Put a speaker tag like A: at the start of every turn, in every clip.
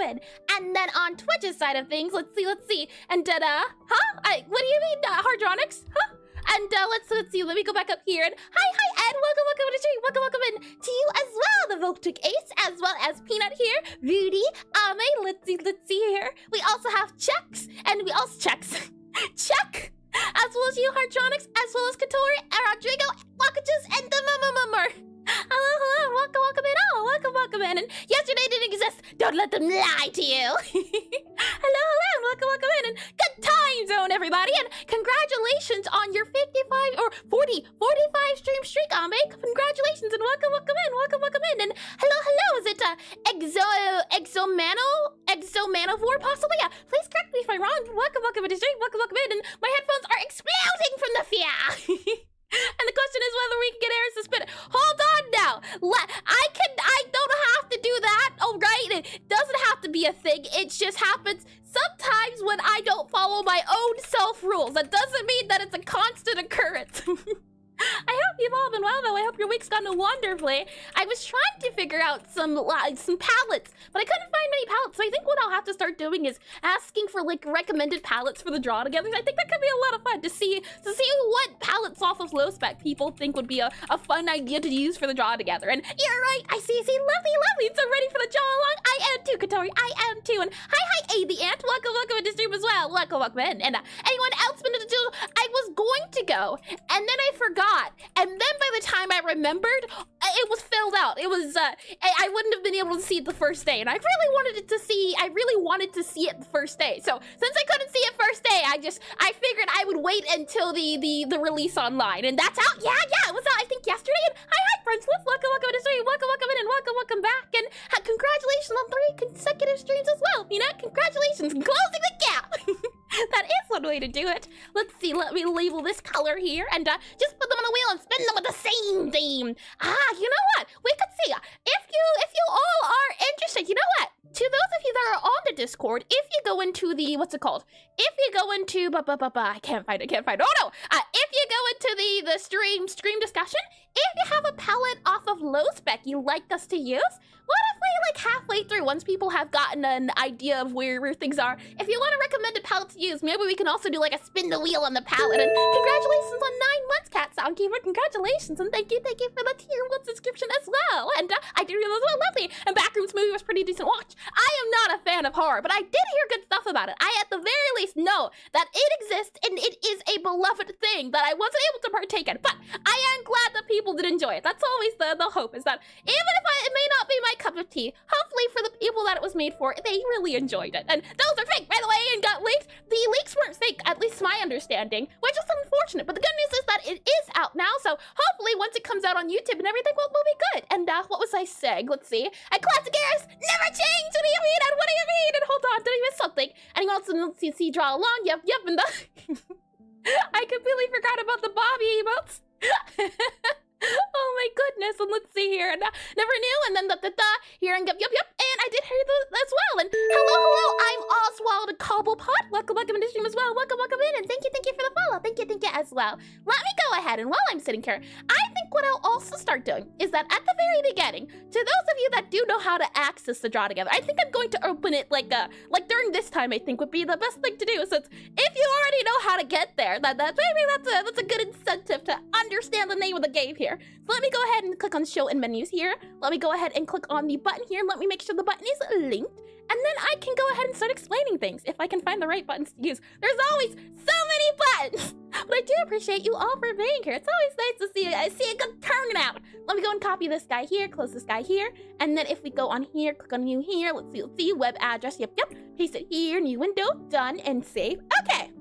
A: welcome in. And then on Twitch's side of things, let's see. And what do you mean, Hardronics? Huh? And let's see, let me go back up here. And hi, Ed, welcome to the stream. Welcome in to you as well, the Voltic Ace, as well as Peanut here, Rudy, Ame, let's see here. We also have Chex, and we also Check, as well as you, Hardronics, as well as Katori, and Rodrigo, Wakajas, and the Mama. Hello, welcome in. Oh, welcome in. And yesterday didn't exist. Don't let them lie to you. Hello, welcome in. And good time zone, everybody. And congratulations on your 55 or 45 stream streak, Ame. Congratulations and welcome in. And hello. Is it Exomanovore possibly? Yeah. Please correct me if I'm wrong. Welcome in the stream. Welcome in. And my headphones are exploding from the fear. And the question is whether we can get Aris to spin it. Hold on now. I don't have to do that, all right? It doesn't have to be a thing. It just happens sometimes when I don't follow my own self-rules. That doesn't mean that it's a constant occurrence. I hope you've all been well, though. I hope your week's gone wonderfully. I was trying to figure out some palettes, but I couldn't find many palettes. So I think what I'll have to start doing is asking for like recommended palettes for the draw together. I think that could be a lot of fun to see what palettes off of low spec people think would be a fun idea to use for the draw together. And you're right, I see, lovely. So ready for the draw along? I am too, Katori. I am too. And hi, A the Ant. Welcome into stream as well. Welcome in. And anyone else been to do? I was going to go, and then I forgot. And then by the time I remembered, it was filled out. It was, I wouldn't have been able to see it the first day. And I really wanted to see it the first day. So since I couldn't see it first day, I figured I would wait until the release online. And that's out. Yeah, it was out, I think, yesterday. And hi, friends. Welcome to the stream. Welcome in and welcome back. And congratulations on 3 consecutive streams as well. You know, congratulations on closing the gap. That is one way to do it. Let's see, let me label this color here and just put them on a wheel and spin them with the same theme. You know what? We could see if you all are interested. You know what? To those of you that are on the Discord, if you go into the what's it called? If you go into I can't find it. Oh no! If you go into the stream discussion, if you have a palette off of low spec you like us to use, what if we like halfway through, once people have gotten an idea of where things are, if you want a recommended palette to use, maybe we can also do like a spin the wheel on the palette. And congratulations on 9 months, Cat Soundkeeper. Congratulations and thank you for the tier 1 subscription as well. And I did realize well, lovely. And Backrooms movie was pretty decent watch. I am not a fan of horror, but I did hear good stuff about it. I at the very least know that it exists and it is a beloved thing that I wasn't able to partake in. But I am glad that people did enjoy it. That's always the hope, is that even if it may not be my cup of tea, hopefully for the people that it was made for, they really enjoyed it. And those are fake, by the way, and got leaked. The leaks weren't fake, at least to my understanding, which is unfortunate. But the good news is that it is out now, so hopefully once it comes out on YouTube and everything, we'll be good. And what was I saying? Let's see. And Classic Eris never changed! What do you mean? And what do you mean? And hold on, did I miss something? Anyone else in see draw along? Yep, and I completely forgot about the Bobby emotes. Oh my goodness, and let's see here, and never knew, and then here, and yep, and I did hear that as well, and hello, I'm Oswald Cobblepot, welcome into stream as well, welcome in, and thank you for the follow, thank you as well. Let me go ahead, and while I'm sitting here, I think what I'll also start doing is that at the very beginning, to those of you that do know how to access the draw together, I think I'm going to open it like during this time, I think would be the best thing to do, since if you already know how to get there, that's a good incentive to understand the name of the game here. So let me go ahead and click on show and menus here. Let me go ahead and click on the button here. Let me make sure the button is linked. And then I can go ahead and start explaining things if I can find the right buttons to use. There's always so many buttons. But I do appreciate you all for being here. It's always nice to see a good turnout. Let me go and copy this guy here, close this guy here. And then if we go on here, click on new here. Let's see, web address. Yep. Paste it here, new window, done, and save. Okay.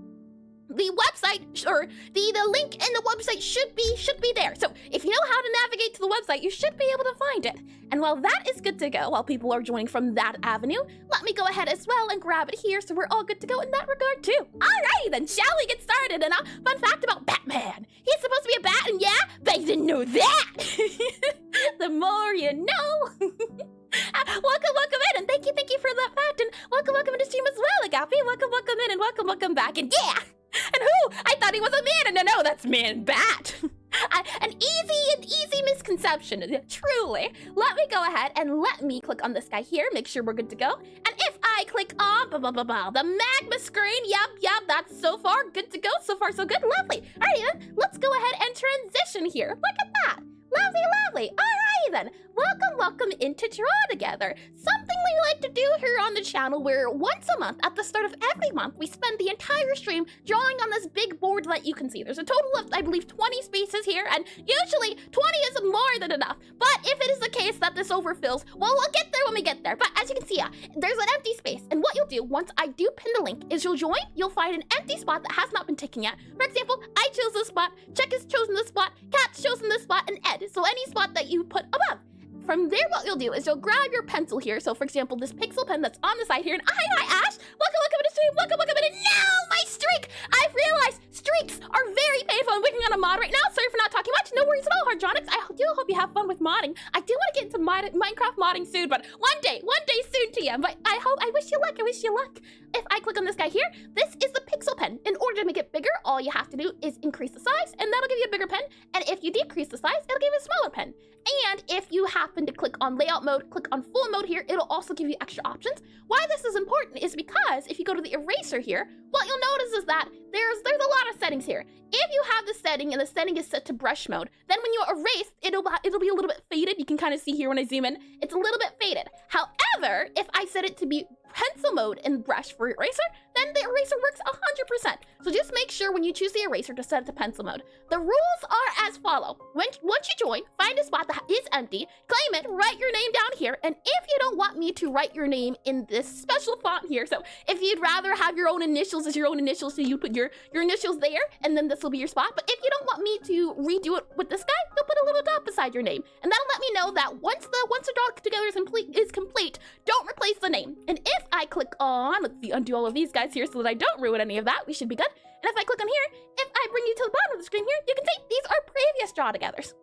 A: The website, or the link in the website should be there. So if you know how to navigate to the website, you should be able to find it. And while that is good to go, while people are joining from that avenue, let me go ahead as well and grab it here so we're all good to go in that regard too. Alrighty then, shall we get started? And fun fact about Batman. He's supposed to be a bat, and yeah, but you didn't know that. The more you know. Welcome in, and thank you for that fact, and welcome into stream as well, Agapi. Welcome in, and welcome back, and yeah! And who? I thought he was a man, and no, that's man bat. An easy misconception, truly. Let me go ahead and let me click on this guy here, make sure we're good to go. And if click on the magma screen, yep, that's so far good to go. So far, so good. Lovely. Alrighty then, let's go ahead and transition here. Look at that. Lovely. Alrighty then. Welcome into Draw Together. Something we like to do here on the channel where once a month, at the start of every month, we spend the entire stream drawing on this big board that you can see. There's a total of, I believe, 20 spaces here, and usually 20 is more than enough. But if it is the case that this overfills, well, we'll get there when we get there. But as you can see, there's an empty space. And what you'll do once I do pin the link is you'll join, you'll find an empty spot that has not been taken yet. For example, I chose this spot, Check has chosen this spot, Cat's chosen this spot, and Ed. So any spot that you put above. From there, what you'll do is you'll grab your pencil here. So, for example, this pixel pen that's on the side here. And hi, Ash. Welcome to the stream. Welcome to no, my streak. I've realized streaks are very painful. I'm working on a mod right now. Sorry for not talking much. No worries at all, Hardronics. I do hope you have fun with modding. I do want to get into Minecraft modding soon, but one day soon, TM. But I wish you luck. If I click on this guy here, this is the pixel pen. In order to make it bigger, all you have to do is increase the size, and that'll give you a bigger pen. And if you decrease the size, it'll give you a smaller pen. And if you happen to click on layout mode, click on full mode here, it'll also give you extra options. Why this is important is because if you go to the eraser here, what you'll notice is that there's a lot of settings here. If you have the setting and the setting is set to brush mode, then when you erase, it'll be a little bit faded. You can kind of see here when I zoom in, it's a little bit faded. However, if I set it to be pencil mode and brush for eraser, then the eraser works 100%. So just make sure when you choose the eraser to set it to pencil mode. The rules are as follow. Once you join, find a spot that is empty, claim it, write your name down here, and if you don't want me to write your name in this special font here, so if you'd rather have your own initials as your own initials, so you put your initials there, and then this will be your spot. But if you don't want me to redo it with this guy, you'll put a little dot beside your name, and that'll let me know that once the draw together is complete, don't replace the name. And if I click on, let's see, undo all of these guys here so that I don't ruin any of that, we should be good. And if I click on here, if I bring you to the bottom of the screen here, you can see these are previous draw togethers.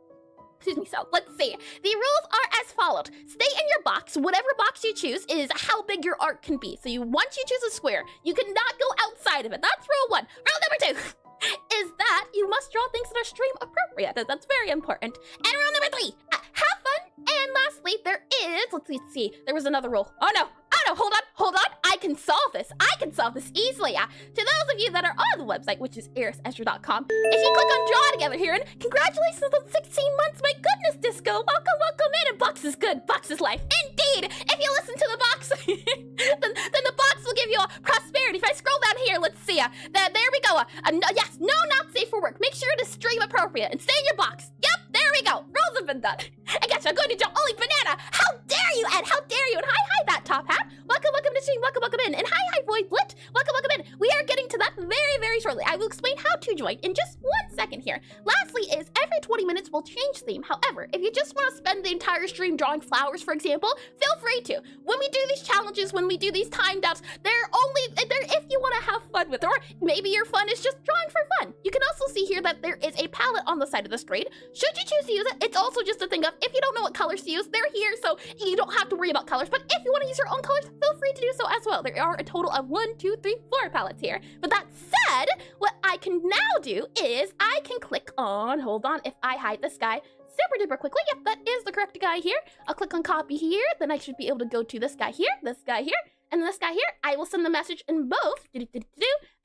A: Excuse me, so let's see. The rules are as followed. Stay in your box. Whatever box you choose is how big your art can be. So once you choose a square, you cannot go outside of it. That's rule 1. Rule number 2 is that you must draw things that are stream appropriate. That's very important. And rule number 3, have fun. And lastly, there is, let's see, there was another rule. Oh no, hold on. I can solve this easily. To those of you that are on the website, which is erisestra.com, if you click on Draw Together here, and congratulations on 16 months, my goodness, Disco. Welcome in, and Box is good. Box is life. Indeed, if you listen to the box, then the box will give you a prosperity. If I scroll down here, let's see, there we go. Yes, no, not safe for work. Make sure to stream appropriate and stay in your box. Yep, there we go. Rules have been done. I gotcha, going to draw only banana. How dare you, Ed? How dare you? And hi, that top hat. Welcome to the stream. Welcome in. And hi, Void Blit. Welcome in. We are getting to that very shortly. I will explain how to join in just 1 second here. Lastly is every 20 minutes we'll change theme. However, if you just want to spend the entire stream drawing flowers, for example, feel free to. When we do these challenges, when we do these timed outs, they're if you want to have fun with it, or maybe your fun is just drawing for fun. You can also see here that there is a palette on the side of the screen. Should you choose to use it, it's also just a thing of if you don't know what colors to use, they're here, so you don't have to worry about colors. But if you want to use your own colors, feel free to do so as well. There are a total of 1, 2, 3, 4 palettes here. But that said, what I can now do is I can click on, hold on, if I hide this guy super duper quickly, yep, that is the correct guy here. I'll click on copy here, then I should be able to go to this guy here, and this guy here. I will send the message in both, there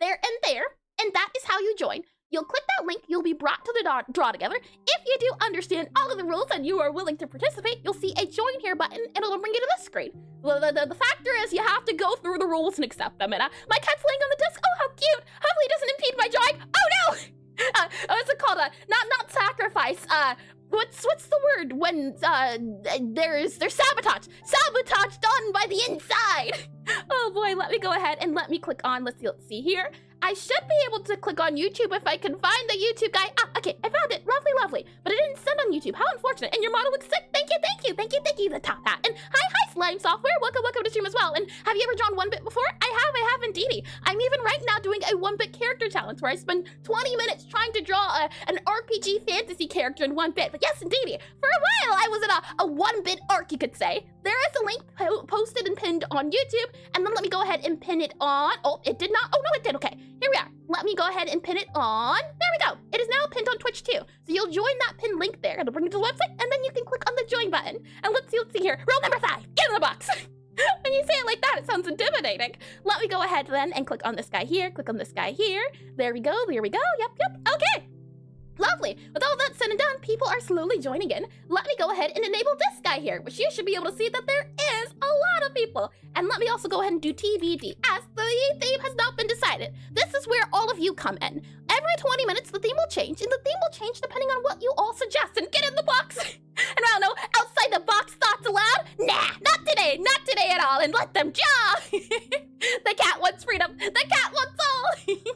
A: and there, and that is how you join. You'll click that link, you'll be brought to the draw together. If you do understand all of the rules and you are willing to participate, you'll see a join here button and it'll bring you to this screen. Well, the factor is you have to go through the rules and accept them. And my cat's laying on the desk. Oh, how cute. Hopefully it doesn't impede my drawing. Oh no! What's it called? Not sacrifice. What's the word when there's sabotage? Sabotage done by the inside. Oh boy, let me go ahead and let me click on, let's see here. I should be able to click on YouTube if I can find the YouTube guy. Ah, okay, I found it. Lovely. But it didn't send on YouTube. How unfortunate. And your model looks sick. Thank you, the top hat. And hi, Slime Software. Welcome to stream as well. And have you ever drawn 1-bit before? I have indeedy. I'm even right now doing a 1-bit character challenge where I spend 20 minutes trying to draw an RPG fantasy character in 1-bit. But yes, indeedy. For a while, I was in a 1-bit arc, you could say. There is a link posted and pinned on YouTube. And then let me go ahead and pin it on. Oh, it did not. Oh, no, it did. Okay. Here we are. Let me go ahead and pin it on. There we go. It is now pinned on Twitch too. So you'll join that pin link there. It'll bring you to the website, and then you can click on the join button. And let's see here. Rule number 5. Get in the box. When you say it like that. It sounds intimidating. Let me go ahead then and click on this guy here, click on this guy here. There we go, there we go. Yep. Okay. Lovely. With all that said and done, people are slowly joining in. Let me go ahead and enable this guy here, which you should be able to see that there is a lot of people. And let me also go ahead and do TBD, as the theme has not been decided. This is where all of you come in. Every 20 minutes, the theme will change, and the theme will change depending on what you all suggest. And get in the box. And I don't know, outside the box thoughts aloud? Nah, not today at all. And let them jaw. The cat wants freedom. The cat wants all.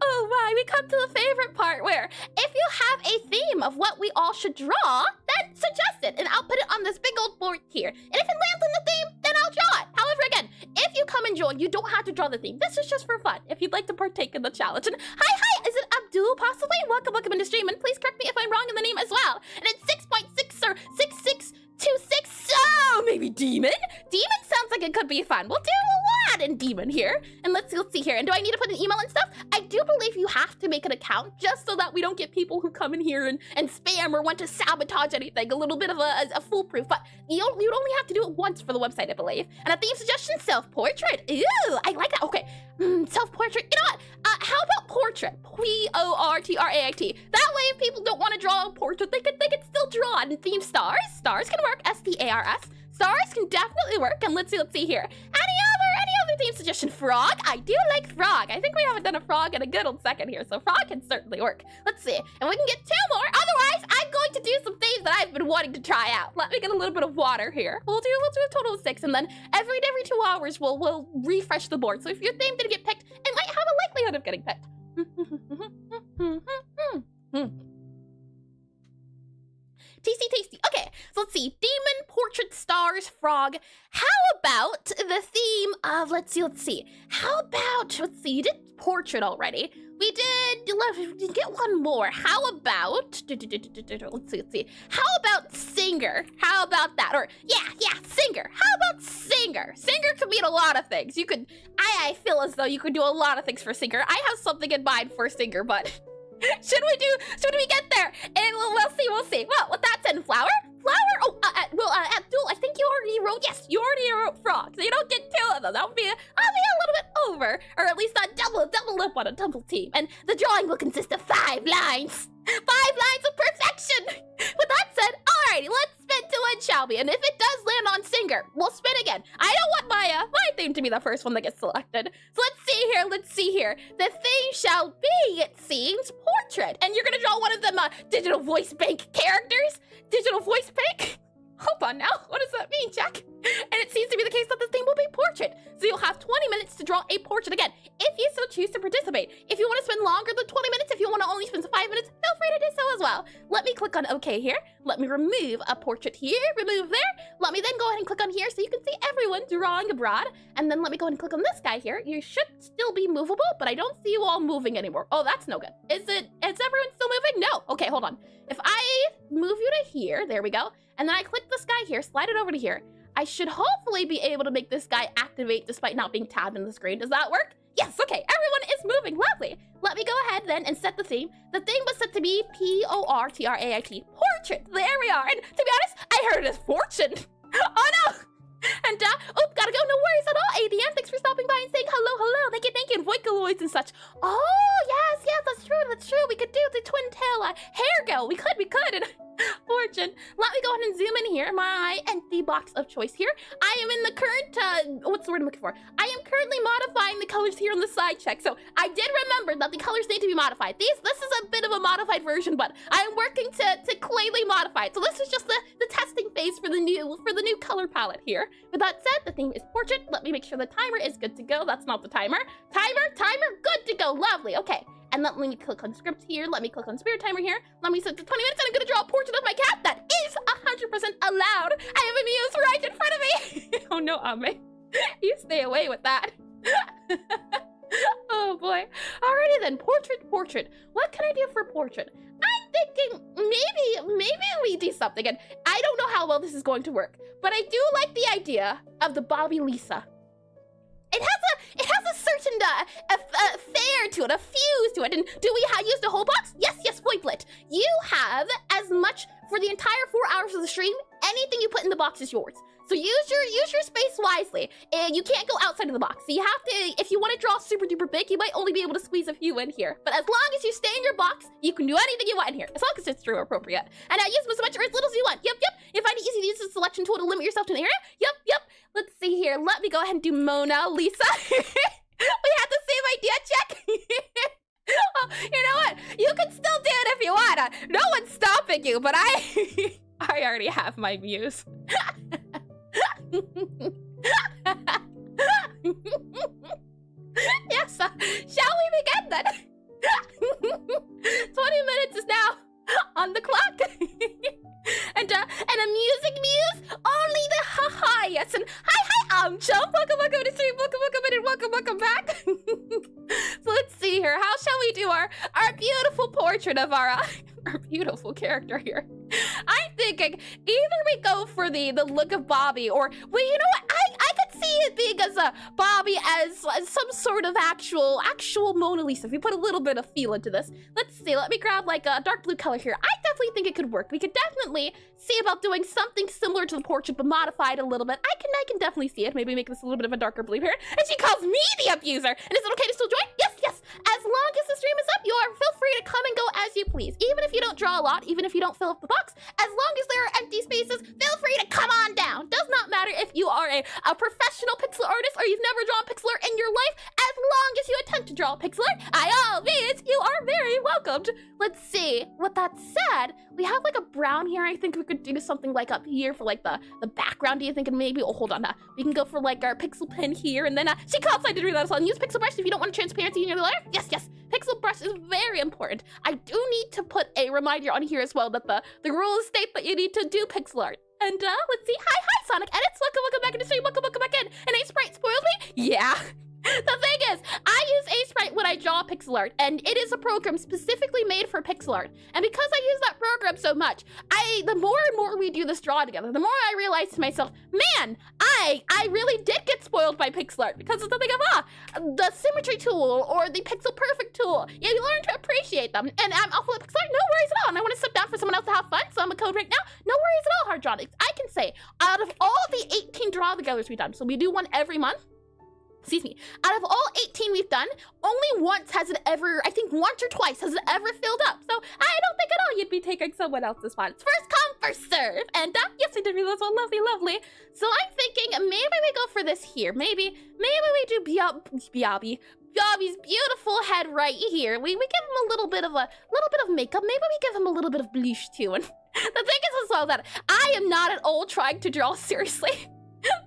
A: Oh my, we come to the favorite part where if you have a theme of what we all should draw, then suggest it and I'll put it on this big old board here. And if it lands in the theme, then I'll draw it. However, again, if you come and join, you don't have to draw the theme. This is just for fun if you'd like to partake in the challenge. And hi, is it Abdul possibly? Welcome into stream, and please correct me if I'm wrong in the name as well. And it's 6.6 or 6626. So maybe Demon? Demon sounds like it could be fun. We'll do a lot in Demon here. And let's see here. And do I need to put an email and stuff? I do believe you have to make an account just so that we don't get people who come in here and spam or want to sabotage anything. A little bit of a foolproof, but you'd only have to do it once for the website, I believe. And a theme suggestion, self-portrait. Ooh, I like that. Okay, self-portrait. You know what? How about portrait? Portrait. That way, if people don't want to draw a portrait, they could still draw it. And theme stars. Stars can work. STARS. Stars can definitely work. And let's see here. Any other theme suggestion? Frog? I do like frog. I think we haven't done a frog in a good old second here, so frog can certainly work. Let's see. And we can get 2 more. Otherwise, I'm going to do some things that I've been wanting to try out. Let me get a little bit of water here. Let's do a total of 6, and then every 2 hours we'll refresh the board. So if your theme didn't get picked, it might have a likelihood of getting picked. Tasty. Okay, so let's see. Demon, portrait, stars, frog. How about the theme of, let's see. How about, you did portrait already. We did get one more. How about, let's see. How about singer? How about that? Or, yeah, singer. How about singer? Singer could mean a lot of things. You could, I feel as though you could do a lot of things for singer. I have something in mind for singer, but should we get there? And we'll see. Well, with that said, flower? Oh, Abdul, I think you already wrote frog, so you don't get 2 of them. I'll be a little bit over, or at least not double up on a double team. And the drawing will consist of 5 lines. 5 lines of perfection. With that said, alrighty, let's spin to win, shall we? And if it does land on singer, we'll spin again. I don't want my theme to be the first one that gets selected. So let's see here. The theme shall be, it seems, portrait. And you're gonna draw one of them digital voice bank characters? Digital voice bank? Hold on now, what does that mean, Jack? And it seems to be the case that the theme will be portrait. So you'll have 20 minutes to draw a portrait again, if you so choose to participate. If you want to spend longer than 20 minutes, if you want to only spend 5 minutes, feel free to do so as well. Let me click on OK here. Let me remove a portrait here, remove there. Let me then go ahead and click on here so you can see everyone drawing abroad. And then let me go ahead and click on this guy here. You should still be movable, but I don't see you all moving anymore. Oh, that's no good. Is everyone still moving? No. Okay, hold on. If I move you to here, there we go. And then I click this guy here, slide it over to here. I should hopefully be able to make this guy activate despite not being tabbed in the screen. Does that work? Yes, okay, everyone is moving, lovely. Let me go ahead then and set the theme. The theme was set to be Portrait, portrait, there we are. And to be honest, I heard it as fortune. Oh no. And, gotta go, no worries at all, ADM. Thanks for stopping by and saying hello. Thank you, and Voicaloids and such. Oh, yes, that's true. We could do the twin tail hair go. We could. And fortune. Let me go ahead and zoom in here. My empty box of choice here. I am in the current, what's the word I'm looking for? I am currently modifying the colors here on the side check. So I did remember that the colors need to be modified. This is a bit of a modified version, but I am working to clearly modify it. So this is just the testing phase for the new color palette here. With that said, the theme is portrait. Let me make sure the timer is good to go. That's not the timer. Timer, good to go. Lovely. Okay. And let me click on script here. Let me click on spirit timer here. Let me set to 20 minutes, and I'm gonna draw a portrait of my cat. That is 100% allowed. I have a muse right in front of me. Oh no, Ame. You stay away with that. Oh boy. Alrighty then, portrait. What can I do for portrait? I'm thinking maybe we do something, and I don't know how well this is going to work, but I do like the idea of the Bobby Lisa. It has a certain flair to it, a fuse to it. And do we use the whole box? Yes, Foiblet. You have as much for the entire 4 hours of the stream. Anything you put in the box is yours. So use your space wisely. And you can't go outside of the box. So you have to, if you want to draw super duper big, you might only be able to squeeze a few in here. But as long as you stay in your box, you can do anything you want in here, as long as it's true appropriate. And use as much or as little as you want. Yep. You find it easy to use the selection tool to limit yourself to an area. Yep. Let's see here. Let me go ahead and do Mona Lisa. We had the same idea, check. Oh, you know what? You can still do it if you wanna. No one's stopping you, but I already have my muse. Yes, shall we begin then? 20 minutes is now on the clock. And a music muse, only the highest. And hi, Chump. Welcome to the stream. Welcome back. So let's see here. How shall we do our beautiful portrait of our beautiful character here? I'm thinking either we go for the look of Bobby, or wait, you know what? I could see it being as a Bobby as some sort of actual Mona Lisa. If we put a little bit of feel into this. Let's see. Let me grab like a dark blue color here. I definitely think it could work. We could definitely see about doing something similar to the portrait but modified a little bit. I can definitely see it. Maybe make this a little bit of a darker blue here. And she calls me the abuser. And is it okay to still join? Yes. As long as the stream is up, you are feel free to come and go as you please. Even if you don't draw a lot, even if you don't fill up the box, as long as there are empty spaces, feel free to come on down. Does not matter if you are a professional pixel artist or you've never drawn pixel art in your life. As long as you attempt to draw pixel art, by all means, you are very welcomed. Let's see. With that said, we have like a brown here. I think we could do something like up here for like the background. Do you think? And maybe, oh, hold on. We can go for like our pixel pen here. And then she calls, I did realize I'll use pixel brush if you don't want transparency in your layer. Yes. Pixel brush is very important. I do need to put a reminder on here as well that the rules state that you need to do pixel art. And let's see. Hi, Sonic Edits. Welcome back into the stream. Welcome back in. And Aseprite spoiled me? Yeah. The thing is, I use Aseprite when I draw pixel art, and it is a program specifically made for pixel art. And because I use that program so much, the more and more we do this draw together, the more I realize to myself, man, I really did get spoiled by pixel art, because it's something of the symmetry tool or the pixel perfect tool. Yeah, you learn to appreciate them. And I'm off with pixel art, no worries at all. And I want to sit down for someone else to have fun, so I'm a code right now. No worries at all, Hardronics. I can say, out of all the 18 draw togethers we've done, so we do one every month. Excuse me. Out of all 18 we've done, only once has it ever, I think once or twice has it ever filled up. So I don't think at all you'd be taking someone else's spot. It's first come, first serve. And yes, I did read this one. Lovely. So I'm thinking maybe we go for this here. Maybe we do Bobby's beautiful head right here. We give him a little bit of makeup. Maybe we give him a little bit of blush too. And the thing is as well that I am not at all trying to draw seriously.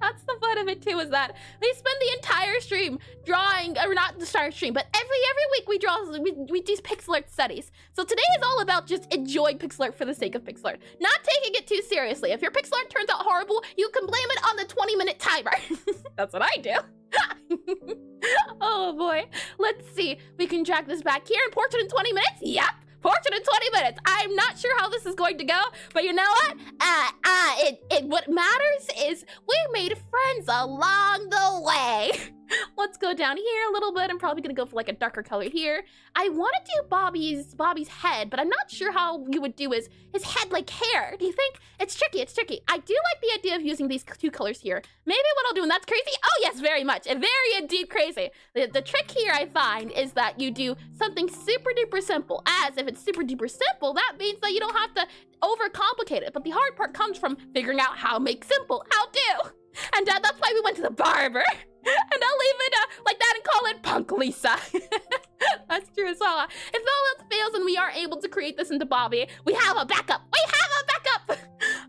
A: That's the fun of it too, is that we spend the entire stream drawing, or not the entire stream, but every week we do pixel art studies. So today is all about just enjoying pixel art for the sake of pixel art, not taking it too seriously. If your pixel art turns out horrible, you can blame it on the 20-minute timer. That's what I do. Oh boy, let's see. We can drag this back here and portrait in 20 minutes. Yep. Portrait in 20 minutes. I'm not sure how this is going to go, but you know what? What matters is we made friends along the way. Let's go down here a little bit. I'm probably gonna go for like a darker color here. I want to do Bobby's head, but I'm not sure how you would do his head like hair. Do you think? It's tricky. I do like the idea of using these two colors here. Maybe what I'll do, and that's crazy. Oh yes, very much. Very indeed crazy. The trick here I find is that you do something super duper simple. As if it's super duper simple, that means that you don't have to overcomplicate it. But the hard part comes from figuring out how make simple. How do? And that's why we went to the barber. And I'll leave it like that and call it Punk Lisa. That's true as well. If all else fails and we aren't able to create this into Bobby, we have a backup.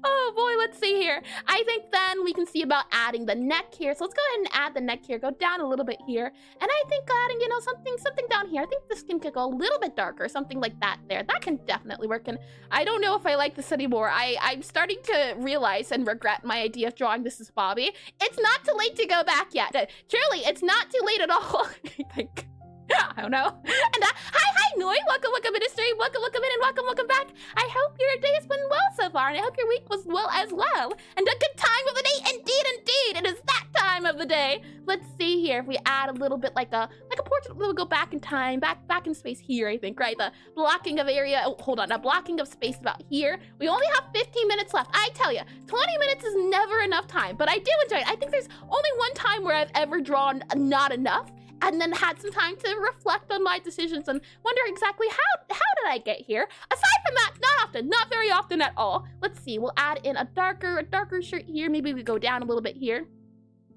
A: Oh boy, let's see here. I think then we can see about adding the neck here. So let's go ahead and add the neck here. Go down a little bit here. And I think adding, you know, something down here. I think the skin could go a little bit darker. Something like that there. That can definitely work. And I don't know if I like this anymore. I'm starting to realize and regret my idea of drawing this as Bobby. It's not too late to go back yet. Truly, it's not too late at all. I think. I don't know. And hi, Noi. Welcome in the stream. Welcome in and welcome back. I hope your day has been well so far, and I hope your week was well as well. And a good time of the day, indeed. It is that time of the day. let's see here. If we add a little bit like a portrait, we'll go back in time, back in space here, I think, right? The blocking of area, oh, hold on, a blocking of space about here. We only have 15 minutes left. I tell you, 20 minutes is never enough time, but I do enjoy it. I think there's only one time where I've ever drawn not enough and then had some time to reflect on my decisions and wonder exactly how did I get here? Aside from that, not often, not very often at all. Let's see, we'll add in a darker shirt here. Maybe we go down a little bit here.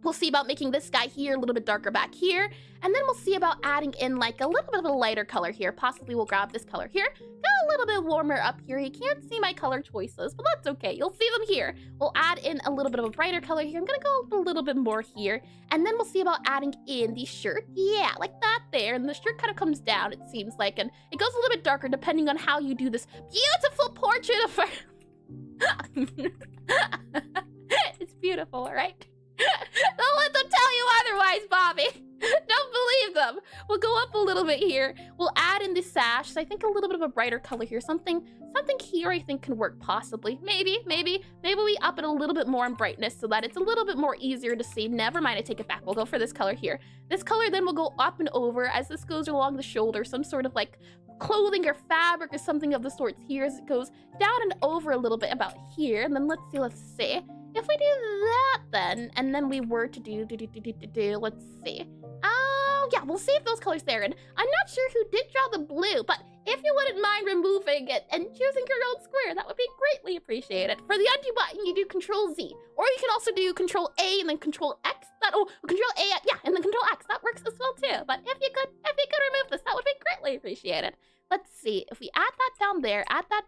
A: We'll see about making this guy here a little bit darker back here. And then we'll see about adding in like a little bit of a lighter color here. Possibly we'll grab this color here. Go a little bit warmer up here. You can't see my color choices, but that's okay. You'll see them here. We'll add in a little bit of a brighter color here. I'm gonna go a little bit more here. And then we'll see about adding in the shirt. Yeah, like that there. And the shirt kind of comes down, it seems like. And it goes a little bit darker depending on how you do this beautiful portrait of her. It's beautiful, all right? Don't let them tell you otherwise, Bobby. Don't believe them. We'll go up a little bit here. We'll add in the sash. So I think a little bit of a brighter color here. Something here I think can work possibly. Maybe we up it a little bit more in brightness so that it's a little bit more easier to see. Never mind, I take it back. We'll go for this color here. This color then will go up and over as this goes along the shoulder. Some sort of like clothing or fabric or something of the sorts here as it goes down and over a little bit about here. And then let's see. If we do that then, and then we were to do, let's see. Oh, yeah, we'll save those colors there. And I'm not sure who did draw the blue, but if you wouldn't mind removing it and choosing your own square, that would be greatly appreciated. For the undo button, you do Control Z, or you can also do Control A and then Control X. Control A, yeah, and then Control X. That works as well too. But if you could remove this, that would be greatly appreciated. Let's see, if we add that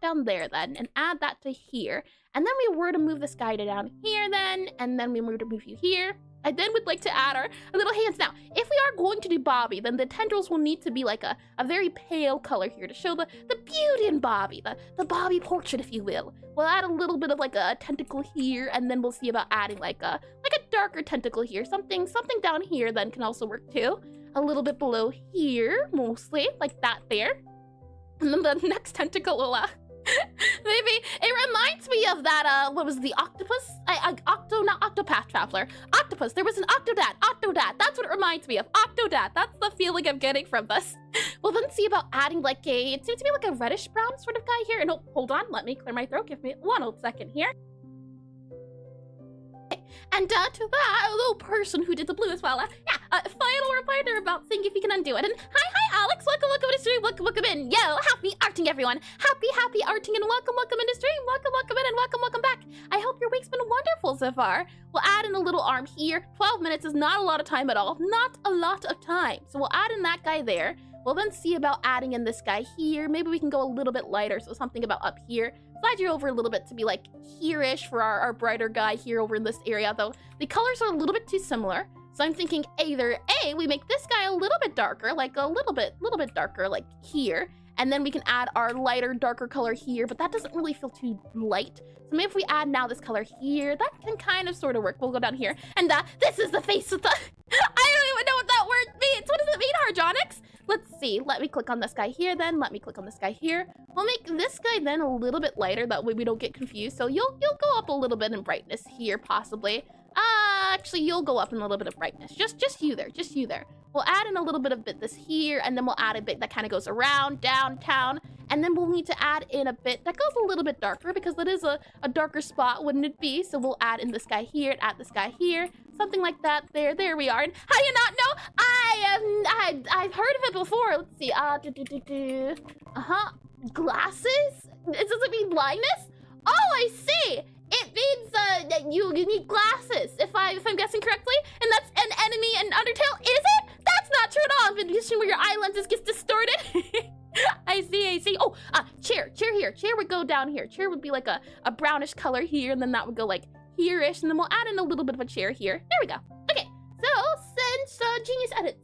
A: down there then, and add that to here, and then we were to move this guy to down here then, and then we were to move you here. I then would like to add our little hands. Now, if we are going to do Bobby, then the tendrils will need to be like a very pale color here to show the beauty in Bobby, the Bobby portrait, if you will. We'll add a little bit of like a tentacle here, and then we'll see about adding like a darker tentacle here. Something down here then can also work too. A little bit below here, mostly, like that there. And then the next tentacle will, maybe, it reminds me of that, what was the octopus? Not Octopath Traveler. Octopus, there was an Octodad, that's what it reminds me of, Octodad, that's the feeling I'm getting from this. We'll then see about adding like it seems to be like a reddish brown sort of guy here, and oh, hold on, let me clear my throat, give me 1 old second here. And to that little person who did the blue as well, final reminder about seeing if you can undo it. And hi, Alex, welcome to the stream, welcome in. Yo, happy arting, everyone. Happy arting, and welcome into stream. Welcome in, and welcome back. I hope your week's been wonderful so far. We'll add in a little arm here. 12 minutes is not a lot of time at all. Not a lot of time. So we'll add in that guy there. We'll then see about adding in this guy here. Maybe we can go a little bit lighter, so something about up here. Slide you over a little bit to be like here-ish for our brighter guy here over in this area, though the colors are a little bit too similar. So I'm thinking either A, we make this guy a little bit darker, like a little bit darker, like here, and then we can add our lighter, darker color here, but that doesn't really feel too light. So maybe if we add now this color here, that can kind of sort of work. We'll go down here, and this is the face with the... I don't even know what that word means. What does it mean, Harjonix? Let's see. Let me click on this guy here then. Let me click on this guy here. We'll make this guy then a little bit lighter. That way we don't get confused. So you'll go up a little bit in brightness here, possibly. Actually, you'll go up in a little bit of brightness. Just you there. Just you there. We'll add in a little bit of this here, and then we'll add a bit that kind of goes around, downtown, and then we'll need to add in a bit that goes a little bit darker because that is a darker spot, wouldn't it be? So we'll add in this guy here, add this guy here, something like that. There we are. And how do you not know? I've heard of it before. Let's see. Glasses? Does it mean blindness? Oh, I see. It means that you need glasses, if I'm guessing correctly, and that's an enemy in Undertale, is it? That's not true at all. I've been guessing where your eye lenses gets distorted. I see. Oh, chair here. Chair would go down here. Chair would be like a brownish color here, and then that would go like here-ish, and then we'll add in a little bit of a chair here. There we go. Okay, so since Genius edits,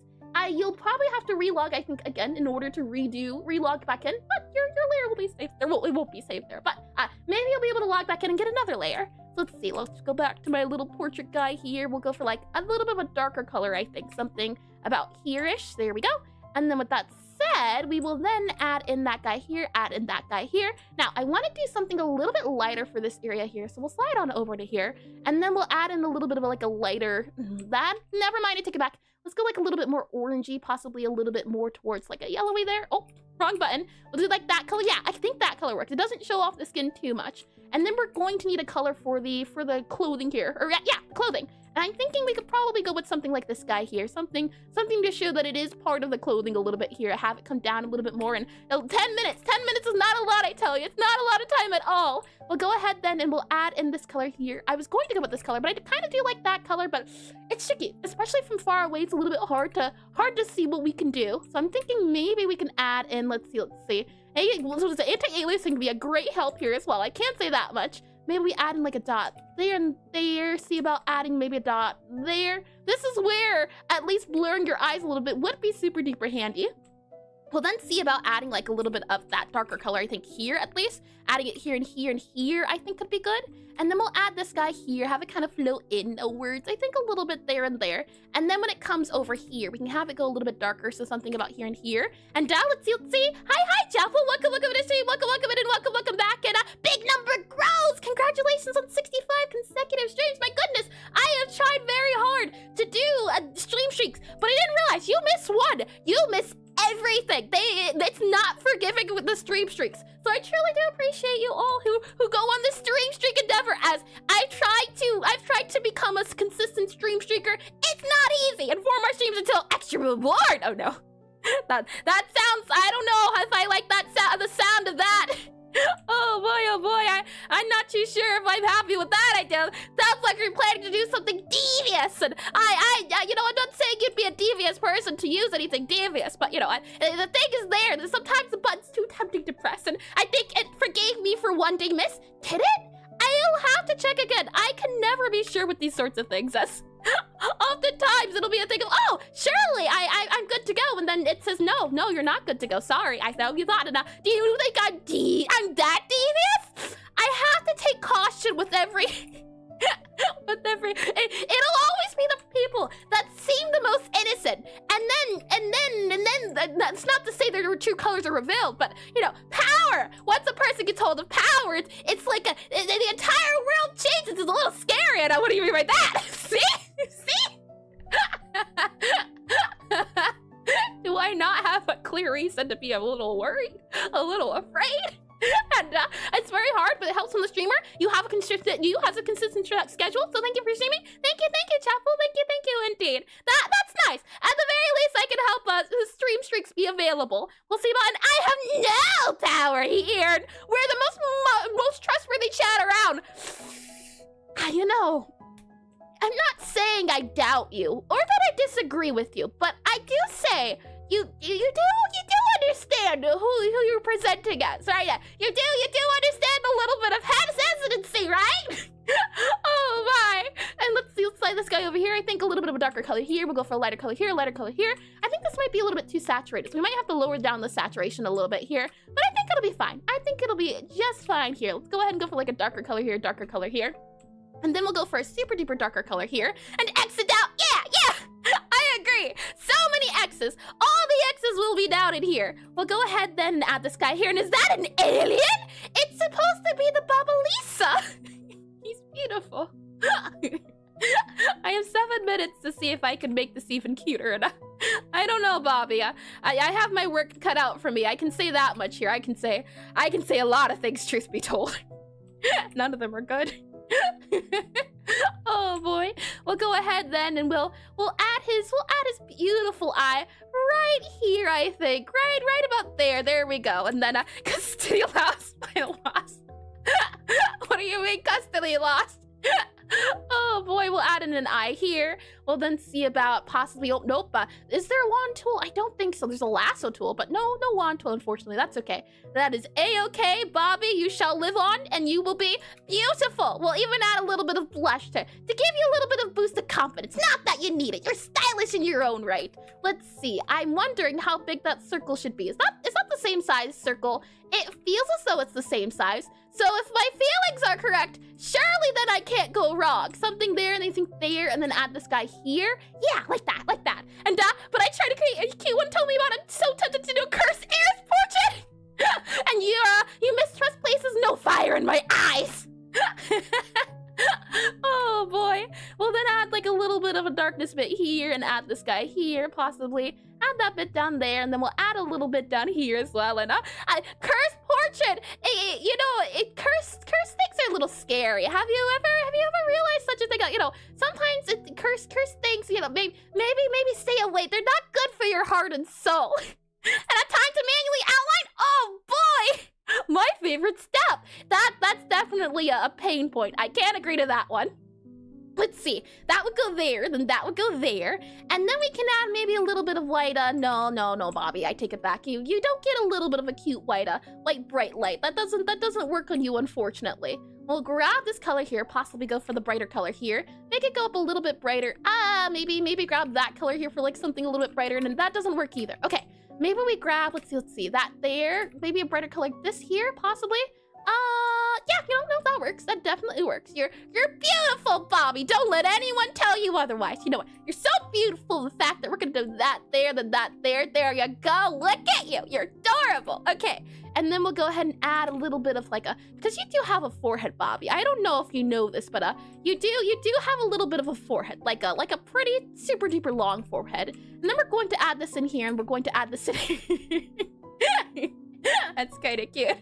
A: you'll probably have to relog, I think, again, in order to relog back in, but your layer will be saved there. Well, it won't be saved there, but maybe you'll be able to log back in and get another layer. So let's see, let's go back to my little portrait guy here. We'll go for like a little bit of a darker color, I think, something about here-ish. There we go. And then with that said, we will then add in that guy here, add in that guy here. Now, I want to do something a little bit lighter for this area here, so we'll slide on over to here, and then we'll add in a little bit of like a lighter, never mind, I take it back. Let's go like a little bit more orangey, possibly a little bit more towards like a yellowy there. Oh, wrong button. We'll do like that color. Yeah, I think that color works. It doesn't show off the skin too much. And then we're going to need a color for the clothing here, or yeah, clothing. And I'm thinking we could probably go with something like this guy here, something to show that it is part of the clothing a little bit here, have it come down a little bit more. And 10 minutes is not a lot, I tell you. It's not a lot of time at all. We'll go ahead then and we'll add in this color here. I was going to go with this color, but I kind of do like that color, but it's tricky, especially from far away. It's a little bit hard to see what we can do. So I'm thinking maybe we can add in, let's see. Hey, anti-aliasing can be a great help here as well. I can't say that much. Maybe we add in like a dot there and there. See about adding maybe a dot there. This is where at least blurring your eyes a little bit would be super duper handy. We'll then see about adding like a little bit of that darker color, I think here at least. Adding it here and here and here, I think could be good. And then we'll add this guy here, have it kind of flow inwards, I think a little bit there and there. And then when it comes over here, we can have it go a little bit darker, so something about here and here. And now let's see. Hi, Chapel. Welcome to the stream. Welcome in, and welcome back. And big number grows. Congratulations on 65 consecutive streams. My goodness, I have tried very hard to do stream streaks, but I didn't realize you miss one. You miss everything. It's not forgiving with the stream streaks. So I truly do appreciate you all who go on this stream streak endeavor, as I've tried to become a consistent stream streaker. It's not easy, and 4 more streams until extra reward. Oh no. That sounds, I don't know if I like that the sound of that. Oh boy, I'm not too sure if I'm happy with that idea. Sounds like you're planning to do something devious, and you know, I'm not saying you'd be a devious person to use anything devious, but you know, the thing is that sometimes the button's too tempting to press, and I think it forgave me for one day miss. Did it? I'll have to check again. I can never be sure with these sorts of things, as oftentimes it'll be a thing of, oh, surely I'm good to go, and then it says, no, you're not good to go. Sorry, I know you thought it. Do you think I'm that devious? I have to take caution with every it'll always be the people that seem the most innocent, and then that's not to say their true colors are revealed, but you know, power. Once a person gets hold of power, it's like the entire world changes. It's a little scary, and what do you mean by that? See? Do I not have a clear reason to be a little worried, a little afraid? And it's very hard, but it helps from the streamer. You have a consistent schedule, so thank you for streaming. Thank you, Chapel. Thank you indeed. That's nice. At the very least, I can help us stream streaks be available. We'll see about, and I have no power here. We're the most trustworthy chat around. You know, I'm not saying I doubt you or that I disagree with you, but I do say you do understand who you're presenting as, right? You do understand a little bit of hesitancy, right? Oh my! And let's slide this guy over here. I think a little bit of a darker color here. We'll go for a lighter color here, lighter color here. I think this might be a little bit too saturated, so we might have to lower down the saturation a little bit here. But I think it'll be fine. I think it'll be just fine here. Let's go ahead and go for like a darker color here, darker color here. And then we'll go for a super duper darker color here and exit out. Yeah, I agree. So many X's. All the X's will be down in here. We'll go ahead then and add this guy here. And is that an alien? It's supposed to be the Babalisa. He's beautiful. I have 7 minutes to see if I can make this even cuter. And I don't know, Bobby. I have my work cut out for me. I can say that much here. I can say a lot of things, truth be told. None of them are good. Oh boy. We'll go ahead then and we'll add his beautiful eye right here, I think. Right about there. There we go. And then custody lost. I lost. What do you mean custody lost? Oh boy, we'll add in an eye here. We'll then see about possibly, oh nope, is there a wand tool? I don't think so. There's a lasso tool, but no wand tool, unfortunately. That's okay. That is a-okay, Bobby. You shall live on and you will be beautiful. We'll even add a little bit of blush to give you a little bit of boost of confidence. Not that you need it. You're stylish in your own right. Let's see. I'm wondering how big that circle should be. Is that the same size circle? It feels as though it's the same size. So if my feelings are correct, surely then I can't go wrong. Something there and anything there, and then add this guy here. Yeah, like that, like that. And but I tried to create a cute one, told me about it. So tempted to do cursed Air's portrait. And you mistrust places, no fire in my eyes. Oh boy. Well then add like a little bit of a darkness bit here and add this guy here, possibly. Add that bit down there, and then we'll add a little bit down here as well. And cursed portrait. You know, cursed things are a little scary. Have you ever realized such a thing? You know, sometimes cursed things. You know, maybe stay away. They're not good for your heart and soul. And at time to manually outline. Oh boy. My favorite step. That's definitely a pain point. I can't agree to that one. Let's see. That would go there, then that would go there. And then we can add maybe a little bit of white. No, Bobby, I take it back. You don't get a little bit of a cute white bright light. That doesn't work on you, unfortunately. We'll grab this color here, possibly go for the brighter color here. Make it go up a little bit brighter. Maybe grab that color here for like something a little bit brighter, and that doesn't work either. Okay. Maybe we grab, let's see, that there. Maybe a brighter color this here, possibly. Yeah, you know, that works. That definitely works. You're beautiful, Bobby. Don't let anyone tell you otherwise. You know what? You're so beautiful. The fact that we're gonna do that there, then that there. There you go. Look at you. You're adorable. Okay. And then we'll go ahead and add a little bit of like because you do have a forehead, Bobby. I don't know if you know this, but you do have a little bit of a forehead, like a pretty super duper long forehead. And then we're going to add this in here, and we're going to add this in here. That's kind of cute.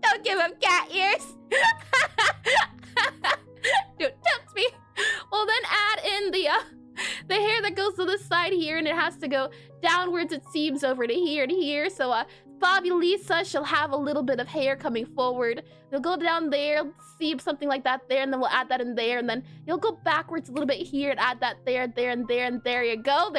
A: Don't give him cat ears. Don't tempt me. Well, then add in the hair that goes to this side here, and it has to go downwards, it seems, over to here. So Bobby Lisa, she'll have a little bit of hair coming forward. They'll go down there, see something like that there, and then we'll add that in there, and then you'll go backwards a little bit here and add that there, and there you go.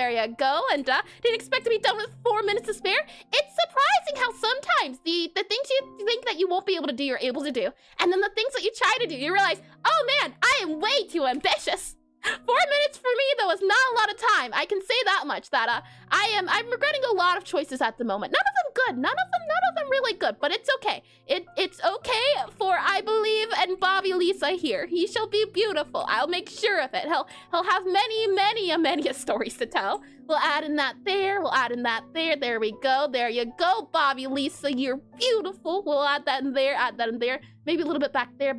A: And didn't expect to be done with 4 minutes to spare. It's surprising how sometimes the things you think that you won't be able to do, you're able to do. And then the things that you try to do, you realize, oh man, I am way too ambitious. 4 minutes for me, though, is not a lot of time. I can say that much, that I'm regretting a lot of choices at the moment. None of them good. None of them really good, but it's okay. It's okay for, I believe, and Bobby Lisa here. He shall be beautiful. I'll make sure of it. He'll have many stories to tell. We'll add in that there. We'll add in that there. There we go. There you go, Bobby Lisa. You're beautiful. We'll add that in there. Add that in there. Maybe a little bit back there.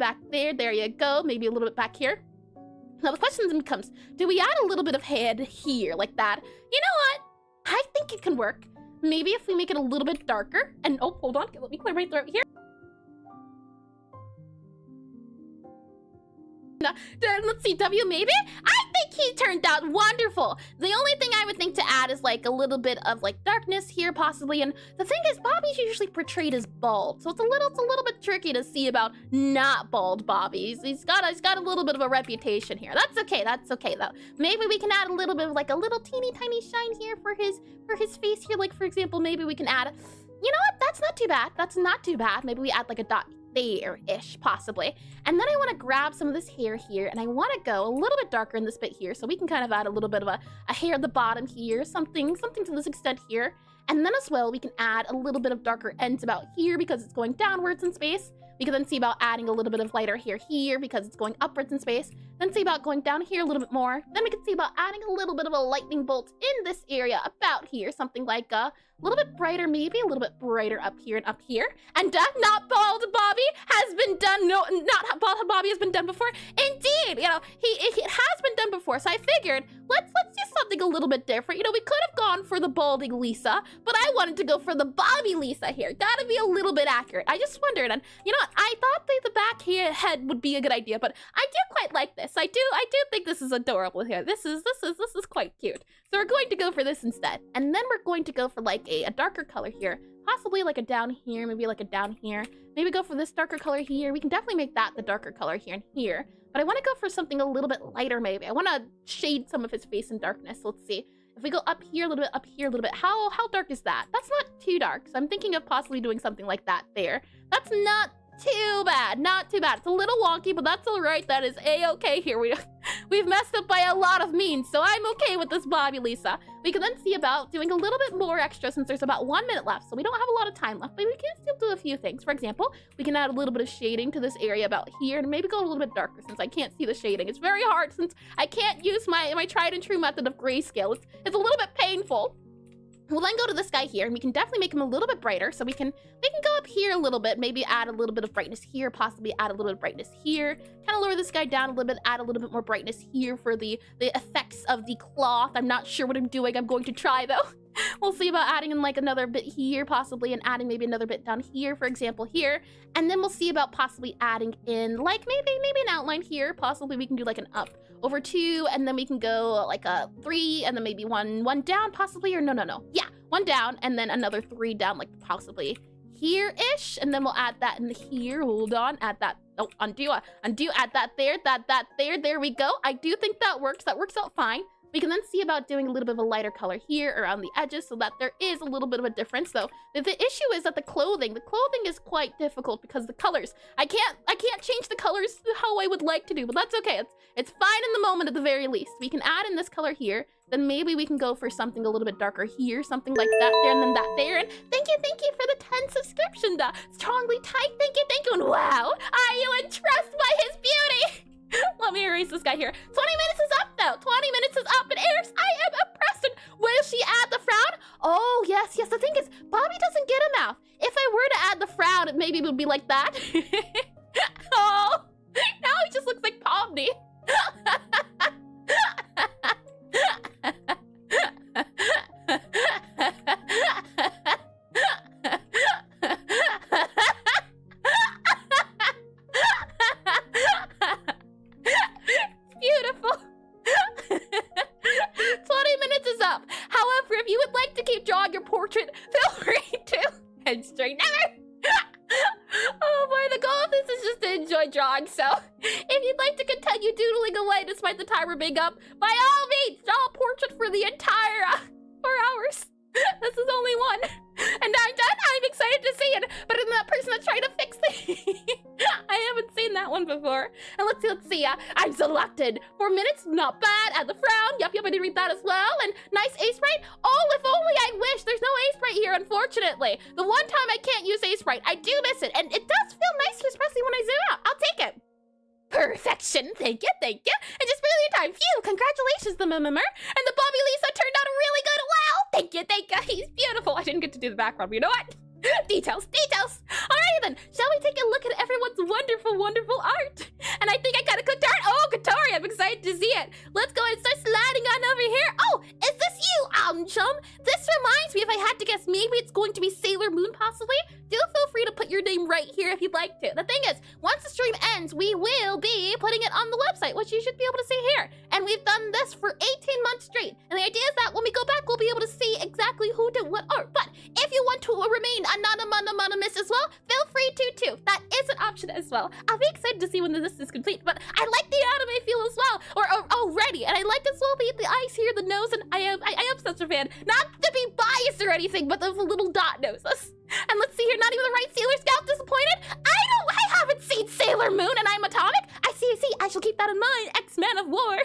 A: There you go. Maybe a little bit back here. Now the question then becomes, do we add a little bit of head here like that? You know what? I think it can work. Maybe if we make it a little bit darker and, oh, hold on, let me clear my throat here. Let's see, W maybe? I think he turned out wonderful. The only thing I would think to add is like a little bit of like darkness here possibly. And the thing is, Bobby's usually portrayed as bald. So it's a little bit tricky to see about not bald Bobby. He's got a little bit of a reputation here. That's okay though. Maybe we can add a little bit of like a little teeny tiny shine here for his face here. Like for example, maybe we can add, you know what? That's not too bad. Maybe we add like a dot there-ish, possibly. And then I want to grab some of this hair here, and I want to go a little bit darker in this bit here, so we can kind of add a little bit of a hair at the bottom here, something to this extent here. And then as well, we can add a little bit of darker ends about here because it's going downwards in space. We can then see about adding a little bit of lighter hair here because it's going upwards in space. Then see about going down here a little bit more. Then we can see about adding a little bit of a lightning bolt in this area about here. Something like a little bit brighter, maybe a little bit brighter up here and up here. And not bald Bobby has been done. No, not bald Bobby has been done before. Indeed, you know, it has been done before. So I figured let's do something a little bit different. You know, we could have gone for the balding Lisa, but I wanted to go for the Bobby Lisa here. Gotta be a little bit accurate. I just wondered, and you know what? I thought the back head would be a good idea, but I do quite like this. I do think this is adorable here. This is quite cute. So we're going to go for this instead. And then we're going to go for like a darker color here. Possibly like a down here, maybe like a down here. Maybe go for this darker color here. We can definitely make that the darker color here and here. But I want to go for something a little bit lighter maybe. I want to shade some of his face in darkness. Let's see. If we go up here a little bit, up here a little bit, how dark is that? That's not too dark. So I'm thinking of possibly doing something like that there. That's not too bad, not too bad. It's a little wonky, but that's all right. That is a-okay here. We've messed up by a lot of means, so I'm okay with this Bobby Lisa. We can then see about doing a little bit more extra since there's about 1 minute left, so we don't have a lot of time left, but we can still do a few things. For example, we can add a little bit of shading to this area about here and maybe go a little bit darker since I can't see the shading. It's very hard since I can't use my tried and true method of grayscale. It's a little bit painful. We'll then go to this guy here, and we can definitely make him a little bit brighter. So we can go up here a little bit, maybe add a little bit of brightness here, possibly add a little bit of brightness here. Kind of lower this guy down a little bit, add a little bit more brightness here for the effects of the cloth. I'm not sure what I'm doing. I'm going to try though. We'll see about adding in like another bit here possibly, and adding maybe another bit down here, for example, here. And then we'll see about possibly adding in like maybe an outline here. Possibly we can do like an up over 2, and then we can go like a 3, and then maybe one down possibly, or no. Yeah, 1 down, and then another 3 down, like possibly here-ish, and then we'll add that in here. Hold on, add that. Oh, undo, add that there, that there. There we go. I do think that works. That works out fine. We can then see about doing a little bit of a lighter color here around the edges so that there is a little bit of a difference. So the issue is that the clothing is quite difficult because the colors, I can't change the colors how I would like to do, but that's okay. It's fine in the moment at the very least. We can add in this color here, then maybe we can go for something a little bit darker here, something like that there, and then that there. And thank you for the 10 subscription, strongly typed. Thank you, and wow, are you impressed by his beauty? Let me erase this guy here. 20 minutes is up though. 20 minutes is up, and Eris, I am impressed. And will she add the frown? Oh, yes. The thing is, Bobby doesn't get a mouth. If I were to add the frown, it maybe would be like that. Oh, now he just looks like Pomni. Beautiful. 20 minutes is up. However, if you would like to keep drawing your portrait, feel free to head straight never. Oh boy, the goal of this is just to enjoy drawing, so if you'd like to continue doodling away despite the timer being up, by all means, draw a portrait for the entire 4 hours. This is only one. And I'm done. I'm excited to see it. But I'm that person that's trying to fix it. I haven't seen that one before. And let's see. I'm selected. 4 minutes, not bad. Add the frown. Yep, I did read that as well. And nice Aseprite. Oh, if only I wish. There's no Aseprite here, unfortunately. The one time I can't use Aseprite, I do miss it. And it does feel nice, especially when I zoom out. I'll take it. Perfection. Thank you. And just barely in time. Phew, congratulations, the member. And the Bobby Lisa turned out really good. Wow. Thank you. He's beautiful. I didn't get to do the background, but you know what? Details. Alright then, shall we take a look at everyone's wonderful art? And I think I got a good art. Oh, Katori, I'm excited to see it. Let's go and start sliding on over here. Oh, is this you, chum? This reminds me, if I had to guess, maybe it's going to be Sailor Moon, possibly. Do feel free to put your name right here if you'd like to. The thing is, once the stream ends, we will be putting it on the website, which you should be able to see here. And we've done this for 18 months straight. And the idea is that when we go back, we'll be able to see exactly who did what art. But if you want to remain anonymous as well, feel free to too. That is an option as well. I'll be excited to see when this is complete. But I like the anime feel as well, or already. And I like as well the eyes here, the nose, and I am such a fan. Not to be biased or anything, but the little dot noses. And let's see here, not even the right Sailor Scout, disappointed. I haven't seen Sailor Moon, and I'm atomic. I see, I shall keep that in mind. X-Man of War.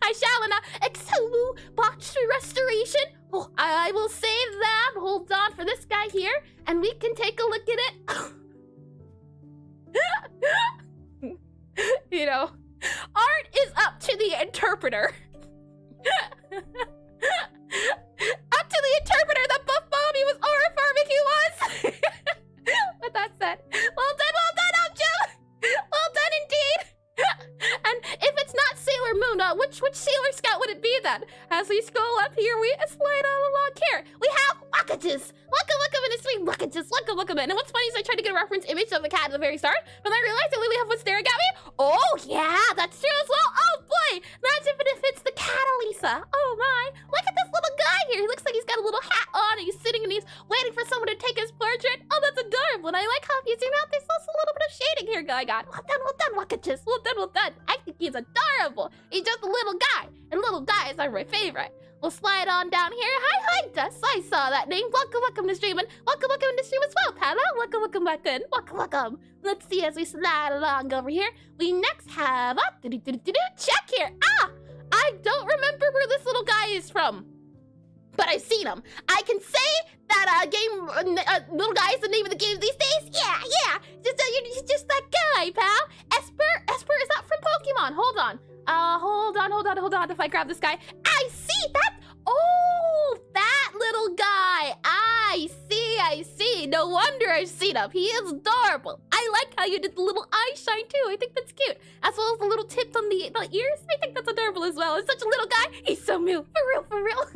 A: I shall, and Exo botched restoration. Oh, I will save that. Hold on for this guy here, and we can take a look at it. You know, art is up to the interpreter. Up to the interpreter that Buff Bobby was farming he was. With that said, well done, Joe. Well done indeed. And if it's not Sailor Moon, which Sailor Scout would it be then? As we scroll up here, we slide all along here. We have Wackages. Welcome in the stream, Wackages. Welcome in. And what's funny is I tried to get a reference image of the cat at the very start, but then I realized that we have what's staring at me. Oh yeah, that's true as well. Oh boy, imagine if it's the Catalisa. Oh my, look at this little guy here. He looks like he's got a little hat on, and he's sitting and he's waiting for someone to take his portrait. Oh, that's adorable. And I like how if you zoom out, there's also a little bit of shading here going on. Well done, Wackages. Well done. I think he's adorable. He's just a little guy, and little guys are my favorite. we'll slide on down here. Hi, Dust. I saw that name. Welcome to stream, and welcome to stream as well, Pala. Welcome back in. Welcome. Let's see as we slide along over here. We next have check here. I don't remember where this little guy is from, but I've seen him. I can say that little guy is the name of the game these days. Yeah. Just that guy, pal. Esper, is that from Pokemon? Hold on. Hold on. If I grab this guy, I see that. Oh, that little guy. I see. No wonder I've seen him. He is adorable. I like how you did the little eye shine too. I think that's cute. As well as the little tips on the ears. I think that's adorable as well. It's such a little guy. He's so mean. For real.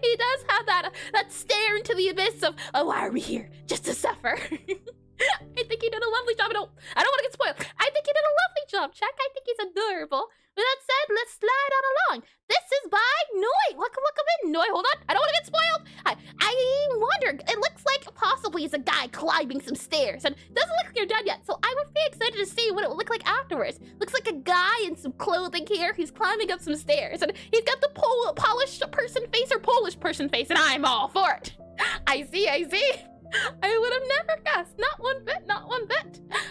A: He does have that stare into the abyss of, oh, why are we here? Just to suffer. I think he did a lovely job. I don't want to get spoiled. I think he did a lovely job, Chuck. I think he's adorable. With that said, let's slide on along. This is by Noi. Welcome in, Noi. Hold on. I don't want to get spoiled. I wonder. It looks like possibly it's a guy climbing some stairs. And it doesn't look like you're done yet. So I would be excited to see what it would look like afterwards. Looks like a guy in some clothing here. He's climbing up some stairs. And he's got the Polish person face or Polish person face. And I'm all for it. I see. I would have never guessed. Not one bit.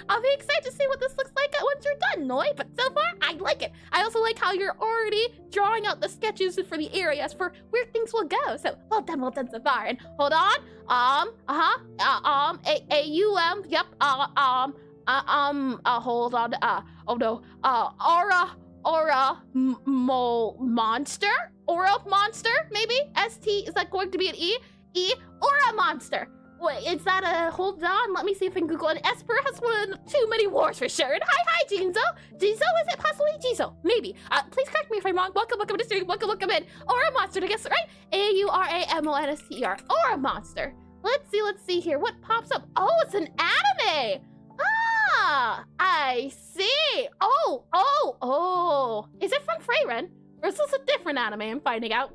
A: I'll be excited to see what this looks like once you're done, Noi. But so far, I like it. I also like how you're already drawing out the sketches for the areas for where things will go. So well done so far. And hold on. Yep. Hold on. Oh no. Aura monster, maybe? ST, is that going to be an E? Aura monster. Wait, is that a, hold on, let me see if I can Google it. Esper has won too many wars for sure. And hi, Jinzo. Jinzo, is it possibly Jinzo? Maybe. Please correct me if I'm wrong. Welcome to stream. Welcome in. Aura monster, to guess it right? AURAMONSTER. Aura monster. Let's see here. What pops up? Oh, it's an anime. I see. Oh. Is it from Freyren? Or is this a different anime I'm finding out?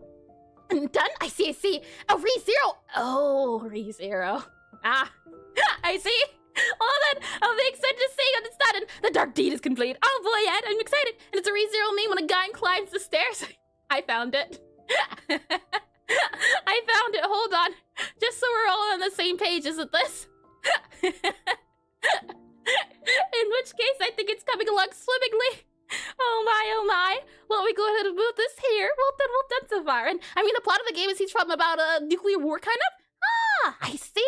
A: Done? I see. A ReZero. Oh, ReZero. I see. Well then, I'll be excited to see when it's done and the dark deed is complete. Oh boy, Ed, I'm excited. And it's a ReZero meme when a guy climbs the stairs. I found it. Hold on. Just so we're all on the same page, isn't this? In which case, I think it's coming along swimmingly. Oh my. Well, we go ahead and move this here. Well done so far. And I mean, the plot of the game is he's from about a nuclear war, kind of. I see.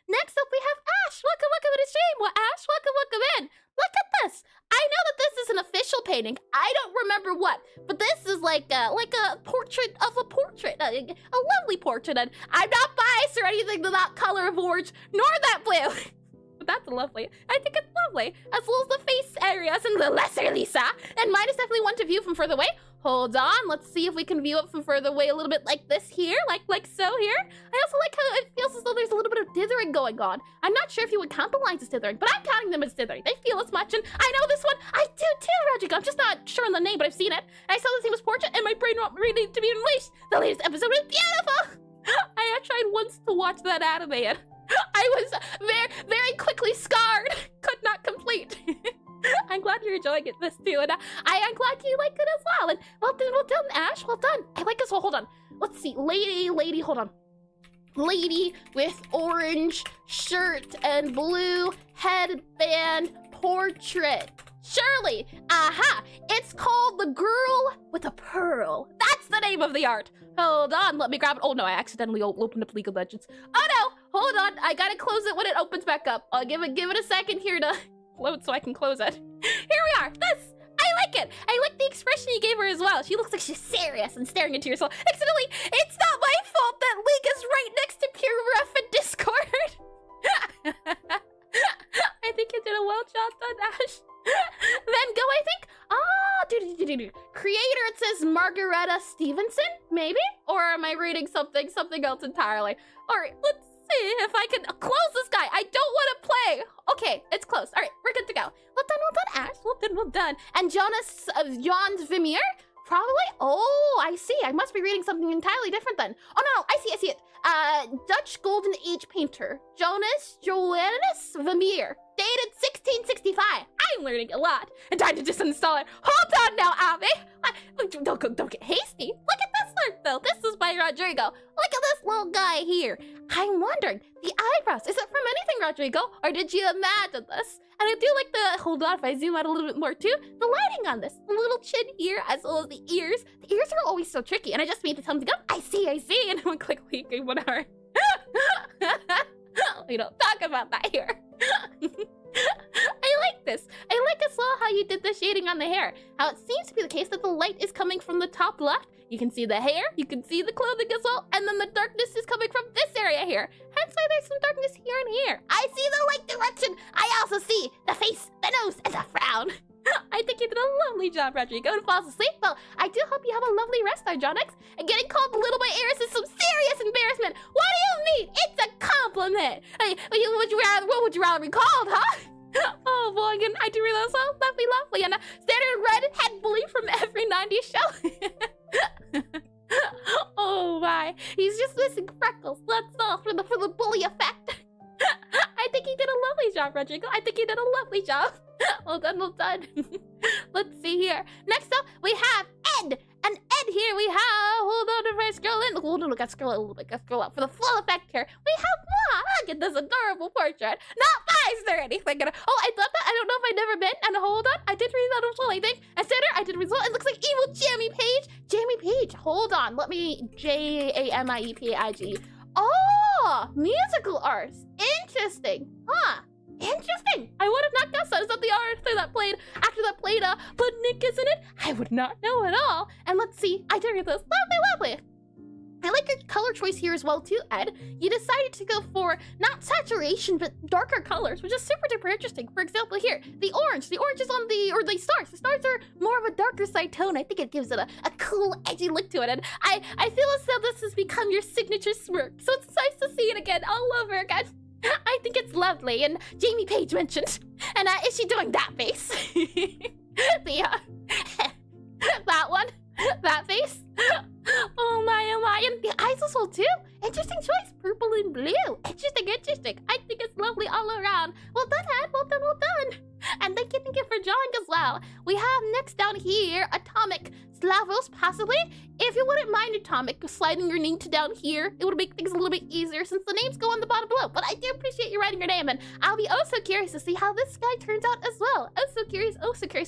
A: Next up, we have Ash. Welcome to the stream. Well, Ash, welcome in. Look at this. I know that this is an official painting. I don't remember what, but this is like a portrait of a portrait, a lovely portrait. And I'm not biased or anything to that color of orange, nor that blue. But that's lovely. I think it's lovely. As well as the face areas and the lesser Lisa. And mine is definitely one to view from further away. Hold on. Let's see if we can view it from further away a little bit like this here. Like so here. I also like how it feels as though there's a little bit of dithering going on. I'm not sure if you would count the lines as dithering, but I'm counting them as dithering. They feel as much, and I know this one. I do too, Rogic. I'm just not sure on the name, but I've seen it. And I saw the same as portrait, and my brain won't really to be unleashed. The latest episode was beautiful. I tried once to watch that anime, and I was very quickly scarred. Could not complete. I'm glad you're enjoying it this too, and I'm glad you like it as well. And well done, Ash. Well done. I like this one. Hold on. Let's see. Lady, hold on. Lady with orange shirt and blue headband portrait. Shirley. Aha. It's called The Girl with a Pearl. That's the name of the art. Hold on. Let me grab it. Oh no, I accidentally opened up League of Legends. Oh no. Hold on. I gotta close it when it opens back up. I'll give it a second here to load so I can close it. Here we are. This. I like it. I like the expression you gave her as well. She looks like she's serious and staring into your soul. Accidentally, it's not my fault that League is right next to Pure Ref and Discord. I think you did a well job done, Ash. Then go, I think. Creator, it says Margareta Stevenson, maybe? Or am I reading something else entirely? All right, let's see if I can close this guy. I don't want to play. Okay, it's closed. All right, we're good to go. Well done, Ash. Well done. And John's Vermeer? Probably. Oh, I see. I must be reading something entirely different then. Oh no, I see it. Dutch Golden Age painter, Johannes Vermeer, dated 1665. I'm learning a lot. And time to disinstall it. Hold on now, Abby. Don't get hasty. Look at Rodrigo. Look at this little guy here. I'm wondering, the eyebrows, is it from anything, Rodrigo? Or did you imagine this? And I do like the, hold on, if I zoom out a little bit more too, the lighting on this. The little chin here, as well as the ears. The ears are always so tricky, and I just made to tell him to go, I see, and I'm click, whatever. We don't talk about that here. I like this. I like as well how you did the shading on the hair. How it seems to be the case that the light is coming from the top left. You can see the hair, you can see the clothing as well, and then the darkness is coming from this area here. Hence why there's some darkness here and here. I see the light direction. I also see the face, the nose, and the frown. I think you did a lovely job, Rodrigo, and falls asleep. Well, I do hope you have a lovely rest, Hydronix. And getting called little by Eris is some serious embarrassment. What do you mean? It's a compliment. Hey, what would you rather be called, huh? Oh boy, and I do realize so lovely, and a standard redhead bully from every 90s show. Oh my, he's just missing freckles. That's all for the bully effect. I think he did a lovely job, Rodrigo. I think he did a lovely job. Well done, well done. Let's see here. Next up, we have Ed. And Ed here we have, hold on if I scroll in. Hold on, I gotta scroll a little bit, gotta scroll up for the full effect here. We have one. Look at this adorable portrait. Not biased or anything. Oh, I love that. I don't know if I've never been. And hold on, I did read that as well, I think. And Center, I did result. It looks like evil Jamie Page. Jamie Page, hold on. Let me, Jamiepage. Oh, musical arts. Interesting. Huh. Interesting. I would have not guessed that. Is that the actor that played but Nick, isn't it? I would not know at all. And let's see. I did read this. Lovely. I like your color choice here as well too, Ed. You decided to go for not saturation, but darker colors, which is super duper interesting. For example, here, the orange is on the stars. The stars are more of a darker side tone. I think it gives it a cool, edgy look to it. And I feel as though this has become your signature smirk. So it's nice to see it again all over again. I think it's lovely, and Jamie Page mentioned. And is she doing that face? That one? That face? Oh my, and the eyes as well too. Interesting choice, purple and blue. Interesting. I think it's lovely all around. Well done, Ed, well done. And thank you for drawing as well. We have next down here, Atomic Slavos, possibly. If you wouldn't mind, Atomic, sliding your name to down here, it would make things a little bit easier since the names go on the bottom below. But I do appreciate you writing your name, and I'll be oh so curious to see how this guy turns out as well. Oh so curious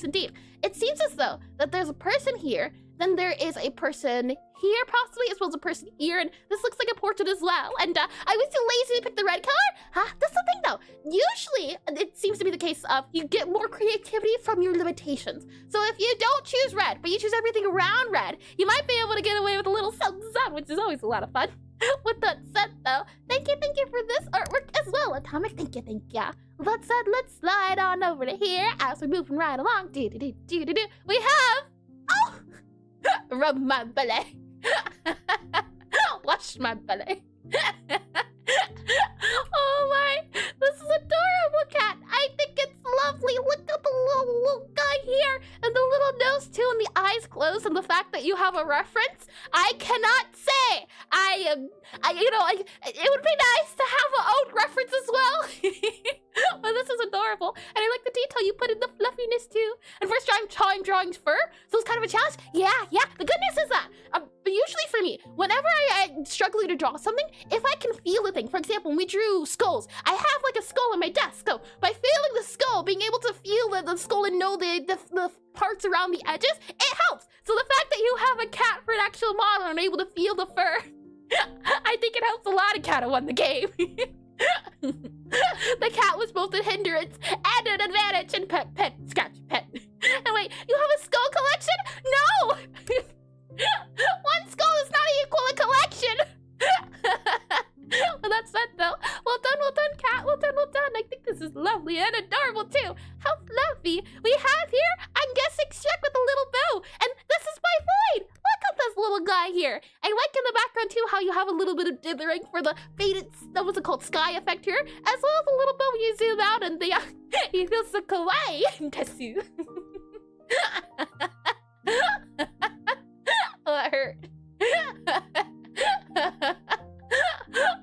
A: indeed. It seems as though that there's a person here, then there is a person here possibly, as well as a person here, and this looks like a portrait as well. And I was too lazy to pick the red color. That's the thing though. Usually, it seems to be the case of you get more creativity from your limitations. So if you don't choose red, but you choose everything around red, you might be able to get away with a little something, which is always a lot of fun. With that said though, thank you for this artwork as well, Atomic. Thank you. That said, let's slide on over to here as we're moving right along. We have, oh, rub my belly. Wash my belly. Oh my, this is adorable cat. I think it's lovely. Look at the little guy here, and the little nose too, and the eyes closed, and the fact that you have a reference. I cannot say. It would be nice to have an own reference as well. But this is adorable, and I like the detail you put in the fluffiness too. And first time drawing fur, so it's kind of a challenge. Yeah. The good news is that, but usually for me, whenever I'm struggling to draw something, if I can feel the thing, for example, when we drew skulls, I have like a skull on my desk. So by feeling the skull, being able to feel the skull and know the parts around the edges, it helps. So the fact that you have a cat for an actual model and are able to feel the fur, I think it helps a lot. A cat who won the game. The cat was both a hindrance and an advantage. And pet, scratch, pet. And wait, you have a skull collection? No! One skull is not equal a collection. Well, that's that though. Well done, cat. Well done. I think this is lovely and adorable too. How fluffy. We have here, I'm guessing, Shrek with a little bow. And this is my Void. Look at this little guy here. I like in the background too how you have a little bit of dithering for the faded, what's it called, sky effect here. As well as a little bow when you zoom out, and the he feels so kawaii. Tessu. Oh, that hurt.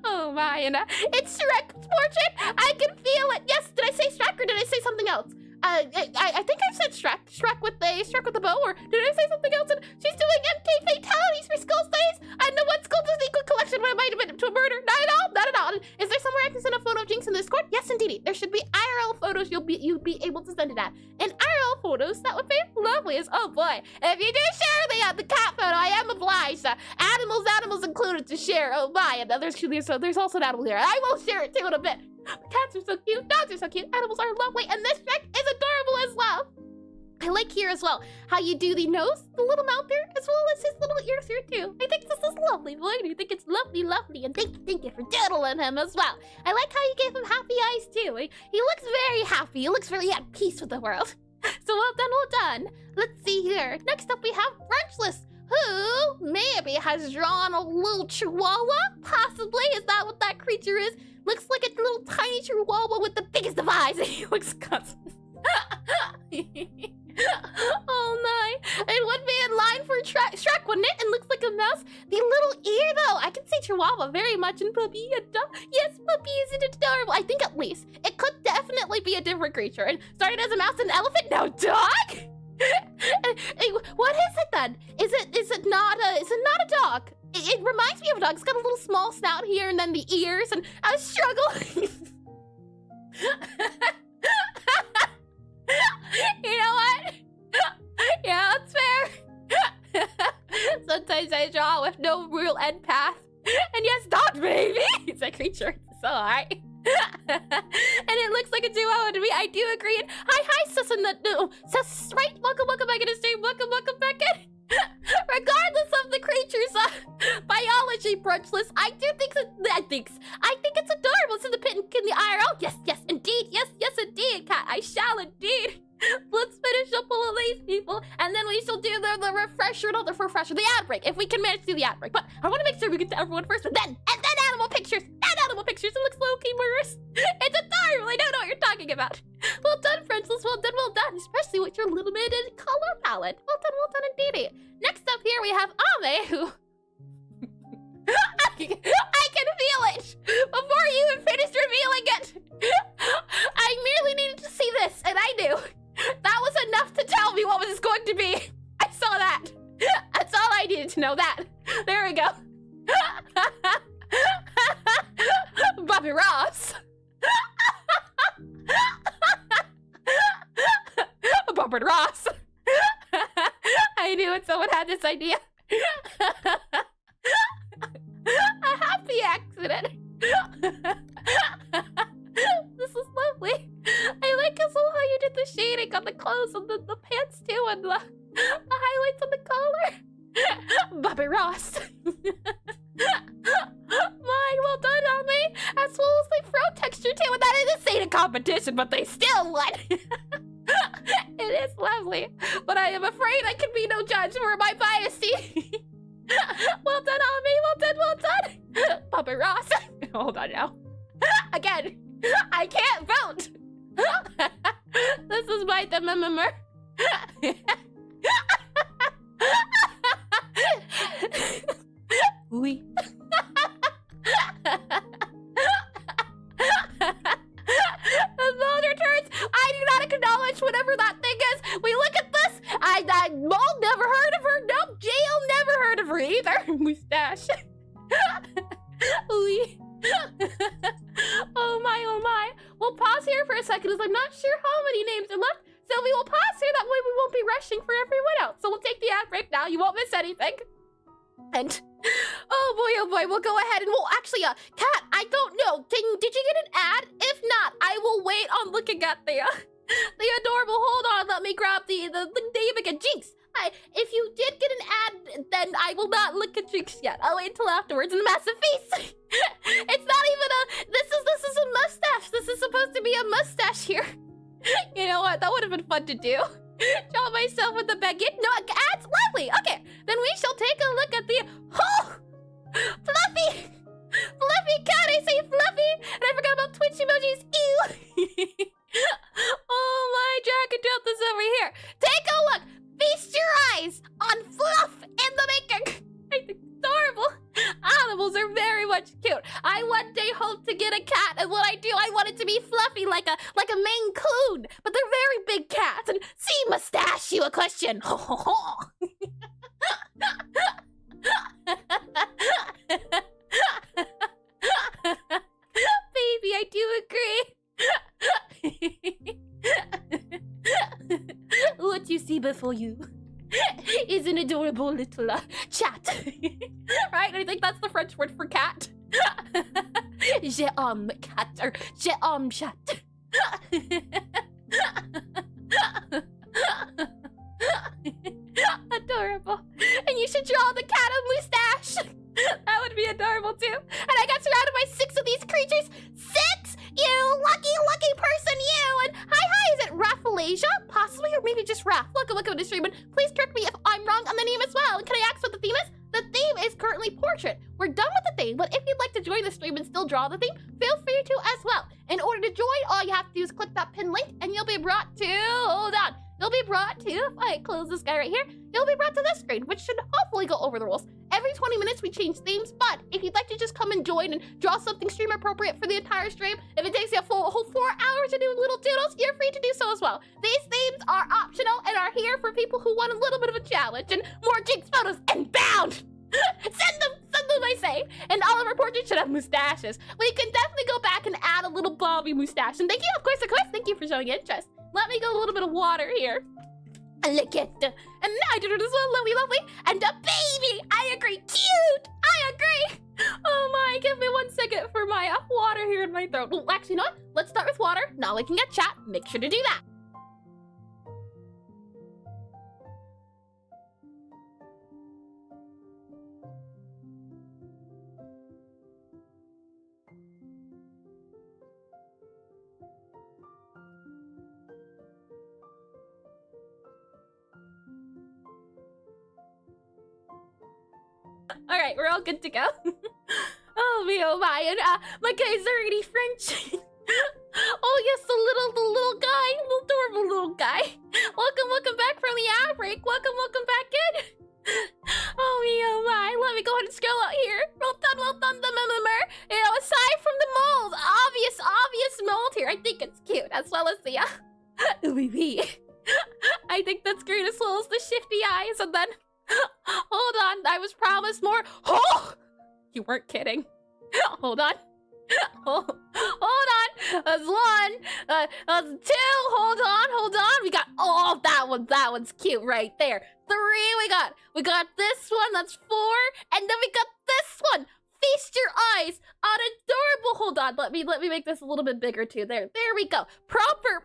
A: Oh my, and it's Shrek's portrait. I can feel it. Yes, did I say Shrek or did I say something else? I think I said Shrek. Shrek with the bow, or did I say something else? And she's doing MK fatalities for Skull Slays. I know what Skull boy. If you do share the cat photo, I am obliged. Animals included to share. Oh my, and there's also an animal here. I will share it too in a bit. Cats are so cute, dogs are so cute, animals are lovely, and this Shrek is adorable as well. I like here as well how you do the nose, the little mouth there, as well as his little ears here too. I think this is lovely, boy. I think it's lovely, and thank you for doodling him as well. I like how you gave him happy eyes too. He looks very happy. He looks really at peace with the world. So well done. Let's see here. Next up we have Frenchless, who maybe has drawn a little chihuahua, possibly. Is that what that creature is? Looks like a little tiny chihuahua with the biggest of eyes. He looks constant. Oh my. It would be in line for Shrek, wouldn't it? It looks like a mouse. The little ear though, I can see chihuahua very much in Puppy. Yes, Puppy, isn't it adorable? I think at least it could definitely be a different creature. And started as a mouse and an elephant, now dog? What is it then? Is it not a dog? It reminds me of a dog. It's got a little small snout here and then the ears, and I struggle. You know what? Yeah, that's fair. Sometimes I draw with no real end path. And yes, not baby. It's a creature. It's alright. And it looks like a chihuahua to me. I do agree. And hi, Aseprite. Welcome back in the stream. Welcome back in. Regardless of the creature's biology, Brunchless, I think it's adorable. It's in the pit in the IRL. Yes, indeed. Yes, indeed, cat. I shall indeed. Let's finish up all of these people, and then we shall do the refresher, not the refresher, the ad break, if we can manage to do the ad break. But I want to make sure we get to everyone first, and then animal pictures. It looks low-key murderous. It's adorable. I don't know what you're talking about. Well done, Frenchless. Well done. Especially with your limited color palette. Well done indeed. Next up here we have Ame, who I can feel it before you even finished revealing it. I merely needed to see this, and I knew that was enough to tell me what was going to be. I saw that. That's all I needed to know. That. There we go. Bobby Ross. Bobby Ross. I knew it. Someone had this idea. A happy accident. This is lovely. I like as well how you did the shading on the clothes and the pants too, and the highlights on the collar. Bobby Ross. Mine, well done, Ame. As well as the fro texture too, and that is a competition, but they still won. It is lovely, but I am afraid I can be no judge for my bias. Well done, Ame. Well done. Bobby Ross. Hold on now. Again, I can't vote. This is my remember. Oui. The vote returns. I do not acknowledge whatever that thing is. We look at this. I Mole never heard of her. Nope. Jail never heard of her either. Mustache. Oui. Oh my. We'll pause here for a second as I'm not sure how many names are left. So we will pause here. That way we won't be rushing for everyone else. So we'll take the ad break now. You won't miss anything. And oh boy, we'll go ahead and we'll actually, Kat, I don't know. Did you get an ad? If not, I will wait on looking at the adorable. Hold on, let me grab the name again. Jinx. If you did get an ad, then I will not look at Jinx yet. I'll wait until afterwards. And massive face. It's not even a. This is a mustache. This is supposed to be a mustache here. You know what? That would have been fun to do. Draw myself with the baguette. No, ads, lovely. Okay, then we shall take a look at the fluffy cat. I say fluffy, and I forgot about Twitch emojis. Ew. Oh my, drag and drop this over here. Take a look. Feast your eyes on fluff in the making. I think it's adorable. Animals are very much cute. I one day hope to get a cat, and what I do, I want it to be fluffy like a Maine Coon, but they're very big cats. And see, mustache, you a question. Baby, I do agree. What you see before you? is an adorable little chat. Right? I think that's the French word for cat. Cat, or chat. Adorable. And you should draw the cat a mustache. That would be adorable too. And I got surrounded by 6 of these creatures. 6? You lucky person, you. And hi, is it Raffalasia? Possibly, or maybe just Raff. Welcome to the stream. And please correct me if I'm wrong on the name as well. And can I ask what the theme is? The theme is currently portrait. We're done with the theme, but if you'd like to join the stream and still draw the theme, feel free to as well. In order to join, all you have to do is click that pin link and you'll be brought to, hold on. You'll be brought to, if I close this guy right here, you'll be brought to this screen, which should hopefully go over the rules. Every 20 minutes we change themes, but if you'd like to just come and join and draw something stream appropriate for the entire stream, if it takes you a whole 4 hours to do little doodles, you're free to do so as well. These themes are optional and are here for people who want a little bit of a challenge and more Jinx photos and bound. Send them, I say. And all of our portraits should have mustaches. We can definitely go back and add a little Bobby mustache. And thank you, of course, thank you for showing interest. Let me go a little bit of water here. Look at the, and nitrogen as well, lovely. And a baby, I agree, cute, I agree. Oh my, give me 1 second for my water here in my throat. Well, actually, you know what? Let's start with water. Now we can get chat. Make sure to do that. All right, we're all good to go. Oh me, oh my, and my guy's already French. Oh yes, the little guy, little adorable little guy. Welcome back from the ad break. Welcome back in. Oh me, oh my, let me go ahead and scroll out here. Well done, the murmur. You know, aside from the mold, obvious mold here, I think it's cute, as well as the I think that's great, as well as the shifty eyes, and then hold on, I was promised more. Oh, you weren't kidding. Hold on. Hold on. That's 1. That's 2. Hold on. We got, oh, that one's cute right there. 3 we got this one, that's 4, and then we got this one. Feast your eyes on adorable, hold on, let me make this a little bit bigger too. There we go. Proper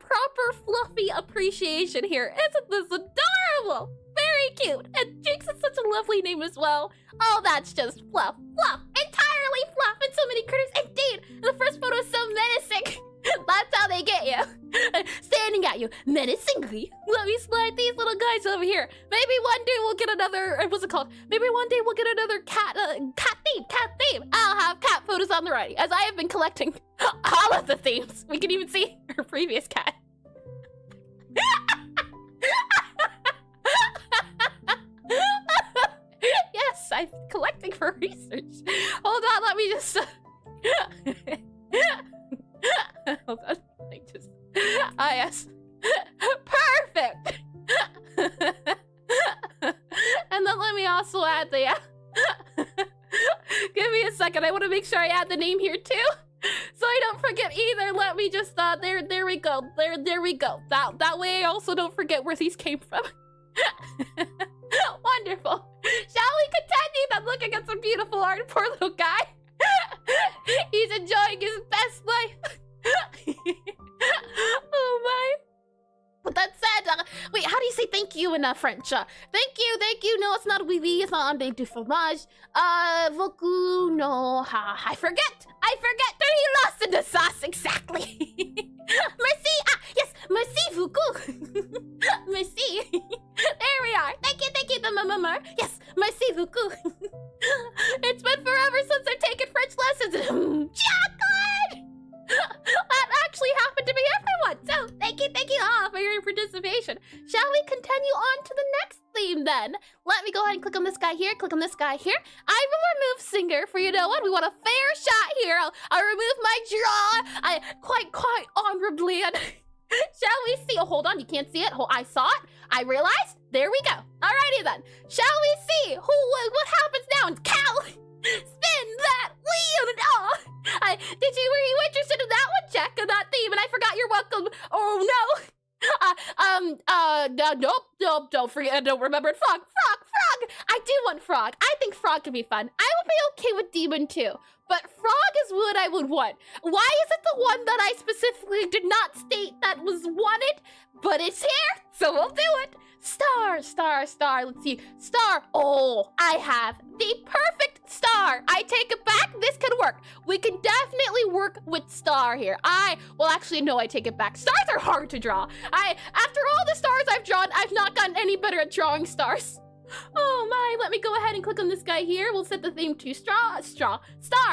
A: fluffy appreciation here. Isn't this adorable? Very cute. And Jinx is such a lovely name as well. Oh, that's just fluff. Entirely fluff. And so many critters. Indeed, the first photo is so menacing. That's how they get you. Standing at you menacingly. Let me slide these little guys over here. Maybe one day we'll get another, what's it called? Maybe one day we'll get another cat theme. I'll have cat photos on the ready, as I have been collecting all of the themes. We can even see her previous cat. Yes, I'm collecting for research. Hold on, let me just hold on. Yes. Perfect. And then let me also add the give me a second. I want to make sure I add the name here too, so I don't forget either. Let me just there we go. There we go. That way I also don't forget where these came from. Wonderful. Shall we continue? Then looking at some beautiful art. Poor little guy. He's enjoying his best life. Oh my. With that said, wait, how do you say thank you in French? Thank you. No, it's not oui, it's not un du fromage. Beaucoup, no, I forget that he lost in the sauce, exactly. Merci, yes, merci beaucoup. Merci. There we are. Thank you, the mama. Yes, merci beaucoup. It's been forever since I've taken French lessons. Chocolate! That actually happened to me, everyone. So thank you all for your participation. Shall we continue on to the next theme then? Let me go ahead and click on this guy here, click on this guy here. I will remove singer for, you know what, we want a fair shot here. I'll remove my draw. Quite honorably. And shall we see? Oh, hold on, you can't see it. I saw it. I realized. There we go. Alrighty then. Shall we see what happens now? And cow. Spin that wheel and were you interested in that one? Check on that theme, and I forgot you're welcome. Oh no. Nope, don't forget, don't remember it. Frog. want frog. I think frog could be fun. I would be okay with demon too, but frog is what I would want. Why is it the one that I specifically did not state that was wanted? But it's here, so we'll do it. Star, star, star. Let's see. Star. Oh, I have the perfect star. I take it back. This could work. We can definitely work with star here. Well, actually, no, I take it back. Stars are hard to draw. After all the stars I've drawn, I've not gotten any better at drawing stars. Oh my, let me go ahead and click on this guy here. We'll set the theme to star.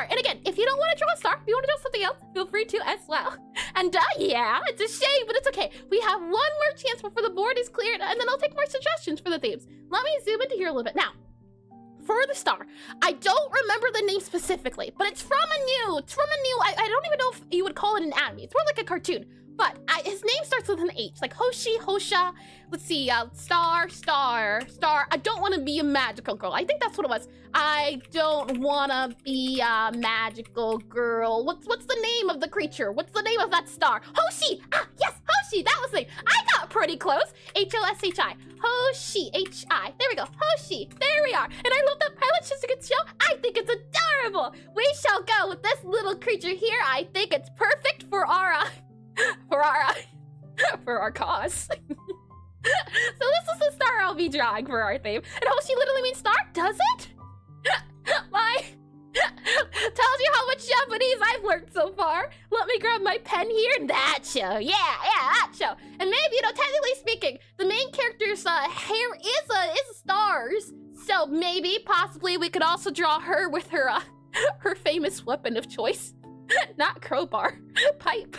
A: And again, if you don't want to draw a star, if you want to draw something else, feel free to as well. And yeah, it's a shame, but it's okay. We have one more chance before the board is cleared, and then I'll take more suggestions for the themes. Let me zoom into here a little bit. Now, for the star, I don't remember the name specifically, but it's from a new, I don't even know if you would call it an anime. It's more like a cartoon. But his name starts with an H, like Hoshi, Hosha. Let's see, star. I don't want to be a magical girl. I think that's what it was. I don't want to be a magical girl. What's the name of the creature? What's the name of that star? Hoshi! Ah, yes, Hoshi, that was the name. I got pretty close. H-O-S-H-I. Hoshi, H-I. There we go, Hoshi. There we are. And I love that pilot shit show. I think it's adorable. We shall go with this little creature here. I think it's perfect for our... for our cause. So this is the star I'll be drawing for our theme. And Hoshi literally means star, does it? My tells you how much Japanese I've learned so far. Let me grab my pen here. That show. Yeah, that show. And maybe, technically speaking, the main character's hair is stars. So maybe, possibly, we could also draw her with her her famous weapon of choice. Not crowbar. Pipe.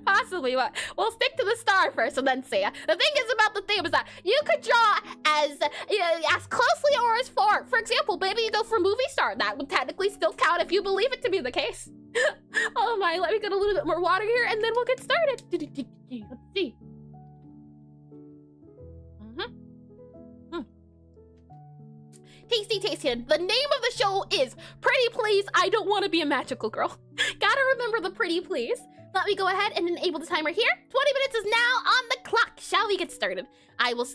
A: Possibly, but we'll stick to the star first and then see. The thing is about the theme is that you could draw as closely or as far. For example, maybe you go for movie star. That would technically still count if you believe it to be the case. Oh my, let me get a little bit more water here and then we'll get started. Let's see. Tasty. The name of the show is Pretty Please, I Don't Want to Be a Magical Girl. Gotta remember the pretty please. Let me go ahead and enable the timer here. 20 minutes is now on the clock. Shall we get started? I will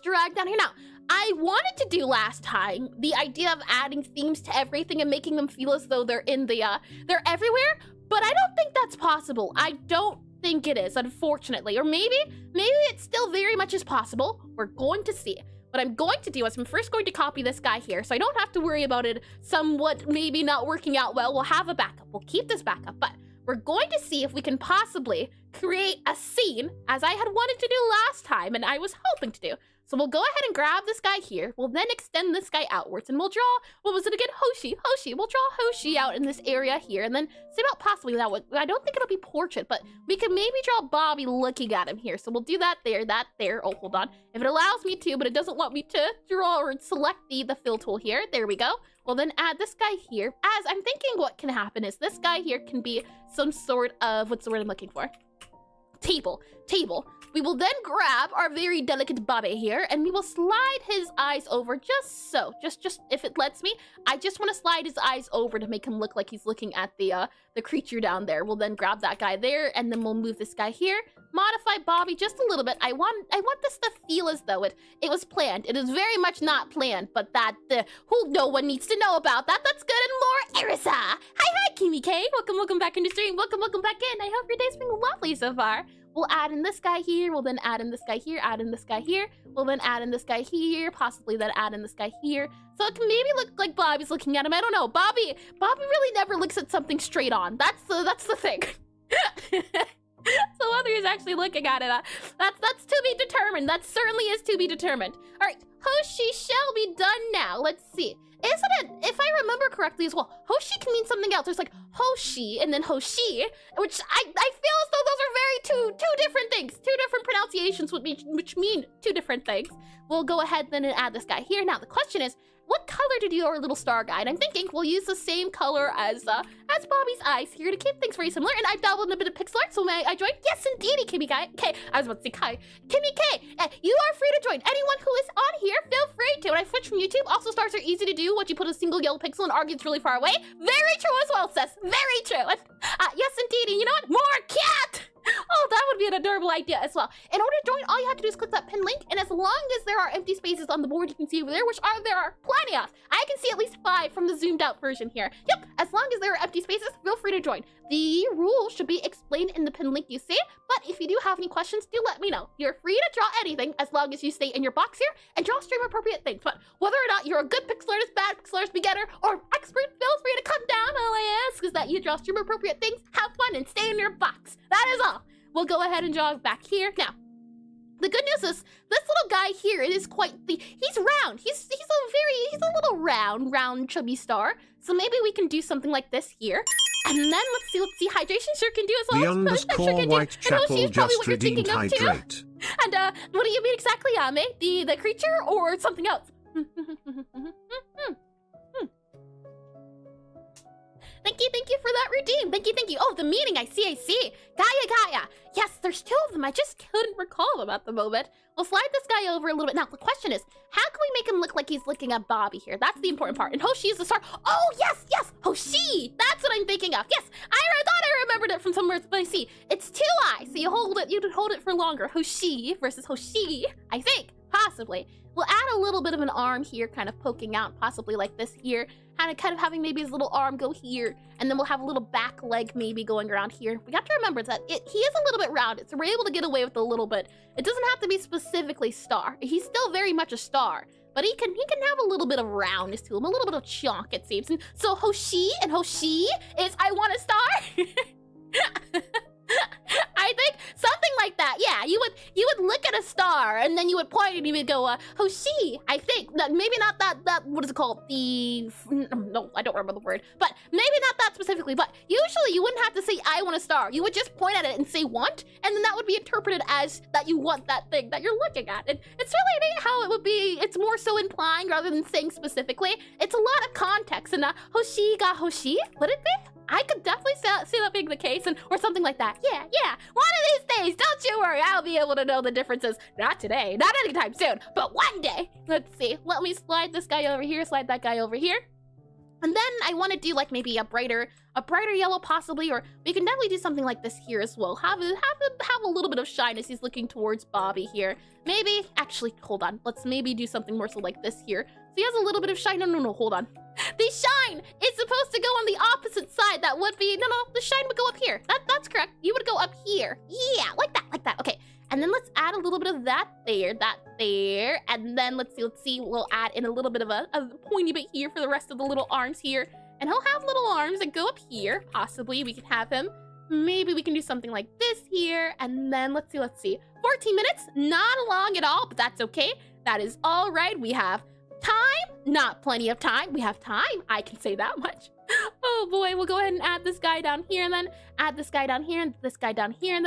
A: drag down here now. I wanted to do last time the idea of adding themes to everything and making them feel as though they're they're everywhere, but I don't think that's possible. I don't think it is, unfortunately. Or maybe it still very much is possible. We're going to see. What I'm going to do is I'm first going to copy this guy here so I don't have to worry about it somewhat maybe not working out well. We'll have a backup. We'll keep this backup, but we're going to see if we can possibly create a scene as I had wanted to do last time and I was hoping to do. So we'll go ahead and grab this guy here. We'll then extend this guy outwards and we'll draw, what was it again? Hoshi. We'll draw Hoshi out in this area here and then see about possibly that one. I don't think it'll be portrait, but we can maybe draw Bobby looking at him here. So we'll do that there. Oh, hold on. If it allows me to, but it doesn't want me to draw or select the fill tool here. There we go. We'll then add this guy here. As I'm thinking what can happen is this guy here can be some sort of, what's the word I'm looking for? Table. We will then grab our very delicate Bobby here and we will slide his eyes over just so. Just if it lets me. I just want to slide his eyes over to make him look like he's looking at the creature down there. We'll then grab that guy there and then we'll move this guy here. Modify Bobby just a little bit. I want this to feel as though it was planned. It is very much not planned, but that who no one needs to know about that. That's good and more. Erisa. Hi, Kimi K. Welcome back into stream. Welcome back in. I hope your day's been lovely so far. We'll add in this guy here. We'll then add in this guy here. Add in this guy here. We'll then add in this guy here. Possibly then add in this guy here. So it can maybe look like Bobby's looking at him. I don't know. Bobby really never looks at something straight on. That's the thing. So whether he's actually looking at it, that's to be determined. That certainly is to be determined. All right, Hoshi shall be done now. Let's see. Isn't it, if I remember correctly as well, Hoshi can mean something else. There's like Hoshi and then Hoshi, which I feel as though those are very two different things. Two different pronunciations which mean two different things. We'll go ahead then and add this guy here. Now the question is, what color did your little star guide? I'm thinking we'll use the same color as Bobby's eyes here to keep things very similar. And I've dabbled in a bit of Pixelart, so may I join? Yes, indeedy, Kimmy K. I was about to say Kai. Kimmy K, you are free to join. Anyone who is on here, feel free to. And I switched from YouTube. Also, stars are easy to do. Once you put a single yellow pixel and argues really far away. Very true as well, Sis. Very true. Yes, indeedy. You know what? More cat. Oh, that would be an adorable idea as well. In order to join, all you have to do is click that pin link, and as long as there are empty spaces on the board you can see over there, which there are plenty of. I can see at least 5 from the zoomed out version here. Yep, as long as there are empty spaces, feel free to join. The rules should be explained in the pin link you see, but if you do have any questions, do let me know. You're free to draw anything as long as you stay in your box here and draw stream appropriate things. But whether or not you're a good pixel artist, bad pixel artist, beginner, or expert, feel free to come down. All I ask is that you draw stream appropriate things, have fun, and stay in your box. That is all. We'll go ahead and draw back here. Now, the good news is this little guy here, it is quite he's round. He's a little round chubby star. So maybe we can do something like this here. And then let's see, hydration sure can do as well.
B: The underscore Whitechapel just redeemed hydrate.
A: And what do you mean exactly, Ame? The creature or something else? Thank you for that redeem. Thank you. Oh, the meaning, I see. Gaia. Yes, there's 2 of them. I just couldn't recall them at the moment. We'll slide this guy over a little bit. Now, the question is, how can we make him look like he's looking at Bobby here? That's the important part. And Hoshi is the star. Oh, yes. Hoshi. That's what I'm thinking of. Yes, I thought I remembered it from somewhere, but I see. It's 2 eyes, so you could hold it for longer. Hoshi versus Hoshi, I think, possibly. We'll add a little bit of an arm here, kind of poking out, possibly like this here. And kind of having maybe his little arm go here, and then we'll have a little back leg maybe going around here. We got to remember that he is a little bit rounded, so we're able to get away with a little bit. It doesn't have to be specifically star. He's still very much a star, but he can have a little bit of roundness to him, a little bit of chunk, it seems. And so Hoshi is I want a star. I think something like that. Yeah, you would look at a star and then you would point and you would go, Hoshi. I think that maybe not that what is it called? No, I don't remember the word, but maybe not that specifically. But usually you wouldn't have to say I want a star. You would just point at it and say want, and then that would be interpreted as that you want that thing that you're looking at. And it's really neat how it would be. It's more so implying rather than saying specifically. It's a lot of context. And Hoshi ga Hoshi, would it be? I could definitely see that being the case, or something like that. Yeah. One of these days, don't you worry, I'll be able to know the differences. Not today, not anytime soon, but one day. Let's see. Let me slide this guy over here, slide that guy over here. And then I want to do like maybe a brighter yellow possibly, or we can definitely do something like this here as well. Have a little bit of shine as he's looking towards Bobby here. Maybe, actually, hold on. Let's maybe do something more so like this here. So he has a little bit of shine. No, hold on. The shine is supposed to go on the opposite side. That would be, no, the shine would go up here. That's correct. You would go up here. Yeah, like that. Okay. And then let's add a little bit of that there. And then let's see. We'll add in a little bit of a pointy bit here for the rest of the little arms here. And he'll have little arms that go up here. Possibly we can have him. Maybe we can do something like this here. And then let's see. 14 minutes, not long at all, but that's okay. That is all right. We have time, not plenty of time. We have time, I can say that much. Oh boy, we'll go ahead and add this guy down here, and then add this guy down here, and this guy down here, and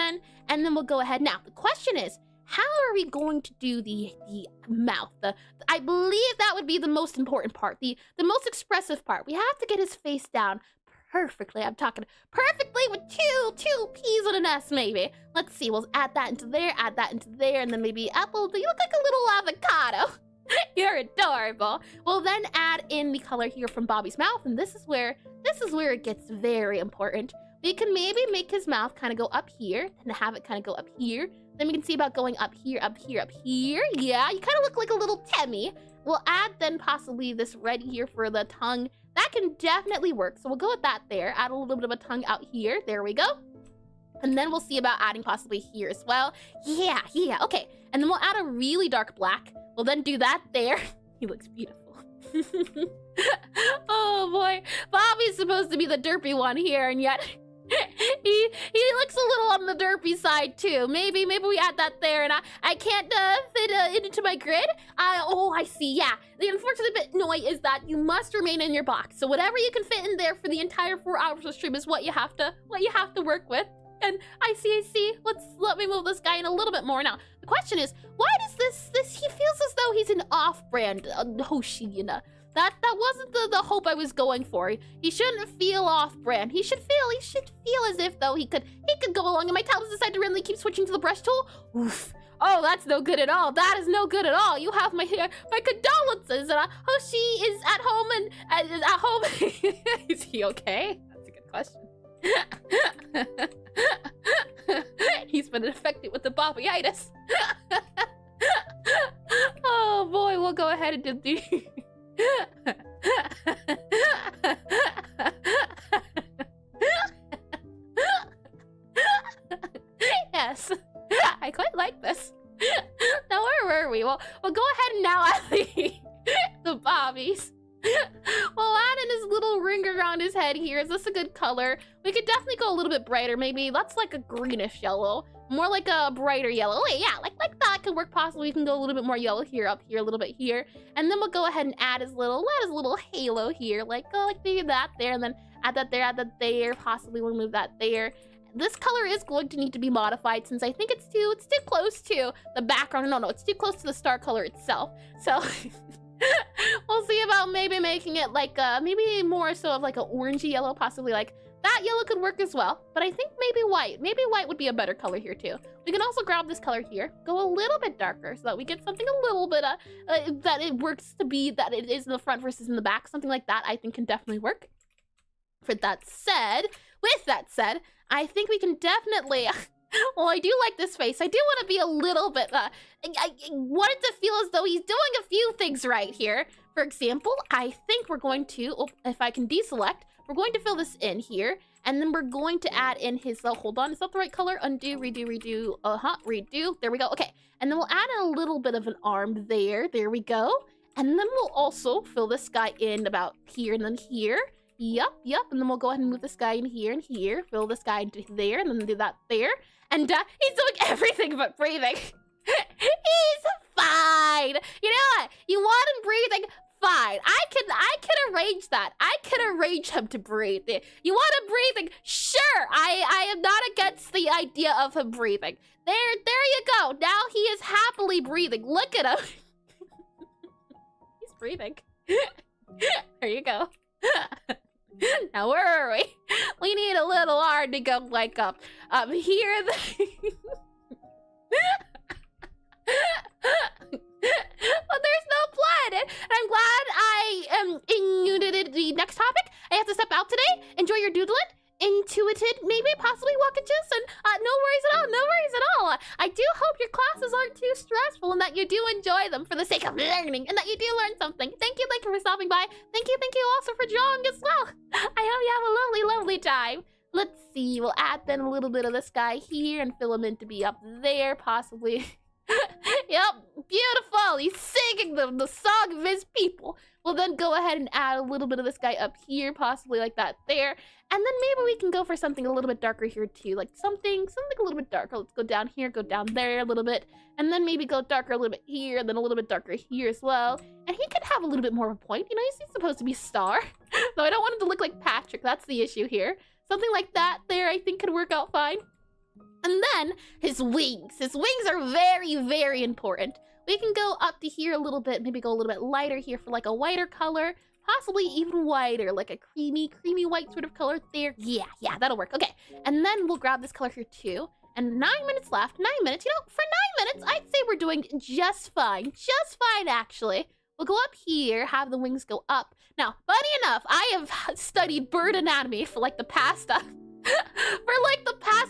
A: then we'll go ahead. Now, the question is, how are we going to do the mouth? I believe that would be the most important part, the most expressive part. We have to get his face down perfectly. I'm talking perfectly with two P's and an S, maybe. Let's see, we'll add that into there, and then maybe apple. You look like a little avocado. You're adorable. We'll then add in the color here from Bobby's mouth, and this is where it gets very important. We can maybe make his mouth kind of go up here, and have it kind of go up here. Then we can see about going up here. Yeah, you kind of look like a little Temmie. We'll add then possibly this red here for the tongue. That can definitely work, so we'll go with that there. Add a little bit of a tongue out here. There we go. And then we'll see about adding possibly here as well. Yeah, okay. And then we'll add a really dark black. We'll then do that there. He looks beautiful. Oh boy, Bobby's supposed to be the derpy one here, and yet he looks a little on the derpy side too. Maybe we add that there, and I can't fit it into my grid. I see. Yeah, the unfortunate bit, Noi, is that you must remain in your box. So whatever you can fit in there for the entire 4 hours of stream is what you have to work with. And I see. Let me move this guy in a little bit more now. The question is, why does this? He feels as though he's an off-brand Hoshi, you know. That wasn't the hope I was going for. He shouldn't feel off-brand. He should feel as if though he could go along. And my tablets decide to randomly keep switching to the brush tool. Oof. Oh, that's no good at all. That is no good at all. You have my condolences. Hoshi is at home and is at home. Is he okay? That's a good question. He's been infected with the bobbyitis. Oh boy, we'll go ahead and do the... Yes, I quite like this. Now where were we? Well, we'll go ahead and now add the bobbies. We'll add in his little ring around his head here. Is this a good color? We could definitely go a little bit brighter. Maybe that's like a greenish yellow. More like a brighter yellow. Wait, yeah, like that could work possibly. We can go a little bit more yellow here, up here, a little bit here. And then we'll go ahead and add his little halo here. Like maybe that there, and then add that there. Possibly we'll move that there. This color is going to need to be modified since I think it's too close to the background. No, it's too close to the star color itself. So we'll see about maybe making it like maybe more so of like an orangey yellow, possibly like that yellow could work as well. But I think maybe white would be a better color here too. We can also grab this color here, go a little bit darker so that we get something a little bit that it works to be that it is in the front versus in the back. Something like that I think can definitely work. With that said, I think we can definitely, well, I do like this face. I do want to be a little bit, I want it to feel as though he's doing a few things right here. For example, I think we're going to, if I can deselect, we're going to fill this in here. And then we're going to add in his, hold on, is that the right color? Undo, redo, redo, redo. There we go, okay. And then we'll add in a little bit of an arm there. There we go. And then we'll also fill this guy in about here and then here. Yep. And then we'll go ahead and move this guy in here and here. Fill this guy into there and then do that there. And he's doing everything but breathing. He's fine. You know what? You want him breathing? Fine. I can arrange that. I can arrange him to breathe. You want him breathing? Sure. I am not against the idea of him breathing. There you go. Now he is happily breathing. Look at him. He's breathing. There you go. Now where are we? We need a little arm to go like up here. But there's no plan. And I'm glad I included the next topic. I have to step out today. Enjoy your doodling. Intuited, maybe, possibly walkages, and no worries at all, no worries at all. I do hope your classes aren't too stressful and that you do enjoy them for the sake of learning and that you do learn something. Thank you for stopping by. Thank you also for drawing as well. I hope you have a lovely, lovely time. Let's see, we'll add then a little bit of this guy here and fill him in to be up there, possibly. Yep, beautiful. He's singing the song of his people. We'll then go ahead and add a little bit of this guy up here, possibly like that there. And then maybe we can go for something a little bit darker here too, like something a little bit darker. Let's go down here, go down there a little bit, and then maybe go darker a little bit here, and then a little bit darker here as well. And he could have a little bit more of a point. You know, he's supposed to be Star. Though I don't want him to look like Patrick. That's the issue here. Something like that there I think could work out fine. And then his wings. His wings are very, very important. We can go up to here a little bit, maybe go a little bit lighter here for like a whiter color, possibly even whiter, like a creamy white sort of color there. Yeah, that'll work. Okay, and then we'll grab this color here too. And 9 minutes left. 9 minutes, you know, for 9 minutes, I'd say we're doing just fine. Just fine, actually. We'll go up here, have the wings go up. Now, funny enough, I have studied bird anatomy for like the past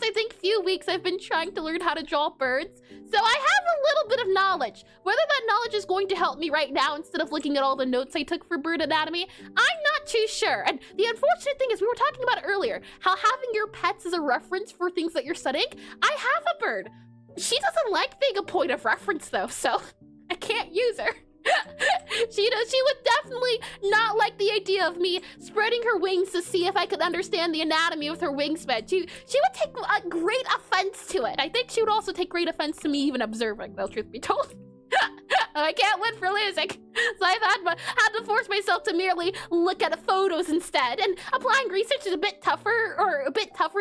A: I think, few weeks. I've been trying to learn how to draw birds. So I have a little bit of knowledge. Whether that knowledge is going to help me right now instead of looking at all the notes I took for bird anatomy, I'm not too sure. And the unfortunate thing is, we were talking about earlier, how having your pets as a reference for things that you're studying. I have a bird. She doesn't like being a point of reference though, so I can't use her. She would definitely not like the idea of me spreading her wings to see if I could understand the anatomy of her wingspan. She would take a great offense to it. I think she would also take great offense to me even observing, though, truth be told. I can't win for losing, so I've had to force myself to merely look at photos instead. And applying research is a bit tougher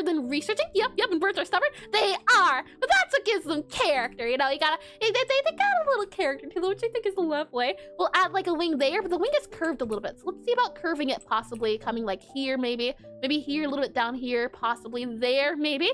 A: than researching. Yep, and birds are stubborn. They are, but that's what gives them character. You know, they got a little character to them, which I think is lovely. We'll add like a wing there, but the wing is curved a little bit. So let's see about curving it, possibly coming like here, maybe here, a little bit down here, possibly there, maybe.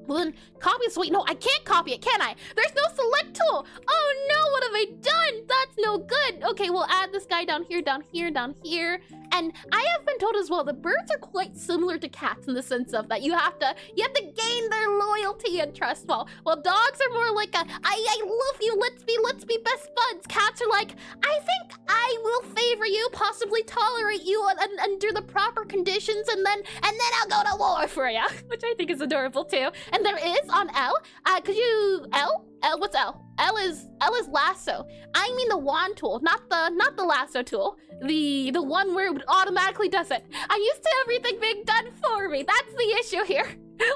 A: Well then, copy this. Wait, no, I can't copy it, can I? There's no select tool. Oh no, what have I done? That's no good. Okay, we'll add this guy down here, down here, down here. And I have been told as well that birds are quite similar to cats in the sense of that you have to gain their loyalty and trust. Well, dogs are more like I love you, let's be best buds. Cats are like, I think I will favor you, possibly tolerate you under the proper conditions, and then I'll go to war for you, which I think is adorable too. And there is on L. Could you L? What's L? L is lasso. I mean the wand tool, not the lasso tool. The one where it automatically does it. I'm used to everything being done for me. That's the issue here.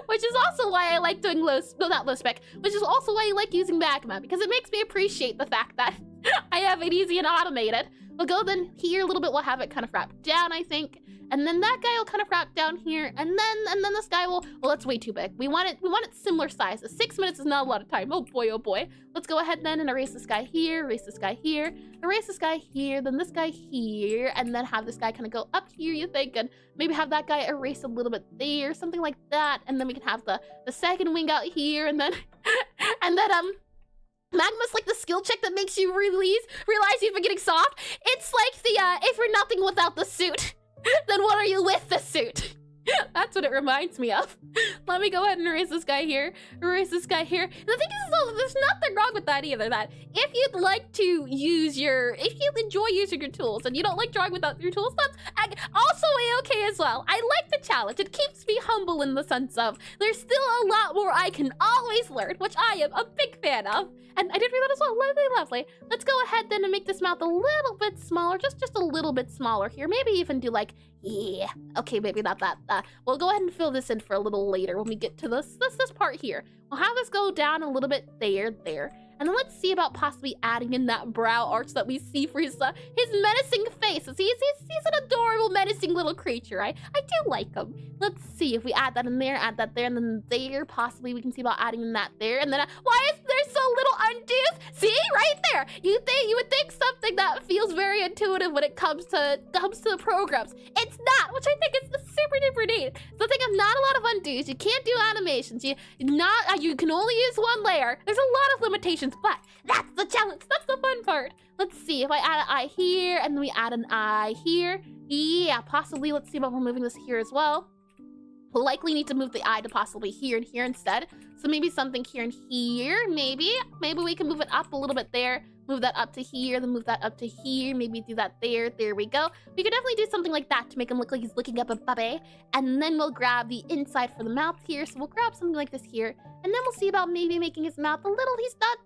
A: Which is also why I like doing not low spec, which is also why I like using Magma, because it makes me appreciate the fact that I have it easy and automated. We'll go then here a little bit, we'll have it kind of wrapped down, I think. And then that guy will kind of wrap down here, and then this guy will, well, that's way too big. We want it similar sizes. 6 minutes is not a lot of time. Oh boy, oh boy. Let's go ahead then and erase this guy here, erase this guy here, erase this guy here, then this guy here, and then have this guy kind of go up here, you think, and maybe have that guy erase a little bit there, something like that, and then we can have the second wing out here, and then, Magma's like the skill check that makes you realize you've been getting soft. It's like the, if you're nothing without the suit, then what are you with the suit? That's what it reminds me of. Let me go ahead and erase this guy here, erase this guy here. And the thing is, there's nothing wrong with that either, that if you'd like to if you enjoy using your tools and you don't like drawing without your tools, that's also a-okay as well. I like the challenge. It keeps me humble in the sense of there's still a lot more I can always learn, which I am a big fan of. And I did read that as well. Lovely, lovely. Let's go ahead then and make this mouth a little bit smaller, just a little bit smaller here. Maybe even do like, yeah, okay, maybe not that. We'll go ahead and fill this in for a little later when we get to this part here. We'll have this go down a little bit there. And then let's see about possibly adding in that brow arch that we see for his menacing face. He's an adorable, menacing little creature. I do like him. Let's see if we add that in there, add that there, and then there. Possibly we can see about adding in that there. And then why is there so little undos? See, right there. You would think something that feels very intuitive when it comes to the programs. It's not, which I think is super duper neat. So think of not a lot of undos. You can't do animations. You can only use one layer. There's a lot of limitations. But that's the challenge. That's the fun part. Let's see if I add an eye here and then we add an eye here. Yeah, possibly. Let's see about removing this here as well. We'll likely need to move the eye to possibly here and here instead. So maybe something here and here, maybe. Maybe we can move it up a little bit there. Move that up to here, then move that up to here. Maybe do that there. There we go. We could definitely do something like that to make him look like he's looking up a puppy. And then we'll grab the inside for the mouth here. So we'll grab something like this here. And then we'll see about maybe making his mouth a little,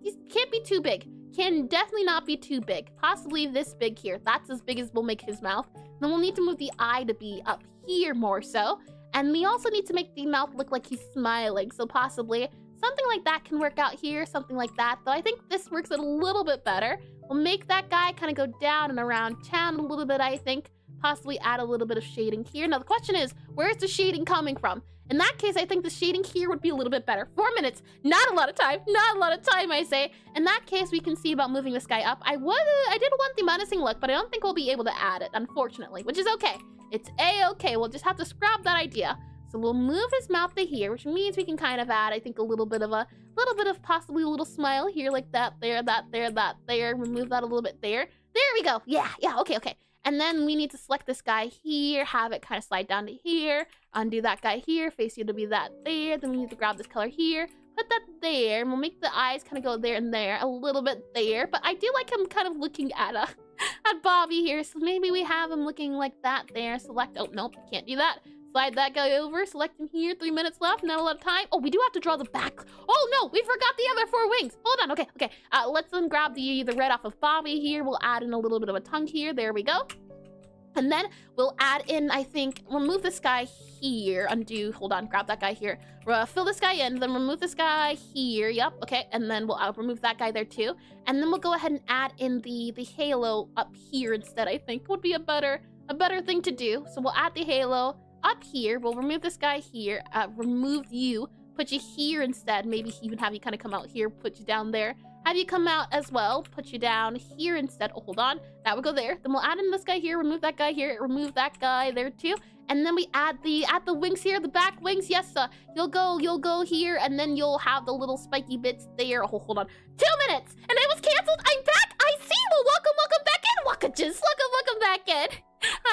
A: he can't be too big. Can definitely not be too big. Possibly this big here. That's as big as we'll make his mouth. Then we'll need to move the eye to be up here more so. And we also need to make the mouth look like he's smiling. So possibly something like that can work out here, something like that. Though I think this works a little bit better. We'll make that guy kind of go down and around town a little bit, I think. Possibly add a little bit of shading here. Now the question is, where's the shading coming from? In that case, I think the shading here would be a little bit better. 4 minutes, not a lot of time, I say. In that case, we can see about moving this guy up. I did want the menacing look, but I don't think we'll be able to add it, unfortunately, which is okay. It's a-okay. We'll just have to scrap that idea. So we'll move his mouth to here, which means we can kind of add, I think, a little bit of possibly a little smile here, like that there, that there, that there. Remove that a little bit there. There we go. Yeah, okay. And then we need to select this guy here, have it kind of slide down to here, undo that guy here, face you to be that there. Then we need to grab this color here, put that there, and we'll make the eyes kind of go there and there, a little bit there. But I do like him kind of looking at Bobby here, so maybe we have him looking like that there. Select, oh, nope, can't do that. Slide that guy over, select him here, 3 minutes left, not a lot of time. Oh, we do have to draw the back. Oh no, we forgot the other 4 wings. Hold on, okay. Let's then grab the red off of Bobby here. We'll add in a little bit of a tongue here, there we go. And then we'll add in, I think, remove this guy here, undo, hold on, grab that guy here. Fill this guy in, then remove this guy here, yep, okay. And then we'll remove that guy there too. And then we'll go ahead and add in the halo up here instead, I think, would be a better thing to do. So we'll add the halo up here. We'll remove this guy here, remove you, put you here instead. Maybe even have you kind of come out here, put you down there. Have you come out as well, put you down here instead. Oh, hold on, that would go there. Then we'll add in this guy here, remove that guy here, remove that guy there too. And then we add the wings here, the back wings. Yes, you'll go here, and then you'll have the little spiky bits there. Oh, hold on, 2 minutes, and it was canceled. I'm back. I see. Well, welcome back in, Wakages. Welcome back in.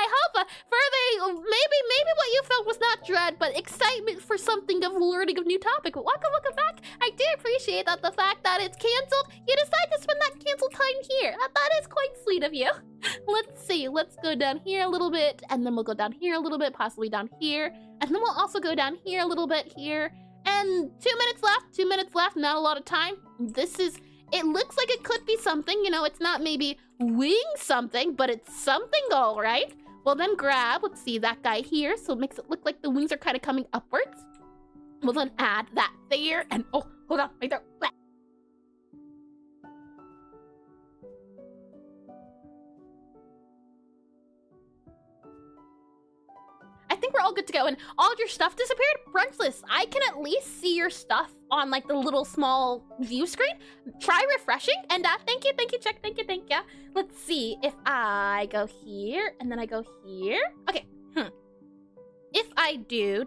A: I hope maybe what you felt was not dread, but excitement for something of learning of new topic. But welcome back. I do appreciate that the fact that it's canceled, you decide to spend that canceled time here. That is quite sweet of you. Let's see, let's go down here a little bit, and then we'll go down here a little bit, possibly down here, and then we'll also go down here a little bit here. And 2 minutes left, 2 minutes left, not a lot of time. It looks like it could be something, you know, it's not maybe wing something, but it's something, all right. Well, then grab, let's see, that guy here, so it makes it look like the wings are kind of coming upwards. We'll then add that there, and oh, hold on, right there. I think we're all good to go, and all of your stuff disappeared. Brunchless, I can at least see your stuff on like the little small view screen. Try refreshing, and thank you, check, thank you. Let's see if I go here, and then I go here. Okay, if I do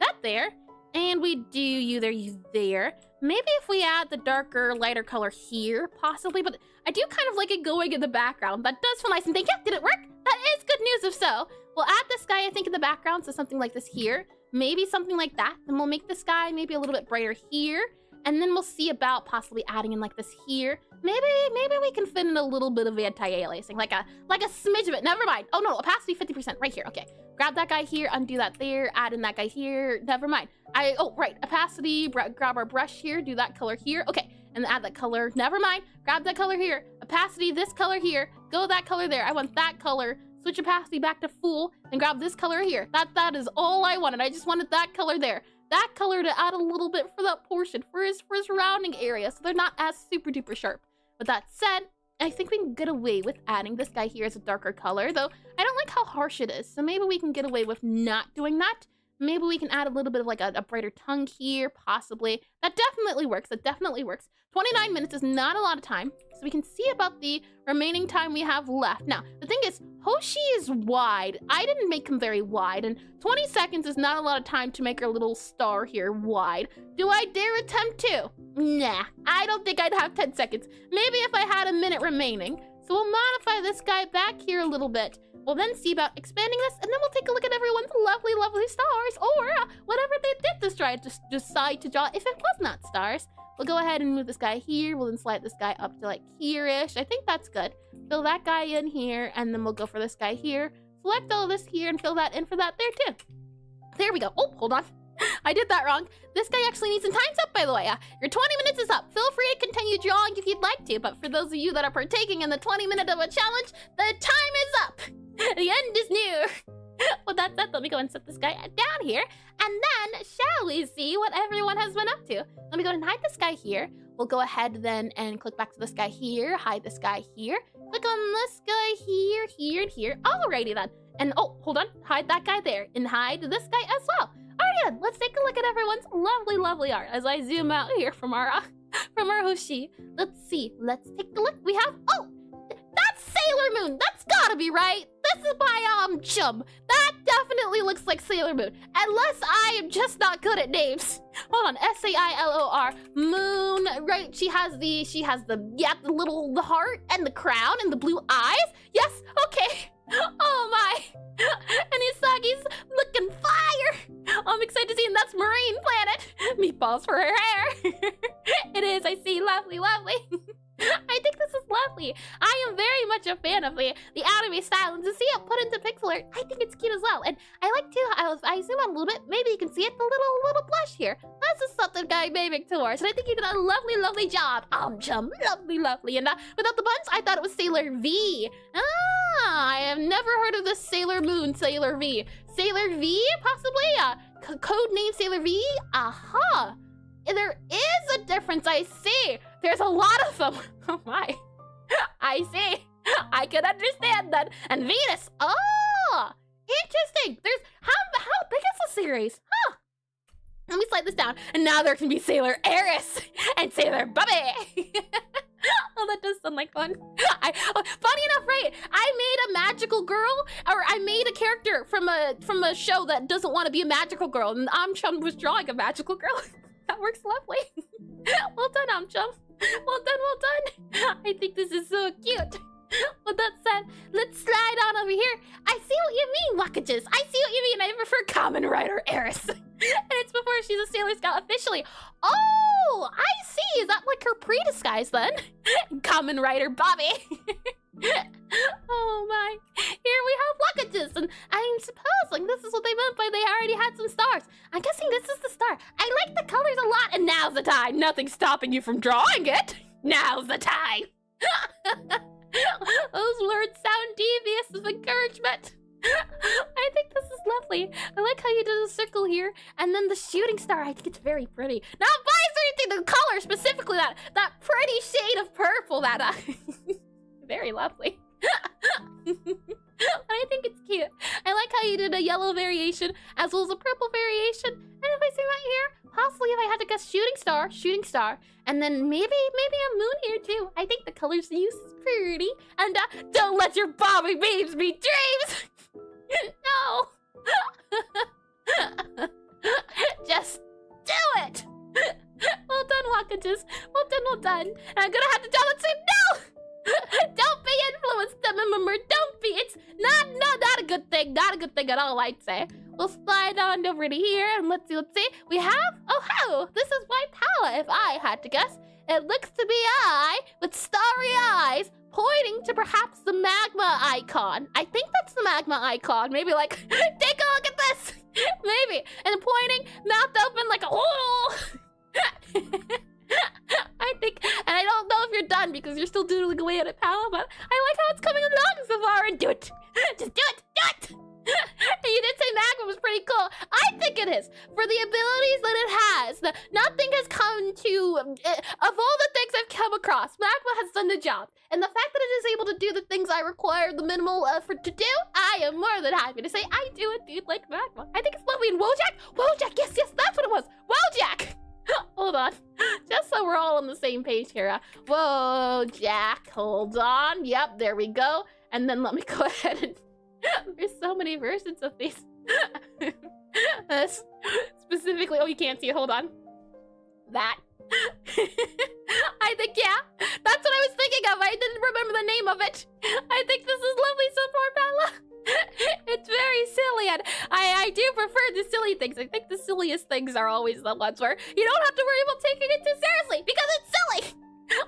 A: that there, and we do you there. Maybe if we add the darker, lighter color here, possibly, but I do kind of like it going in the background. That does feel nice, and thank you. Did it work? That is good news if so. We'll add this guy, I think, in the background, so something like this here. Maybe something like that. Then we'll make this guy maybe a little bit brighter here. And then we'll see about possibly adding in like this here. Maybe we can fit in a little bit of anti-aliasing, like a smidge of it. Never mind. Oh no, opacity 50% right here. Okay, grab that guy here, undo that there, add in that guy here. Never mind. Right, opacity. Grab our brush here, do that color here. Okay, and add that color. Never mind. Grab that color here. Opacity, this color here. Go that color there. I want that color. Switch opacity back to full, and grab this color here. That is all I wanted. I just wanted that color there. That color to add a little bit for that portion, for his rounding area, so they're not as super duper sharp. But that said, I think we can get away with adding this guy here as a darker color, though I don't like how harsh it is, so maybe we can get away with not doing that. Maybe we can add a little bit of like a brighter tongue here, possibly. That definitely works. 29 minutes is not a lot of time, so we can see about the remaining time we have left. Now, the thing is, Hoshi is wide. I didn't make him very wide, and 20 seconds is not a lot of time to make our little star here wide. Do I dare attempt to? Nah, I don't think I'd have 10 seconds. Maybe if I had a minute remaining. So we'll modify this guy back here a little bit. We'll then see about expanding this, and then we'll take a look at everyone's lovely stars, or whatever they did decide to draw if it was not stars. We'll go ahead and move this guy here. We'll then slide this guy up to like here-ish. I think that's good. Fill that guy in here, and then we'll go for this guy here. Select all this here and fill that in for that there too. There we go. Oh, hold on. I did that wrong. This guy actually needs some time's up, by the way. Your 20 minutes is up. Feel free to continue drawing if you'd like to, but for those of you that are partaking in the 20-minute of a challenge, the time is up. The end is near. Well, that's it. Let me go and set this guy down here, and then shall we see what everyone has been up to? Let me go and hide this guy here. We'll go ahead then and click back to this guy here, hide this guy here, click on this guy here, here, and here. Alrighty then. And oh, hold on, hide that guy there, and hide this guy as well. Alright then, let's take a look at everyone's lovely art as I zoom out here from our Hoshi. Let's see, let's take a look. We have, oh, that's Sailor Moon. That's gotta be right. This is my chum. That definitely looks like Sailor Moon, unless I am just not good at names. Hold on, Sailor Moon. Right? She has the the heart and the crown and the blue eyes. Yes. Okay. Oh my. And Isagi's looking fire. I'm excited to see, and that's Marine Planet. Meatballs for her hair. It is. I see. Lovely. I think this is lovely. I am very much a fan of the anime style, and to see it put into Pixelart, I think it's cute as well. And I like to, I zoom out a little bit, maybe you can see it, the little blush here. That's just something I'm aiming towards, and I think you did a lovely job. Chum, lovely. And without the buns, I thought it was Sailor V. I have never heard of this Sailor Moon, Sailor V. Sailor V, possibly? Code name Sailor V? Aha. There is a difference, I see. There's a lot of them. Oh my. I see. I can understand that. And Venus. Oh, interesting. There's how big is the series? Huh. Let me slide this down. And now there can be Sailor Eris and Sailor Bubby. Oh, that does sound like fun. Funny enough, right? I made a magical girl, or I made a character from a show that doesn't want to be a magical girl, and Amchum was drawing a magical girl. That works lovely. Well done, Amchum. Well done. I think this is so cute. With that said, let's slide on over here. I see what you mean, Wackages. I see what you mean. I prefer Common Rider Eris. And it's before she's a Sailor Scout officially. Oh, I see. Is that like her pre-disguise then? Common Rider Bobby. Oh my. Here we have Wackages, and I'm supposing this is what they meant by they already had some stars. I'm guessing this is the star. I like the colors a lot, and now's the time. Nothing's stopping you from drawing it. Now's the time. Those words sound devious of encouragement. I think this is lovely. I like how you did a circle here, and then the shooting star. I think it's very pretty. Not by the color specifically, that pretty shade of purple. That very lovely. I think it's cute. I like how you did a yellow variation as well as a purple variation. And if I say right here, possibly if I had to guess shooting star, and then maybe a moon here too. I think the colors used is pretty. And don't let your Bobby babes be dreams. No. Just do it. Well done, Wackages. Well done. And I'm gonna have to tell it to no. Don't be influenced, remember. Don't be. It's not a good thing. Not a good thing at all, I'd say. We'll slide on over to here and let's see. We have, oh, this is my palette if I had to guess. It looks to be I with starry eyes pointing to perhaps the magma icon. I think that's the magma icon. Maybe like, take a look at this. Maybe. And pointing, mouth open like a oh. I think, and I don't know if you're done because you're still doodling away at it, pal, but I like how it's coming along so far. And do it. Just do it. And you did say magma was pretty cool. I think it is. For the abilities that it has, nothing has come to, of all the things I've come across, magma has done the job. And the fact that it is able to do the things I require the minimal effort to do, I am more than happy to say I do indeed like magma. I think it's lovely. And Wojak, yes, that's what it was. Wojak. Hold on, just so we're all on the same page here. Wojak, hold on. Yep, there we go. And then let me go ahead and there's so many versions of these. Specifically, oh, you can't see it. Hold on. That. I think, yeah, that's what I was thinking of. I didn't remember the name of it. I think this is lovely so far, Bella. It's very silly, and I do prefer the silly things. I think the silliest things are always the ones where you don't have to worry about taking it too seriously because it's silly.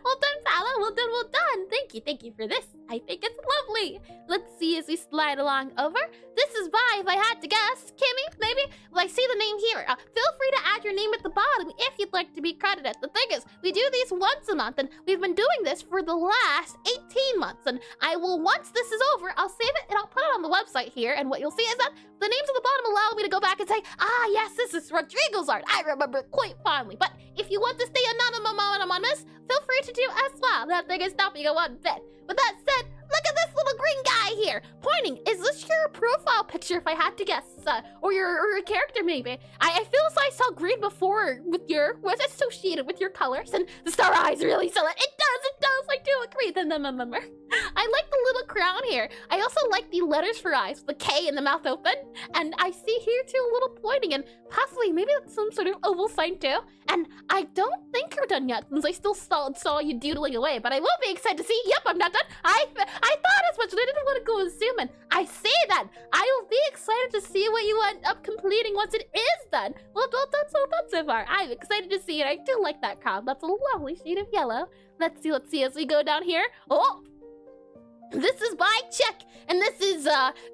A: Well done, Paula. Well done. Thank you for this. I think it's lovely. Let's see as we slide along over. This is by, if I had to guess, Kimmy, maybe? Well, I see the name here. Feel free to add your name at the bottom if you'd like to be credited. The thing is, we do these once a month, and we've been doing this for the last 18 months. And I will, once this is over, I'll save it and I'll put it on the website here. And what you'll see is that the names at the bottom allow me to go back and say, yes, this is Rodrigo's art. I remember it quite fondly. But if you want to stay anonymous, feel free to do as well. Nothing is stopping you one bit. With that said, look at this little green guy here pointing. Is this your profile picture, if I had to guess? Or your character, maybe? I feel as I saw green before was associated with your colors, and the star eyes really sell it. It does. I do agree. I like the little crown here. I also like the letters for eyes, the K and the mouth open. And I see here too a little pointing, and possibly maybe that's some sort of oval sign too. And I don't think you're done yet, since I still saw you doodling away. But I will be excited to see. Yep, I'm not done. I thought as much, but I didn't want to go assuming. I say that. I will be excited to see what you end up completing once it is done. Well done so far. I'm excited to see it. I do like that crown. That's a lovely shade of yellow. Let's see as we go down here. Oh! This is by check, and this is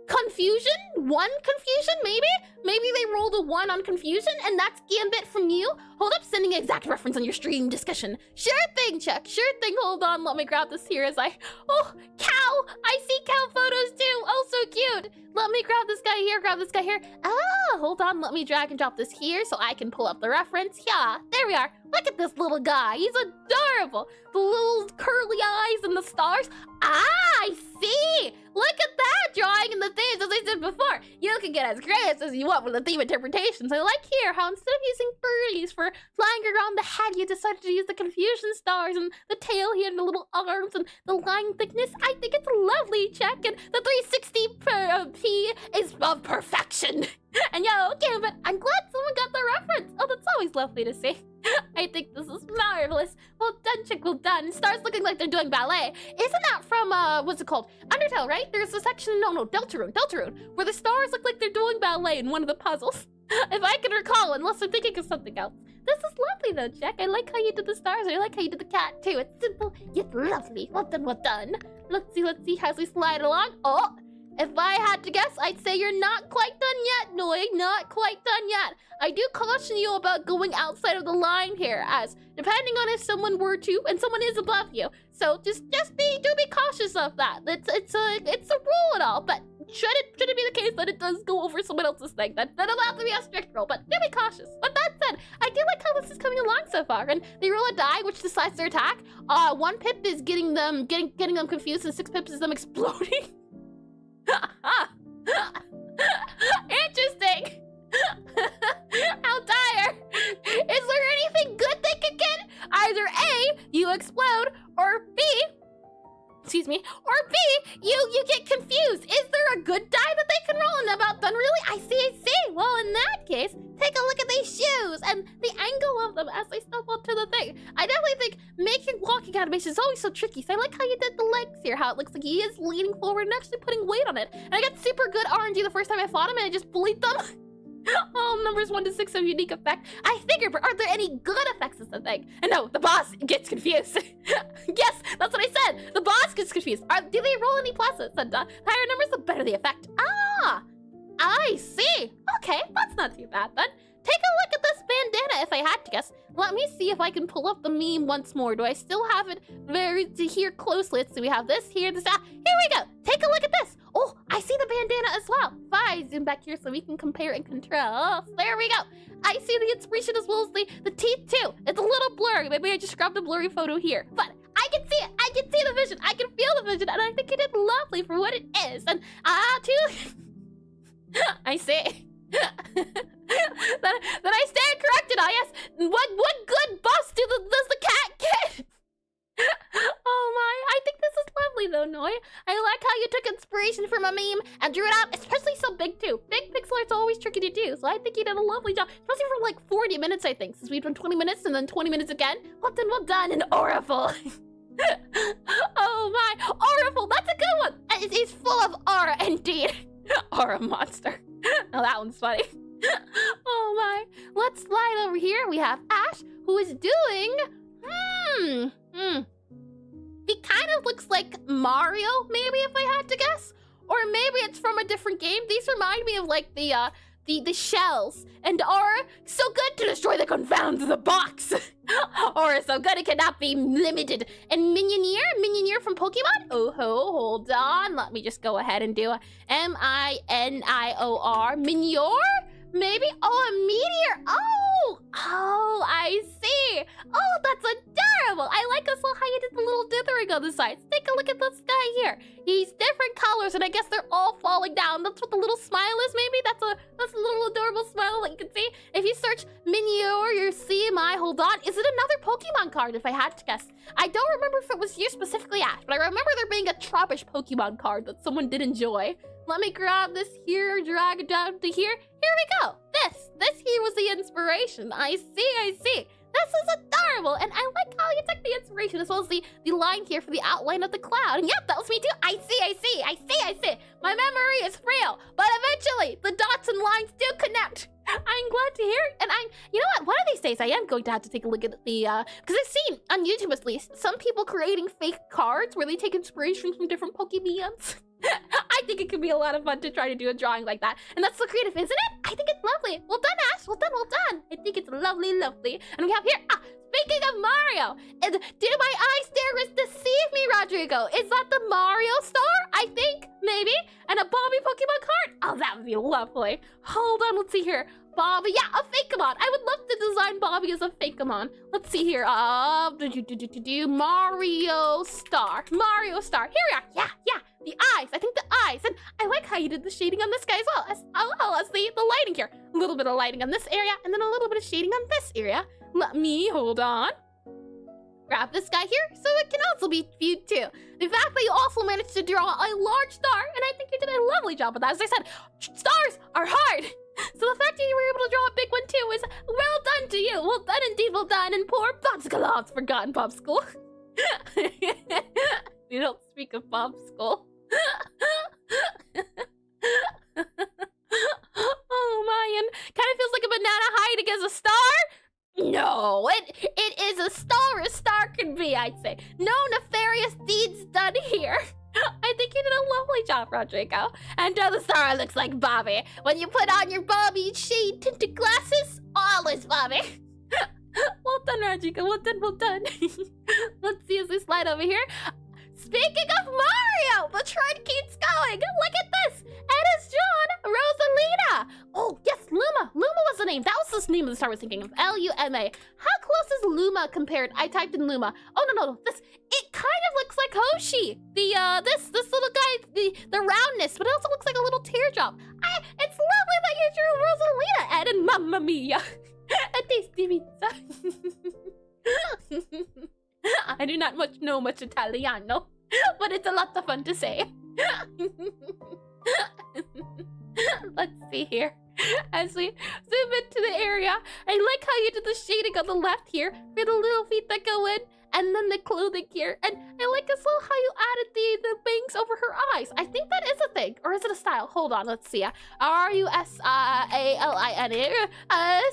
A: confusion. One confusion, maybe? Maybe they rolled a 1 on confusion, and that's Gambit from you. Hold up, sending exact reference on your stream discussion. Sure thing, Chuck. Sure thing. Hold on, let me grab this here as oh, cow. I see cow photos too. Oh, so cute. Let me grab this guy here. Ah, hold on. Let me drag and drop this here so I can pull up the reference. Yeah, there we are. Look at this little guy. He's adorable. The little curly eyes and the stars. I see. Look at that drawing in the themes, as I said before. You can get as creative as you want with the theme interpretations. I like here how instead of using birdies for flying around the head, you decided to use the confusion stars and the tail here and the little arms and the line thickness. I think it's lovely, check. And the 360p is of perfection. And yo, okay, but I'm glad someone got the reference. Oh, that's always lovely to see. I think this is marvelous. Well done, chick, well done. Stars looking like they're doing ballet. Isn't that from, what's it called? Undertale, right? There's a section, no, Deltarune, where the stars look like they're doing ballet in one of the puzzles. If I can recall, unless I'm thinking of something else. This is lovely though, Jack. I like how you did the stars. I like how you did the cat too. It's simple yet lovely. Well done, well done. Let's see as we slide along. Oh, if I had to guess, I'd say you're not quite done yet, Noi. Not quite done yet. I do caution you about going outside of the line here, as depending on if someone were to, and someone is above you. So do be cautious of that. It's a rule and all, but should it be the case that it does go over someone else's thing, that'll have to be a strict rule, but do be cautious. But that said, I do like how this is coming along so far, and they roll a die which decides their attack. 1 pip is getting them confused, and 6 pips is them exploding. Interesting. How dire. Is there anything good they could get? Either A, you explode, or B, excuse me, or B, you get confused. Is there a good die that they can roll? And about done, really? I see. Well, in that case, take a look at these shoes and the angle of them as they step onto the thing. I definitely think making walking animations is always so tricky. So I like how you did the legs here, how it looks like he is leaning forward and actually putting weight on it. And I got super good RNG the first time I fought him and I just bullied them. Oh, numbers 1 to 6 of unique effect. I figured, but are there any good effects is the thing? And no, the boss gets confused. Yes, that's what I said. The boss gets confused. Do they roll any pluses? And higher numbers, the better the effect. Ah, I see. Okay, that's not too bad then. Take a look at this bandana if I had to guess. Let me see if I can pull up the meme once more. Do I still have it to here closely? Let's see, we have this here, this, here we go. Take a look at this. Oh, I see the bandana as well. If I zoom back here so we can compare and contrast. There we go. I see the inspiration as well as the teeth too. It's a little blurry. Maybe I just grabbed a blurry photo here. But I can see it. I can see the vision. I can feel the vision. And I think it is lovely for what it is. And too. I see. Then I stand corrected, I guess. What good bust does the cat get? Oh my, I think this is lovely though, Noi. I like how you took inspiration from a meme and drew it out, especially so big too. Big pixel art's always tricky to do, so I think you did a lovely job. Especially for like 40 minutes, I think, since we've done 20 minutes and then 20 minutes again. Well done, and auraful. Oh my, auraful, that's a good one. It is full of aura indeed. Aura monster. Now that one's funny. Oh my, let's slide over here. We have Ash, who is doing, he kind of looks like Mario, maybe, if I had to guess. Or maybe it's from a different game. These remind me of like the shells. And Aura, so good to destroy the confounds of the box. Aura, so good it cannot be limited. And Minioneer from Pokemon? Oh ho, hold on. Let me just go ahead and do a M-I-N-I-O-R. Minior? Maybe? Oh, a meteor. Oh, I see. Oh, that's adorable. I like also how you did the little dithering on the sides. Take a look at this guy here. He's different colors, and I guess they're all falling down. That's what the little smile is, maybe? That's a little adorable smile that you can see. If you search Minior, your CMI, hold on. Is it another Pokemon card, if I had to guess? I don't remember if it was you specifically, Ash, but I remember there being a Trubbish Pokemon card that someone did enjoy. Let me grab this here, drag it down to here. Here we go. This here was the inspiration. I see. This is adorable, and I like how you took the inspiration as well as the line here for the outline of the cloud. And yep, that was me too. I see. My memory is frail, but eventually the dots and lines do connect. I'm glad to hear it. And you know what? One of these days I am going to have to take a look at the, because I've seen, on YouTube at least, some people creating fake cards where they take inspiration from different Pokemons. I think it could be a lot of fun to try to do a drawing like that. And that's so creative, isn't it? I think it's lovely. Well done, Ash. Well done. I think it's lovely. And we have here, speaking of Mario, did my eyes dare deceive me, Rodrigo? Is that the Mario star? I think, maybe. And a Bobby Pokemon card? Oh, that would be lovely. Hold on, let's see here. Bobby, yeah, a Fakeamon. I would love to design Bobby as a Fakeamon. Let's see here. Mario Star. Here we are. Yeah. The eyes. I think the eyes. And I like how you did the shading on this guy as well as the lighting here. A little bit of lighting on this area, and then a little bit of shading on this area. Let me, hold on. Grab this guy here so it can also be viewed too. The fact that you also managed to draw a large star, and I think you did a lovely job with that. As I said, stars are hard. So the fact that you were able to draw a big one too is well done to you. Well done indeed, well done. And poor Popsicle, oh, it's forgotten Popsicle. You don't speak of Popsicle. Oh my, and kind of feels like a banana hiding as a star. No, it is a star can be, I'd say. No nefarious deeds done here. I think you did a lovely job, Rodrigo. And the star looks like Bobby. When you put on your Bobby shade tinted glasses, all is Bobby. Well done, Rodrigo. Well done, well done. Let's see as we slide over here. Speaking of Mario, the trend keeps going. Look at this. It is John Rosalina. Oh, yes, Luma. Luma was the name. That was the name of the star I was thinking of. L-U-M-A. How close is Luma compared? I typed in Luma. Oh, no. It kind of looks like Hoshi. This little guy, the roundness, but it also looks like a little teardrop. It's lovely that you drew Rosalina, Ed, and Mamma Mia. A tasty pizza. I do not know much Italiano, but it's a lot of fun to say. Let's see here. As we zoom into the area, I like how you did the shading on the left here for the little feet that go in, and then the clothing here. And I like as well how you added the bangs over her eyes. I think that is a thing, or is it a style? Hold on, let's see. R-U-S-A-L-I-N-A.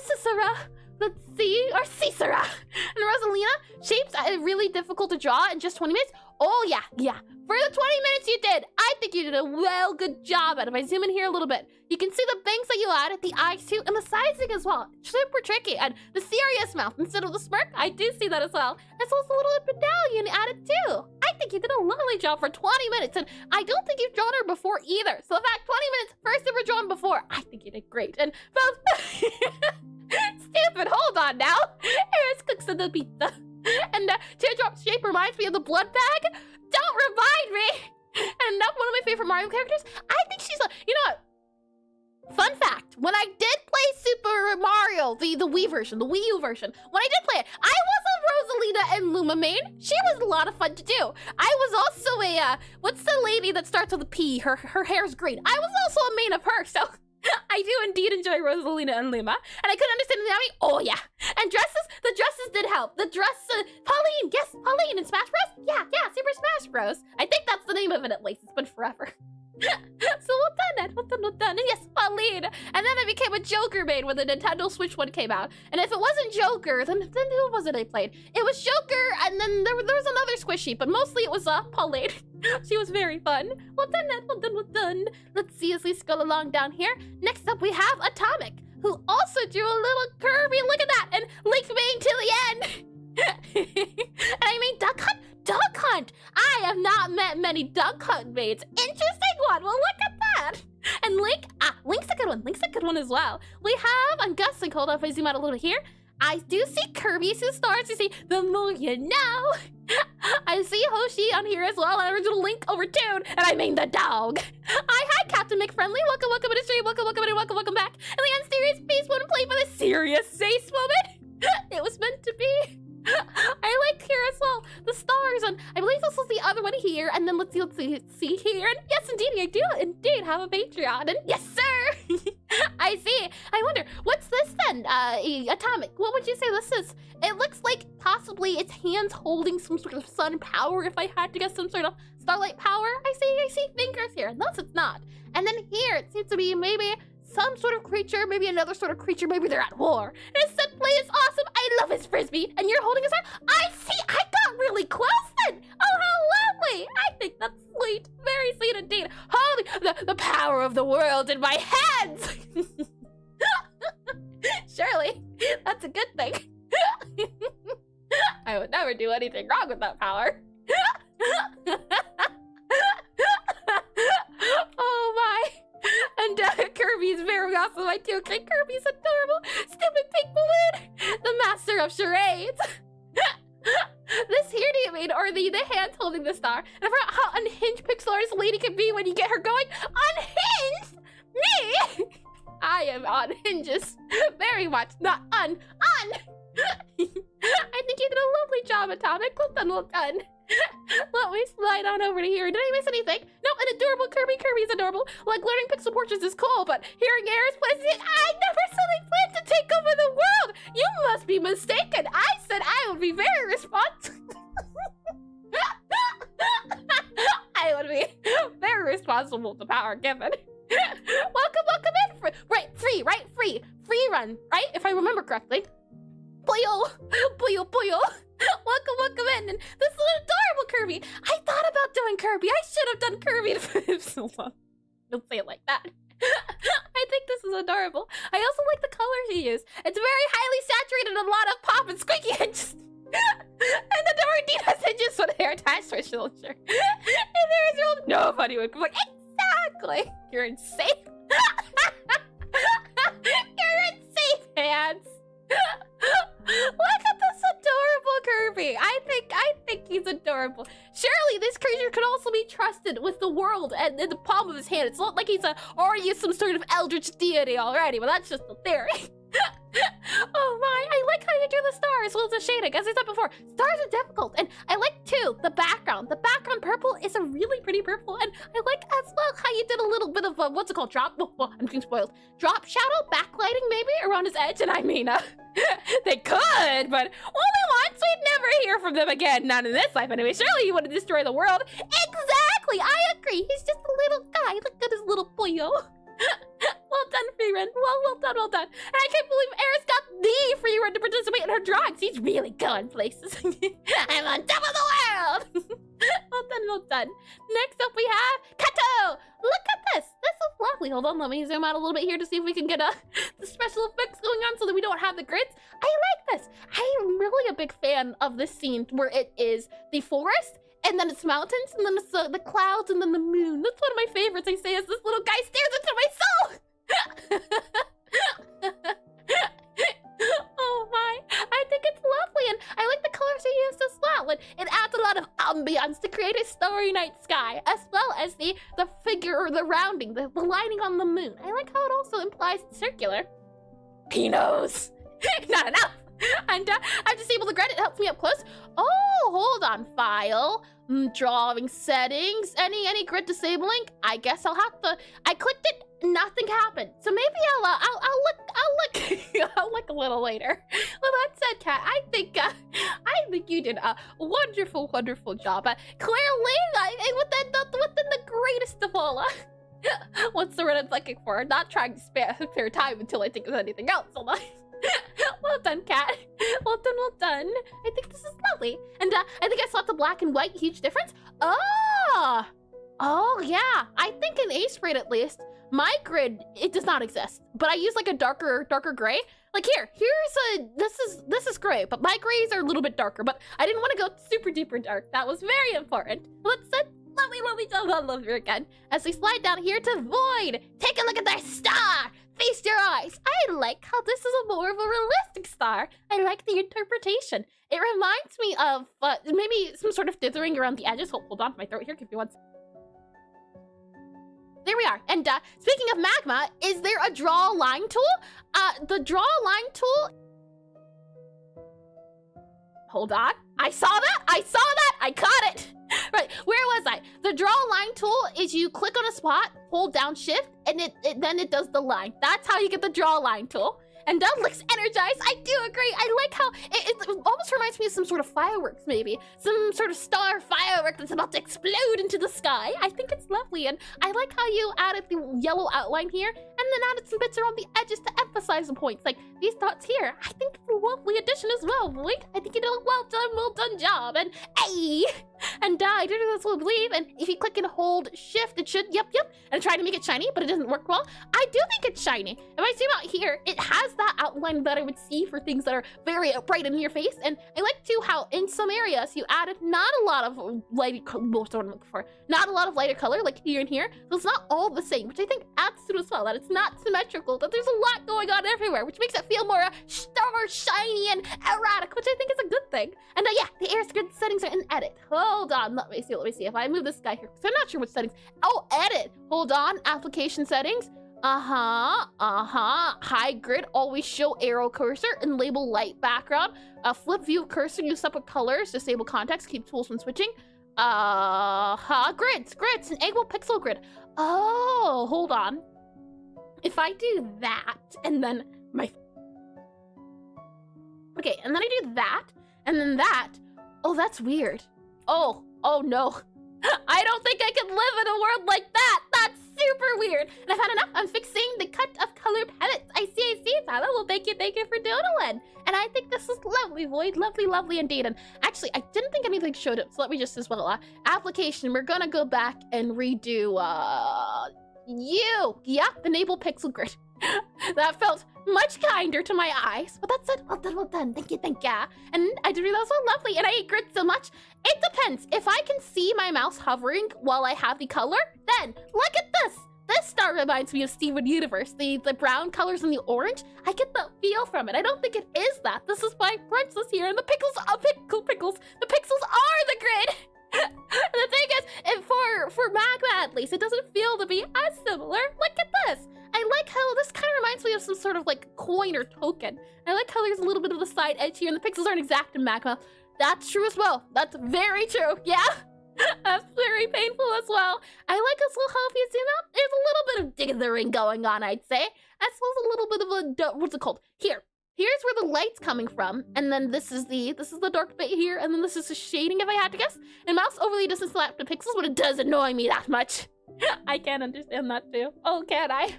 A: Cicera. Let's see, or Cicera. And Rosalina, shapes are really difficult to draw in just 20 minutes. Oh yeah. For the 20 minutes you did, I think you did a good job at it. If I zoom in here a little bit, you can see the bangs that you added, the eyes too, and the sizing as well. Super tricky. And the serious mouth instead of the smirk, I do see that as well. As well as a little medallion added too. I think you did a lovely job for 20 minutes, and I don't think you've drawn her before either. So in fact, 20 minutes, first ever drawn before. I think you did great. And both... Stupid, hold on now. Here's cooks in the pizza. And the teardrop shape reminds me of the blood bag. Don't remind me. And that's one of my favorite Mario characters. I think she's you know what? Fun fact, when I did play Super Mario, the Wii version, the Wii U version, when I did play it, I was a Rosalina and Luma main. She was a lot of fun to do. I was also a, what's the lady that starts with a P? Her hair's green. I was also a main of her, so... I do indeed enjoy Rosalina and Luma, and I couldn't understand the anime. Oh yeah, and dresses. The dresses did help. The dress, Pauline. Yes, Pauline in Smash Bros. Yeah, Super Smash Bros. I think that's the name of it at least. It's been forever. So well done, Ed. Well done. And yes, Pauline. And then I became a Joker main when the Nintendo Switch one came out. And if it wasn't Joker, then who was it I played? It was Joker, and then there was another squishy, but mostly it was Pauline. She was very fun. Well done, Ed. Well done. Let's see as we scroll along down here. Next up, we have Atomic, who also drew a little Kirby. Look at that, and linked main to the end. And I mean Duck Hunt. Duck Hunt! I have not met many Duck Hunt mates. Interesting one. Well, look at that. And Link's a good one. Link's a good one as well. We have, I'm guessing, hold on if I zoom out a little bit here. I do see Kirby, see stars, you see the more you know. I see Hoshi on here as well, and original Link over Toon, and I mean the dog. Hi, Captain McFriendly. Welcome to the stream. Welcome back. And the unserious beast wouldn't play for the serious Sace woman. It was meant to be. I like here as well the stars, and I believe this was the other one here, and then let's see here, and yes indeed I do indeed have a Patreon, and yes sir. I see. I wonder what's this then. Atomic, what would you say this is? It looks like possibly its hands holding some sort of sun power, if I had to guess, some sort of starlight power. I see fingers here, unless it's not. And then here it seems to be maybe some sort of creature, maybe another sort of creature, maybe they're at war. And his set play is awesome. I love his frisbee. And you're holding his hand. I see. I got really close then. Oh, how lovely. I think that's sweet. Very sweet indeed. Holy, the power of the world in my hands. Surely, that's a good thing. I would never do anything wrong with that power. Oh my. And Kirby's very awesome. I do. Okay, Kirby's adorable. Stupid pink balloon. The master of charades. This here, do you mean? Or the hands holding the star? And I forgot how unhinged Pixelart's lady can be when you get her going. Unhinged? Me? I am on hinges. Very much. Not on. I think you did a lovely job, Atomic. Well done. Let me slide on over to here. Did I miss anything? No, an adorable Kirby. Kirby's adorable. Like, learning pixel portraits is cool, but hearing Air's pleasant. I never suddenly planned to take over the world. You must be mistaken. I said I would be very responsible. I would be very responsible with the power given. Welcome in. Free run, right? If I remember correctly. Puyo. Welcome in. And this is an adorable Kirby. I thought about doing Kirby. I should have done Kirby. Don't say it like that. I think this is adorable. I also like the colors you use. It's very highly saturated, a lot of pop and squeaky edges. And the Doraditas edges with hair attached to her shoulder. And there's real nobody would be like, exactly. You're in safe. You're in safe hands. Look at this adorable Kirby. I think he's adorable. Surely this creature could also be trusted with the world and in the palm of his hand. It's not like he's already some sort of eldritch deity already, but that's just a theory. Oh my, I like how you do the stars. Well, the shading, as I said before, stars are difficult. And I like too, the background. The background purple is a really pretty purple. And I like as well how you did a little bit of what's it called? Drop, well, I'm being spoiled. Drop shadow, backlighting maybe around his edge. And I mean, they could, but only once. We'd never hear from them again. Not in this life anyway. Surely he would destroy the world. Exactly, I agree. He's just a little guy. Look at his little boyo. Well done, free run. Well done. And I can't believe Eris got the free run to participate in her drawings. He's really going places. I'm on top of the world. Well done. Next up we have Kato. Look at this. This is lovely. Hold on, let me zoom out a little bit here to see if we can get the special effects going on so that we don't have the grids. I like this. I am really a big fan of this scene where it is the forest, and then it's mountains, and then it's the clouds, and then the moon. That's one of my favorites. I say as this little guy stares into my soul. Oh my, I think it's lovely, and I like the colors they used as well. And it adds a lot of ambiance to create a starry night sky, as well as the figure or the rounding, the lining on the moon. I like how it also implies it's circular. He knows. Not enough. And I've disabled the grid. It helps me up close. Oh, hold on. File. Drawing settings. Any grid disabling? I guess I'll have to. I clicked it. Nothing happened. So maybe I'll look. I'll look a little later. Well, that said, Kat, I think you did a wonderful job. Clearly, within the greatest of all. What's the word I'm looking for? Not trying to spare time until I think of anything else. Hold on. Well done, Kat. Well done. I think this is lovely. And I think I saw the black and white, huge difference. Oh yeah. I think in Aseprite at least, my grid, it does not exist. But I use like a darker gray. Like this is gray, but my grays are a little bit darker, but I didn't want to go super duper dark. That was very important. Let's lovely job all over again. As we slide down here to Void. Take a look at that star. Feast your eyes. I like how this is more of a realistic star. I like the interpretation. It reminds me of maybe some sort of dithering around the edges. Hold on to my throat here. Give me one second. There we are. And speaking of magma, is there a draw line tool? The draw line tool. Hold on. I saw that. I caught it. Right, where was I? The draw line tool is you click on a spot, hold down shift, and then it does the line. That's how you get the draw line tool. And that looks energized. I do agree. I like how it almost reminds me of some sort of fireworks, maybe. Some sort of star firework that's about to explode into the sky. I think it's lovely. And I like how you added the yellow outline here and then added some bits around the edges to emphasize the points. Like these dots here. I think it's a lovely addition as well, Void. I think you did a well done job. And hey! And I did this will believe. And if you click and hold shift, it should, yep. And try to make it shiny, but it doesn't work well. I do think it's shiny. If I zoom out here, it has that outline that I would see for things that are very bright in your face. And I like too how in some areas you added not a lot of lighter color like here and here. So it's not all the same, which I think adds to it as well, that it's not symmetrical, that there's a lot going on everywhere, which makes it feel more star shiny and erratic, which I think is a good thing. And yeah, the air grid settings are in edit. Hold on, let me see if I move this guy here, because I'm not sure which settings. Oh, edit. Hold on, application settings. Hide grid, always show arrow cursor and label light background. Flip view cursor, use separate colors, disable context, keep tools from switching. Grids, enable pixel grid. Oh, hold on. If I do that, and then okay, and then I do that, and then that. Oh, that's weird. Oh no. I don't think I could live in a world like that. That's super weird. And I've had enough. I'm fixing the cut of color palettes. I see, Tyler. Well, thank you for doodling. And I think this is lovely, Void. Lovely indeed. And actually, I didn't think anything showed up, so let me just as well. Application, we're gonna go back and redo, enable pixel grid. That felt much kinder to my eyes. But that's it. Well done. Thank you. And I did realize so lovely, and I hate grid so much. It depends. If I can see my mouse hovering while I have the color, then look at this. This star reminds me of Steven Universe. The brown colors and the orange. I get the feel from it. I don't think it is that. This is my princess here, and the pickles are pickles. The pixels are the grid. The thing is, for Magma at least, it doesn't feel to be as similar. Look at this. I like how this kind of reminds me of some sort of like coin or token. I like how there's a little bit of the side edge here, and the pixels aren't exact in Magma. That's true as well. That's very true. Yeah. That's very painful as well. I like as well how if you zoom out, there's a little bit of dithering going on, I'd say. As well as a little bit of a, what's it called? Here's where the light's coming from, and then this is the dark bit here, and then this is the shading if I had to guess. And mouse overlay doesn't slap the pixels, but it does annoy me that much. I can't understand that too. Oh, can I?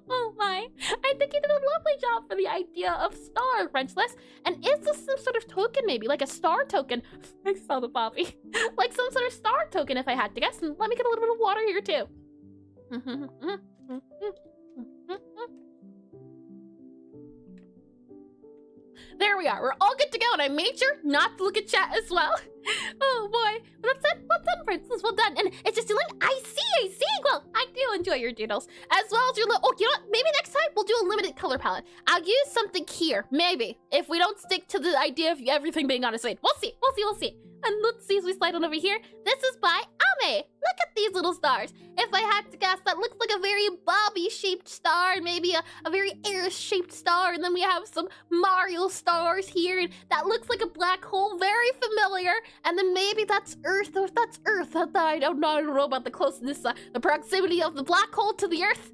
A: Oh my. I think you did a lovely job for the idea of star, Frenchless. And is this some sort of token maybe? Like a star token? I saw the poppy. Like some sort of star token if I had to guess. And let me get a little bit of water here too. There we are. We're all good to go, and I made sure not to look at chat as well. Oh boy. Well, that's it. Well done, Princess. Well done. And it's just doing. I see. Well, I do enjoy your doodles as well as your little. Oh, you know what? Maybe next time we'll do a limited color palette. I'll use something here. Maybe if we don't stick to the idea of everything being on a slate. We'll see. And let's see as we slide on over here. This is by Ame. Look at these little stars. If I had to guess, that looks like a very Bobby-shaped star, and maybe a very Air-shaped star, and then we have some Mario stars here, and that looks like a black hole, very familiar. And then maybe that's Earth, or if that's Earth, I don't know about the closeness, the proximity of the black hole to the Earth.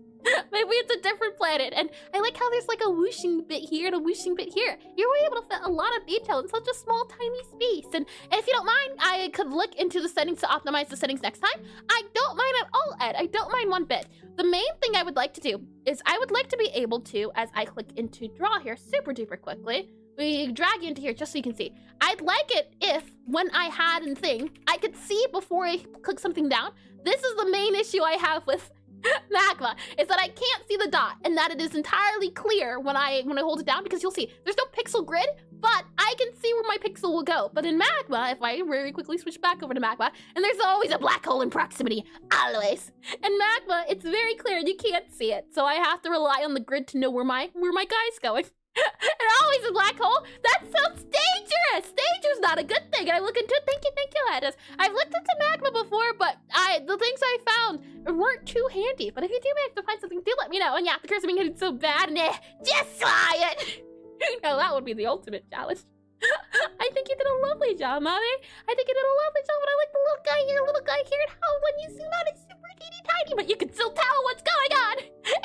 A: Maybe it's a different planet. And I like how there's like a whooshing bit here and a whooshing bit here. You were able to fit a lot of detail in such a small, tiny space. And if you don't mind, I could look into the settings to optimize the settings next time. I don't mind at all, Ed. I don't mind one bit. The main thing I would like to do is I would like to be able to, as I click into draw here super duper quickly, we drag you into here just so you can see. I'd like it if, when I had a thing, I could see before I click something down. This is the main issue I have with Magma, is that I can't see the dot, and that it is entirely clear when I hold it down, because you'll see there's no pixel grid, but I can see where my pixel will go. But in Magma, if I very quickly switch back over to Magma, and there's always a black hole in proximity, always. In Magma, it's very clear and you can't see it, so I have to rely on the grid to know where my guy's going. And always a black hole. That sounds dangerous. Danger's not a good thing. And I look into it. Thank you, Edis. I've looked into Magma before, but the things I found weren't too handy. But if you do manage to find something, do let me know. And yeah, the curse of being hidden so bad, and just try it. No, that would be the ultimate challenge. I think you did a lovely job, Mommy. I think you did a lovely job, and I like the little guy here, and how when you zoom out, it's super teeny tiny, but you can still tell what's going on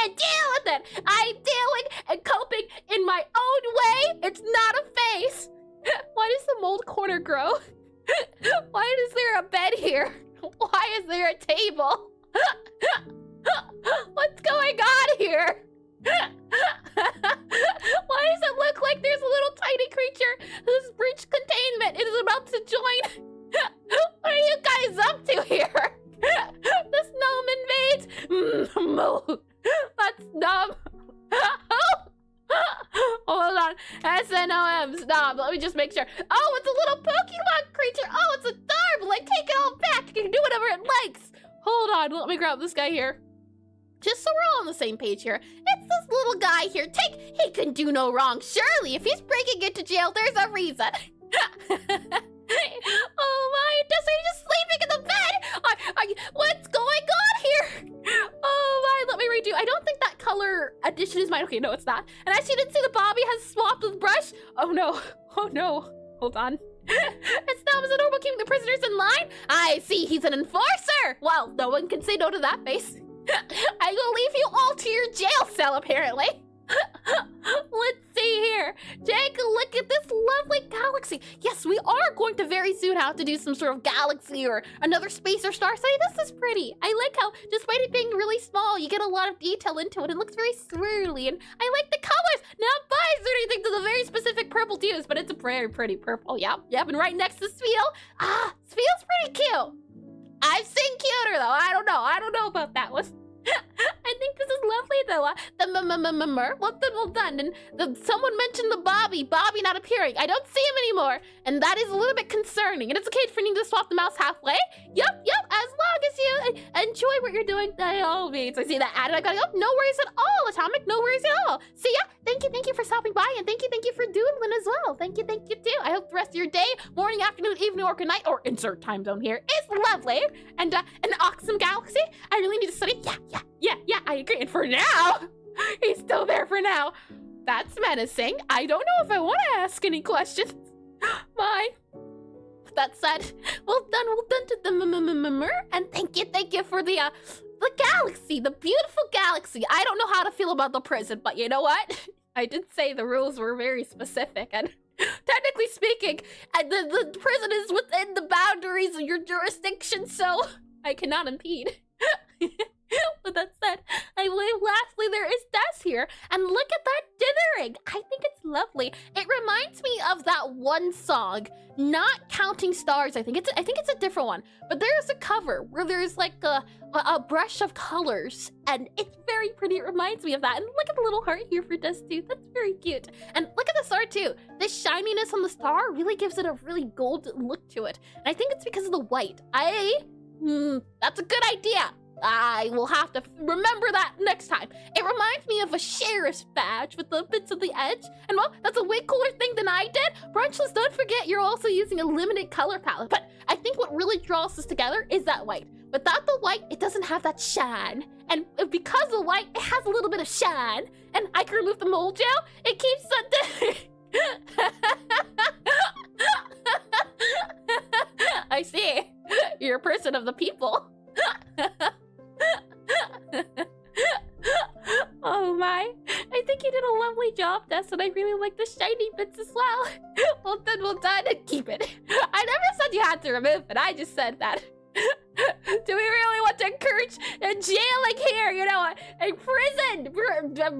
A: and deal with it. I'm dealing and coping in my own way. It's not a face. Why does the mold corner grow? Why is there a bed here? Why is there a table? What's going on here? Why does it look like there's a little tiny creature who's breached containment and is about to join? What are you guys up to here? This gnome invades. That's dumb. Hold on. SNOM, stop. Let me just make sure. Oh, it's a little Pokemon creature. Oh, it's a Darble. I take it all back. It can do whatever it likes. Hold on. Let me grab this guy here. Just so we're all on the same page here. It's this little guy here. He can do no wrong. Surely, if he's breaking into jail, there's a reason. Oh my, he's just sleeping in the bed. What's going on here? Oh my, let me redo. I don't think that color your addition is mine. Okay, no, it's not. And as you didn't see, the Bobby has swapped with brush. Oh no, oh no, hold on. It's now as a normal keeping the prisoners in line. I see he's an enforcer. Well, no one can say no to that face. I will leave you all to your jail cell, apparently. Let's see here. Take a look at this lovely galaxy. Yes, we are going to very soon have to do some sort of galaxy or another space or star study. This is pretty. I like how, despite it being really small, you get a lot of detail into it. It looks very swirly, and I like the colors. Not biased or anything to the very specific purple to use, but it's a very pretty purple. Yep, and right next to Sfeel. Sfeel's pretty cute. I've seen cuter, though. I don't know about that one. I think this is lovely, though. Well done. And someone mentioned the Bobby not appearing. I don't see him anymore, and that is a little bit concerning. And it's okay for me to swap the mouse halfway. Yep. As long as you enjoy what you're doing, by all means. I see that added. I gotta go. No worries at all, Atomic. No worries at all. See ya. Thank you for stopping by, and thank you for doodling as well. Thank you too. I hope the rest of your day, morning, afternoon, evening, or good night, or insert time zone here, is lovely. And an awesome galaxy. I really need to study. Yeah, I agree. And for now, he's still there for now. That's menacing. I don't know if I want to ask any questions. My. That said, well done to the and thank you for the galaxy, the beautiful galaxy. I don't know how to feel about the prison, but you know what? I did say the rules were very specific, and technically speaking, the prison is within the boundaries of your jurisdiction, so I cannot impede. With that said, I believe lastly there is Des here, and look at that dithering. I think it's lovely. It reminds me of that one song, Not Counting Stars. I think it's a different one, but there's a cover where there's like a brush of colors, and it's very pretty. It reminds me of that. And look at the little heart here for Des too. That's very cute. And look at the star too. This shininess on the star really gives it a really gold look to it, and I think it's because of the white. That's a good idea. I will have to remember that next time. It reminds me of a sheriff's badge with the bits of the edge. And well, that's a way cooler thing than I did. Brunchless, don't forget you're also using a limited color palette. But I think what really draws this together is that white. Without the white, it doesn't have that shine. And because of the white, it has a little bit of shine. And I can remove the mold gel. It keeps that. I see. You're a person of the people. Oh my, I think you did a lovely job, Des, and I really like the shiny bits as well. Well done, and keep it. I never said you had to remove it, I just said that. Do we really want to encourage jailing here, a prison?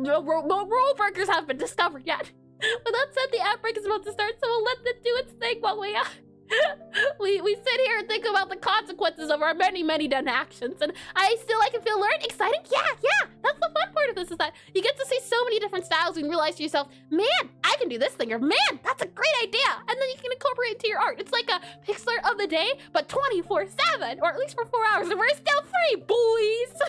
A: No rule breakers haven't been discovered yet. But that said, the outbreak is about to start, so we'll let it do its thing while we sit here and think about the consequences of our many done actions, and I can feel learned. Exciting? Yeah. That's the fun part of this, is that you get to see so many different styles and realize to yourself, man, I can do this thing, or man, that's a great idea, and then you can incorporate it to your art. It's like a Pixelart of the day, but 24/7, or at least for 4 hours, and we're still free, boys.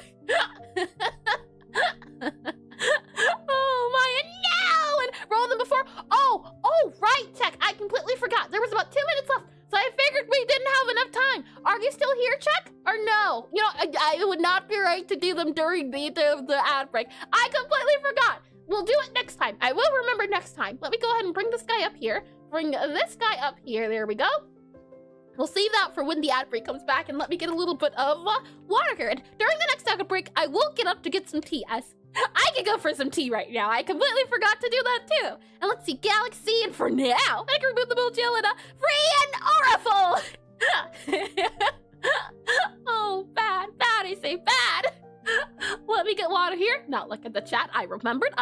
A: Oh my, no! And roll them before. Oh, right, Tech. I completely forgot. There was about 2 minutes left, so I figured we didn't have enough time. Are you still here, Chuck? Or no? It would not be right to do them during the ad break. I completely forgot. We'll do it next time. I will remember next time. Let me go ahead and bring this guy up here. Bring this guy up here. There we go. We'll save that for when the ad break comes back, and let me get a little bit of water here. And during the next ad break, I will get up to get some tea. I can go for some tea right now. I completely forgot to do that too. And let's see, Galaxy, and for now, I can remove the mold gel and free and Auriful. Oh, bad, I say bad. Let me get water here. Now look at the chat. I remembered.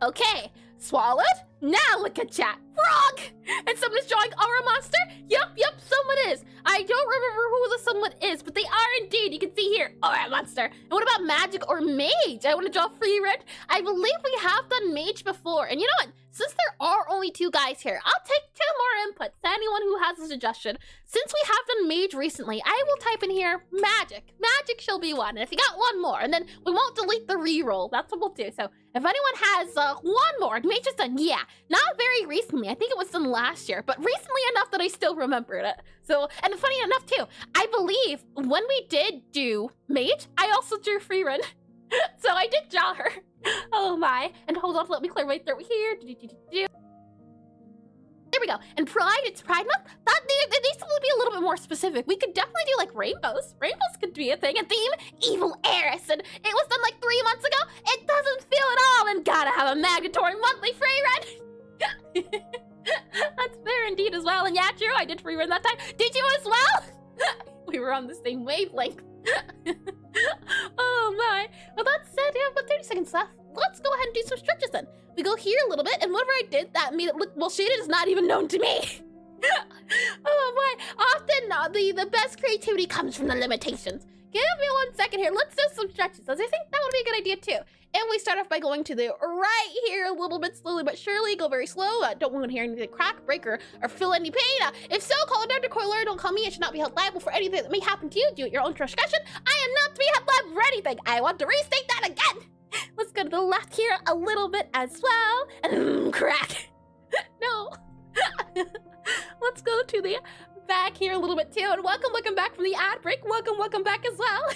A: Okay, swallowed. Now look at chat. Frog! And someone is drawing Aura Monster? Yep, someone is. I don't remember who the someone is, but they are indeed. You can see here, Aura Monster. And what about Magic or Mage? I want to draw Free Red. I believe we have done Mage before. And you know what? Since there are only 2 guys here, I'll take 2 more inputs. Anyone who has has a suggestion, since we have done mage recently, I will type in here magic. Magic shall be one. And if you got one more, and then we won't delete the reroll. That's what we'll do. So if anyone has one more, mage is done. Yeah, not very recently. I think it was done last year, but recently enough that I still remembered it. So, and funny enough too, I believe when we did do mage, I also drew Freerun. So I did draw her. Oh my. And hold on, let me clear my throat here. There we go. And Pride, it's Pride Month. That needs to be a little bit more specific. We could definitely do like rainbows. Rainbows could be a thing. A theme, evil heiress. And it was done like 3 months ago. It doesn't feel at all. And gotta have a mandatory monthly free run. That's fair indeed as well. And yeah, true, I did free run that time. Did you as well? We were on the same wavelength. Oh my. Well, that said, we have about 30 seconds left. Let's go ahead and do some stretches then. We go here a little bit, and whatever I did, that made it look well shaded is not even known to me. Oh my. Often the best creativity comes from the limitations. Give me 1 second here. Let's do some stretches, as I think that would be a good idea too. And we start off by going to the right here a little bit slowly but surely. Go very slow. Don't want to hear anything crack, break, or feel any pain. If so, call a Dr. Coiler. Don't call me. I should not be held liable for anything that may happen to you. Do at your own discretion. I am not to be held liable for anything. I want to restate that again. Let's go to the left here a little bit as well. And crack. No. Let's go to the back here a little bit too. And welcome back from the ad break. Welcome back as well.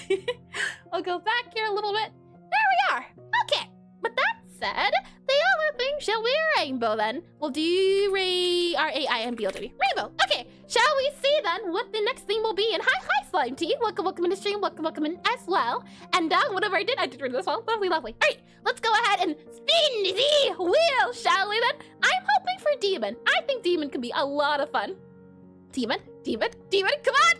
A: I'll go back here a little bit. There we are. Okay. But that said, the other thing shall be rainbow then. We'll do R-A-I-N-B-O-W. Rainbow. Okay. Shall we see then what the next thing will be? And hi Slime Tea. Welcome in the stream. Welcome in as well. And whatever I did read this well. Lovely. All right. Let's go ahead and spin the wheel, shall we then? I'm hoping for Demon. I think Demon could be a lot of fun. Demon. Come on.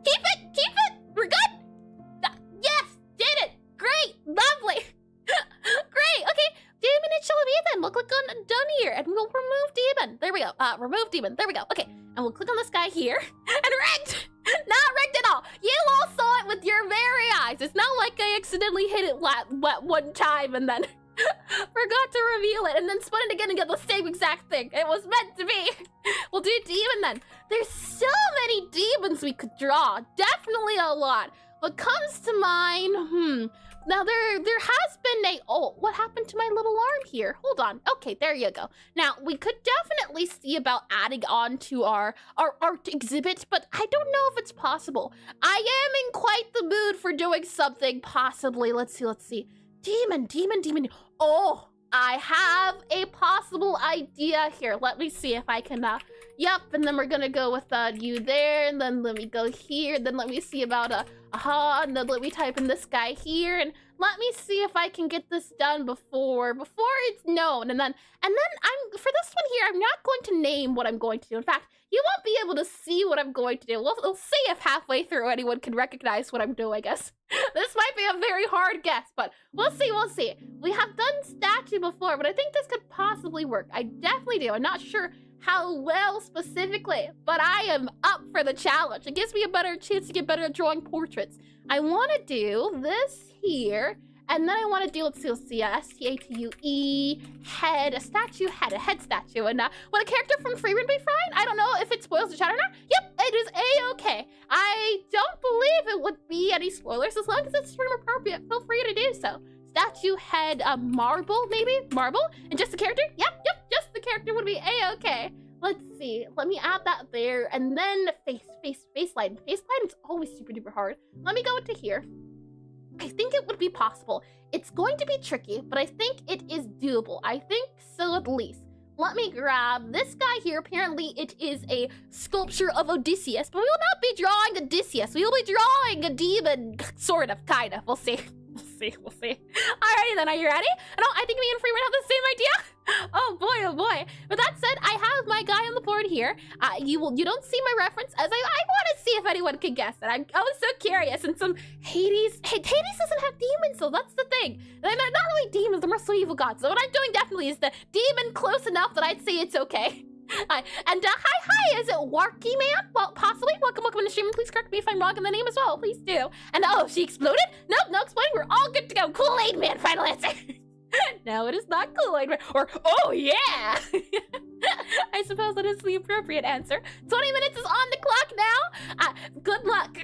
A: Keep it. We're good. Yes, did it. Great, lovely. Great, okay. Demon it shall be then. We'll click on done here and we'll remove Demon. There we go. Remove Demon. There we go. Okay, and we'll click on this guy here and rigged. Not rigged at all. You all saw it with your very eyes. It's not like I accidentally hit it one time and then forgot to reveal it and then spun it again and get the same exact thing. It was meant to be. We'll do Demon then. There's so many demons we could draw. Definitely a lot. What comes to mind, now there has been what happened to my little arm here? Hold on. Okay, there you go. Now, we could definitely see about adding on to our art exhibit, but I don't know if it's possible. I am in quite the mood for doing something possibly. Let's see. Demon. Oh, I have a possible idea here. Let me see if I can, yep, and then we're gonna go with you there, and then let me go here, then let me see about and then let me type in this guy here, and let me see if I can get this done before it's known, and then for this one here, I'm not going to name what I'm going to do. In fact, you won't be able to see what I'm going to do. We'll see if halfway through anyone can recognize what I'm doing, I guess. This might be a very hard guess, but we'll see. We have done statue before, but I think this could possibly work. I definitely do. I'm not sure how well specifically, but I am up for the challenge. It gives me a better chance to get better at drawing portraits. I want to do this here, and then I want to do, let's see, S-T-A-T-U-E, head, a head statue. And would a character from Freerun be fine? I don't know if it spoils the chat or not. Yep, it is A-okay. I don't believe it would be any spoilers as long as it's stream appropriate. Feel free to do so. Statue head, marble, maybe? Marble? And just the character? Yep, just the character would be A-okay. Let's see. Let me add that there. And then faceline. Faceline is always super duper hard. Let me go into here. I think it would be possible. It's going to be tricky, but I think it is doable. I think so at least. Let me grab this guy here. Apparently it is a sculpture of Odysseus, but we will not be drawing Odysseus. We will be drawing a demon, sort of, kind of. We'll see. Alrighty then, are you ready? I think me and Freerun have the same idea. Oh boy. But that said, I have my guy on the board here. You don't see my reference, as I want to see if anyone can guess it. I was so curious. And some Hades doesn't have demons, so that's the thing. They're not really demons, they're more so evil gods. So what I'm doing definitely is the demon close enough that I'd say it's okay. Hi, is it Warky Man? Well, possibly. Welcome in the stream. Please correct me if I'm wrong in the name as well. Please do. And she exploded? Nope, no exploding. We're all good to go. Kool-Aid Man, final answer. No, it is not Kool-Aid. Or, oh yeah! I suppose that is the appropriate answer. 20 minutes is on the clock now. Good luck.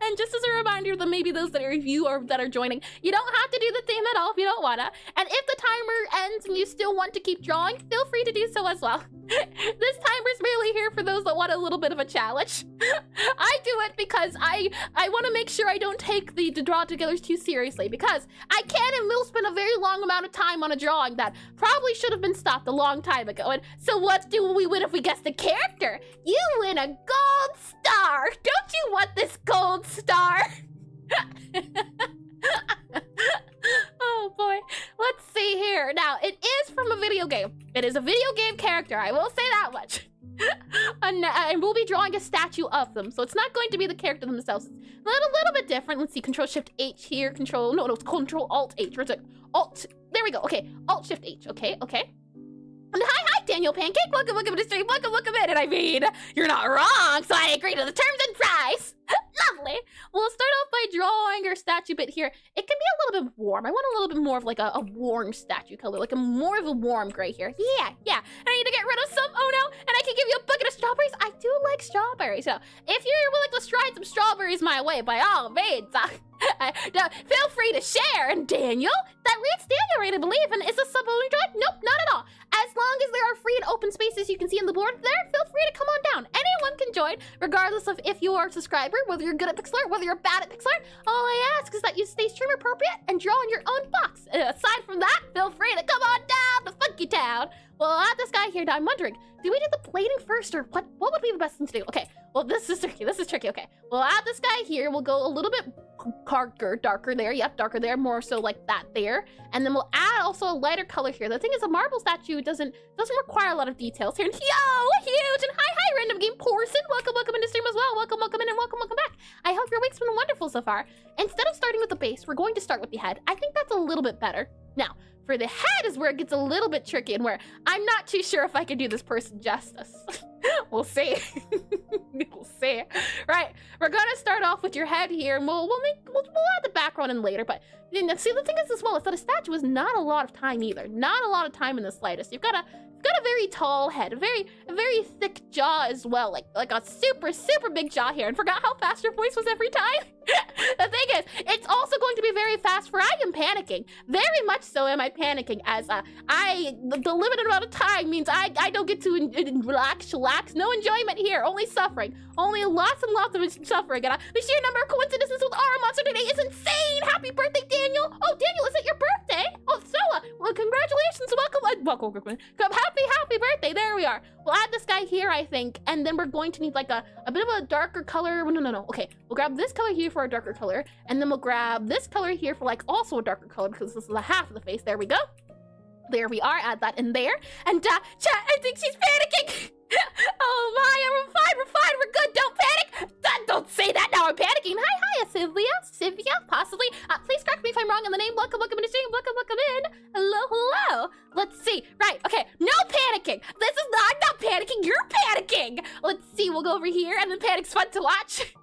A: And just as a reminder that maybe those that are you or that are joining, you don't have to do the theme at all if you don't wanna. And if the timer ends and you still want to keep drawing, feel free to do so as well. This timer's merely here for those that want a little bit of a challenge. I do it because I want to make sure I don't take the draw togethers too seriously, because I can and will spend a very long amount of time on a drawing that probably should have been stopped a long time ago. And so what do we win if we guess the character? You win a gold star. Don't you want this gold star? Oh boy, let's see here. Now, it is from a video game. It is a video game character, I will say that much. And we'll be drawing a statue of them, so it's not going to be the character themselves. It's a little bit different. Let's see, Control-Shift-H here, it's Control-Alt-H. Where's it? Alt, there we go, okay. Alt-Shift-H, okay. And hi, Daniel Pancake. Welcome to the stream. Welcome in. And I mean, you're not wrong, so I agree to the terms and price. Lovely. We'll start off by drawing our statue bit here. It can be a little bit warm. I want a little bit more of like a warm statue color, like more of a warm gray here. Yeah. And I need to get rid of some. Oh no. And I can give you a bucket of strawberries. I do like strawberries. So if you're willing to stride some strawberries my way, by all means, feel free to share. And Daniel, that reads Daniel, right, I believe. And is this sub-only drawing? Nope, not at all. As long as there are free and open spaces you can see on the board there, feel free to come on down. Anyone can join, regardless of if you are a subscriber, whether you're good at Pixelart, whether you're bad at Pixelart. All I ask is that you stay stream appropriate and draw in your own box. And aside from that, feel free to come on down to Funky Town. Well, I'll add this guy here. Now I'm wondering, do we do the plating first, or what would be the best thing to do? Okay, well, this is tricky, okay. We'll add this guy here. We'll go a little bit darker there. Yep, darker there, more so like that there. And then we'll add also a lighter color here. The thing is, a marble statue doesn't require a lot of details here. And yo, huge, and hi, Random Game Porson. Welcome into stream as well. Welcome in, and welcome back. I hope your week's been wonderful so far. Instead of starting with the base, we're going to start with the head. I think that's a little bit better. Now, for the head is where it gets a little bit tricky and where I'm not too sure if I can do this person justice. We'll see. We'll see. Right, we're gonna start off with your head here, and we'll add the background in later. But see, the thing is as well is that a statue is not a lot of time either. Not a lot of time in the slightest. You've got a very tall head, a very thick jaw as well, like a super big jaw here. And forgot how fast your voice was every time. The thing is, it's also going to be very fast, for I am panicking. Very much so am I panicking, as the limited amount of time means I don't get to relax, no enjoyment here, only suffering. Only lots and lots of suffering. And the sheer number of coincidences with our monster today is insane. Happy birthday, Daniel. Oh, Daniel, is it your birthday? Oh, so, well, congratulations. Welcome. Happy birthday. There we are. We'll add this guy here, I think, and then we're going to need like a bit of a darker color. No. Okay, we'll grab this color here for a darker color, and then we'll grab this color here for like also a darker color, because this is the half of the face. There we go. There we are. Add that in there. And chat, I think she's panicking. Oh my, we're fine, we're good, don't panic! Don't say that now, I'm panicking. Hi, Sylvia, possibly. Please correct me if I'm wrong on the name. Welcome in the stream, welcome in. Hello. Let's see, right, okay, no panicking. I'm not panicking, you're panicking. Let's see, we'll go over here, and then panic's fun to watch.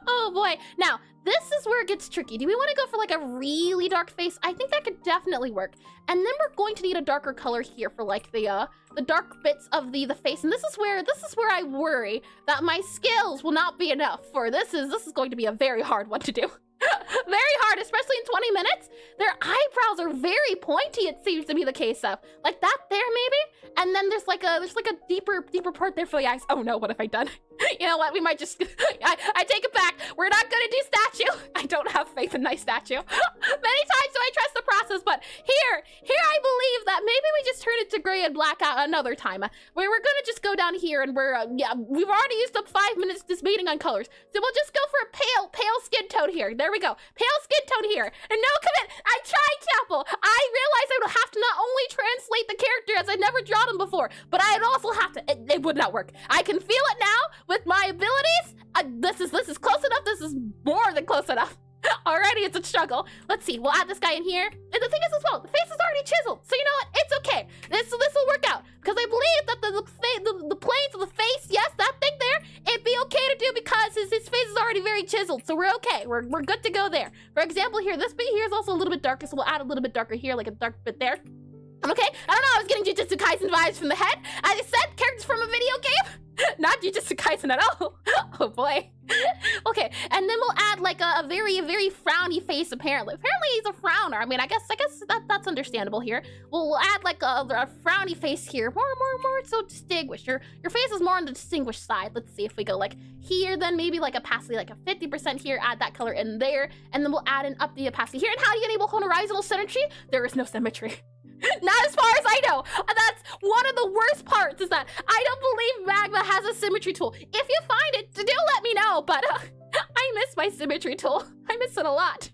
A: Oh boy, now, this is where it gets tricky. Do we want to go for like a really dark face? I think that could definitely work. And then we're going to need a darker color here for like the dark bits of the face. And this is where I worry that my skills will not be enough for this is going to be a very hard one to do. Very hard, especially in 20 minutes. Their eyebrows are very pointy, it seems to be the case of. Like that there, maybe? And then there's like a deeper part there for the eyes. Oh no, what have I done? You know what, we might just, I take it back. We're not gonna do statue. I don't have faith in my statue. Many times do I trust the process, but here I believe that maybe we just turn it to gray and black out another time. Where we're gonna just go down here and we've already used up 5 minutes debating on colors. So we'll just go for a pale skin tone here. There we go. Pale skin tone here. And no commit. I tried, Chapel. I realized I would have to not only translate the character as I'd never drawn him before, but I'd also have to, it would not work. I can feel it now with my abilities. This is close enough. This is more than close enough. Already it's a struggle. Let's see, we'll add this guy in here. And the thing is as well, the face is already chiseled. So you know what, it's okay. This will work out. Because I believe that the planes of the face, yes, that thing there, it'd be okay to do because his face is already very chiseled, so we're okay. We're good to go there. For example, here, this bit here is also a little bit darker, so we'll add a little bit darker here, like a dark bit there. Okay, I don't know, I was getting Jujutsu Kaisen vibes from the head. As I said, characters from a video game, not Jujutsu Kaisen at all. Oh boy. Okay, and then we'll add like a very, very frowny face apparently. Apparently he's a frowner. I mean, I guess that's understandable here. We'll add like a frowny face here. More so distinguished. Your face is more on the distinguished side. Let's see if we go like here, then maybe like opacity, like a 50% here, add that color in there, and then we'll add in up the opacity here. And how do you enable horizontal symmetry? There is no symmetry. Not as far as I know. That's one of the worst parts, is that I don't believe Magma has a symmetry tool. If you find it, do let me know, but I miss my symmetry tool. I miss it a lot.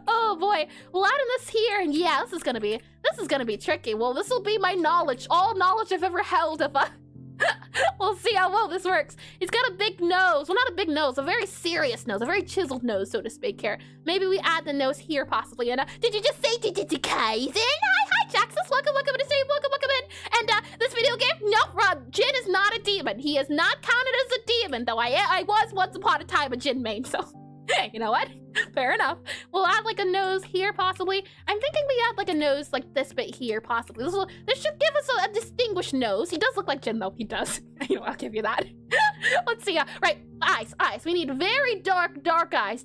A: Oh boy, we'll add in this here, and yeah, this is gonna be tricky. Well, this will be my knowledge, all knowledge I've ever held of we'll see how well this works. He's got a big nose. Well, not a big nose, a very serious nose, a very chiseled nose, so to speak here. Maybe we add the nose here, possibly. And did you just say Jujutsu Kaisen? Hi, Jaxus. Welcome to the stream. Welcome in. And this video game, nope, Jin is not a demon. He is not counted as a demon, though I was once upon a time a Jin main, so you know what? Fair enough. We'll add like a nose here, possibly. I'm thinking we add like a nose like this bit here, possibly. This should give us a distinguished nose. He does look like Jin, though. He does. You know, I'll give you that. Let's see. Right, eyes. We need very dark eyes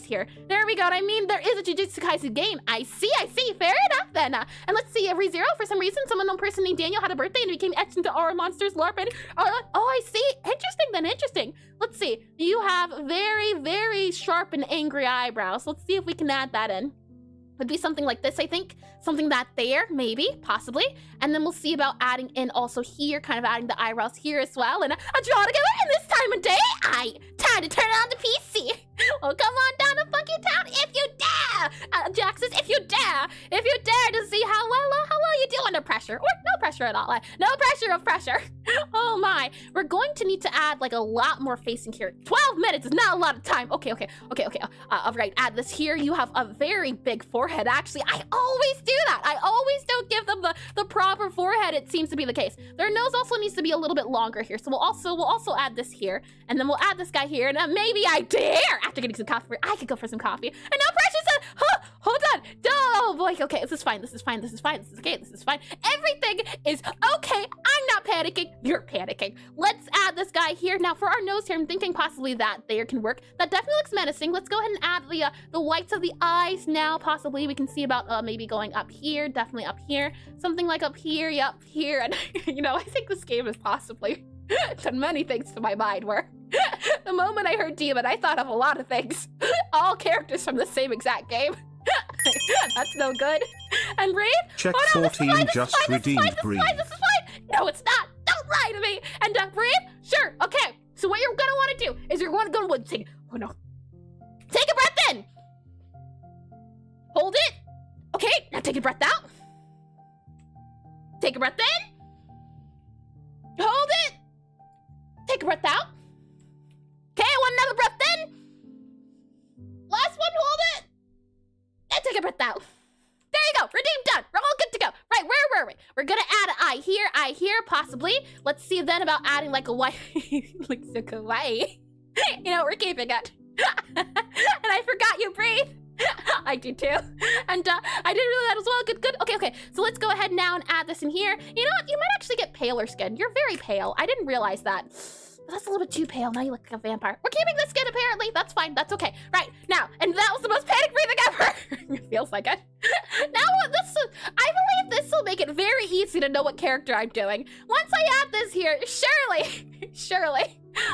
A: here. There we go. And I mean, there is a Jujutsu Kaisen game. I see. Fair enough, then. And let's see. Every zero, for some reason, some unknown person named Daniel had a birthday and became etched into our monsters LARP. And oh, I see. Interesting. Let's see. You have very, very sharp and angry eyebrows. Let's see if we can add that in. Would be something like this, I think. Something that there, maybe, possibly. And then we'll see about adding in also here, kind of adding the eyebrows here as well. And a draw together in this time of day. Time to turn on the PC. Well, come on down to Funky Town if you dare. Jaxus, if you dare to see how well you do under pressure. Or no pressure at all. No pressure of pressure. Oh my. We're going to need to add like a lot more facing here. 12 minutes is not a lot of time. Okay. All right, add this here. You have a very big forehead. Actually, I always do that. I always don't give them the proper forehead. It seems to be the case. Their nose also needs to be a little bit longer here. So we'll also add this here. And then we'll add this guy here. And maybe I dare, after getting some coffee, I could go for some coffee. And no pressure said, hold on. Oh boy, okay, this is fine. This is okay, this is fine. Everything is okay. I'm not panicking. You're panicking. Let's add this guy here. Now for our nose here, I'm thinking possibly that there can work. That definitely looks menacing. Let's go ahead and add the whites of the eyes now. Possibly we can see about maybe going up here, definitely up here. Something like up here, yep, here. And you know, I think this game has possibly done many things to my mind where the moment I heard demon, I thought of a lot of things. All characters from the same exact game. That's no good. And breathe.
B: Check
A: oh, no,
B: 14 just redeemed breathe.
A: This is fine. No, it's not. Don't lie to me. And breathe. Sure. Okay. So what you're gonna want to do is you're going to go to take. Oh no. Take a breath in. Hold it. Okay. Now take a breath out. Take a breath in. Hold it. Take a breath out. Okay, I want another breath in. Last one, hold it. And take a breath out. There you go, redeemed, done. We're all good to go. Right, where were we? We're gonna add an eye here, possibly. Let's see then about adding like a white, like so kawaii. You know, we're keeping it. And I forgot you breathe. I do too. And I didn't really that as well. Good. Okay. So let's go ahead now and add this in here. You know what? You might actually get paler skin. You're very pale. I didn't realize that. That's a little bit too pale. Now you look like a vampire. We're keeping this skin apparently. That's fine. That's okay. Right now, and that was the most panic breathing ever. It feels like it. Now I believe this will make it very easy to know what character I'm doing. Once I add this here, surely.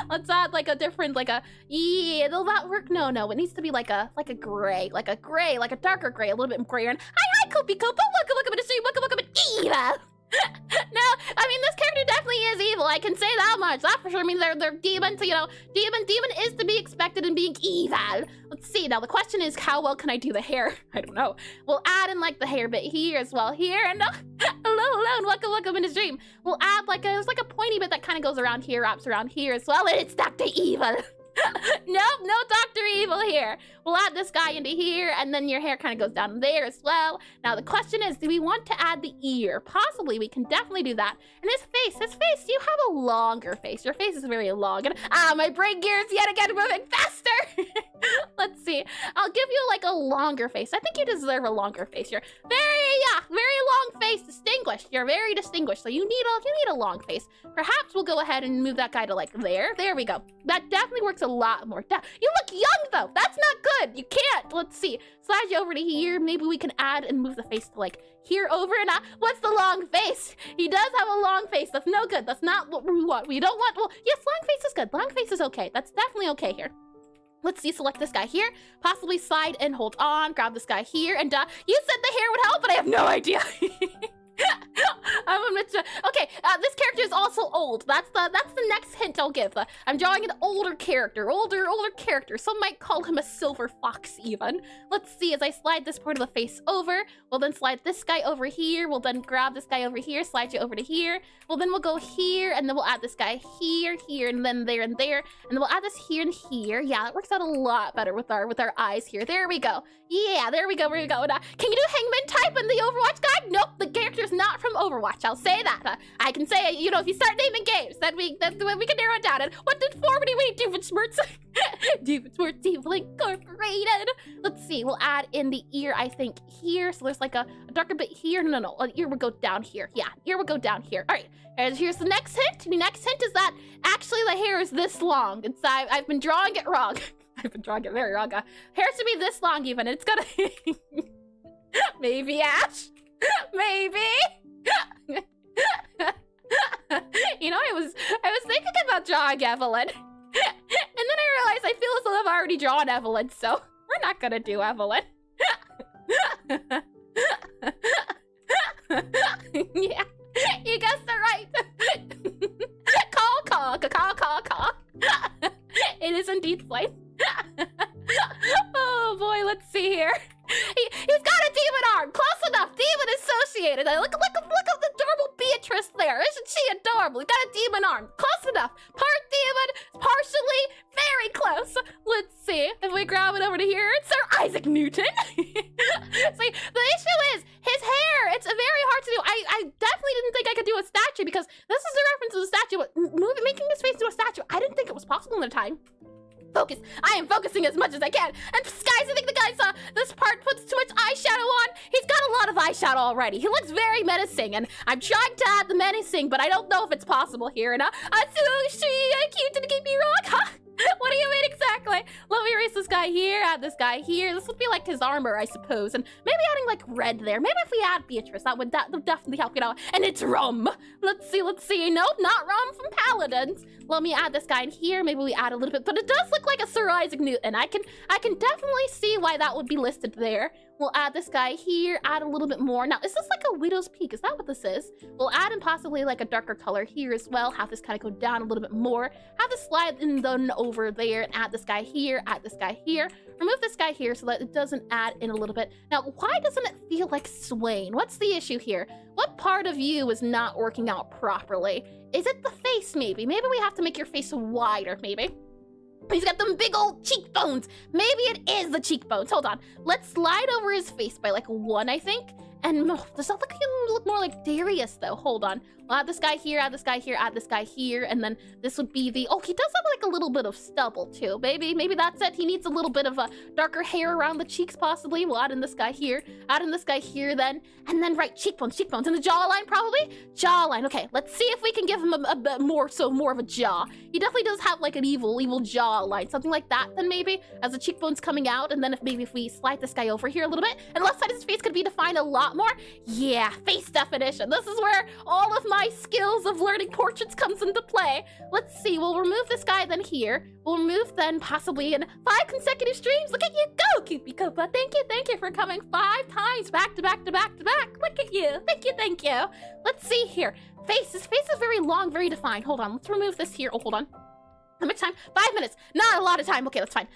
A: Let's add like a different, yeah, will that work? No, it needs to be like a gray, like a darker gray, a little bit grayer. And hi, Kopi Kopa, welcome to the stream, welcome to Eva. No, I mean, this character definitely is evil. I can say that much. That for sure. I mean, they're demons. So, you know, demon is to be expected in being evil. Let's see. Now the question is, how well can I do the hair? I don't know. We'll add in like the hair bit here as well. Here and hello, and welcome in the stream. We'll add there's like a pointy bit that kind of goes around here, wraps around here as well, and it's Dr. Evil. Nope, no Dr. Evil here. We'll add this guy into here, and then your hair kind of goes down there as well. Now the question is, do we want to add the ear? Possibly, we can definitely do that. And his face, you have a longer face. Your face is very long. And my brain gears yet again moving faster. Let's see. I'll give you like a longer face. I think you deserve a longer face. You're very long face, distinguished. You're very distinguished, so you need a long face. Perhaps we'll go ahead and move that guy to like there. There we go. That definitely works a lot more. You look young though. That's not good. You can't. Let's see. Slide you over to here. Maybe we can add and move the face to like here over and what's the long face? He does have a long face. That's no good. That's not what we want. We don't want, well, yes, long face is good. Long face is okay. That's definitely okay here. Let's see, select this guy here, possibly slide and hold on, grab this guy here, and you said the hair would help, but I have no idea. Okay, this character is also old. That's the next hint I'll give. I'm drawing an older character, older character. Some might call him a silver fox even. Let's see, as I slide this part of the face over, we'll then slide this guy over here. We'll then grab this guy over here, slide you over to here. Well, then we'll go here, and then we'll add this guy here, and then there, and there. And then we'll add this here and here. Yeah, that works out a lot better with our eyes here. There we go. Yeah, there we go. Can you do Hangman type in the Overwatch guide? Nope, the character's not from Overwatch. I'll say that. I can say, you know, if you start naming games, then we can narrow it down. And what deformity we do with Smirts? Smirts Evil Incorporated. Let's see, we'll add in the ear, I think, here. So there's like a darker bit here. No. Ear will go down here. Yeah, ear will go down here. All right, and here's the next hint. The next hint is that actually the hair is this long. I've been drawing it wrong. I've been drawing it very wrong. Hair should be this long even. It's gonna... Maybe, Ash? Maybe? You know, I was thinking about drawing Evelyn. And then I realized I feel as though I've already drawn Evelyn, so we're not gonna do Evelyn. Yeah, you guessed it right. Call. It is indeed Flame. Oh boy, let's see here. He's got a demon arm. Close enough. Demon associated. Look at the adorable Beatrice there. Isn't she adorable? He's got a demon arm. Close enough. Part demon, partially, very close. Let's see if we grab it over to here. It's Sir Isaac Newton. See, the issue is his hair. It's very hard to do. I definitely didn't think I could do a statue because this is a reference to the statue. Making his face into a statue, I didn't think it was possible in the time. Focus. I am focusing as much as I can. And guys, I think the guy this part puts too much eyeshadow on. He's got a lot of eyeshadow already. He looks very menacing, and I'm trying to add the menacing, but I don't know if it's possible here. And cute, didn't get me wrong, huh? What do you mean exactly? Let me erase this guy here, add this guy here. This would be like his armor, I suppose. And maybe adding like red there. Maybe if we add Beatrice, that would definitely help, you know. And it's rum. Let's see. Nope, not rum from Paladins. Let me add this guy in here. Maybe we add a little bit, but it does look like a Sir Isaac Newton. I can definitely see why that would be listed there. We'll add this guy here, add a little bit more. Now, is this like a Widow's Peak? Is that what this is? We'll add in possibly like a darker color here as well. Have this kind of go down a little bit more. Have this slide in then over there and add this guy here, add this guy here. Remove this guy here so that it doesn't add in a little bit. Now, why doesn't it feel like Swain? What's the issue here? What part of you is not working out properly? Is it the face, maybe? Maybe we have to make your face wider, maybe. He's got them big old cheekbones. Maybe it is the cheekbones. Hold on. Let's slide over his face by like 1, I think. And does that look more like Darius though? Hold on. We'll add this guy here, add this guy here, add this guy here, and then this would be the, oh, he does have like a little bit of stubble too. Maybe that's it. He needs a little bit of a darker hair around the cheeks possibly. We'll add in this guy here, add in this guy here then, and then right, cheekbones, and the jawline probably? Jawline, okay. Let's see if we can give him a bit more of a jaw. He definitely does have like an evil jawline, something like that then maybe, as the cheekbones coming out, and then if we slide this guy over here a little bit, and left side of his face could be defined a lot more. Yeah, face definition. This is where all of my skills of learning portraits comes into play. Let's see, we'll remove this guy then here. We'll remove then possibly in 5 consecutive streams. Look at you go, Cupid Copa. Thank you for coming 5 times back to back. Look at you. Thank you. Let's see here. His face is very long, very defined. Hold on, let's remove this here. Oh, hold on. How much time? 5 minutes. Not a lot of time. Okay, that's fine.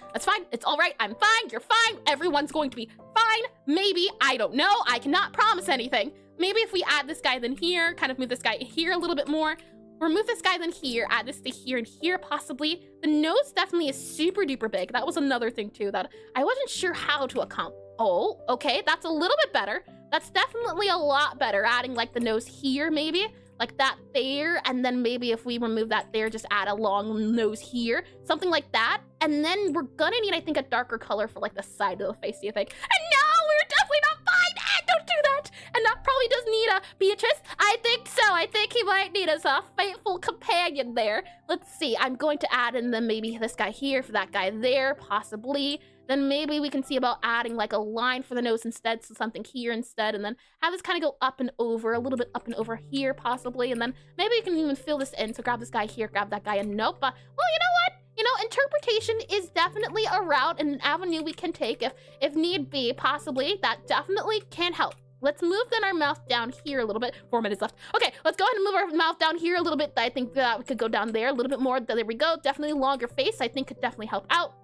A: It's all right. I'm fine. You're fine. Everyone's going to be fine. Maybe. I don't know. I cannot promise anything. Maybe if we add this guy then here, kind of move this guy here a little bit more. remove this guy then here, add this to here and here possibly. The nose definitely is super duper big. That was another thing too that I wasn't sure how to accomplish. Oh, okay, that's a little bit better. That's definitely a lot better. Adding like the nose here maybe, like that there, and then maybe if we remove that there, just add a long nose here, something like that. And then we're gonna need, I think, a darker color for like the side of the face, do you think? And no, we're definitely not fine. Don't do that. And that probably does need a Beatrice. I think so. I think he might need us a faithful companion there. Let's see. I'm going to add in then maybe this guy here for that guy there, possibly. Then maybe we can see about adding like a line for the nose instead, so something here instead, and then have this kind of go up and over, a little bit up and over here possibly, and then maybe we can even fill this in. So grab this guy here, grab that guy, and nope. Well, you know what? You know, interpretation is definitely a route and an avenue we can take if need be, possibly. That definitely can help. Let's move then our mouth down here a little bit. 4 minutes left. Okay, let's go ahead and move our mouth down here a little bit. I think that we could go down there a little bit more. There we go. Definitely longer face, I think, could definitely help out.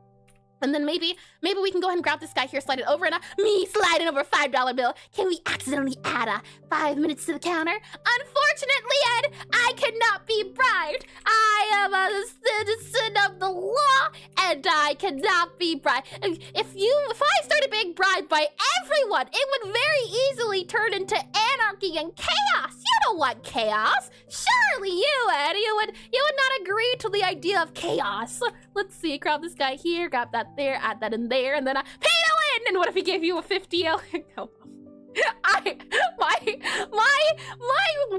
A: And then maybe we can go ahead and grab this guy here, slide it over, and me sliding over a $5 bill. Can we accidentally add 5 minutes to the counter? Unfortunately, Ed, I cannot be bribed. I am a citizen of the law, and I cannot be bribed. If I started being bribed by everyone, it would very easily turn into anarchy and chaos. You don't want chaos. Surely you, Ed, you would not agree to the idea of chaos. Let's see, grab this guy here, grab that there, add that in there, and then pay to win. And what if he gave you a 50? No. My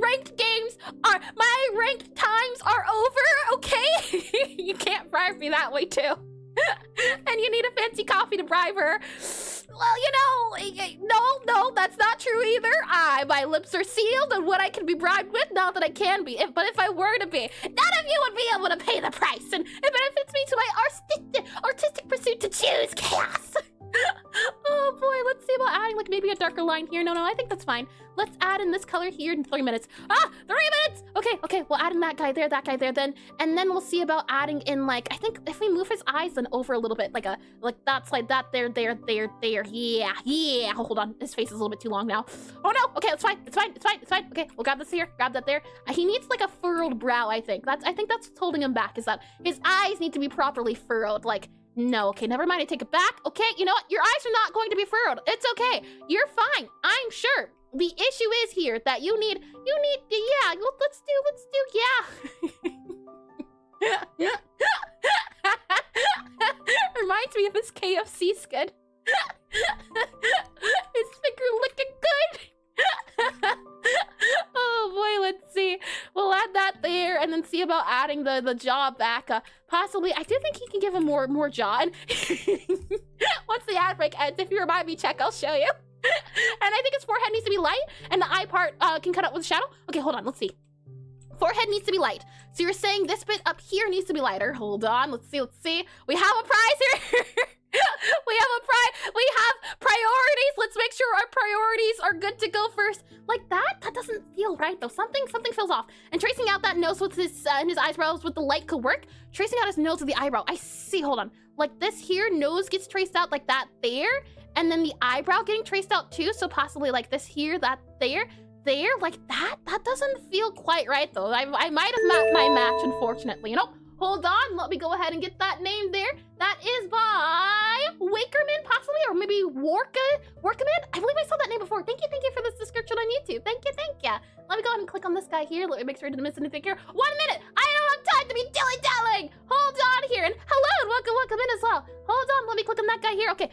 A: ranked games are, my ranked times are over, okay? You can't bribe me that way too. And you need a fancy coffee to bribe her. Well, you know, no, that's not true either. My lips are sealed on what I can be bribed with, not that I can be. But if I were to be, none of you would be able to pay the price. And it benefits me to my artistic pursuit to choose chaos. Oh boy, let's see about adding like maybe a darker line here. No, I think that's fine. Let's add in this color here in 3 minutes. 3 minutes! Okay, we'll add in that guy there then. And then we'll see about adding in like, I think if we move his eyes then over a little bit, like that, slide that there. Yeah. Hold on, his face is a little bit too long now. Oh no, okay, it's fine. Okay, we'll grab this here, grab that there. He needs like a furrowed brow, I think. I think that's what's holding him back, is that his eyes need to be properly furrowed, like, no, okay, never mind, I take it back. Okay, you know what? Your eyes are not going to be furrowed. It's okay. You're fine. I'm sure. The issue is here that you need, yeah, let's do, yeah. Reminds me of his KFC skid. His finger looking good. Oh boy, let's see. We'll add that there and then see about adding the jaw back. Possibly, I do think he can give him more jaw. And once the ad break ends, if you remind me, check, I'll show you. And I think his forehead needs to be light and the eye part can cut out with shadow. Okay, hold on, let's see. Forehead needs to be light. So you're saying this bit up here needs to be lighter. Hold on, let's see. We have a prize here. We have priorities. Let's make sure our priorities are good to go first. Like that doesn't feel right though. Something feels off. And tracing out that nose with his eyebrows with the light could work. Tracing out his nose with the eyebrow. I see, hold on. Like this here, nose gets traced out like that there. And then the eyebrow getting traced out too. So possibly like this here, that there, like that. That doesn't feel quite right though. I might have mapped my match, unfortunately. You know, hold on, let me go ahead and get that name there. That is by Wakerman, possibly, or maybe Workaman. I believe I saw that name before. Thank you for this description on YouTube. Thank you. Let me go ahead and click on this guy here. Let me make sure I didn't miss anything here. 1 minute. I don't have time to be dilly-dallying. Hold on here, and hello, and welcome in as well. Hold on, let me click on that guy here. Okay,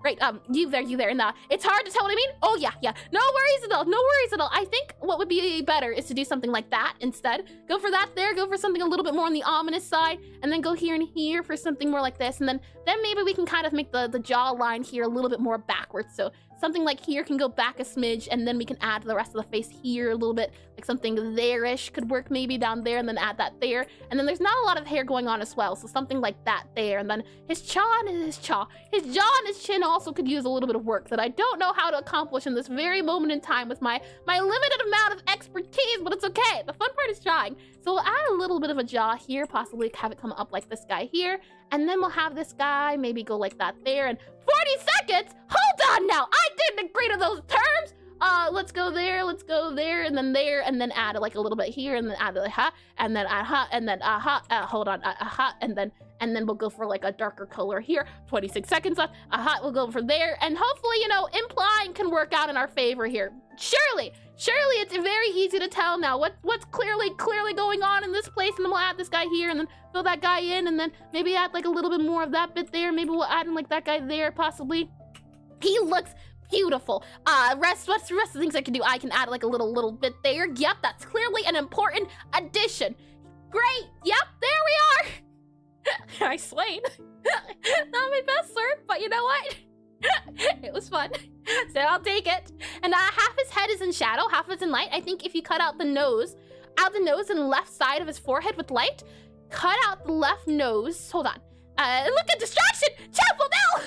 A: right, you there, and it's hard to tell what I mean. Oh yeah. No worries at all. I think what would be better is to do something like that instead. Go for that there, go for something a little bit more on the ominous side, and then go here and here for something more like this, and then maybe we can kind of make the jaw line here a little bit more backwards. So something like here can go back a smidge, and then we can add the rest of the face here a little bit, like something there-ish could work maybe down there, and then add that there. And then there's not a lot of hair going on as well, so something like that there. And then his jaw and his jaw and his chin also could use a little bit of work that I don't know how to accomplish in this very moment in time with my limited amount of expertise, but it's okay. The fun part is trying. So we'll add a little bit of a jaw here, possibly have it come up like this guy here, and then we'll have this guy maybe go like that there, and 40 seconds? Hold on now, I didn't agree to those terms. let's go there, and then add like a little bit here, and then add a ha, and then aha, and then aha, hold on, aha, and then we'll go for like a darker color here. 26 seconds left. Aha, we'll go for there, and hopefully, you know, implying can work out in our favor here. Surely it's very easy to tell now what's clearly going on in this place, and then we'll add this guy here, and then fill that guy in, and then maybe add like a little bit more of that bit there. Maybe we'll add in like that guy there, possibly. He looks beautiful. What's the rest of the things I can do? I can add like a little bit there. Yep, that's clearly an important addition. Great. Yep, there we are. I slayed. Not my best serve, but you know what? It was fun, so I'll take it. And half his head is in shadow, half is in light. I think if you cut out the nose and left side of his forehead with light, cut out the left nose. Hold on. Look at distraction. Chapel, no.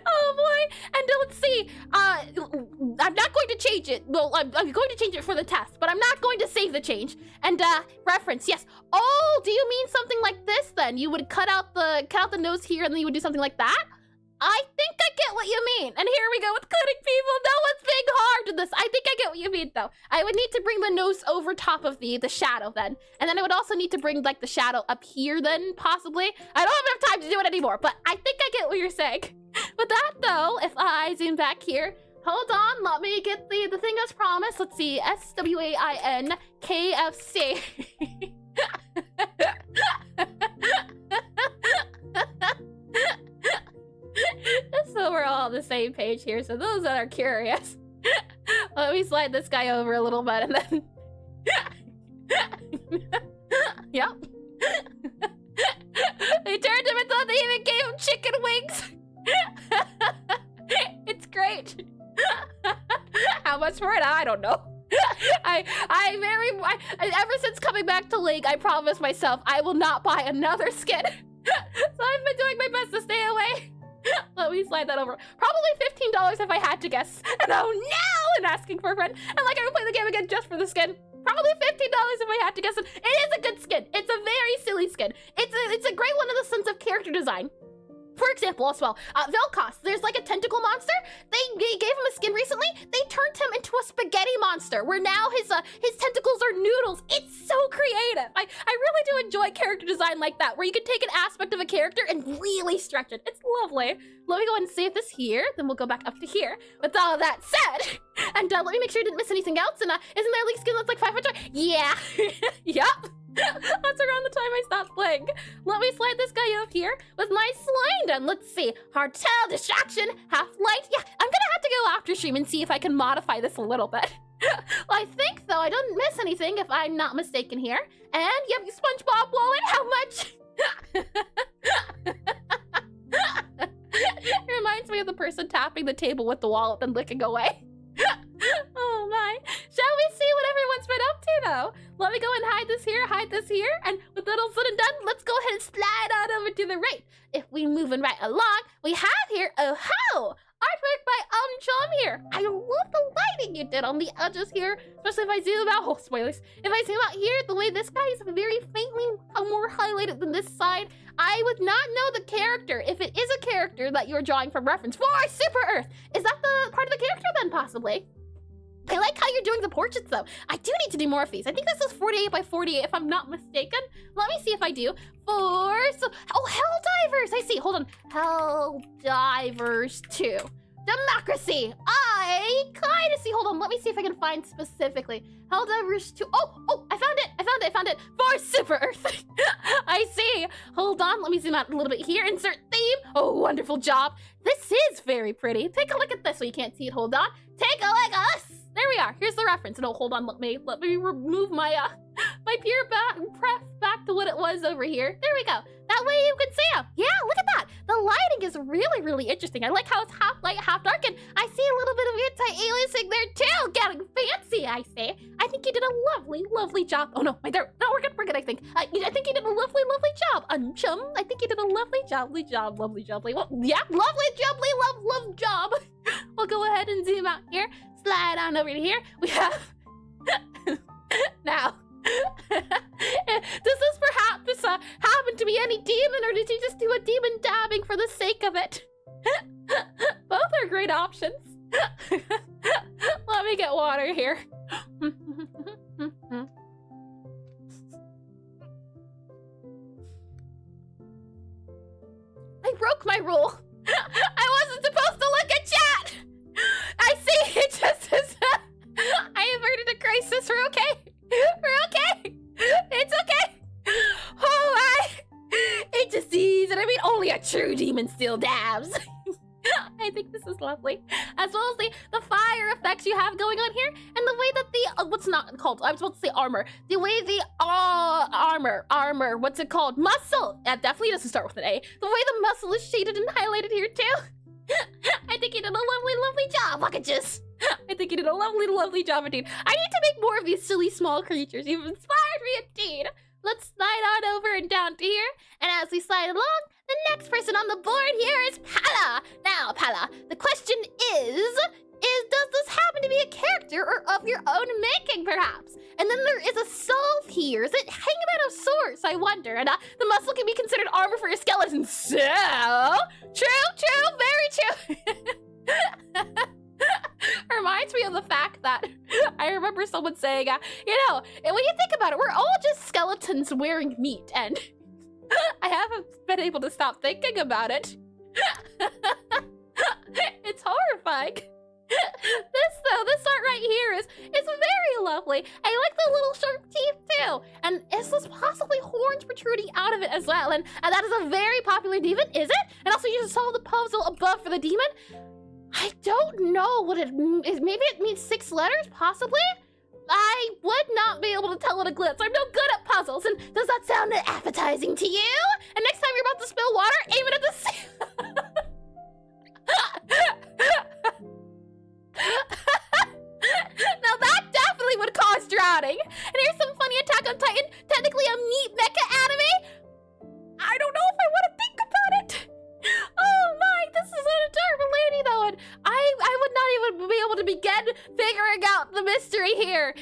A: Oh boy. And let's see. I'm not going to change it. Well, I'm going to change it for the test, but I'm not going to save the change. And reference, yes. Oh, do you mean something like this then? You would cut out the nose here, and then you would do something like that? I think I get what you mean. And here we go with cutting people. No one's being hard to this. I think I get what you mean though. I would need to bring the nose over top of the shadow then. And then I would also need to bring like the shadow up here then, possibly. I don't have enough time to do it anymore, but I think I get what you're saying. With that though, if I zoom back here, hold on, let me get the thing as promised. Let's see, SWAINKFC. So we're all on the same page here, so those that are curious. Let me slide this guy over a little bit, and then... Yep. They turned him into, they even gave him chicken wings. It's great. How much for it? I don't know. Ever since coming back to League, I promised myself I will not buy another skin. So I've been doing my best to stay away. Let me slide that over. Probably $15 if I had to guess. And oh no! And asking for a friend. And like I would play the game again just for the skin. Probably $15 if I had to guess it. It is a good skin. It's a very silly skin. It's a great one in the sense of character design. For example, as well, Vel'Koz, there's like a tentacle monster. They gave him a skin recently. They turned him into a spaghetti monster, where now his tentacles are noodles. It's so creative. I really do enjoy character design like that, where you can take an aspect of a character and really stretch it. It's lovely. Let me go ahead and save this here. Then we'll go back up to here. With all of that said, and let me make sure I didn't miss anything else. And isn't there a leak skin that's like 500? Yeah. Yep. That's around the time I stopped playing. Let me slide this guy up here with my slime done. Let's see. Hardtail, distraction, half light. Yeah, I'm gonna have to go after stream and see if I can modify this a little bit. Well, I think, though, I don't miss anything if I'm not mistaken here. And, yep, SpongeBob wallet, how much? It reminds me of the person tapping the table with the wallet and licking away. Oh my. Shall we see what everyone's been up to though? Let me go and hide this here, and with that all said and done, let's go ahead and slide on over to the right. If we moving right along, we have here, oh ho! Artwork by Chum here. I love the lighting you did on the edges here, especially if I zoom out. Oh, spoilers. If I zoom out here, the way this guy is very faintly more highlighted than this side, I would not know the character if it is a character that you're drawing from reference for Super Earth. Is that the part of the character then, possibly? I like how you're doing the portraits though. I do need to do more of these. I think this is 48 by 48 if I'm not mistaken. Let me see if I do. Oh, Helldivers. I see. Hold on. Helldivers 2. Democracy. I kind of see. Hold on. Let me see if I can find specifically. Helldivers 2. Oh, I found it. For Super Earth. I see. Hold on. Let me zoom out a little bit here. Insert theme. Oh, wonderful job. This is very pretty. Take a look at this so you can't see it. Hold on. Take a look at us. There we are. Here's the reference. And oh, hold on. Let me remove my my pure pref back to what it was over here. There we go. That way you can see them. Yeah, look at that. The lighting is really, really interesting. I like how it's half light, half dark, and I see a little bit of anti-aliasing there too. Getting fancy, I say. I think you did a lovely, lovely job. Oh no, wait there. No, we're good. I think. I think you did a lovely, lovely job. Chum. I think you did a lovely job. Lovely job. Well, yeah, lovely job. We'll go ahead and zoom out here. Slide on over to here. We have now. Does this perhaps happen to be any demon, or did you just do a demon dabbing for the sake of it? Both are great options. Let fire here. I broke my rule. I wasn't supposed to look at chat. I see it just as I averted a crisis. We're okay. We're okay. It's okay. Oh, it's a season. I mean, only a true demon still dabs. I think this is lovely, as well as the fire effects you have going on here, and the way that the what's not called? I was about to say armor. The way the armor. What's it called? Muscle. That definitely doesn't start with an A. The way the muscle is shaded and highlighted here too. I think you did a lovely job. Look at this. I think you did a lovely job indeed. I need to make more of these silly small creatures. You've inspired me indeed. Let's slide on over and down to here, and as we slide along, the next person on the board here is Pala. Now, Pala, the question is does this happen to be a character or of your own making, perhaps? And then there is a solve here. Is it hanging out of source, I wonder? And the muscle can be considered armor for your skeleton. So, true, very true. Reminds me of the fact that I remember someone saying, you know, when you think about it, we're all just skeletons wearing meat, and I haven't been able to stop thinking about it. It's horrifying. This art right here is very lovely. I like the little sharp teeth too, and is this possibly horns protruding out of it as well? And that is a very popular demon, is it? And also, you just saw the puzzle above for the demon. I don't know what it is. Maybe it means 6 letters, possibly? I would not be able to tell at a glance. I'm no good at puzzles. And does that sound appetizing to you? And next time you're about to spill water, aim it at the Now that definitely would cause drowning. And here's some funny Attack on Titan, technically a meat mecha anime. I don't know if I want to think about it. Oh my, this is an adorable lady though, and I would not even be able to begin figuring out the mystery here.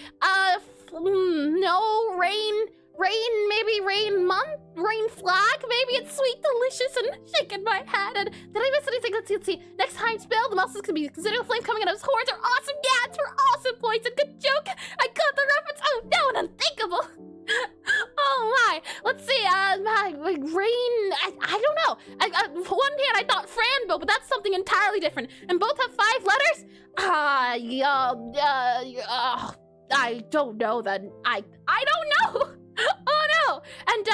A: No, maybe rain flag, maybe it's sweet, delicious, and shaking my head. And did I miss anything? Let's see. Next time spill, the muscles can be considered a flame coming out of his horns are awesome. Yeah, it's for awesome points. A good joke. I got the reference. Oh no, an unthinkable. Oh my, let's see, rain, I don't know. One hand I thought Franbo, but that's something entirely different. And both have 5 letters? I don't know then. I don't know. Oh no. And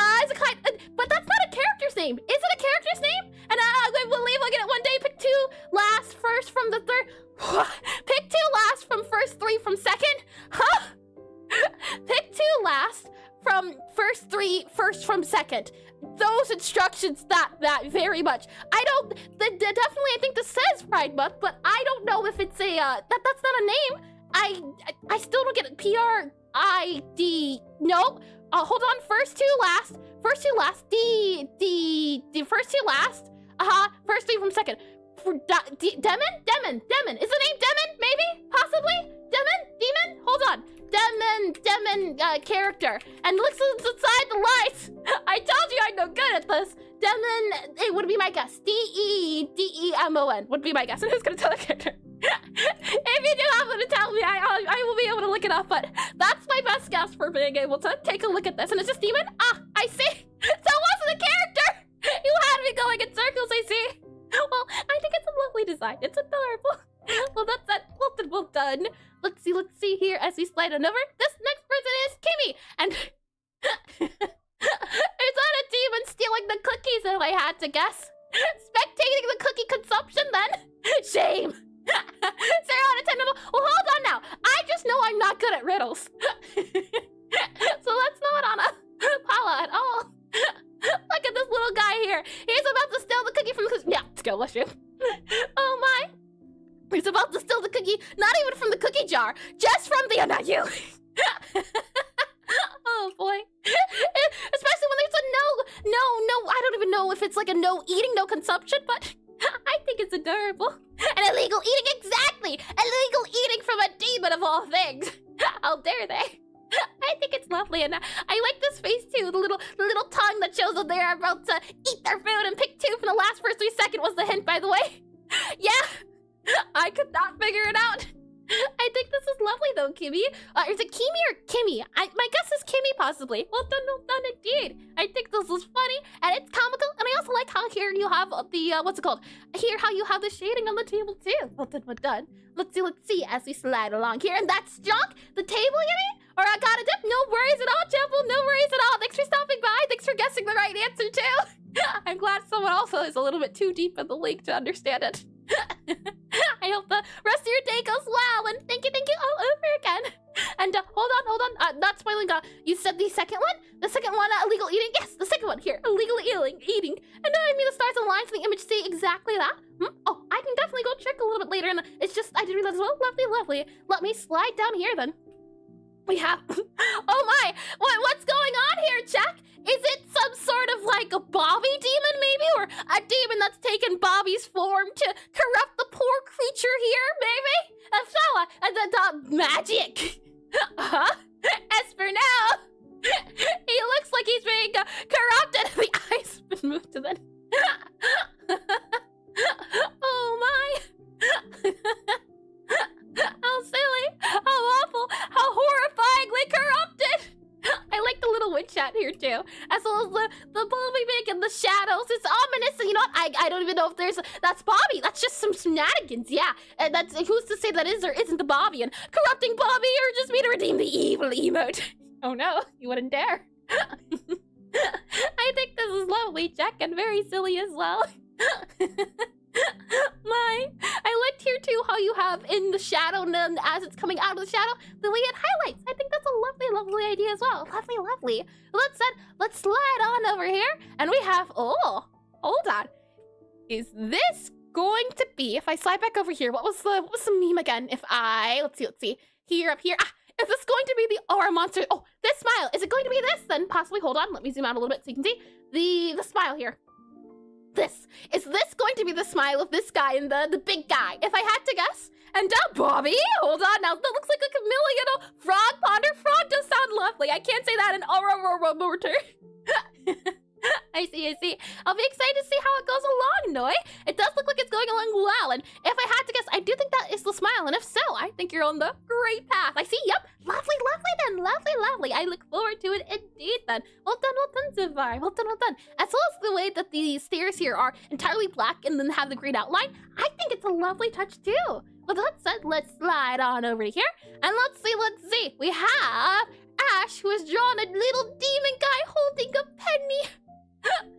A: but that's not a character's name. Is it a character's name? And I believe I'll get it one day. Pick 2 last, first from the third. Pick 2 last from first, 3 from second. Huh? Pick 2 last from first, 3 first from second. Those instructions that very much. Definitely I think this says Pride Month, but I don't know if it's a that's not a name. I still don't get it. PRID. Nope. Hold on. First 2 last. First 2 last. The first 2 last. First 3 from second. Demon. Is the name Demon? Maybe? Possibly? Demon? Hold on. Demon, character. And looks inside the lights. I told you I'm no good at this. Demon, it would be my guess. DEMON would be my guess. And who's gonna tell the character? If you do happen to tell me, I will be able to look it up, but that's my best guess for being able to take a look at this. And it's just demon? I see. So it wasn't a character. You had me going in circles, I see. Well, I think it's a lovely design. It's adorable. Well, that's that. Well done. Let's see here as we slide on over. This next person is Kimmy, and is that a demon stealing the cookies if I had to guess? Spectating the cookie consumption then? Shame. 0 out of 10. Well, hold on now. I just know I'm not good at riddles. So that's not on a Paula at all. Look at this little guy here. He's about to steal the cookie from the... Yeah, let's go, let's you. Oh my. He's about to steal the cookie, not even from the cookie jar, just from the... Oh, not you. Oh boy. Especially when there's a no, I don't even know if it's like a no eating, no consumption, but I think it's adorable. And illegal eating, exactly! Illegal eating from a demon of all things. How dare they? I think it's lovely, and I like this face too. The little tongue that shows that they're about to eat their food, and pick 2 from the last first 3 seconds was the hint, by the way. Yeah, I could not figure it out. I think this is lovely though, Kimmy. Is it Kimi or Kimmy? My guess is Kimmy, possibly. Well done indeed. I think this is funny and it's comical, and I also like how here you have the what's it called? Here how you have the shading on the table too. Well done. Let's see as we slide along here, and that's junk. The table, you mean? Or I got a dip? No worries at all, Temple. No worries at all. Thanks for stopping by. Thanks for guessing the right answer too. I'm glad someone also is a little bit too deep in the link to understand it. I hope the rest of your day goes well, and thank you all over again. And hold on, not spoiling. You said the second one? The second one, illegal eating? Yes, the second one here, illegal eating. And I mean the stars and lines in the image say exactly that. Oh, I can definitely go check a little bit later, and it's just, I didn't realize as well. Lovely. Let me slide down here then. We have, oh my, what's going on here, Jack? Is it some sort of like a Bobby demon maybe? Or a demon that's taken Bobby's form to corrupt the poor creature here, maybe? The magic. As for now, he looks like he's being corrupted. The eyes have been moved to the... Oh my. How silly, how awful, how horrifyingly corrupted. I like the little witch chat here too, as well as the Bobby Big and the shadows. It's ominous, and you know what? I don't even know if that's Bobby. That's just some shenanigans, yeah. And that's, who's to say that is or isn't the Bobby? And corrupting Bobby, or just me to redeem the evil emote. Oh no, you wouldn't dare. I think this is lovely, Jack, and very silly as well. I liked here too how you have in the shadow, and then as it's coming out of the shadow, the way it highlights. I think that's a lovely idea as well. Lovely. Let's slide on over here, and we have, oh, hold on. Is this going to be, if I slide back over here, what was the meme again? If I, let's see, here, up here, is this going to be the aura monster? Oh, this smile, is it going to be this then? Possibly, hold on, let me zoom out a little bit so you can see the smile here. Is this going to be the smile of this guy and the big guy? If I had to guess. And Bobby, hold on now. That looks like a chameleon. Frog ponder. Frog does sound lovely. I can't say that in aurora mortar. I see. I'll be excited to see how it goes along, Noi. It does look like it's going along well, and if I had to guess, I do think that is the smile, and if so, I think you're on the great path. I see, yep. Lovely then. Lovely. I look forward to it indeed then. Well done so far. Well done. As well as the way that the stairs here are entirely black and then have the green outline, I think it's a lovely touch too. With that said, let's slide on over here, and let's see. We have Ash, who has drawn a little demon guy holding a penny.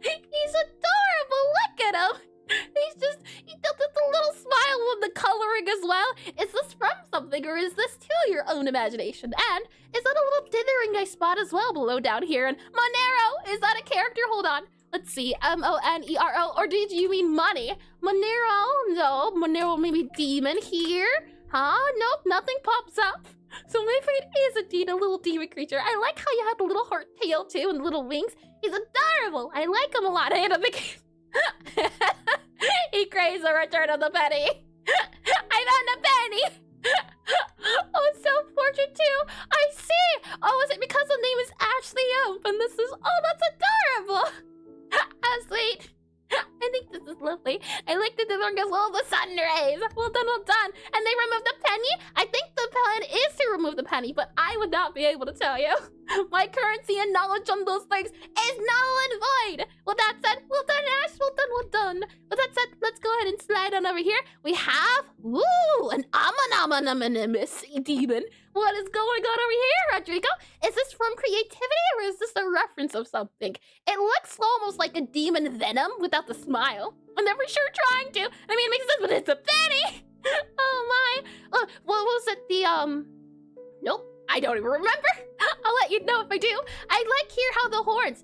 A: He's adorable, look at him. He does a little smile with the coloring as well. Is this from something, or is this to your own imagination? And is that a little dithering I spot as well below down here? And Monero, is that a character? Hold on. Let's see, Monero, or did you mean money? Monero, no, Monero maybe demon here. Huh? Nope, nothing pops up. So maybe it is indeed a little demon creature. I like how you have the little heart tail too and the little wings. He's adorable. I like him a lot. I had a big... He craves a return of the penny. I found a penny. Oh, self-portrait too. I see. Oh, is it because the name is Ashley Ope and this is... Oh, that's adorable. How sweet. I think this is lovely. I like the dithering as well as the sun rays. Well done. And they removed the penny? I think the plan is to remove the penny, but I would not be able to tell you. My currency and knowledge on those things is null and void. With that said, well done, Ash. Well done. With that said, let's go ahead and slide on over here. We have, an ominous demon. What is going on over here, Rodrigo? Is this from creativity, or is this a reference of something? It looks almost like a demon venom without the smile. I'm never sure trying to. I mean, it makes sense, but it's a penny. Oh my. What was it? Nope. I don't even remember. I'll let you know if I do. I like here how the horns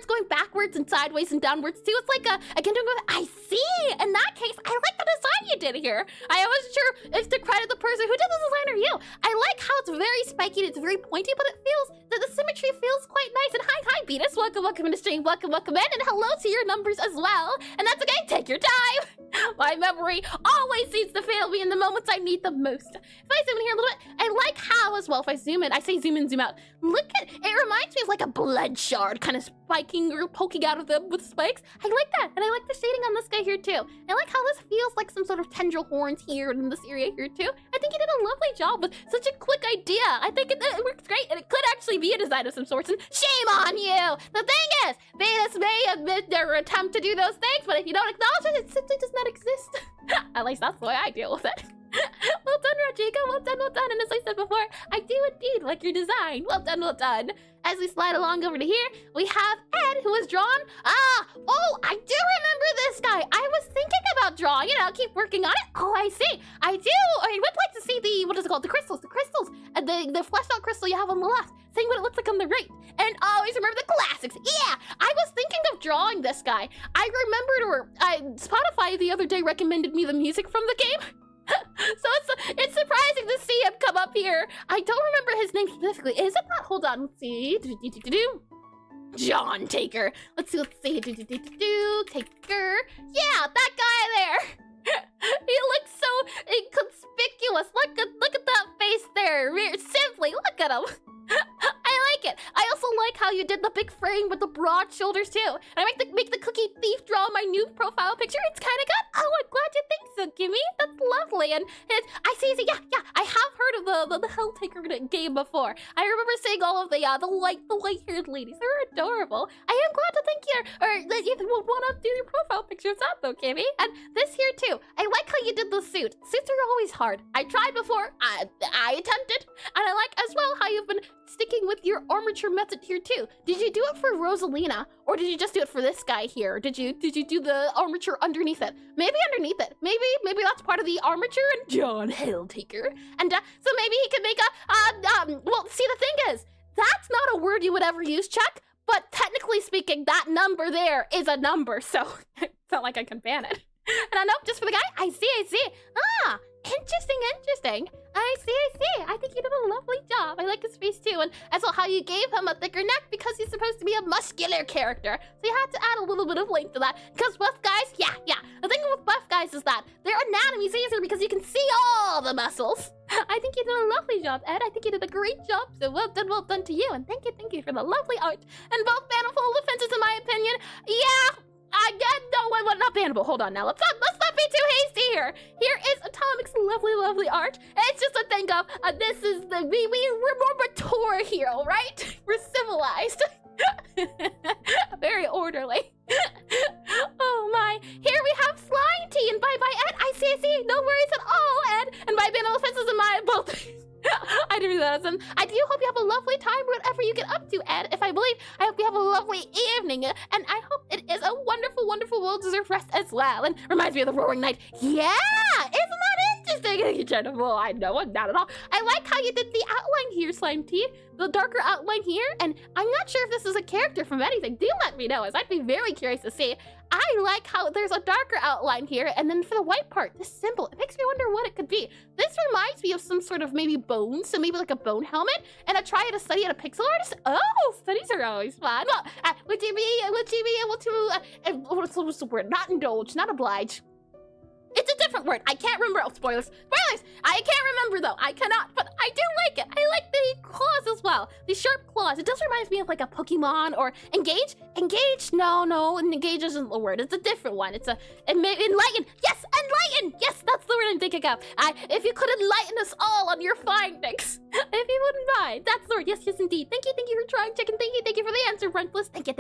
A: going backwards and sideways and downwards too. It's like again, I see. In that case, I like the design you did here. I wasn't sure if to credit the person who did the design or you. I like how it's very spiky and it's very pointy, but it feels that the symmetry feels quite nice. And hi, Venus. Welcome in the stream. Welcome in, and hello to your numbers as well. And that's okay. Take your time. My memory always seems to fail me in the moments I need the most. If I zoom in here a little bit, I like how as well. If I zoom in, I say zoom in, zoom out. Look at it. Reminds me of like a blood shard kind of spiking or poking out of them with spikes. I like that, and I like the shading on this guy here too. I like how this feels like some sort of tendril horns here in this area here too. I think you did a lovely job with such a quick idea. I think it works great, and it could actually be a design of some sorts, and shame on you! The thing is, Venus may admit their attempt to do those things, but if you don't acknowledge it, it simply does not exist. At least that's the way I deal with it. Well done, Rodrigo. Well done, well done. And as I said before, I do indeed like your design. Well done, well done. As we slide along over to here, we have Ed, who is drawn. Oh, I do remember this guy. I was thinking about drawing it. I'll keep working on it. Oh, I see. I do. I would like to see the, what is it called? The crystals. The crystals. The fleshed out crystal you have on the left. Saying what it looks like on the right. And always remember the classics. Yeah, I was thinking of drawing this guy. I remembered, Spotify the other day recommended me the music from the game. So it's surprising to see him come up here. I don't remember his name specifically. Is it not? Hold on. Let's see. John Taker. Let's see. Taker. Yeah, that guy there. He looks so inconspicuous. Look at that face there. Simply, look at him. I like it. I also like how you did the big frame with the broad shoulders too. And I make the cookie thief draw my new profile picture. It's kind of good. Oh, I'm glad you think so, Gimme. That's lovely. And I see. Yeah. I have heard of the Helltaker game before. I remember seeing all of the white-haired ladies. They're adorable. I am glad to think that you would want to do your profile picture of that though, Gimme. And this here too. I like how you did the suit. Suits are always hard. I tried before. I attempted, and I like as well how you've been sticking with your armature method here too. Did you do it for Rosalina, or did you just do it for this guy here? Did you do the armature underneath it? Maybe underneath it. Maybe that's part of the armature and John Helltaker. And so maybe he could make well, see, the thing is, that's not a word you would ever use, Chuck, but technically speaking, that number there is a number, so it's not like I can ban it. And I know, just for the guy, I see. Ah, interesting. I see. I think you did a lovely job. I like his face too, and as well how you gave him a thicker neck because he's supposed to be a muscular character. So you had to add a little bit of length to that. Because buff guys, yeah. The thing with buff guys is that their anatomy's easier because you can see all the muscles. I think you did a lovely job, Ed. I think you did a great job. So well done to you, and thank you for the lovely art. And both bannable offenses, in my opinion. Yeah. No, not bannable. Hold on now. Let's not be too hasty here. Here is Atomic's lovely art. It's just a thing of this is we're more mature here, all right? We're civilized. Very orderly. Oh my. Here we have Slime Tea and bye Ed. I see. No worries at all, Ed. And bye bannable offenses in my both. I do that. And I do hope you have a lovely time whatever you get up to, Ed. I hope you have a lovely evening. And I hope it is a wonderful, well-deserved rest as well. And reminds me of the Roaring Night. Yeah! Isn't that interesting? Jennifer, I know, not at all. I like how you did the outline here, Slime Tea. The darker outline here. And I'm not sure if this is a character from anything. Do let me know, as I'd be very curious to see. I like how there's a darker outline here, and then for the white part, this symbol, it makes me wonder what it could be. This reminds me of some sort of maybe bones, so maybe like a bone helmet, and I try to study at a pixel artist. Oh, studies are always fun. Well, would you be able to, what's the word? Not indulge, not oblige. It's a different word. I can't remember. Oh, spoilers. I can't remember though. I cannot, but I do like it. I like the claws as well. The sharp claws. It does remind me of like a Pokemon or Engage. No, Engage isn't the word. It's a different one. It's Enlighten. Yes, Enlighten. Yes, that's the word I'm thinking of. If you could enlighten us all on your findings, if you wouldn't mind. That's the word. Yes, indeed. Thank you for trying, chicken. Thank you for the answer, Brentless. Thank you.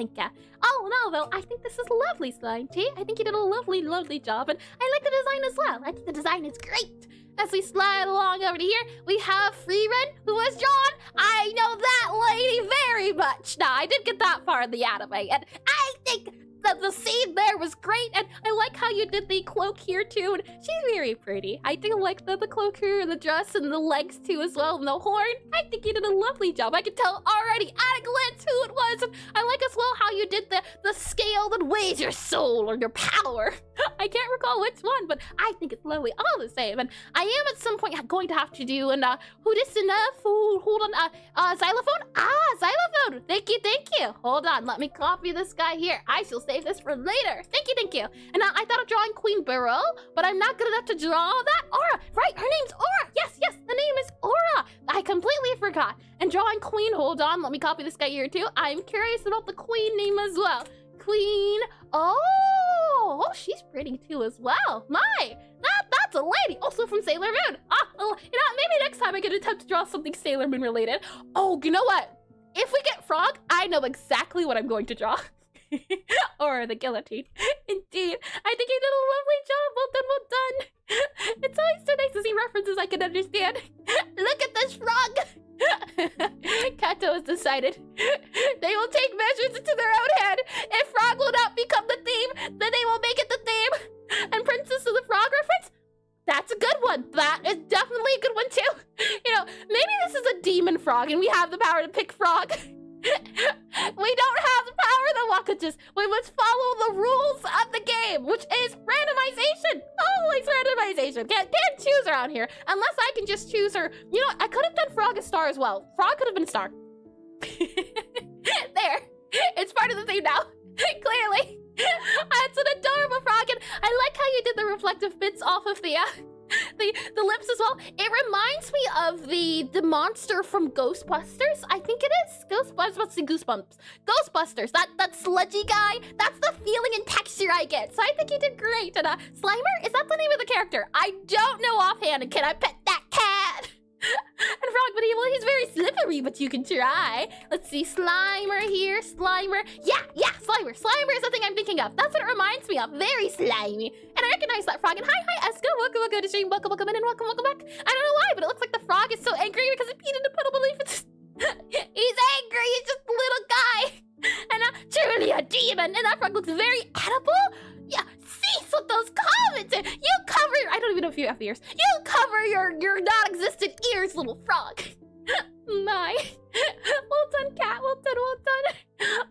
A: Oh no, though. I think this is lovely, Slime Tea. I think you did a lovely job, and I like the design as well. I think the design is great. As we slide along over to here, we have Freeran, who was John. I know that lady very much. Now, I did get that far in the anime, and I think that the scene there was great, and I like how you did the cloak here too, and she's very pretty. I do like the cloak here, and the dress, and the legs too as well, and the horn. I think you did a lovely job. I can tell already at a glance who it was, and I like as well how you did the scale that weighs your soul or your power. I can't recall which one, but I think it's lovely all the same, and I am at some point going to have to do an hold on, xylophone? Xylophone! Thank you. Hold on, let me copy this guy here. I shall say save this for later. Thank you, thank you. And I thought of drawing Queen Burrow, but I'm not good enough to draw that. Aura, right, her name's Aura. Yes, yes, the name is Aura. I completely forgot. And drawing Queen, hold on, let me copy this guy here too. I'm curious about the Queen name as well. Queen, oh, she's pretty too as well. That's a lady, also from Sailor Moon. Maybe next time I get an attempt to draw something Sailor Moon related. Oh, you know what? If we get Frog, I know exactly what I'm going to draw. Or the guillotine. Indeed, I think you did a lovely job. Well done, well done. It's always so nice to see references I can understand. Look at this frog. Kato has decided they will take measures into their own head. If Frog will not become the theme, then they will make it the theme. And Princess of the Frog reference? That's a good one. That is definitely a good one too. You know, maybe this is a demon frog and we have the power to pick Frog. We don't have the power that Wakajas. We must follow the rules of the game, which is randomization. Always randomization. Can't choose around here unless I can just choose her. You know, I could have done Frog a star as well. Frog could have been a star. There. It's part of the theme now. Clearly. It's an adorable frog, and I like how you did the reflective bits off of the lips as well. It reminds me of the monster from Ghostbusters. I think it is Ghostbusters. Let's see, Goosebumps. Ghostbusters. That sludgy guy. That's the feeling and texture I get. So I think you did great. And Slimer, is that the name of the character? I don't know offhand. And can I pet that cat? And Frog Medieval, he's very slippery, but you can try. Let's see, Slimer here, Slimer. Yeah, Slimer. Slimer is the thing I'm thinking of. That's what it reminds me of. Very slimy. And I recognize that frog. And hi, Esko. Welcome to stream. Welcome in, and welcome back. I don't know why, but it looks like the frog is so angry because it peed in a puddle beneath it. He's angry. He's just a little guy. And truly a demon. And that frog looks very edible. Yeah, cease with those comments. You cover I don't even know if you have ears. You cover your non-existent ears, little frog. My. Well done, cat. Well done.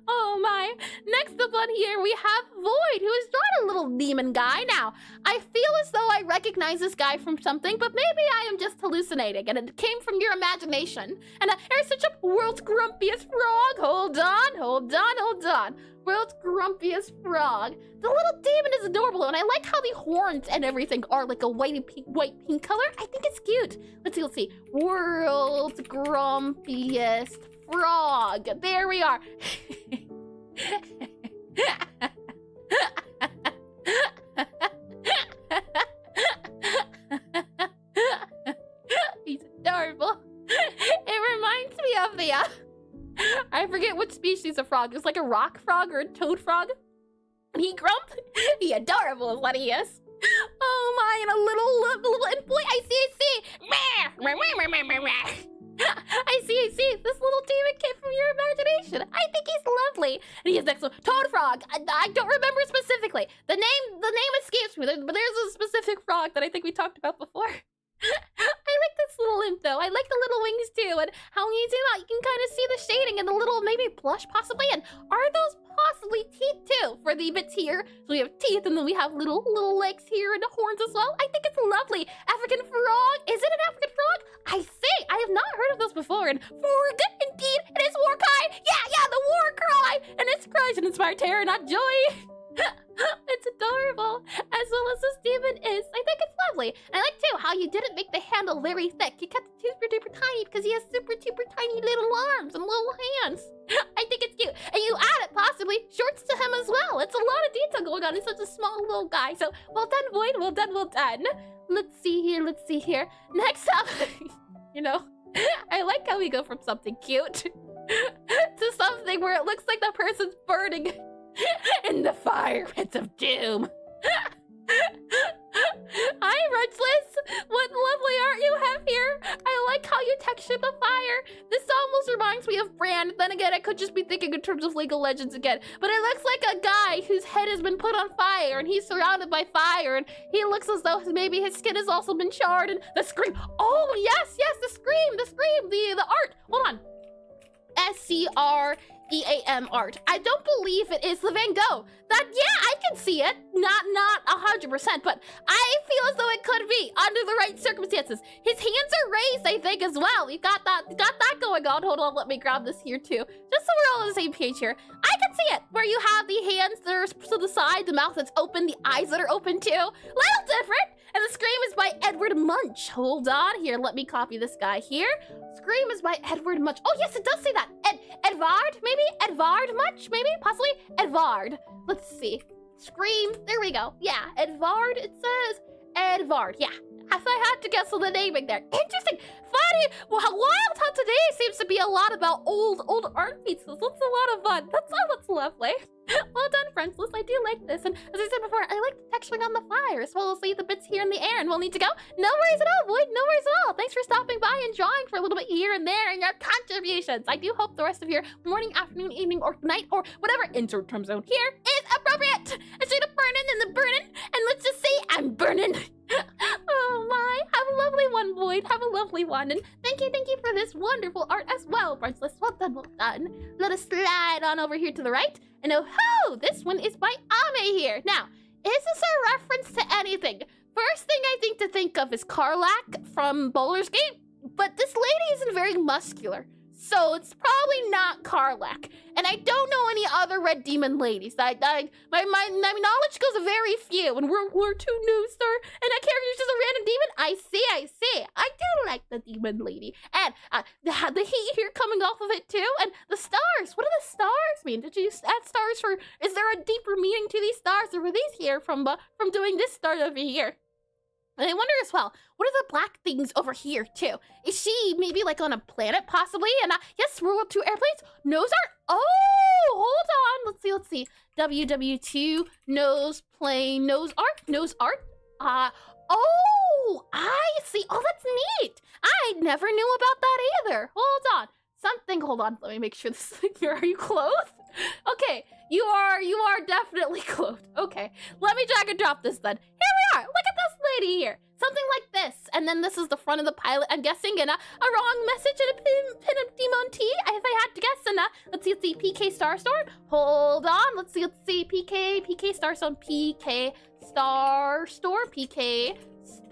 A: Oh my. Next up on here, we have Void, who has drawn a little demon guy. Now, I feel as though I recognize this guy from something, but maybe I am just hallucinating, and it came from your imagination. And there's such a world's grumpiest frog. Hold on. World's grumpiest frog. The little demon is adorable, and I like how the horns and everything are like a white pink color. I think it's cute. Let's see. World's grumpiest frog. There we are. He's adorable. It reminds me of the I forget which species of frog. It's like a rock frog or a toad frog. He grump. He adorable is what he is. Oh my, and a little boy. I see. I see. This little demon came from your imagination. I think he's lovely. And he is next to Toad Frog. I don't remember specifically. The name escapes me, but there's a specific frog that I think we talked about before. I like this little imp though. I like the little wings too, and how when you zoom out, you can kind of see the shading and the little maybe blush possibly. And are those possibly teeth too for the bits here? So we have teeth, and then we have little legs here and the horns as well. I think it's lovely. African frog. Is it an African frog? I see. I have not heard of those before. And Forg, indeed, it is war cry. Yeah, the war cry. And its cries should inspire terror, not joy. It's adorable, as well as this demon is. I think it's lovely. And I like too how you didn't make the handle very thick. You kept it super duper tiny because he has super tiny little arms and little hands. I think it's cute. And you added possibly shorts to him as well. It's a lot of detail going on in such a small little guy. So well done, Void. Well done. Let's see here. Next up, you know, I like how we go from something cute to something where it looks like the person's burning in the fire pits of doom. Hi, Rudgeless! What lovely art you have here! I like how you textured the fire. This almost reminds me of Brand. Then again, I could just be thinking in terms of League of Legends again. But it looks like a guy whose head has been put on fire, and he's surrounded by fire, and he looks as though maybe his skin has also been charred. And the scream! Oh yes, the scream! The art! Hold on. SCREAM. EAM art. I don't believe it is the Van Gogh. That, yeah, I can see it. Not 100%, but I feel as though it could be under the right circumstances. His hands are raised, I think, as well. You got that going on. Hold on, let me grab this here too, just so we're all on the same page here. I can see it, where you have the hands that are to the side, the mouth that's open, the eyes that are open too. Little different. And the Scream is by Edward Munch. Hold on here, let me copy this guy here. Scream is by Edward Munch. Oh yes, it does say that. Edvard, maybe? Edvard Munch, maybe? Possibly? Edvard. Let's see. Scream, there we go. Yeah, Edvard, it says. Edvard, yeah. If I had to guess on the naming there. Interesting. Funny. Well, Wild Hunt today seems to be a lot about old art pieces. That's a lot of fun. That's lovely. Well done, Friendless. I do like this. And as I said before, I like the texturing on the fire, as well as the bits here in the air. And we'll need to go. No worries at all, Void. No worries at all. Thanks for stopping by and drawing for a little bit here and there and your contributions. I do hope the rest of your morning, afternoon, evening, or night, or whatever interterm zone here is appropriate. I should have burning and the burning. And let's just say I'm burning. Oh my, have a lovely one, Void. Have a lovely one. And thank you for this wonderful art as well, Priceless. Well done, well done. Let us slide on over here to the right. And oh ho, this one is by Ame here. Now, is this a reference to anything? First thing I think to think of is Karlak from Baldur's Gate, but this lady isn't very muscular. So it's probably not Karlak. And I don't know any other red demon ladies. My knowledge goes very few, and we're too new, sir. And that character's just a random demon. I see. I do like the demon lady. And the heat here coming off of it too. And the stars. What do the stars mean? Did you add stars for? Is there a deeper meaning to these stars, or were these here from doing this star over here? And I wonder as well, what are the black things over here too? Is she maybe like on a planet possibly? And yes, we're up to airplanes. Nose art. Oh, hold on. Let's see. WW2 nose plane nose art. Oh, I see. Oh, that's neat. I never knew about that either. Hold on. Let me make sure this here. Are you clothed? Okay, you are definitely clothed. Okay, let me drag and drop this then. Here we are. Look at this lady here. Something like this. And then this is the front of the pilot, I'm guessing, and a wrong message and a pin of Demon T, if I had to guess. And let's see, PK Starstorm. Hold on, let's see, PK Starstorm, PK Starstorm, PK,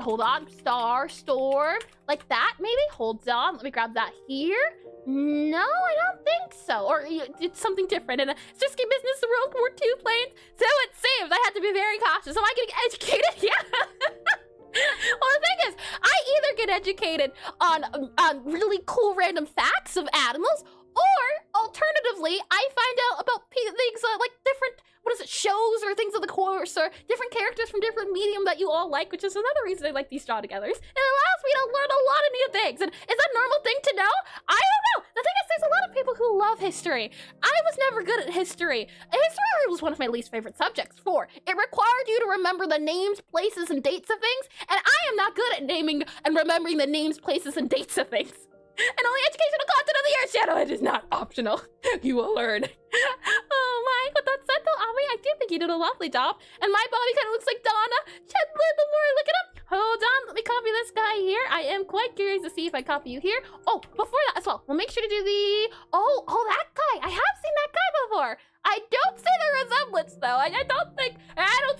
A: hold on, Starstorm, like that, maybe? Hold on, let me grab that here. No, I don't think so. Or it's something different. And it's just business, the World War II planes. So it seems I had to be very cautious. Am I getting educated? Yeah. Well, the thing is, I either get educated on really cool random facts of animals, or alternatively, I find out about things like different, shows or things of the course, or different characters from different medium that you all like, which is another reason I like these draw-togethers. And it allows me to learn a lot of new things. And is that a normal thing to know? I don't know. The thing is, there's a lot of people who love history. I was never good at history. History was one of my least favorite subjects, for it required you to remember the names, places, and dates of things, and I am not good at naming and remembering the names, places, and dates of things. And only educational content of the Air Shadow, it is not optional. You will learn. Oh my, with that said though, Ami, I do think you did a lovely job. And my body kind of looks like Donna. Chet, the more I look at him. Hold on, let me copy this guy here. I am quite curious to see if I copy you here. Oh, before that as well, we'll make sure to do the, oh, that guy. I have seen that guy before. I don't see the resemblance though. I don't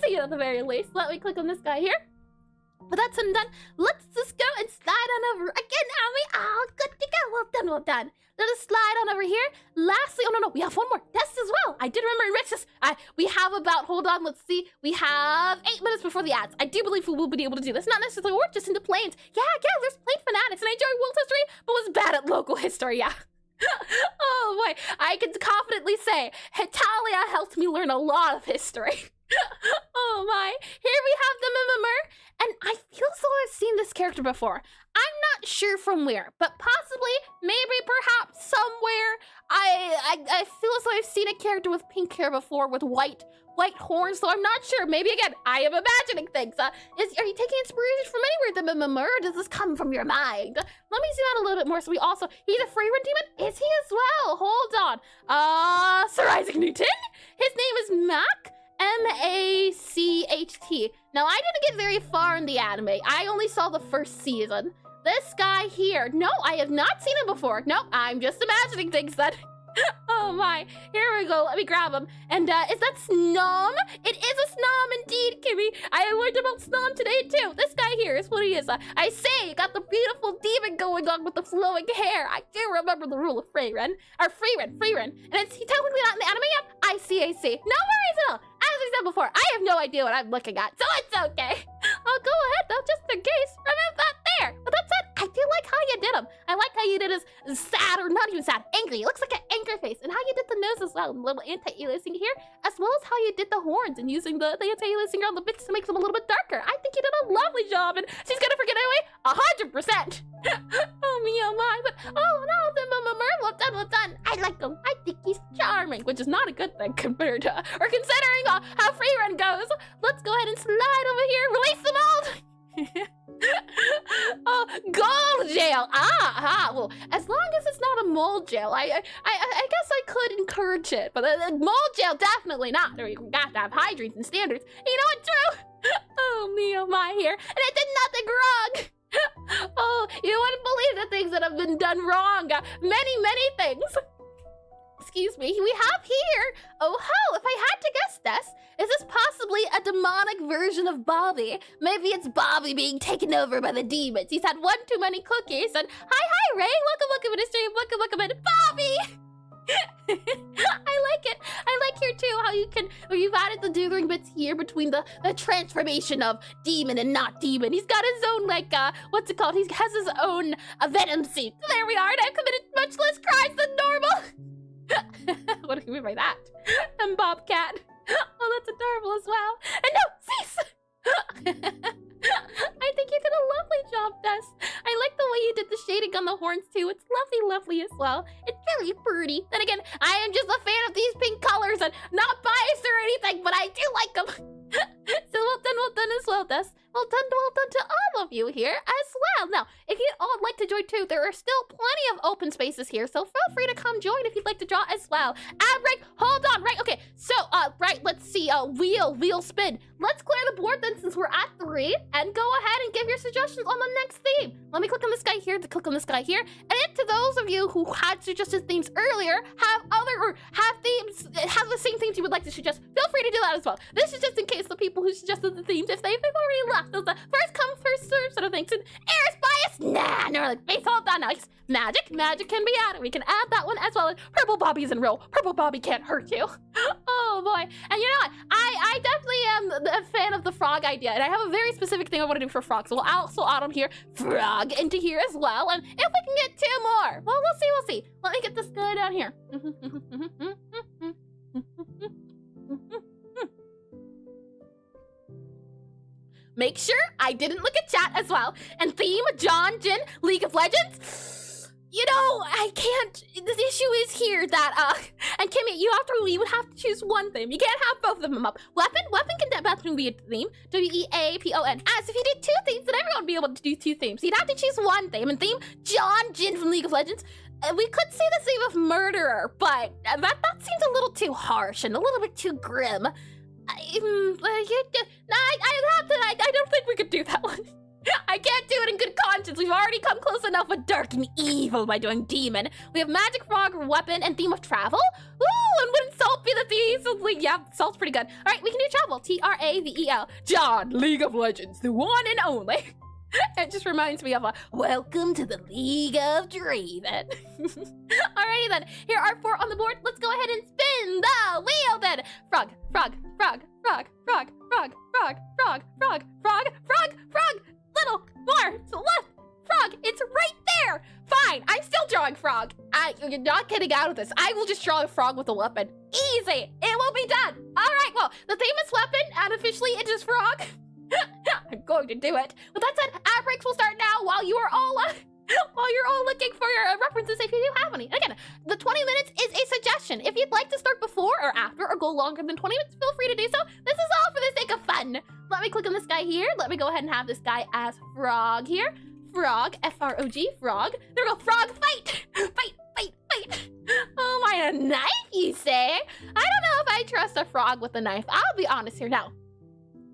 A: see it at the very least. Let me click on this guy here. But that's done. Let's just go and slide on over again, Ami. Oh, good to go. Well done. Let us slide on over here. Lastly, oh no, we have one more test as well. I did remember in Rexus. We have about, hold on, let's see. We have 8 minutes before the ads. I do believe we will be able to do this. Not necessarily work, just into planes. Yeah, there's plane fanatics, and I enjoy world history, but was bad at local history, yeah. Oh boy, I can confidently say Hitalia helped me learn a lot of history. Oh my, here we have the Mimimur, and I feel as though I've seen this character before. I'm not sure from where, but possibly, maybe, perhaps, somewhere. I feel as though I've seen a character with pink hair before with white horns, so I'm not sure. Maybe again, I am imagining things. Are you taking inspiration from anywhere, the Mimimur, or does this come from your mind? Let me zoom out a little bit more. So he's a Freyrun demon? Is he as well? Hold on. Sir Isaac Newton? His name is Mac. M-A-C-H-T. Now, I didn't get very far in the anime. I only saw the first season. This guy here. No, I have not seen him before. No, I'm just imagining things then. Oh my, here we go, let me grab him. And is that Snom? It is a Snom indeed, Kimmy. I learned about Snom today too. This guy here is what he is. I say, you got the beautiful demon going on with the flowing hair. I do remember the rule of Freyren. Or Freyren. And it's technically not in the anime yet. I see. No worries at all. As I said before, I have no idea what I'm looking at, so it's okay. I'll go ahead though, just in case. Remove that there. But that said, I do like how you did him. I like how you did his sad, or not even sad, angry. It looks like an angry face. And how you did the nose as well, a little anti-aliasing here, as well as how you did the horns and using the anti-aliasing around the bits to make them a little bit darker. I think you did a lovely job, and she's gonna forget anyway, 100%. Oh me, oh my, but oh no, well done. I like him. I think he's charming, which is not a good thing compared to, or considering how Freyren goes. Let's go ahead and slide over here, release the mold. Oh, gold jail. Well, as long as it's not a mold jail, I guess I could encourage it, but the mold jail definitely not. Or you got to have hygiene and standards. You know what, Drew? Oh me, oh my here, and I did nothing wrong. Oh, you wouldn't believe the things that have been done wrong. Many things. Excuse me, we have here, oh ho, if I had to guess this, is this possibly a demonic version of Bobby? Maybe it's Bobby being taken over by the demons. He's had one too many cookies, and hi Ray, welcome to the stream, welcome in, Bobby! I like it. I like here too how you've added the dithering bits here between the transformation of demon and not demon. He's got his own, like, what's it called? He has his own venom suit. There we are, and I've committed much less crimes than normal. What do you mean by that? And Bobcat. Oh, that's adorable as well. And no, cease! I think you did a lovely job, Des. I like the way you did the shading on the horns too. It's lovely as well. It's really pretty. Then again, I am just a fan of these pink colors and not biased or anything, but I do like them. So well done as well, Des. Well done to all of you here as well. Now, if you'd all like to join too, there are still plenty of open spaces here, so feel free to come join if you'd like to draw as well. Right, hold on, right, okay. So, right, let's see, wheel spin. Let's clear the board then since we're at 3, and go ahead and give your suggestions on the next theme. Let me click on this guy here, click on this guy here, and if to those of you who had suggested themes earlier, have the same themes you would like to suggest, feel free to do that as well. This is just in case the people who suggested the themes, if they've already left, those first come, first serve sort of things. And Eris bias, nah, no, like base hold on now. Magic can be added. We can add that one as well as purple Bobby's in row. Purple Bobby can't hurt you. Oh boy. And you know what? I definitely am a fan of the frog idea, and I have a very specific thing I want to do for frogs. So we'll also add them here, frog into here as well. And if we can get 2 more, well, we'll see. Let me get this guy down here. Make sure I didn't look at chat as well. And theme, John, Jin, League of Legends. You know, I can't. The issue is here that, and Kimmy, you would have to choose one theme. You can't have both of them up. Weapon can definitely be a theme. WEAPON. As if you did 2 themes, then everyone would be able to do 2 themes. You'd have to choose one theme. And theme, John, Jin from League of Legends. We could say the theme of Murderer, but that seems a little too harsh and a little bit too grim. I don't think we could do that one. I can't do it in good conscience. We've already come close enough with dark and evil by doing demon. We have magic, frog, weapon, and theme of travel. Ooh, and wouldn't salt be the theme? So, yeah, salt's pretty good. All right, we can do travel. TRAVEL. John, League of Legends, the one and only. It just reminds me of a welcome to the League of Draven. Alrighty then, here are 4 on the board. Let's go ahead and spin the wheel then. Frog. Little more to the left. Frog, it's right there. Fine, I'm still drawing frog. You're not getting out of this. I will just draw a frog with a weapon. Easy, it will be done. All right, well, the theme is weapon, and officially it is frog. I'm going to do it. With that said, ad breaks will start now while you are all looking for your references if you do have any. And again, the 20 minutes is a suggestion. If you'd like to start before or after or go longer than 20 minutes, feel free to do so. This is all for the sake of fun. Let me click on this guy here. Let me go ahead and have this guy as frog here. Frog, F-R-O-G, frog. There we go, frog, fight. Fight. Oh my, a knife, you say? I don't know if I trust a frog with a knife. I'll be honest here now.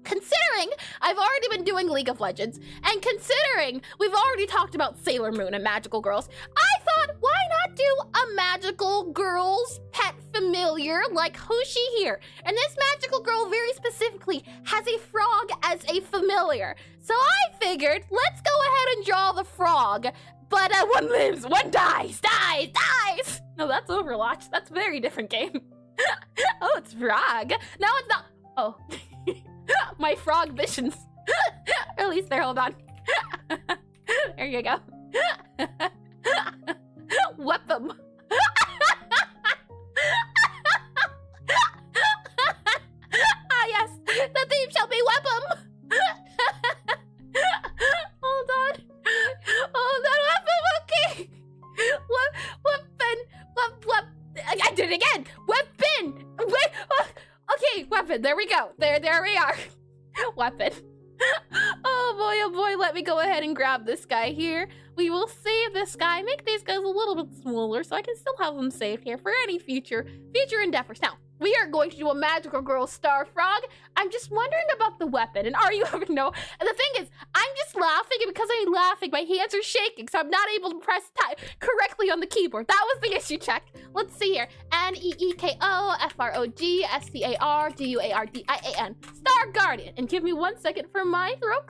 A: Considering I've already been doing League of Legends, and considering we've already talked about Sailor Moon and Magical Girls, I thought, why not do a magical girl's pet familiar like Hoshi here. And this magical girl very specifically has a frog as a familiar. So I figured, let's go ahead and draw the frog. But one lives, one dies. No, that's Overwatch. That's a very different game. Oh, it's frog. No, it's not. Oh, my frog visions. Release there, hold on. There you go. Weapon. Ah, yes, the theme shall be weapon. Hold on, weapon, okay. Weapon. I did it again. Weapon. Wait. Okay, weapon. There we go. There we are. Weapon. Oh boy, let me go ahead and grab this guy here. We will save this guy, make these guys a little bit smaller so I can still have them saved here for any future endeavors. Now, we are going to do a magical girl star frog. I'm just wondering about the weapon, and are you ever know? And the thing is, I'm just laughing, and because I'm laughing, my hands are shaking, so I'm not able to press type correctly on the keyboard. That was the issue check. Let's see here. NEEKOFROGSTARDUARDIAN. Star Guardian. And give me 1 second for my throat.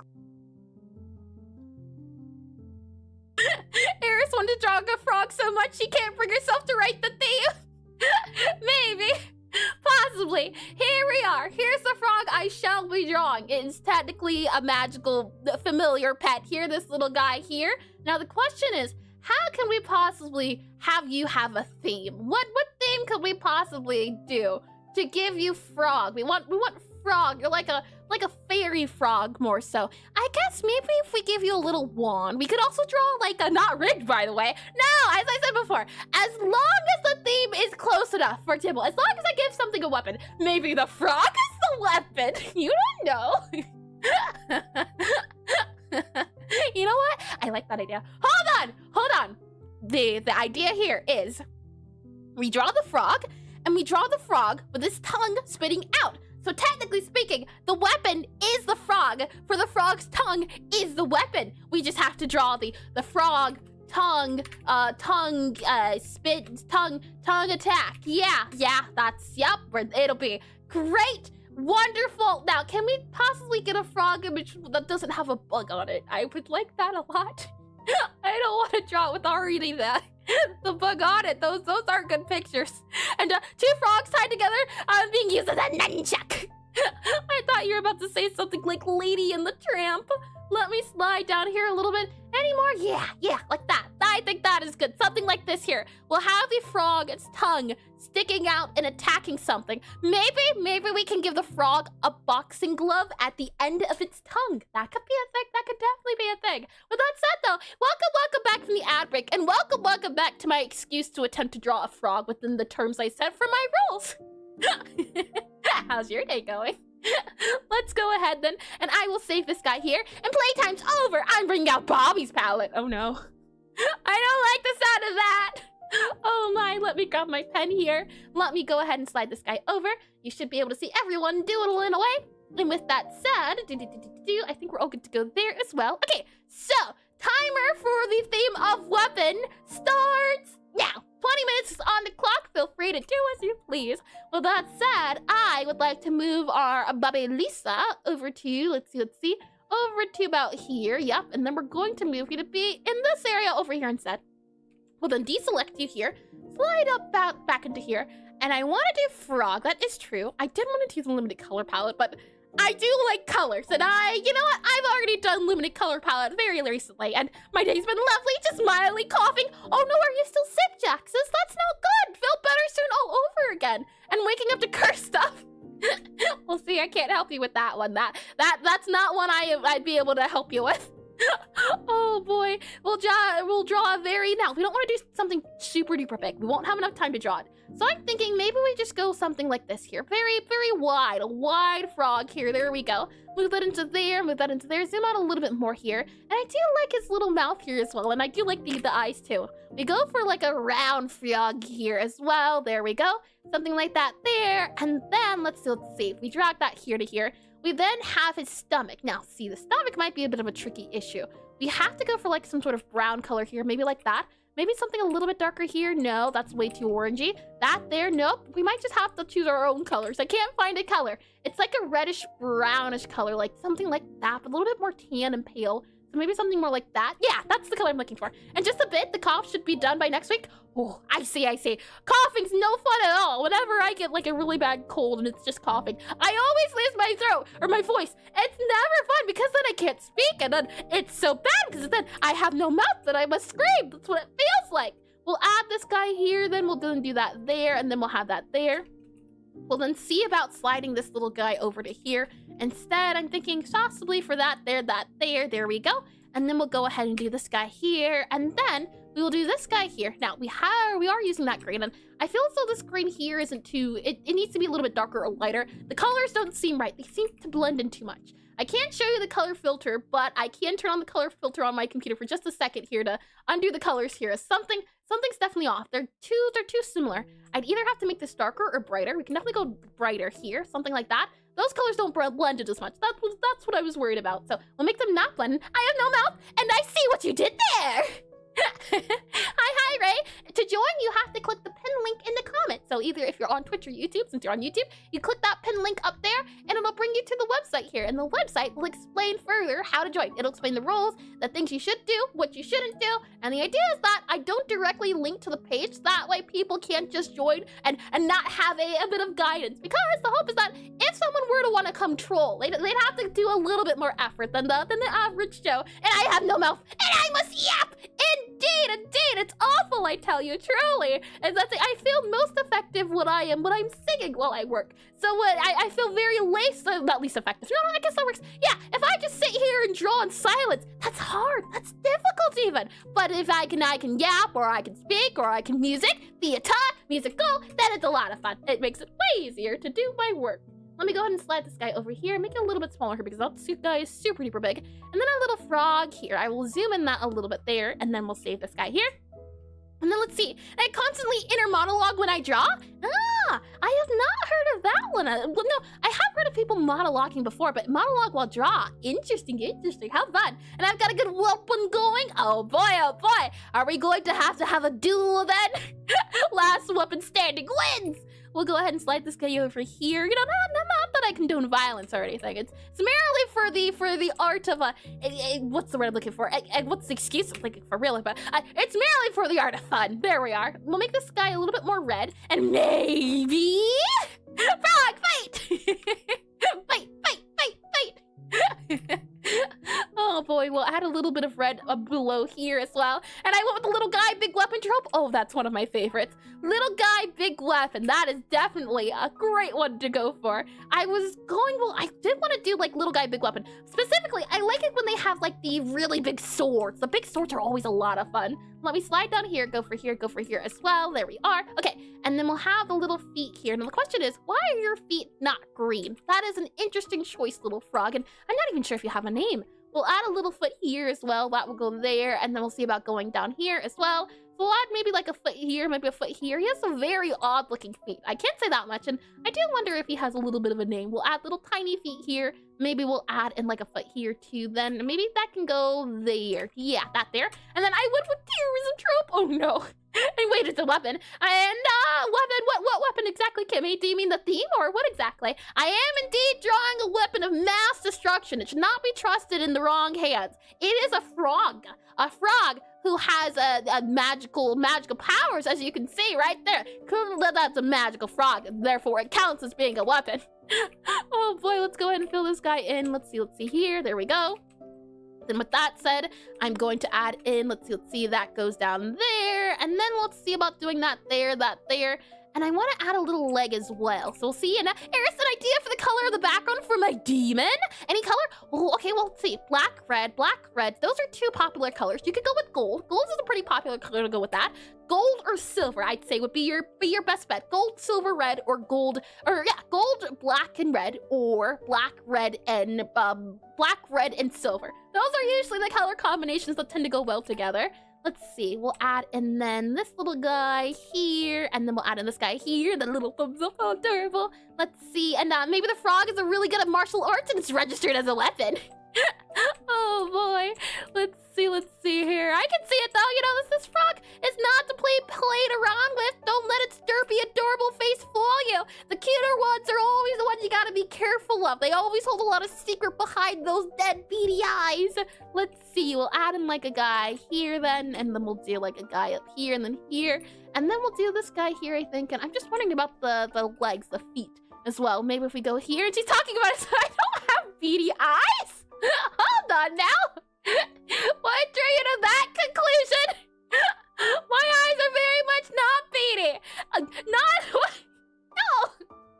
A: Eris wanted to draw a frog so much she can't bring herself to write the theme. Maybe. Possibly. Here we are. Here's the frog I shall be drawing. It is technically a magical familiar pet here, this little guy here. Now the question is, how can we possibly have you have a theme? What theme could we possibly do to give you frog? We want frog. You're like a fairy frog more so. I guess maybe if we give you a little wand. We could also draw like a, not rigged by the way. No, as I said before, as long as the theme is close enough. For example, as long as I give something a weapon. Maybe the frog is the weapon. You don't know. You know what? I like that idea. Hold on. The idea here is we draw the frog and we draw the frog with his tongue spitting out. So technically speaking, the weapon is the frog, for the frog's tongue is the weapon. We just have to draw the frog tongue attack. Yeah, it'll be great. Wonderful. Now, can we possibly get a frog image that doesn't have a bug on it? I would like that a lot. I don't want to draw it with already that. The bug on it. Those aren't good pictures. And 2 frogs tied together being used as a nunchuck. I thought you were about to say something like Lady and the Tramp. Let me slide down here a little bit. Any more? Yeah, like that. I think that is good. Something like this here. We'll have the frog's tongue sticking out and attacking something. Maybe we can give the frog a boxing glove at the end of its tongue. That could be a thing. That could definitely be a thing. With that said, though, welcome back from the ad break, and welcome back to my excuse to attempt to draw a frog within the terms I set for my rules. How's your day going? Let's go ahead then, and I will save this guy here, and playtime's over. I'm bringing out Bobby's palette. Oh no. I don't like the sound of that. Oh my, let me grab my pen here. Let me go ahead and slide this guy over. You should be able to see everyone doodling away. And with that said, I think we're all good to go there as well. Okay, so timer for the theme of weapon starts now. 20 minutes is on the clock. Feel free to do as you please. With that said, I would like to move our Bobby Lisa over to, let's see, over to about here. Yep, and then we're going to move you to be in this area over here instead. We'll then deselect you here, slide up back into here, and I want to do frog. That is true. I did want to use a limited color palette, but I do like colors, and you know what? I've already done limited color palette very recently, and my day's been lovely, just mildly coughing. Oh no, are you still sick, Jaxus? That's not good. Feel better soon all over again. And waking up to curse stuff. We'll see, I can't help you with that one. That's not one I'd be able to help you with. Oh boy, we'll draw a very, now we don't want to do something super duper big. We won't have enough time to draw it. So I'm thinking maybe we just go something like this here. Very wide, a wide frog here. There we go. Move that into there, move that into there. Zoom out a little bit more here. And I do like his little mouth here as well. And I do like the eyes too. We go for like a round frog here as well. There we go. Something like that there. And then let's see. If we drag that here to here, we then have his stomach. Now, see, the stomach might be a bit of a tricky issue. We have to go for like some sort of brown color here, maybe like that. Maybe something a little bit darker here. No, that's way too orangey. That there, nope. We might just have to choose our own colors. I can't find a color. It's like a reddish brownish color, like something like that, but a little bit more tan and pale. So maybe something more like that. Yeah, that's the color I'm looking for. And just a bit, the cough should be done by next week. Oh, I see. Coughing's no fun at all. Whenever I get like a really bad cold and it's just coughing, I always lose my throat or my voice. It's never fun because then I can't speak, and then it's so bad because then I have no mouth that I must scream. That's what it feels like. We'll add this guy here, then we'll then do that there, and then we'll have that there. We'll then see about sliding this little guy over to here. Instead, I'm thinking possibly for that there we go. And then we'll go ahead and do this guy here, and then we will do this guy here. Now, we are using that green, and I feel as though this green here isn't too, it needs to be a little bit darker or lighter. The colors don't seem right. They seem to blend in too much. I can't show you the color filter, but I can turn on the color filter on my computer for just a second here to undo the colors here. Something's definitely off. They're too similar. I'd either have to make this darker or brighter. We can definitely go brighter here, something like that. Those colors don't blend in as much. That's what I was worried about. So we'll make them not blend. I have no mouth, and I see what you did there. Hi, Ray. To join, you have to click the pin link in the comments. So either if you're on Twitch or YouTube, since you're on YouTube, you click that pin link up there, and it'll bring you to the website here. And the website will explain further how to join. It'll explain the rules, the things you should do, what you shouldn't do. And the idea is that I don't directly link to the page. That way people can't just join and not have a bit of guidance. Because the hope is that if someone were to want to come troll, they'd have to do a little bit more effort than the average Joe. And I have no mouth, and I must yap. Indeed, it's awful, I tell you, truly. And that's it. I feel most effective when I'm singing while I work. So I feel very not least effective. No, I guess that works. Yeah, if I just sit here and draw in silence, that's hard. That's difficult even. But if I can yap, or I can speak, or I can musical, then it's a lot of fun. It makes it way easier to do my work. Let me go ahead and slide this guy over here, make it a little bit smaller here because that guy is super duper big. And then our little frog here. I will zoom in that a little bit there, and then we'll save this guy here. And then let's see. I constantly inner monologue when I draw. Ah, I have not heard of that one. Well, no, I have heard of people monologuing before, but monologue while draw. Interesting. How fun. And I've got a good weapon going. Oh boy. Are we going to have a duel then? Last weapon standing wins. We'll go ahead and slide this guy over here. You know, not that I condone violence or anything. It's merely for the art of what's the word I'm looking for? What's the excuse I'm looking for, really? But it's merely for the art of fun. There we are. We'll make this guy a little bit more red, and maybe frog fight. fight. Oh boy, we'll add a little bit of red below here as well. And I went with the little guy, big weapon trope. Oh, that's one of my favorites. Little guy, big weapon. That is definitely a great one to go for. I did want to do like little guy, big weapon. Specifically, I like it when they have like the really big swords. The big swords are always a lot of fun. Let me slide down here, go for here as well. There we are. Okay, and then we'll have the little feet here. Now the question is, why are your feet not green? That is an interesting choice, little frog, and I'm not even sure if you have a name. We'll add a little foot here as well. That will go there, and then we'll see about going down here as well. So we'll add maybe like a foot here, maybe a foot here. He has some very odd looking feet. I can't say that much, and I do wonder if he has a little bit of a name. We'll add little tiny feet here. Maybe we'll add in like a foot here too. Then maybe that can go there. Yeah, that there. And then I went with terrorism trope. Oh no. And wait, it's a weapon. And weapon, what weapon exactly, Kimmy? Do you mean the theme, or what exactly? I am indeed drawing a weapon of mass destruction. It should not be trusted in the wrong hands. It is a frog who has a magical powers, as you can see right there. That's a magical frog, therefore it counts as being a weapon. Oh boy, let's go ahead and fill this guy in. Let's see here. There we go. Then with that said, I'm going to add in, let's see, that goes down there. And then let's see about doing that there. And I want to add a little leg as well. So we'll see. And here's an idea for the color of the background for my demon. Any color? Oh, okay, well, let's see. Black, red. Those are two popular colors. You could go with gold. Gold is a pretty popular color to go with that. Gold or silver, I'd say, would be your best bet. Gold, silver, red, or gold, black, and red, or black, red, and silver. Those are usually the color combinations that tend to go well together. Let's see, we'll add in then this little guy here, and then we'll add in this guy here, the little thumbs up, how adorable. Let's see, and maybe the frog is really good at martial arts and it's registered as a weapon. Oh boy. Let's see here. I can see it though. You know, this frog is not to played around with. Don't let its derpy, adorable face fool you. The cuter ones are always the ones you gotta be careful of. They always hold a lot of secret behind those dead beady eyes. Let's see. We'll add in like a guy here then, and then we'll do like a guy up here and then here. And then we'll do this guy here, I think. And I'm just wondering about the legs, the feet as well. Maybe if we go here, and she's talking about it, so I don't have beady eyes. Hold on now. What drew you to that conclusion? My eyes are very much not beady. No.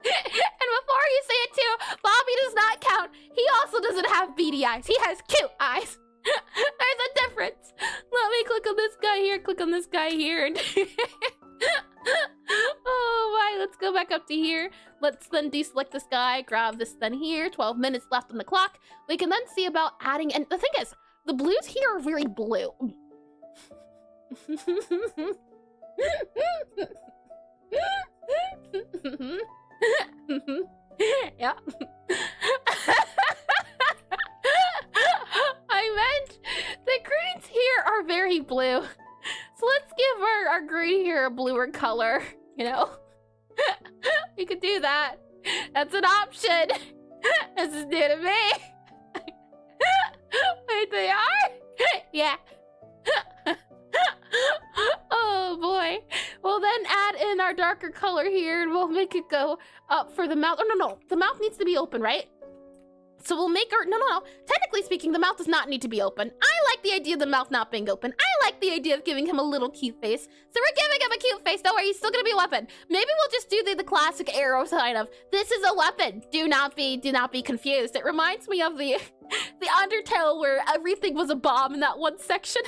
A: And before you say it too, Bobby does not count. He also doesn't have beady eyes. He has cute eyes. There's a difference. Let me click on this guy here, click on this guy here, and oh my, let's go back up to here. Let's then deselect this guy, grab this then here. 12 minutes left on the clock. We can then see about adding, and the thing is, the blues here are very blue. Yeah. I meant the greens here are very blue. So let's give our green here a bluer color, you know? We could do that. That's an option. This is new to me. Wait, they are? Yeah. Oh boy. We'll then add in our darker color here and we'll make it go up for the mouth. Oh, no. The mouth needs to be open, right? So we'll make our, no. Technically speaking, the mouth does not need to be open. I like the idea of the mouth not being open. I like the idea of giving him a little cute face. So we're giving him a cute face. Don't worry, he's still gonna be a weapon. Maybe we'll just do the classic arrow sign of, this is a weapon. Do not be confused. It reminds me of the Undertale where everything was a bomb in that one section.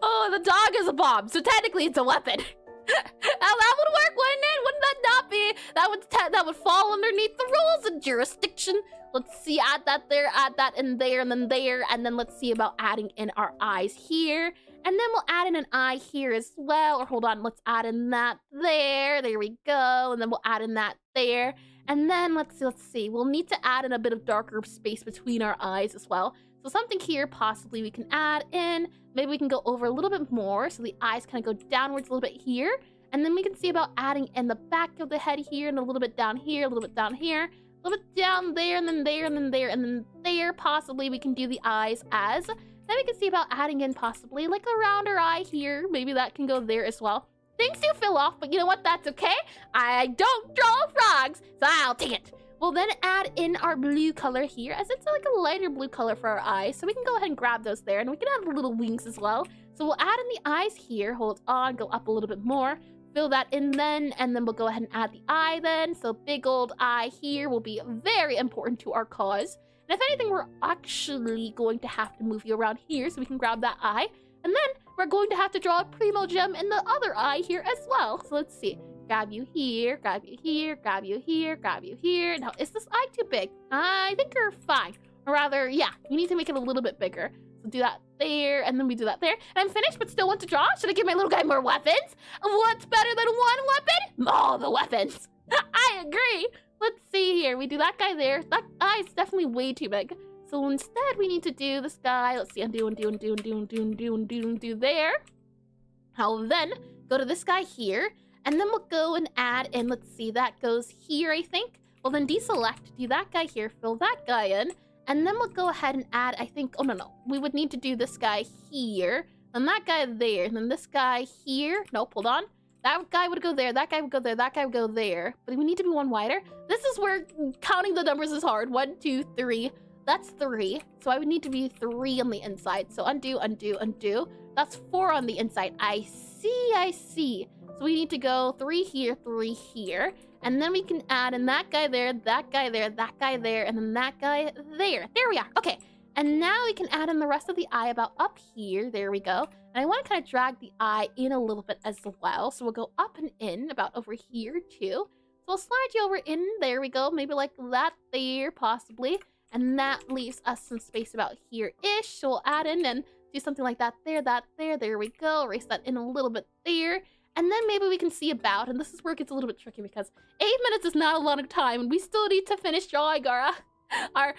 A: Oh, the dog is a bomb, so technically it's a weapon. Now that would work, wouldn't it? Wouldn't that not be? That would fall underneath the rules of jurisdiction. Let's see, add that there, add that in there, and then let's see about adding in our eyes here. And then we'll add in an eye here as well. Or hold on, let's add in that there. There we go. And then we'll add in that there. And then let's see. We'll need to add in a bit of darker space between our eyes as well. So something here possibly we can add in. Maybe we can go over a little bit more so the eyes kind of go downwards a little bit here. And then we can see about adding in the back of the head here and a little bit down here, a little bit down here, a little bit down there, and then there, and then there, and then there. Possibly we can do the eyes as. Then we can see about adding in possibly like a rounder eye here. Maybe that can go there as well. Things do fill off, but you know what? That's okay. I don't draw frogs, so I'll take it. We'll then add in our blue color here, as it's like a lighter blue color for our eyes. So we can go ahead and grab those there, and we can add little wings as well. So we'll add in the eyes here, hold on, go up a little bit more, fill that in then, and then we'll go ahead and add the eye then. So big old eye here will be very important to our cause. And if anything, we're actually going to have to move you around here so we can grab that eye. And then we're going to have to draw a primo gem in the other eye here as well. So let's see. Grab you here, grab you here, grab you here, grab you here. Now, is this eye too big? I think you're fine. Or rather, yeah, you need to make it a little bit bigger. So do that there, and then we do that there. And I'm finished, but still want to draw? Should I give my little guy more weapons? What's better than one weapon? All the weapons. I agree. Let's see here. We do that guy there. That eye is definitely way too big. So instead, we need to do this guy. Let's see, undo there. I'll then go to this guy here. And then we'll go and add in, let's see, that goes here, I think. We'll then deselect, do that guy here, fill that guy in. And then we'll go ahead and add, I think, oh no. We would need to do this guy here. And that guy there, and then this guy here. Nope, hold on. That guy would go there, that guy would go there, that guy would go there. But we need to be one wider. This is where counting the numbers is hard. 1, 2, 3. That's 3. So I would need to be 3 on the inside. So undo. That's 4 on the inside. I see. So we need to go 3 here, 3 here. And then we can add in that guy there, that guy there, that guy there, and then that guy there. There we are. Okay. And now we can add in the rest of the eye about up here. There we go. And I want to kind of drag the eye in a little bit as well. So we'll go up and in about over here too. So we'll slide you over in. There we go. Maybe like that there, possibly. And that leaves us some space about here-ish. So we'll add in and do something like that there, that there. There we go. Erase that in a little bit there. And then maybe we can see about, and this is where it gets a little bit tricky because 8 minutes is not a lot of time, and we still need to finish drawing our our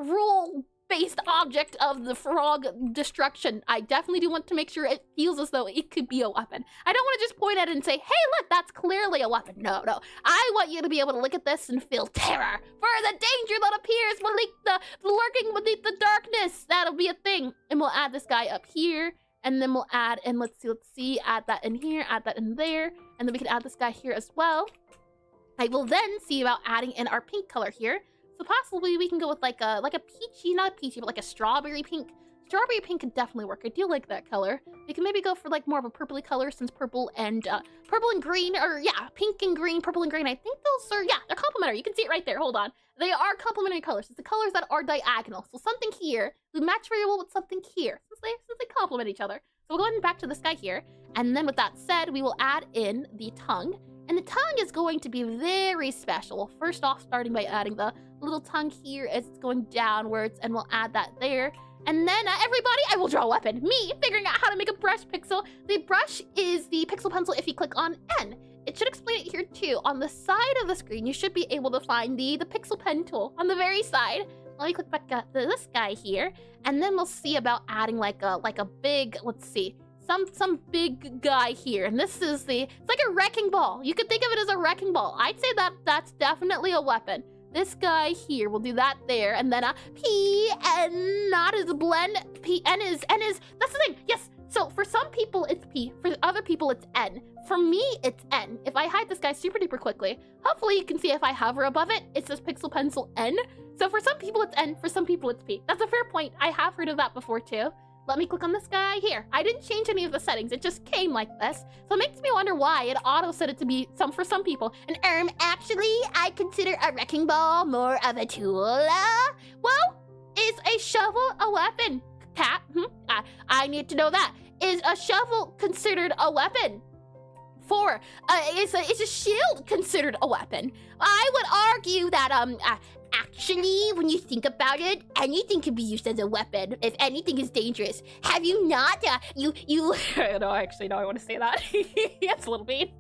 A: rule-based object of the frog destruction. I definitely do want to make sure it feels as though it could be a weapon. I don't want to just point at it and say, hey, look, that's clearly a weapon. No. I want you to be able to look at this and feel terror for the danger that appears beneath the lurking beneath the darkness. That'll be a thing. And we'll add this guy up here. And then we'll add, and let's see, add that in here, add that in there. And then we can add this guy here as well. I will then see about adding in our pink color here. So possibly we can go with like a peachy, not a peachy, but like a strawberry pink. Strawberry pink could definitely work. I do like that color. We can maybe go for like more of a purpley color since purple and green, or yeah, pink and green, purple and green. I think those are, yeah, they're complementary. You can see it right there. Hold on. They are complementary colors. It's the colors that are diagonal. So something here would match very well with something here since they complement each other. So we'll go ahead and back to this guy here. And then with that said, we will add in the tongue. And the tongue is going to be very special. First off, starting by adding the little tongue here as it's going downwards, and we'll add that there. And then, everybody, I will draw a weapon. Me figuring out how to make a brush pixel. The brush is the pixel pencil if you click on N. It should explain it here too. On the side of the screen, you should be able to find the pixel pen tool on the very side. Let me click back at this guy here, and then we'll see about adding like a big, let's see, some big guy here. And this is it's like a wrecking ball. You could think of it as a wrecking ball. I'd say that's definitely a weapon. This guy here, we'll do that there, and then P, N, not as a blend. P, N is, that's the thing, yes. So for some people it's P, for other people it's N. For me, it's N. If I hide this guy super duper quickly, hopefully you can see if I hover above it, it says Pixel Pencil N. So for some people it's N, for some people it's P. That's a fair point. I have heard of that before too. Let me click on this guy here. I didn't change any of the settings. It just came like this. So it makes me wonder why it auto set it to be for some people. And actually, I consider a wrecking ball more of a tool. Well, is a shovel a weapon? Cat? I need to know that. Is a shovel considered a weapon? 4. Is a shield considered a weapon? I would argue that actually, when you think about it, anything can be used as a weapon if anything is dangerous. Have you not? You. No, actually, no. I want to say that. That's a little mean.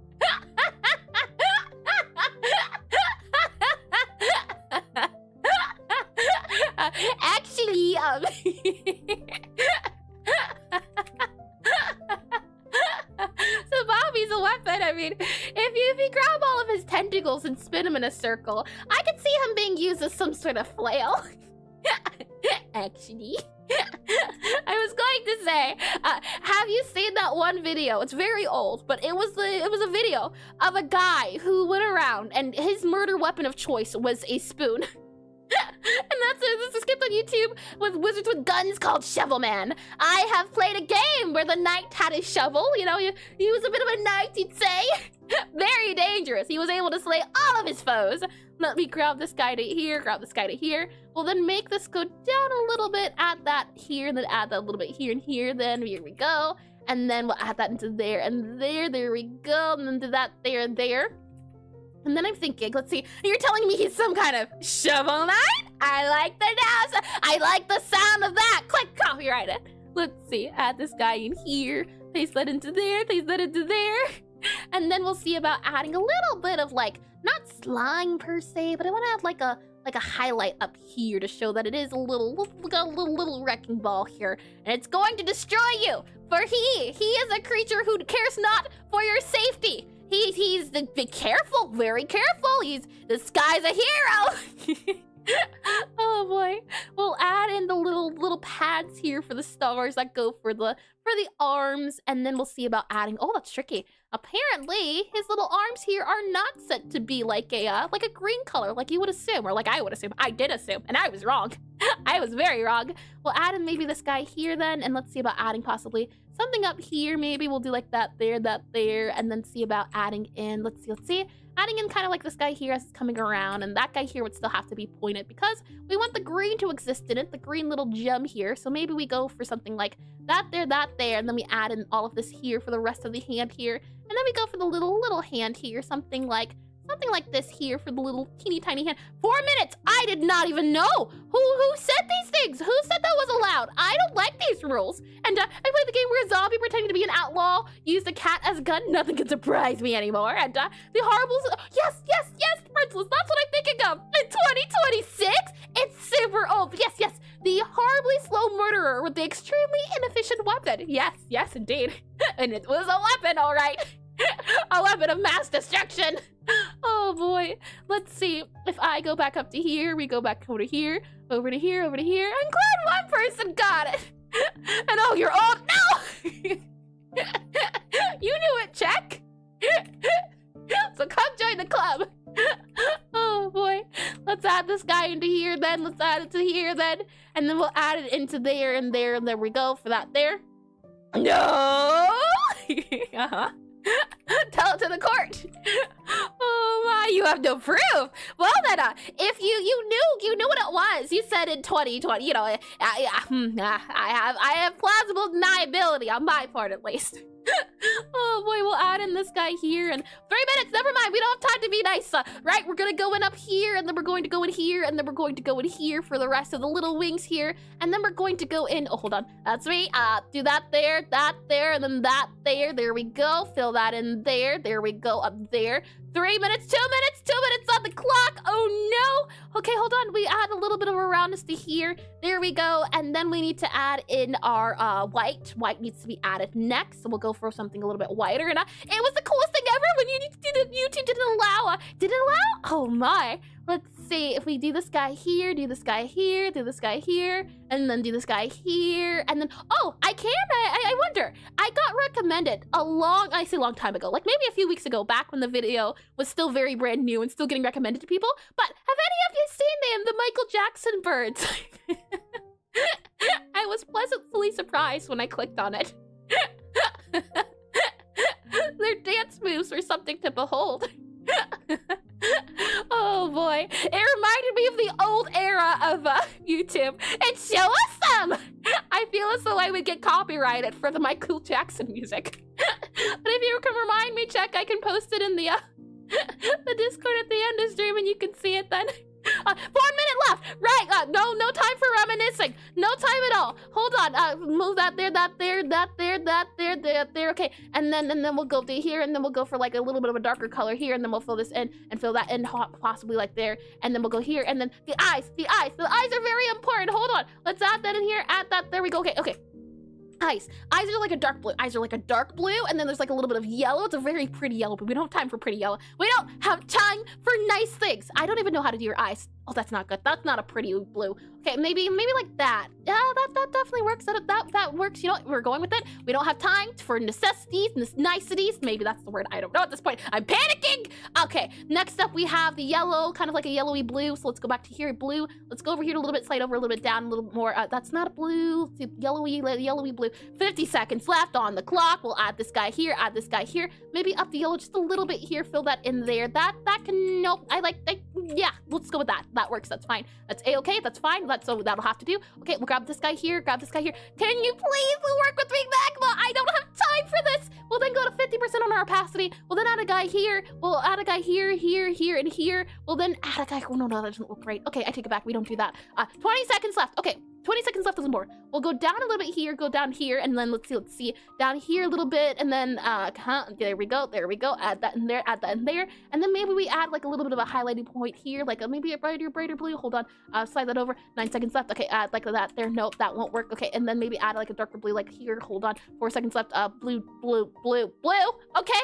A: Actually, so Bobby's a weapon. I mean, if you grab all of his tentacles and spin him in a circle, I could see him being used as some sort of flail. Actually, I was going to say, have you seen that one video? It's very old, but it was a video of a guy who went around and his murder weapon of choice was a spoon. And that's a skip on YouTube with Wizards with Guns called Shovel Man. I have played a game where the knight had a shovel. You know, he was a bit of a knight, you'd say. Very dangerous. He was able to slay all of his foes. Let me grab this guy to here, grab this guy to here. We'll then make this go down a little bit, add that here, and then add that a little bit here and here. Then here we go. And then we'll add that into there and there. There we go. And then do that there and there. And then I'm thinking, let's see, you're telling me he's some kind of shovel knight? I like the sound. I like the sound of that. Click, copyright it. Let's see, add this guy in here, paste that into there, paste that into there. And then we'll see about adding a little bit of like, not slime per se, but I want to add like a highlight up here to show that it is a little wrecking ball here. And it's going to destroy you, for he is a creature who cares not for your safety. Be careful, very careful. This guy's a hero. Oh boy. We'll add in the little pads here for the stars that go for the arms, and then we'll see about adding, oh, that's tricky. Apparently, his little arms here are not set to be like a green color, like you would assume, or like I would assume. I did assume, and I was wrong. I was very wrong. We'll add in maybe this guy here then, and let's see about adding possibly something up here. Maybe we'll do like that there, and then see about adding in, let's see. Adding in kind of like this guy here as it's coming around, and that guy here would still have to be pointed because we want the green to exist in it, the green little gem here. So maybe we go for something like that there, and then we add in all of this here for the rest of the hand here. And then we go for the little hand here, something like this here for the little teeny tiny hand. 4 minutes! I did not even know! Who said these things? Who said that was allowed? I don't like these rules. And I played the game where a zombie pretending to be an outlaw used a cat as a gun. Nothing can surprise me anymore. And the horribles, yes, Princess, that's what I'm thinking of. In 2026? super old. Yes, yes, the horribly slow murderer with the extremely inefficient weapon. Yes, yes, indeed. And it was a weapon, all right. A weapon of mass destruction. Oh boy. Let's see. If I go back up to here, we go back over to here, over to here, over to here. I'm glad one person got it. And oh, you're old. No! You knew it, check. So come join the club. Oh boy. Let's add this guy into here then. Let's add it to here then. And then we'll add it into there and there. And there we go for that there. No! Tell it to the court. Oh my, you have no proof. Well then, if you knew what it was. You said in 2020, you know, I have plausible deniability on my part at least. Oh boy, we'll add in this guy here in 3 minutes. Never mind, we don't have time to be nice. Right, we're gonna go in up here, and then we're going to go in here, and then we're going to go in here for the rest of the little wings here, and then we're going to go in. Oh, hold on, that's me. Do that there, and then that there. There we go. Fill that in there. There we go. Up there. 3 minutes, 2 minutes, 2 minutes on the clock. Oh no. Okay, hold on. We add a little bit of a roundness to here. There we go. And then we need to add in our white. White needs to be added next. So we'll go for something a little bit whiter. And it was the coolest thing ever when YouTube didn't allow. Did it allow? Oh my. Let's see if we do this guy here, do this guy here, do this guy here, and then do this guy here, and then, oh, I wonder, I got recommended I say long time ago, like maybe a few weeks ago, back when the video was still very brand new and still getting recommended to people, but have any of you seen the Michael Jackson birds? I was pleasantly surprised when I clicked on it. Their dance moves were something to behold. Oh boy, it reminded me of the old era of YouTube. And show us some! I feel as though I would get copyrighted for the Michael Jackson music. But if you can remind me, check, I can post it in the Discord at the end of stream and you can see it then. 1 minute left. Right. No time for reminiscing. No time at all. Hold on. Move that there, that there, that there, that there, that there. Okay. And then we'll go to here, and then we'll go for like a little bit of a darker color here, and then we'll fill this in and fill that in possibly like there. And then we'll go here, and then the eyes. The eyes are very important. Hold on. Let's add that in here. Add that. There we go. Okay. Okay. Eyes are like a dark blue. Eyes are like a dark blue, and then there's like a little bit of yellow. It's a very pretty yellow, but we don't have time for pretty yellow. We don't have time for nice things. I don't even know how to do your eyes. Oh, that's not good. That's not a pretty blue. Okay, maybe like that. Yeah, that definitely works. That works. You know what? We're going with it. We don't have time for necessities, niceties. Maybe that's the word. I don't know at this point. I'm panicking. Okay, next up we have the yellow, kind of like a yellowy blue. So let's go back to here, blue. Let's go over here a little bit, slide over a little bit down, a little bit more. That's not a blue. It's yellowy blue. 50 seconds left on the clock. We'll add this guy here, add this guy here. Maybe up the yellow just a little bit here. Fill that in there. That can, nope. Yeah, let's go with that. That works. That's fine. That's a-okay. That's fine. So that'll have to do. Okay, we'll grab this guy here. Grab this guy here. Can you please work with me, Magma? I don't have time for this. We'll then go to 50% on our opacity. We'll then add a guy here. We'll add a guy here, here, and here. We'll then add a guy. Oh, no, that doesn't look great. Okay, I take it back. We don't do that. 20 seconds left. Okay. 20 seconds left is more. We'll go down a little bit here, go down here, and then let's see, down here a little bit, and then, there we go, add that in there, and then maybe we add like a little bit of a highlighting point here, like maybe a brighter blue, hold on, slide that over, 9 seconds left, okay, add like that there, nope, that won't work, okay, and then maybe add like a darker blue, like here, hold on, 4 seconds left, blue, okay,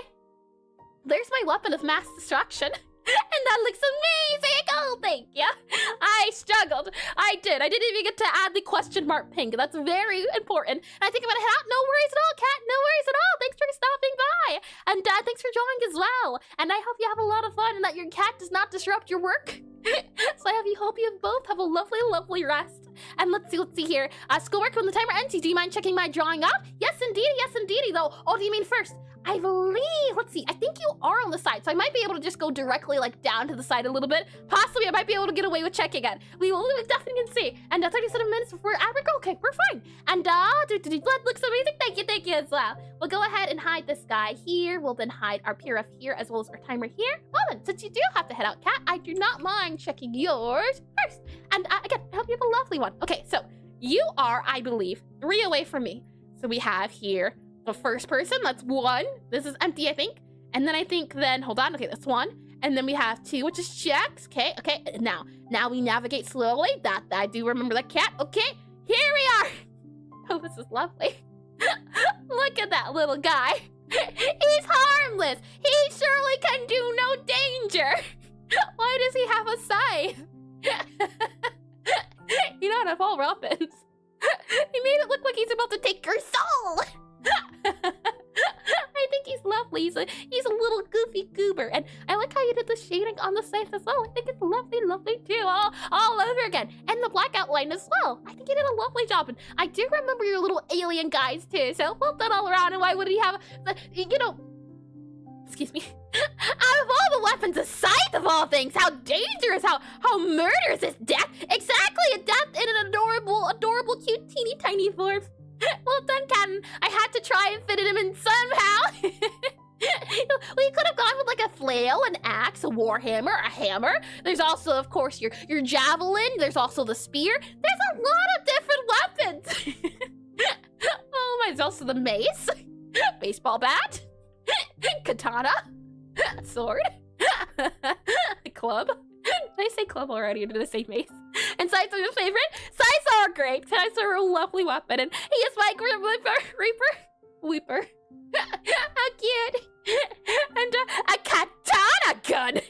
A: there's my weapon of mass destruction. And that looks amazing! Oh, thank you. I struggled. I did. I didn't even get to add the question mark pink. That's very important. And I think I'm gonna head out. No worries at all, Kat. No worries at all. Thanks for stopping by. And thanks for joining as well. And I hope you have a lot of fun and that your cat does not disrupt your work. So I hope you both have a lovely, lovely rest. And let's see here. Schoolwork when the timer ends. Do you mind checking my drawing up? Yes, indeedy, though. Oh, do you mean first? I believe, let's see, I think you are on the side, so I might be able to just go directly like down to the side a little bit. Possibly I might be able to get away with checking it. We definitely can see. And 37 minutes before average, okay, we're fine. And that looks amazing, thank you as well. We'll go ahead and hide this guy here. We'll then hide our PRF here as well as our timer here. Well then, since you do have to head out, Kat, I do not mind checking yours first. And again, I hope you have a lovely one. Okay, so you are, I believe, 3 away from me. So we have here the first person, that's 1. This is empty, I think. And then hold on, okay, that's 1. And then we have 2, which is checks. Okay, okay. Now we navigate slowly. That I do remember the cat. Okay, here we are. Oh, this is lovely. Look at that little guy. He's harmless. He surely can do no danger. Why does he have a scythe? You don't have all weapons. He made it look like he's about to take your soul. I think he's lovely. He's a little goofy goober, and I like how you did the shading on the scythe as well. I think it's lovely, lovely too, all over again, and the black outline as well. I think you did a lovely job, and I do remember your little alien guys too. So well done all around. And why would he have excuse me? Out of all the weapons, a scythe of all things. How dangerous! How murderous is death? Exactly, a death in an adorable, cute, teeny tiny form. Well done, Captain. I had to try and fit him in somehow. We could have gone with like a flail, an axe, a warhammer, a hammer. There's also, of course, your javelin. There's also the spear. There's a lot of different weapons. Oh my, there's also the mace, baseball bat, katana, sword, club. Did I say club already? Or did I say mace? And scythes are your favorite? Scythes are great. Scythes are a lovely weapon. And he is my Reaper. How cute. And a katana gun.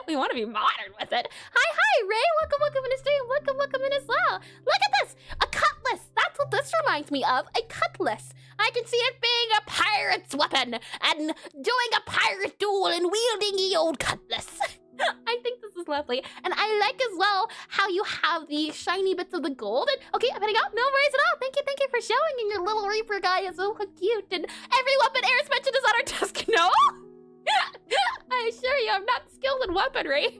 A: We want to be modern with it. Hi, Ray. Welcome in the stream. Welcome in as well. Look at this. A cutlass. That's what this reminds me of. A cutlass. I can see it being a pirate's weapon and doing a pirate duel and wielding the old cutlass. I think this is lovely. And I like as well how you have the shiny bits of the gold. And, okay, I'm gonna go. No worries at all. Thank you for showing. And your little Reaper guy is so cute. And every weapon Eris mentioned is on our desk. No? I assure you, I'm not skilled in weaponry.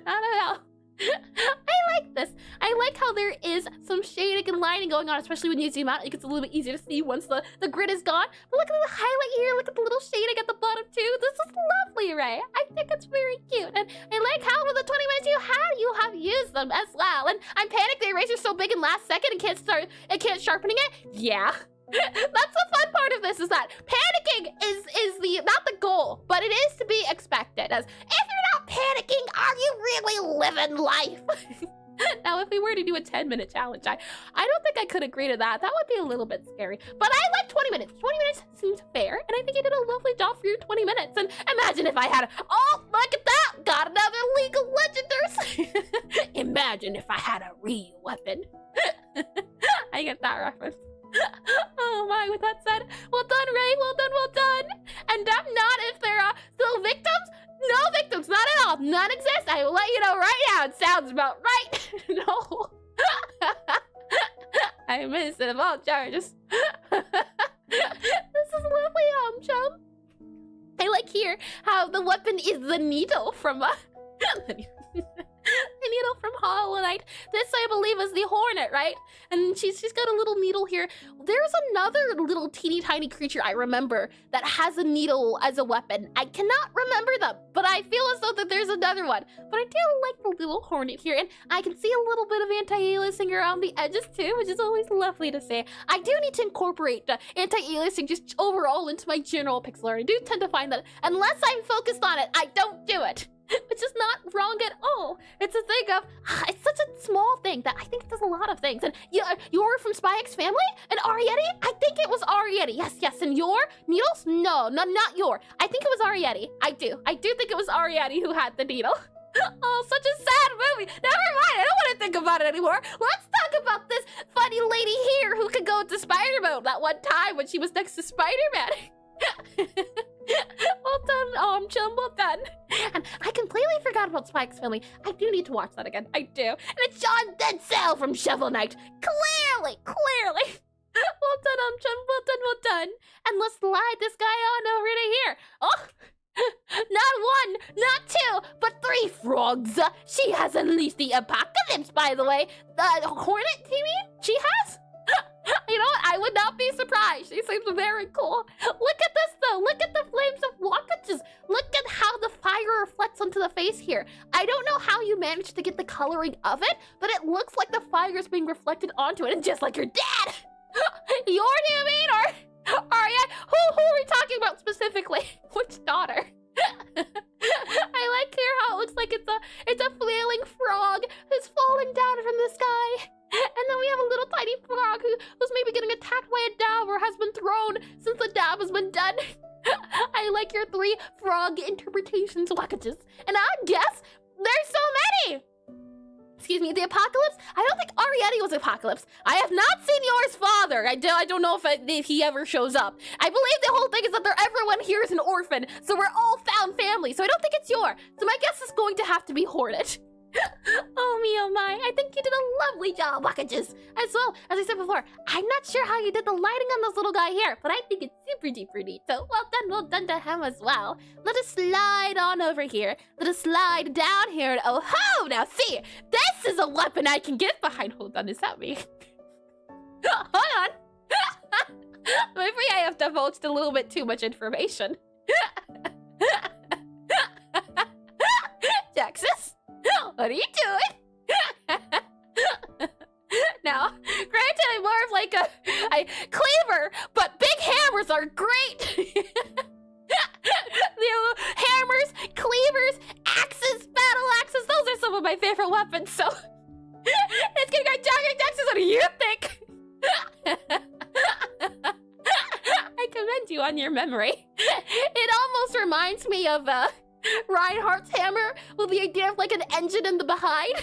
A: Not at all. I like this. I like how there is some shading and lining going on, especially when you zoom out. It gets a little bit easier to see once the grid is gone. But look at the highlight here. Look at the little shading at the bottom too. This is lovely, Ray. I think it's very cute. And I like how with the 20 minutes you have used them as well. And I'm panicked the eraser's so big in last second and can't sharpening it. Yeah. That's the fun part of this, is that panicking is not the goal, but it is to be expected. As if you're not panicking, are you really living life? Now, if we were to do a 10-minute challenge, I don't think I could agree to that. That would be a little bit scary. But I like 20 minutes. 20 minutes seems fair, and I think you did a lovely job for your 20 minutes. And imagine if I had look at that! Got another League of Legenders! Imagine if I had a real weapon. I get that reference. Oh my, with that said, well done, Ray, well done. And not if there are still victims? No victims, not at all. None exist. I will let you know right now. It sounds about right. No. I missed it of all charges. This is lovely, chum. I like here how the weapon is the needle from the needle from Hollow Knight. This, I believe, is the Hornet, right? And she's got a little needle here. There's another little teeny tiny creature I remember that has a needle as a weapon. I cannot remember them, but I feel as though that there's another one. But I do like the little Hornet here, and I can see a little bit of anti-aliasing around the edges too, which is always lovely to see. I do need to incorporate anti-aliasing just overall into my general pixel art. I do tend to find that unless I'm focused on it, I don't do it. Which is not wrong at all. It's a thing of, it's such a small thing that I think it does a lot of things. And you're from Spy X Family? And Arietti? I think it was Arietti. Yes. And your needles? No, not your. I think it was Arietti. I do think it was Arietti who had the needle. Oh, such a sad movie. Never mind, I don't want to think about it anymore. Let's talk about this funny lady here who could go into Spider Mode that one time when she was next to Spider-Man. Well done, chum, well done. And I completely forgot about Spy X Family. I do need to watch that again. I do. And it's John Denzel from Shovel Knight. Clearly. Well done, chum, well done. And let's slide this guy on over to here. Oh, not one, not two, but 3 frogs. She has unleashed the apocalypse, by the way. The Hornet, you mean? She has? You know what? I would not be surprised. She seems very cool. Look at this, though. Look at the flames of Wakaches. Look at how the fire reflects onto the face here. I don't know how you managed to get the coloring of it, but it looks like the fire is being reflected onto it, and just like your dad. You mean? Or Aria, who are we talking about specifically? Which daughter? I like here how it looks like it's a flailing frog who's falling down from the sky. And then we have a little tiny frog who's maybe getting attacked by a dab or has been thrown since the dab has been done. I like your 3 frog interpretations, wackages. And I guess there's so many! Excuse me, the apocalypse? I don't think Arietti was apocalypse. I have not seen yours father. I don't know if he ever shows up. I believe the whole thing is that everyone here is an orphan, so we're all found family, so I don't think it's yours. So my guess is going to have to be Hornet. Oh me, oh my. I think you did a lovely job, wackages. As well, as I said before, I'm not sure how you did the lighting on this little guy here, but I think it's super duper neat. So well done to him as well. Let us slide on over here. Let us slide down here and oh ho! Now see, this is a weapon I can get behind. Hold on, is that me? Hold on. Maybe I have divulged a little bit too much information. Jaxus? What are you doing? Now, granted, I'm more of like a cleaver, but big hammers are great. The hammers, cleavers, axes, battle axes, those are some of my favorite weapons, so it's gonna go Jaxus, what do you think? I commend you on your memory. It almost reminds me of Reinhardt's hammer with the idea of like an engine in the behind.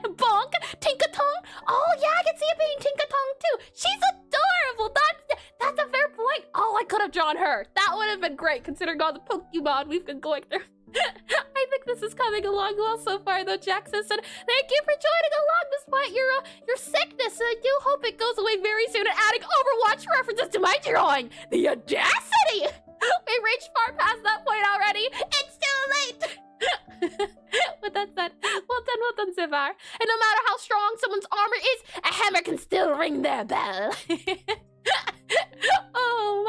A: Bonk, Tinkatong. Oh yeah, I can see it being Tinkatong too. She's adorable. That's a fair point. Oh, I could have drawn her. That would have been great considering all the Pokemon we've been going through. I think this is coming along well so far though, Jaxus, and thank you for joining along despite your sickness, and I do hope it goes away very soon and adding Overwatch references to my drawing. The audacity! We reached far past that point already. It's too late! With that said, well done, Zivar. And no matter how strong someone's armor is, a hammer can still ring their bell. Oh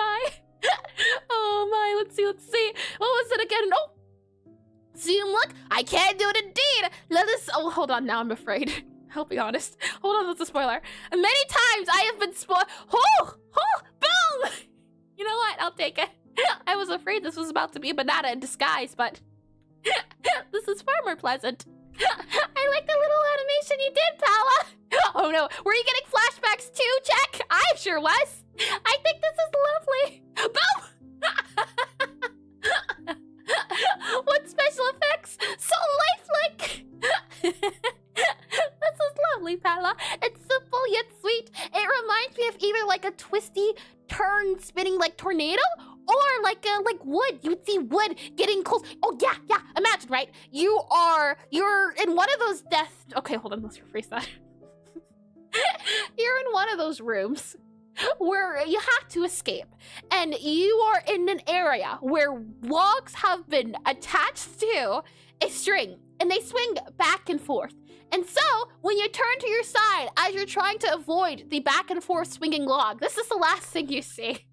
A: my, let's see. What was it again? Oh! Zoom look, I can do it indeed. Let us, oh, hold on, now I'm afraid. I'll be honest. Hold on, that's a spoiler. Many times I have been boom! You know what, I'll take it. I was afraid this was about to be a banana in disguise, but this is far more pleasant. I like the little animation you did, Paula. Oh no, were you getting flashbacks too, Jack? I sure was. I think this is lovely. Boom! What special effects? So lifelike! This is lovely, Paula. It's simple yet sweet. It reminds me of either like a twisty turn spinning like tornado or like wood. You would see wood getting close. Oh yeah. Imagine, right? You're in one of those death. Okay, hold on. Let's rephrase that. You're in one of those rooms where you have to escape, and you are in an area where logs have been attached to a string, and they swing back and forth. And so, when you turn to your side as you're trying to avoid the back and forth swinging log, this is the last thing you see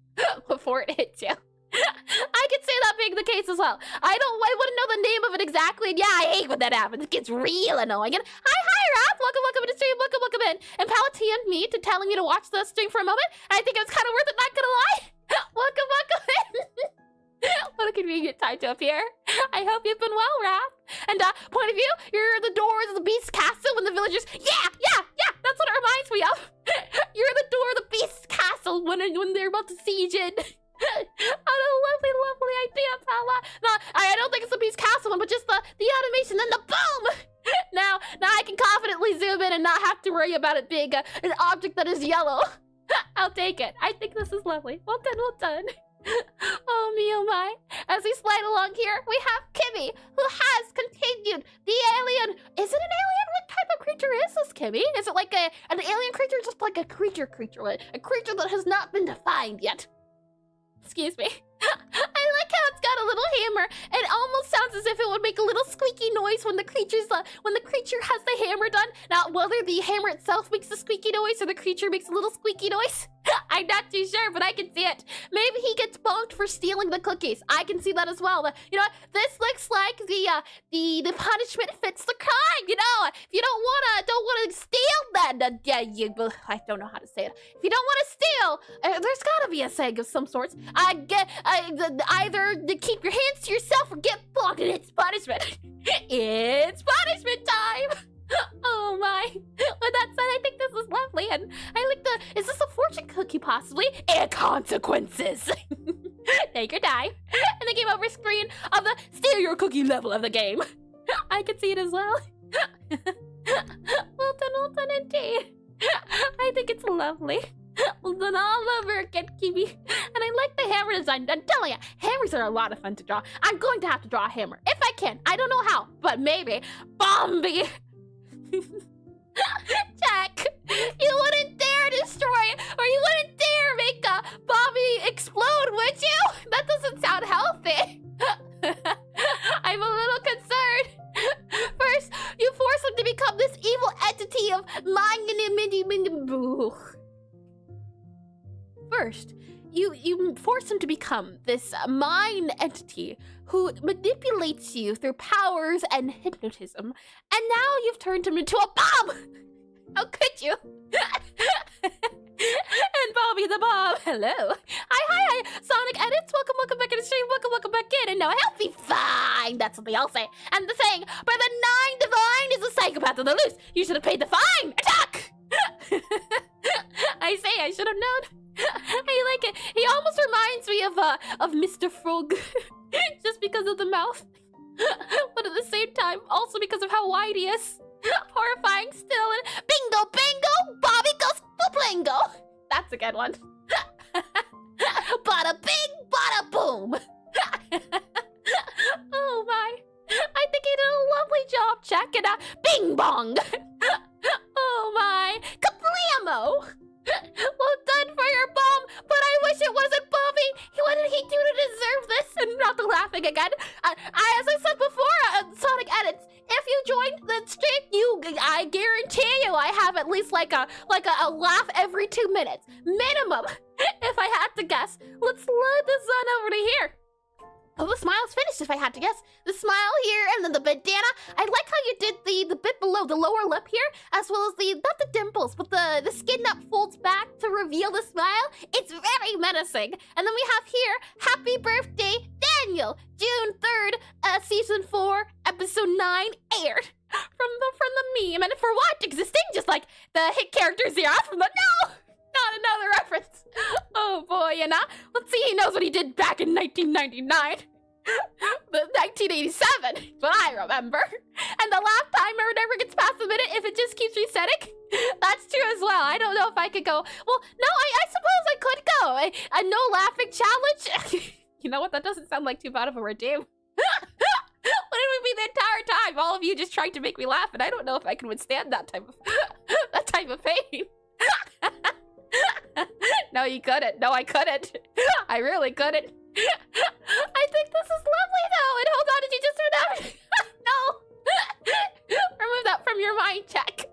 A: before it hits you. I could see that being the case as well. I wouldn't know the name of it exactly, and yeah, I hate when that happens. It gets real annoying. And hi, Raph! Welcome to the stream, welcome in. And Pala TM'd me to telling me to watch the stream for a moment, and I think it was kind of worth it, not gonna lie. Welcome in. What a convenient time to appear. I hope you've been well, Raph. And point of view, you're the doors of the Beast Castle when the villagers, yeah, that's what it reminds me of. You're the door of the Beast Castle when they're about to siege in. Oh, lovely idea, Paula. No, I don't think it's the Beast Castle one, but just the animation and the boom. Now I can confidently zoom in and not have to worry about it being an object that is yellow. I'll take it. I think this is lovely. Well done. Oh me, oh my. As we slide along here, we have Kimmy, who has continued the alien. Is it an alien? What type of creature is this, Kimmy? Is it like an alien creature, or just like a creature? A creature that has not been defined yet. Excuse me. I like how it's got a little hammer. It almost sounds as if it would make a little squeaky noise when the creature has the hammer done. Now, whether the hammer itself makes a squeaky noise or the creature makes a little squeaky noise, I'm not too sure, but I can see it. Maybe he gets bonked for stealing the cookies. I can see that as well. But you know what? This looks like the the punishment fits the crime. You know, if you don't wanna steal that, I don't know how to say it. If you don't wanna steal, there's gotta be a saying of some sorts. Either to keep your hands to yourself or get fucked. It's punishment. It's punishment time. Oh my. With that said, I think this is lovely, and I like is this a fortune cookie possibly? And consequences. Take your die. And the game over screen of the steal your cookie level of the game. I could see it as well. Well done indeed. I think it's lovely. Well done all over again, Kiwi. And I like the hammer design. I'm telling you, hammers are a lot of fun to draw. I'm going to have to draw a hammer. If I can. I don't know how, but maybe. Bombi! Jack, you wouldn't dare destroy or you wouldn't dare make a Bobby explode, would you? That doesn't sound healthy. I'm a little concerned. First, you force him to become this evil entity of First, you force him to become this mind entity who manipulates you through powers and hypnotism, and now you've turned him into a bomb! How could you? And Bobby the Bomb, hello. Hi, Sonic Edits, welcome back in the stream, welcome back in, and now he'll be fine, that's what they all say. And the saying, by the nine divine is a psychopath of the loose, you should have paid the fine! Attack! I say, I should have known. I like it. He almost reminds me of Mr. Frog, just because of the mouth, but at the same time, also because of how wide he is. Horrifying still, and bingo, bingo, Bobby goes blingo. That's a good one. Bada bing, bada boom. Oh my! I think he did a lovely job. Check it out. Bing bong. Oh my! Kablamo! Well done for your bomb, but I wish it wasn't Bobby. What did he do to deserve this? And not the laughing again. As I said before, Sonic Edits, if you join the stream, I guarantee you I have at least like a laugh every 2 minutes. Minimum, if I had to guess. Let's let the sun over to here. Oh, the smile's finished if I had to guess. The smile here and then the bandana. I like how you did the bit below the lower lip here, as well as not the dimples, but the skin that folds back to reveal the smile. It's very menacing. And then we have here, happy birthday, Daniel. June 3rd, season 4, episode 9 aired. From the meme. And for what? Existing? Just like the hit character Zero from the not another reference. Oh boy, you know? Let's see, he knows what he did back in 1999. The 1987, but I remember. And the laugh timer never gets past a minute if it just keeps resetting. That's true as well. I don't know if I could go. Well, no, I suppose I could go. A no laughing challenge. You know what? That doesn't sound like too bad of a redeem. What did we be the entire time? All of you just trying to make me laugh, and I don't know if I can withstand that type of pain. No, you couldn't. No, I couldn't. I really couldn't. I think this is lovely, though. And hold on, did you just remember? No. Remove that from your mind check.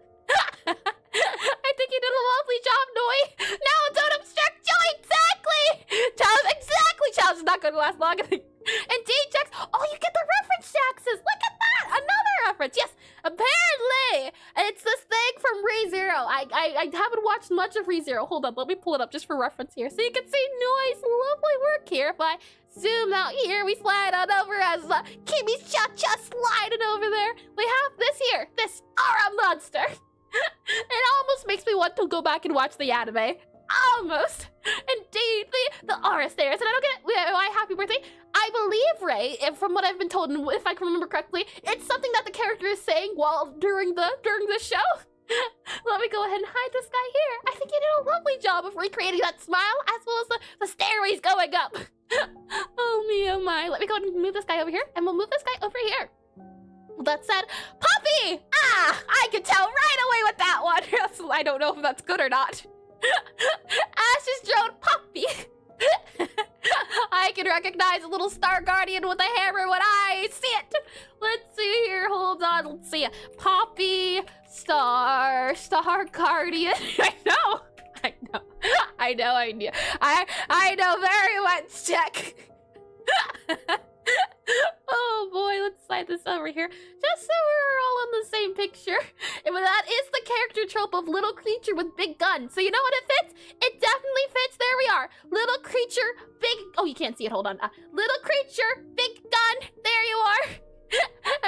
A: I think you did a lovely job, Noi. No, don't obstruct Joey. Exactly. Challenge is not going to last long. And D checks. Oh, you get the reference taxes. Look at that. Another reference. Yes. Apparently, it's this thing from ReZero. I haven't watched much of ReZero. Hold on, let me pull it up just for reference here. So you can see Noi's lovely work here. If I zoom out here, we slide on over as Kimmy's Cha-Cha sliding over there. We have this here, this Aura monster. It almost makes me want to go back and watch the anime. Almost. Indeed, the aura stairs. And I don't get it. Why happy birthday? I believe, Ray, from what I've been told, and if I can remember correctly, it's something that the character is saying while during the show. Let me go ahead and hide this guy here. I think you did a lovely job of recreating that smile, as well as the stairways going up. Oh me, oh my. Let me go ahead and move this guy over here, and we'll move this guy over here. Well, that said, Poppy! Ah, I could tell right away with that one. I don't know if that's good or not. Ash's drone Poppy. I can recognize a little Star Guardian with a hammer when I see it. Let's see here. Hold on. Let's see. Poppy, Star Guardian. I know very much. Check. Oh boy. Let's slide this over here, just so we're all in the same picture. And that is the character trope of little creature with big gun. So you know what it fits? It definitely fits. There we are. Little creature, big... Oh, you can't see it. Hold on. Little creature, big gun. There you are.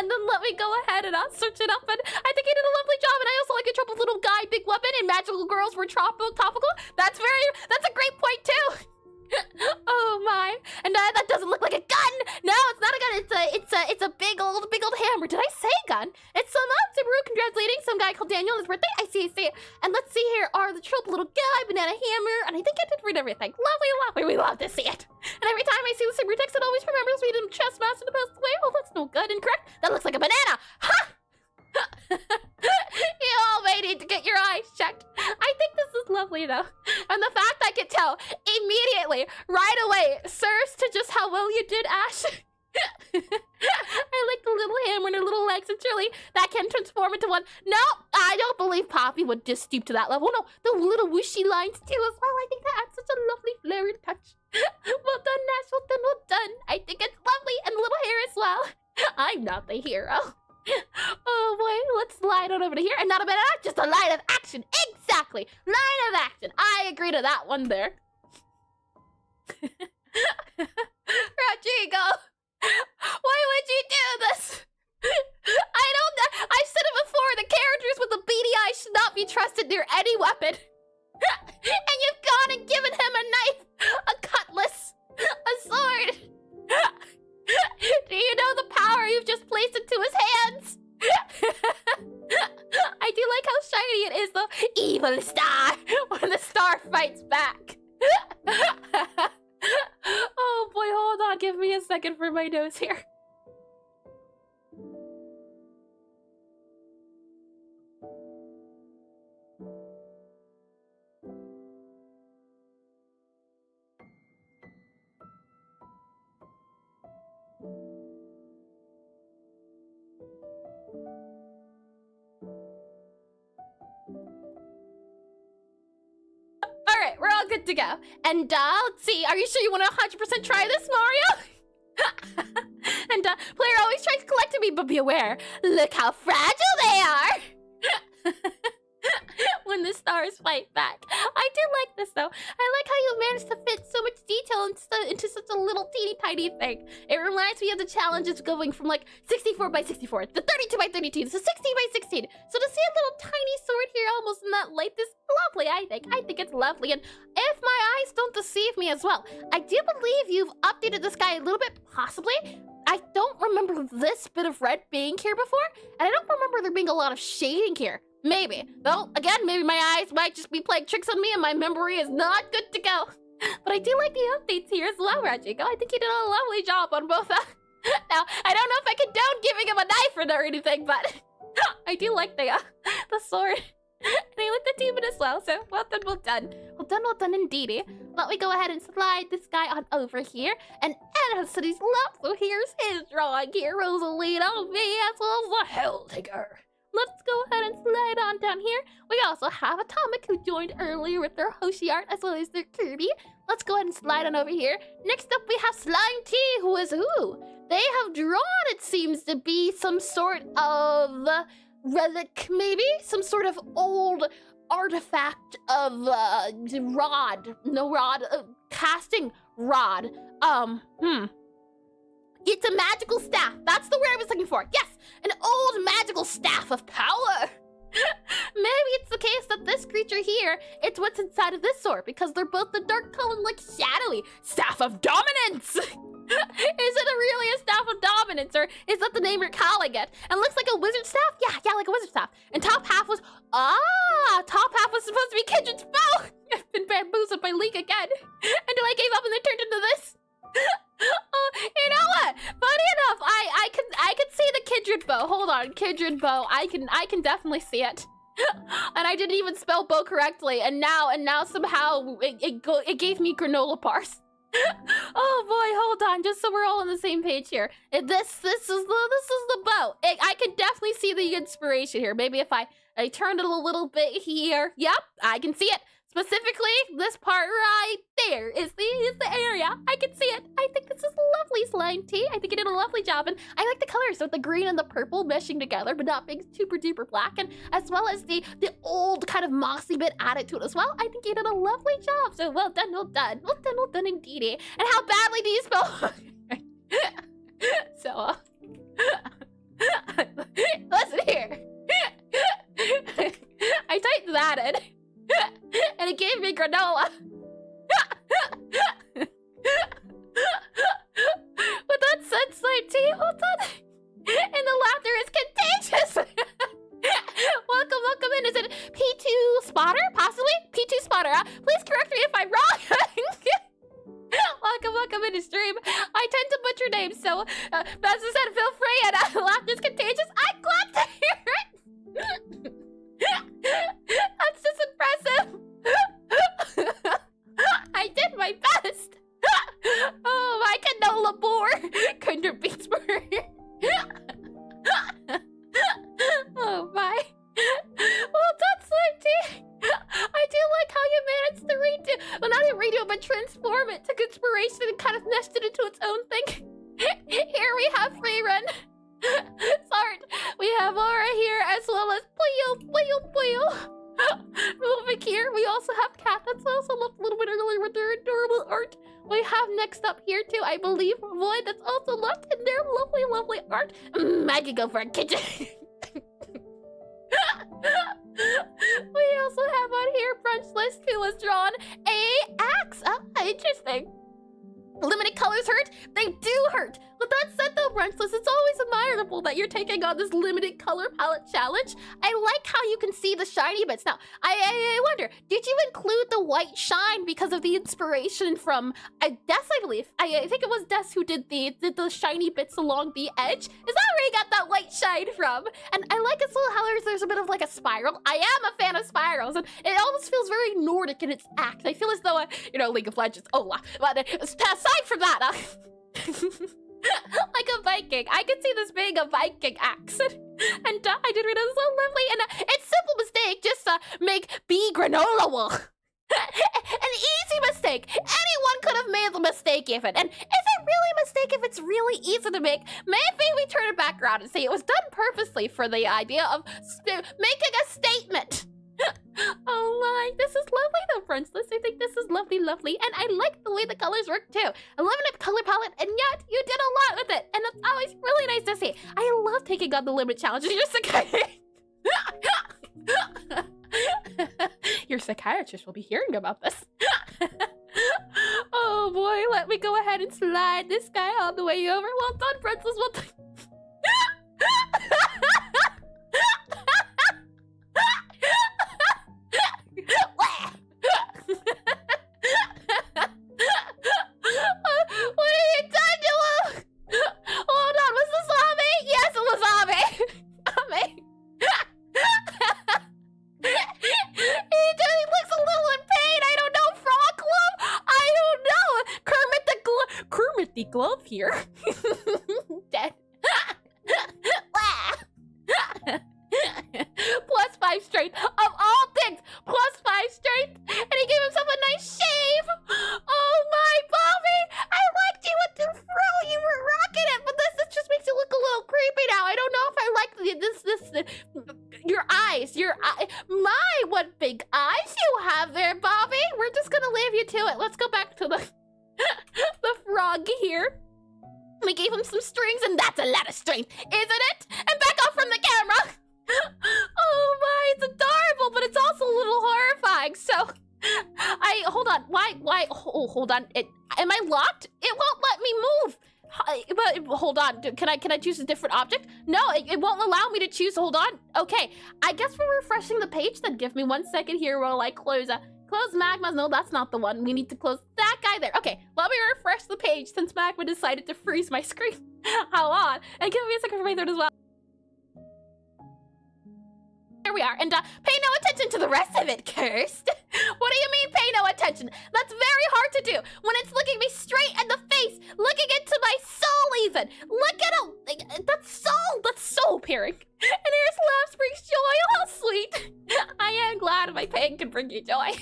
A: And then let me go ahead and search it up. And I think he did a lovely job. And I also like the trope of little guy, big weapon, and magical girls were topical. That's a great point too. Oh my. And that doesn't look like a gun. No, it's not a gun. It's a big old hammer. Did I say gun? It's some Subaru congratulating some guy called Daniel on his birthday. I see. And let's see here are the trope little guy, banana hammer, and I think I did read everything. Lovely. We love to see it. And every time I see the Subaru text, it always remembers me to chest master the best way. Oh, that's no good. Incorrect. That looks like a banana. Ha! You all may need to get your eyes checked. I think this is lovely though. And the fact I can tell immediately, right away, serves to just how well you did, Ash. I like the little hammer and her little legs, and surely that can transform into one. No, I don't believe Poppy would just stoop to that level. No, the little whooshy lines too as well. I think that adds such a lovely flare and touch. Well done, Ash. Well done. I think it's lovely, and the little hair as well. I'm not the hero. Oh boy, let's slide on over to here. And not a banana, just a line of action. Exactly. Line of action. I agree to that one there. Rodrigo, why would you do this? I don't know. I've said it before. The characters with the beady eyes should not be trusted near any weapon. And you've gone and given him a knife, a cutlass, a sword. Do you know the power you've just placed into his hands? I do like how shiny it is, though. Evil star, when the star fights back. Oh boy, hold on. Give me a second for my nose here. Alright, we're all good to go. And let's see, are you sure you want to 100% try this, Mario? And player always tries collecting me, but be aware, look how fragile they are! When the stars fight back. I do like this though. I like how you managed to fit so much detail into such a little teeny tiny thing. It reminds me of the challenges going from like 64 by 64 to 32 by 32 to 16 by 16. So to see a little tiny sword here almost in that light is lovely, I think. I think it's lovely. And if my eyes don't deceive me as well, I do believe you've updated this guy a little bit, possibly. I don't remember this bit of red being here before, and I don't remember there being a lot of shading here. Maybe. Though, again, maybe my eyes might just be playing tricks on me and my memory is not good to go. But I do like the updates here as well, Rodrigo. I think you did a lovely job on both. Now, I don't know if I condone giving him a knife or anything, but I do like the sword. And I like the demon as well, so well done, well done. Well done indeedy. Let me go ahead and slide this guy on over here. And City's love, so here's his drawing here. Rosalina, me, as well as the Hell Digger. Let's go ahead and slide on down here. We also have Atomic, who joined earlier with their Hoshi art, as well as their Kirby. Let's go ahead and slide on over here. Next up, we have Slime T, who is who? They have drawn, it seems to be, some sort of relic, maybe? Some sort of old artifact of casting rod. It's a magical staff. That's the word I was looking for. Yes, an old magical staff of power. Maybe it's the case that this creature here, it's what's inside of this sword, because they're both the dark color and like shadowy. Staff of dominance. Is it really a staff of dominance, or is that the name you're calling it? And looks like a wizard staff? Yeah, like a wizard staff. And top half was supposed to be Kindred's bow. I've been bamboozled by League again. Until I gave up and they turned into this. You know what? Funny enough, I can see the Kindred bow. Hold on, Kindred bow. I can definitely see it. And I didn't even spell bow correctly. And now somehow it gave me granola bars. Oh boy, hold on, just so we're all on the same page here. This is the bow. I can definitely see the inspiration here. Maybe if I turn it a little bit here. Yep, I can see it. Specifically, this part right there is the area. I can see it. I think this is lovely, Slime Tea. I think you did a lovely job, and I like the colors with the green and the purple meshing together, but not being super duper black, and as well as the old kind of mossy bit added to it as well. I think you did a lovely job. So well done, well done, well done, well done indeedy. And how badly do you spell? So, listen here. I typed that in, and it gave me granola. With that said, Slime Tea, hold on. And the laughter is contagious. Welcome, welcome in. Is it P2 Spotter? Possibly? P2 Spotter. Please correct me if I'm wrong. Welcome, welcome into stream. I tend to butcher names, so as I said, feel free, and laughter's contagious. I'm glad to hear it. That's just impressive. I did my best. Oh, my canola boar. Kinder beats bird. Oh my. Well done, Slime Tea. I do like how you managed to redo, well, not even redo it, but transform it to Inspiration and kind of nest it into its own thing. Here we have Free Run. Sart. We have Aura here, as well as Puyo. Moving here, we also have Kat. That's also left a little bit earlier with their adorable art. We have next up here too, I believe, Void, that's also left in their lovely, lovely art. I could go for a kitchen. We also have on here French list who was drawn a axe. Ah, interesting. Limited colors hurt? They do hurt. With that said though, Brunchless, it's always admirable that you're taking on this limited color palette challenge. I like how you can see the shiny bits. Now, I wonder, did you include the white shine because of the inspiration from Des, I believe? I think it was Des who did the shiny bits along the edge. Is that where you got that white shine from? And I like as well how there's a bit of like a spiral. I am a fan of spirals, and it almost feels very Nordic in its act. I feel as though, League of Legends, but aside from that, like a Viking. I can see this being a Viking accent. And I did read it so lovely. And it's simple mistake, just make B granola. An easy mistake. Anyone could have made the mistake even. And is it really a mistake if it's really easy to make? Maybe we turn it back around and say it was done purposely for the idea of making a statement. Oh my, this is lovely though, Brunchless. I think this is lovely, lovely. And I like the way the colors work too. I love a color palette, and yet you did a lot with it. And it's always really nice to see. I love taking on the limit challenges. You're Your psychiatrist will be hearing about this. Oh boy, let me go ahead and slide this guy all the way over. Well done, Brunchless. Well done. What have you done to him? Hold on, was this Ame? Yes, it was Ame. Ame. He looks a little in pain. I don't know. Frog Glove? I don't know. Kermit the Glove here. Dead. +5 strength. Of all things, +5 strength. And he gave himself a nice shave. Oh my, Bobby. I liked you with the fro. You were rocking it. But this just makes you look a little creepy now. I don't know if I like your eyes. My, what big eyes you have there, Bobby. We're just going to leave you to it. Let's go back to the frog here. We gave him some strings, and that's a lot of strength, isn't it? And back off from the camera. Oh my, it's adorable, but it's also a little horrifying. So, hold on. Why? Hold on. Am I locked? It won't let me move. But hold on. Can I choose a different object? No, it won't allow me to choose. Hold on. Okay, I guess we're refreshing the page. Then give me 1 second here while I close Magma's. No, that's not the one. We need to close that guy there. Okay, let me refresh the page since Magma decided to freeze my screen. Hold on. And give me a second for my third as well. Here we are, and pay no attention to the rest of it, Cursed. What do you mean, pay no attention? That's very hard to do when it's looking me straight in the face, looking into my soul even. Look at it, that's soul peering. And here's laugh brings joy, oh sweet. I am glad my pain can bring you joy.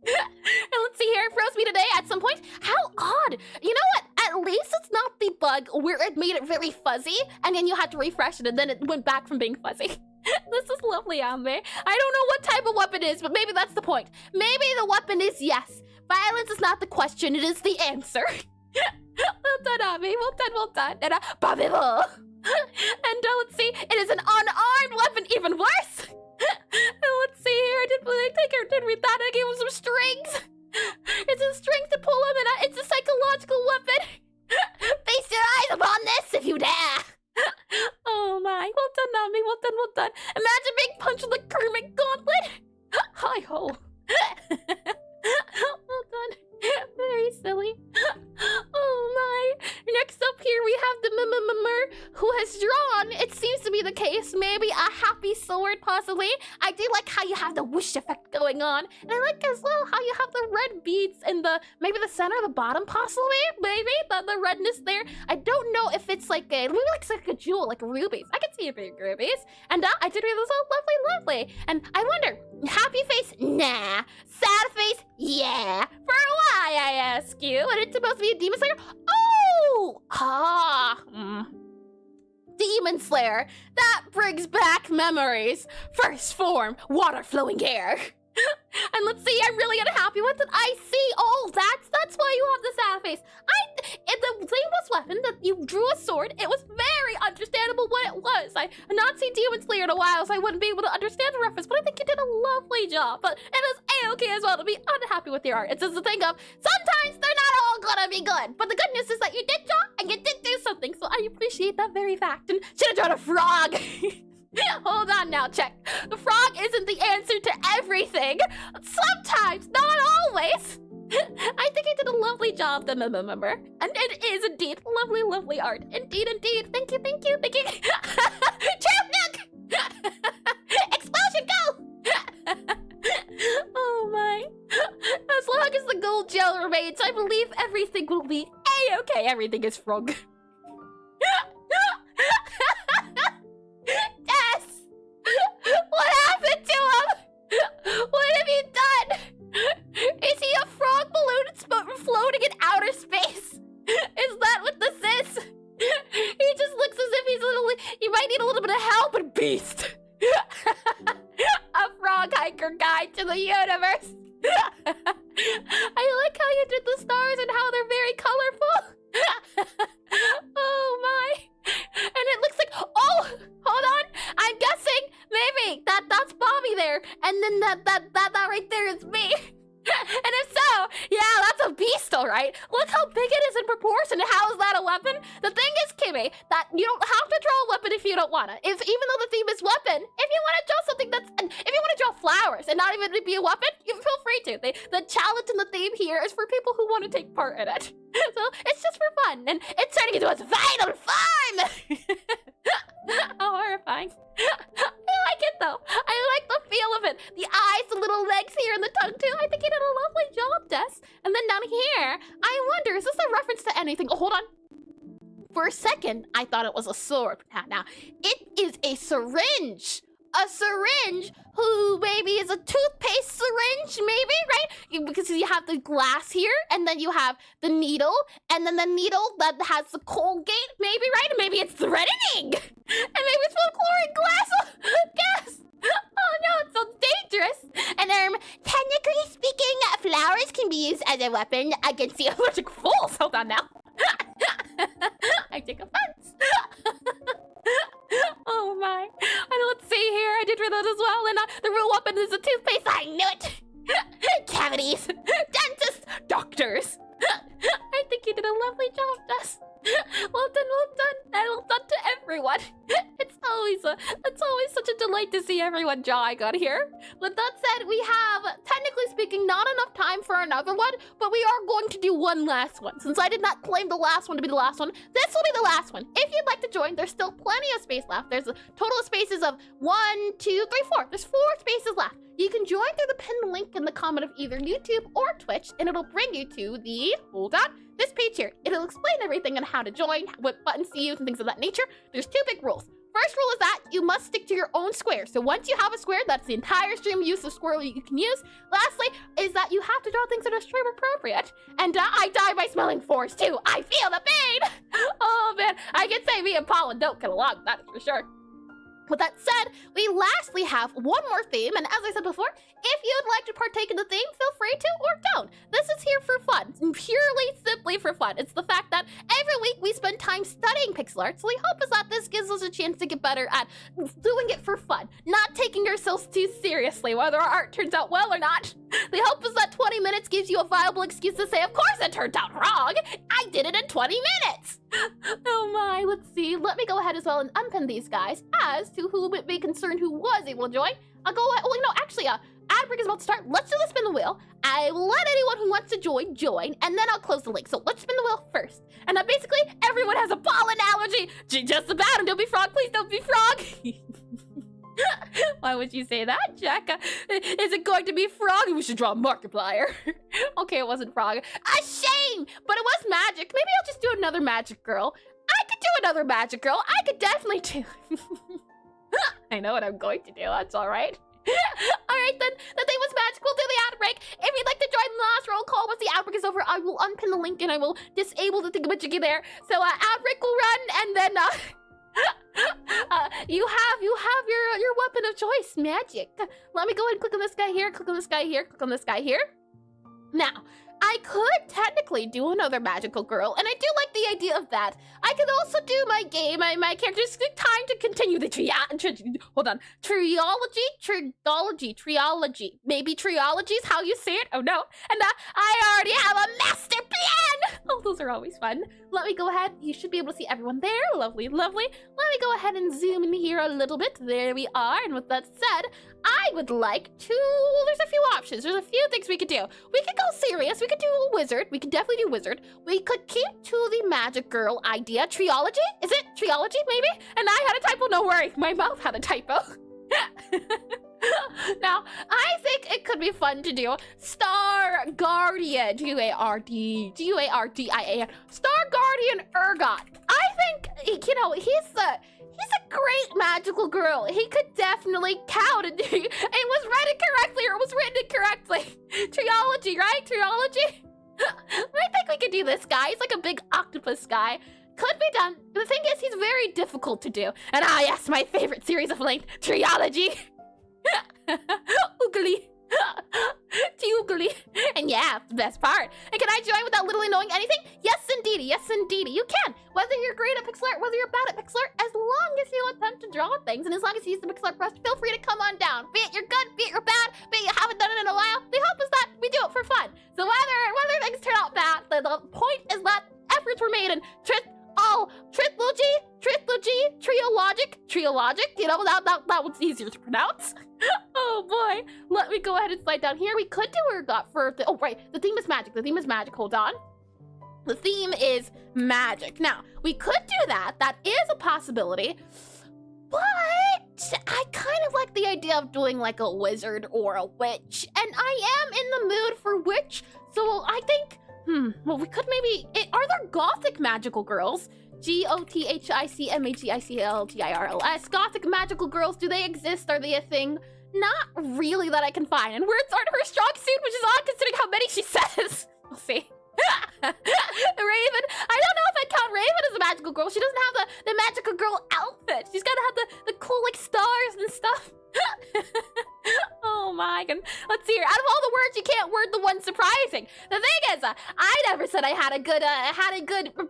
A: And let's see here, it froze me today at some point. How odd. You know what? At least it's not the bug where it made it very fuzzy and then you had to refresh it and then it went back from being fuzzy. This is lovely, Ambe. I don't know what type of weapon it is, but maybe that's the point. Maybe the weapon is yes. Violence is not the question, it is the answer. Well done, Ambe. Well done, well done. And and let's see, it is an unarmed weapon, even worse. And let's see here, I did read that, I gave him some strings. It's a strength to pull him, and it's a psychological weapon. Feast your eyes upon this if you dare. Oh my, well done, Nami, well done, well done. Imagine being punched with a Kermit gauntlet. Hi-ho. Well done. Very silly. Oh my. Next up here we have the who has drawn, it seems to be the case, maybe a happy sword possibly. I do like how you have the whoosh effect going on. And I like as well how you have the red beads in the, maybe the center of the bottom possibly, maybe, the redness there. I don't know if it's like a, maybe looks like a jewel, like rubies. I can see it being rubies. And I did read this all lovely. And I wonder, happy face? Nah. Sad face? Yeah. For why, I ask you? And it's supposed to be a demon slayer? Oh! Demon Slayer. That brings back memories. First form, water flowing air. And let's see, I'm really unhappy with it. I see. Oh, that's why you have the sad face. The seamless weapon that you drew a sword, it was very understandable what it was. I have not seen Demon Slayer in a while, so I wouldn't be able to understand the reference, but I think you did a lovely job. But it is a-okay as well to be unhappy with your art. It's just a thing of, sometimes they're not all gonna be good. But the good news is that you did draw, and you did do something, so I appreciate that very fact. And should have drawn a frog. Hold on now, check. The frog isn't the answer to everything. Sometimes, not always. I think I did a lovely job, then remember. And it is indeed lovely art. Indeed. Thank you. Trap nuke! Explosion, go! Oh my. As long as the gold gel remains, I believe everything will be a-okay. Everything is frog. Yes! What happened to him? What have you done? Is he a frog balloon floating in outer space? Is that what this is? He just looks as if he's he might need a little bit of help and beast. A frog hiker guide to the universe. I like how you did the stars and how they're very colorful. Oh my. And it looks like, oh, hold on. I'm guessing maybe that's Bobby there. And then that right there is me. And if so, yeah, that's a beast, all right. Look how big it is in proportion. How is that a weapon? The thing is, Kimmy, that you don't have to draw a weapon if you don't want to. Even though the theme is weapon, if you want to draw something if you want to draw flowers and not even be a weapon, you feel free to. The challenge and the theme here is for people who want to take part in it. So it's just for fun, and it's turning into its vital form. How horrifying. I like it though. I like the feel of it. The eyes, the little legs here, and the tongue too. I think you did a lovely job, Des. And then down here, I wonder, is this a reference to anything? Oh, hold on. For a second, I thought it was a sword. Now, it is a syringe. A syringe who maybe is a toothpaste syringe, maybe, right? Because you have the glass here, and then you have the needle, and then the needle that has the Colgate, maybe, right? And maybe it's threatening. And maybe it's full of chlorine glass. Gas. Oh no, it's so dangerous. And technically speaking, flowers can be used as a weapon against the allergic fools. Hold on now. I take offense. Oh my. And let's see here. I did read that as well. And the real weapon is a toothpaste. I knew it. Cavities. Dentists. Doctors. I think you did a lovely job, Des. Well done, and well done to everyone. It's always such a delight to see everyone drawing on here. With that said, we have, technically speaking, not enough time for another one, but we are going to do one last one. Since I did not claim the last one to be the last one, this will be the last one. If you'd like to join, there's still plenty of space left. There's a total of spaces of 1, 2, 3, 4. There's 4 spaces left. You can join through the pinned link in the comment of either YouTube or Twitch, and it'll bring you to the, hold on, this page here. It'll explain everything on how to join, what buttons to use, and things of that nature. There's 2 big rules. First rule is that you must stick to your own square. So once you have a square, that's the entire stream use of square you can use. Lastly, is that you have to draw things that are stream appropriate. And I die by smelling force too. I feel the pain. Oh man, I can say me and Pollen don't get along, that is for sure. With that said, we lastly have one more theme, and as I said before, if you'd like to partake in the theme, feel free to or don't. This is here for fun, purely, simply for fun. It's the fact that every week we spend time studying pixel art, so the hope is that this gives us a chance to get better at doing it for fun, not taking ourselves too seriously, whether our art turns out well or not. The hope is that 20 minutes gives you a viable excuse to say, of course it turned out wrong! I did it in 20 minutes! Oh my, let's see. Let me go ahead as well and unpin these guys. As to whom it may concern who was able to join, I'll go ahead. Well, no, actually, ad break is about to start. Let's do the spin the wheel. I will let anyone who wants to join, and then I'll close the link. So let's spin the wheel first. And basically, everyone has a pollen allergy. Just about, and don't be frog. Please don't be frog. Why would you say that, Jack? Is it going to be frog? We should draw a Markiplier. Okay, it wasn't frog. A shame! But it was magic. Maybe I'll just do another magic girl. I could do another magic girl. I could definitely do. I know what I'm going to do. That's all right. All right, then. The thing was magic. We'll do the ad break. If you'd like to join the last roll call once the ad break is over, I will unpin the link and I will disable the thingamajiggy there. So ad break will run, and then you have your weapon of choice, magic. Let me go ahead and click on this guy here, click on this guy here, click on this guy here. Now, I could technically do another magical girl, and I do like the idea of that. I could also do my game, my character's time to continue the triology. Maybe triology is how you say it. Oh no. And I already have a master plan. Oh, those are always fun. Let me go ahead. You should be able to see everyone there. Lovely, lovely. Let me go ahead and zoom in here a little bit. There we are. And with that said, I would like to, well, there's a few options. There's a few things we could do. We could go serious. We could do a wizard. We could definitely do wizard. We could keep to the magic girl idea. Triology? Is it triology, maybe? And I had a typo. No worry. My mouth had a typo. Now, I think it could be fun to do Star Guardian. G-U-A-R-D-I-A-N. Star Guardian Ergot. I think, you know, he's a great magical girl. He could definitely count. It was read incorrectly, or it was written incorrectly. Triology, right? Triology? I think we could do this guy. He's like a big octopus guy. Could be done. The thing is, he's very difficult to do. And yes, my favorite series of length, Triology. Oogly. Oogly. And yeah, the best part. And can I join without literally knowing anything? Yes, indeedy. Yes, indeedy. You can. Whether you're great at pixel art, whether you're bad at pixel art, as long as you attempt to draw things, and as long as you use the pixel art brush, feel free to come on down. Be it you're good, be it you're bad, be it you haven't done it in a while. The hope is that we do it for fun. So whether things turn out bad, the point is that efforts were made, and triologic, you know, that one's easier to pronounce. Oh boy, let me go ahead and slide down here. We could do Ergot for oh right, the theme is magic. The theme is magic. Hold on. The theme is magic. Now, we could do that. That is a possibility. But I kind of like the idea of doing like a wizard or a witch. And I am in the mood for witch. So I think, well, we could maybe, are there gothic magical girls? G-O-T-H-I-C-M-A-G-I-C-L-T-I-R-L-S. Gothic magical girls, do they exist? Are they a thing? Not really that I can find. And words aren't her strong suit, which is odd considering how many she says. We'll see. Raven, I don't know if I count Raven as a magical girl. She doesn't have the magical girl outfit. She's gotta have the cool like stars and stuff. Oh my god. Let's see here. Out of all the words, you can't word the one surprising. The thing is, I never said I had a good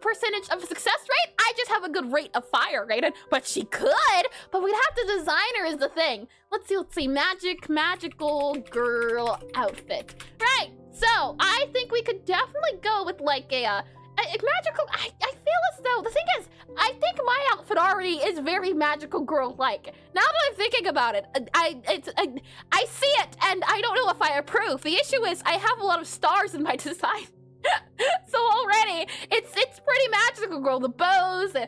A: percentage of success rate. I just have a good rate of fire rate. But she could. But we'd have to design her is the thing. Let's see. Magical girl outfit. Right. So I think we could definitely go with like a magical. I feel as though the thing is, I think my outfit already is very magical girl-like. Now that I'm thinking about it, I see it, and I don't know if I approve. The issue is I have a lot of stars in my design. So already, it's pretty magical girl. The bows, the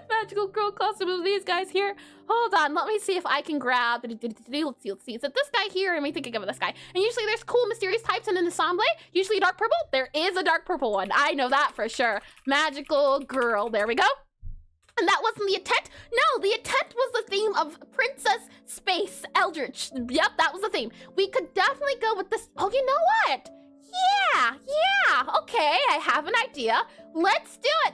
A: magical girl costume of these guys here. Hold on, let me see if I can grab. Let's see. Is it this guy here? Or am I thinking of this guy? And usually there's cool, mysterious types in an ensemble. Usually dark purple. There is a dark purple one. I know that for sure. Magical girl. There we go. And that wasn't the intent? No, the intent was the theme of Princess Space Eldritch. Yep, that was the theme. We could definitely go with this. Oh, you know what? Yeah, okay, I have an idea. Let's do it.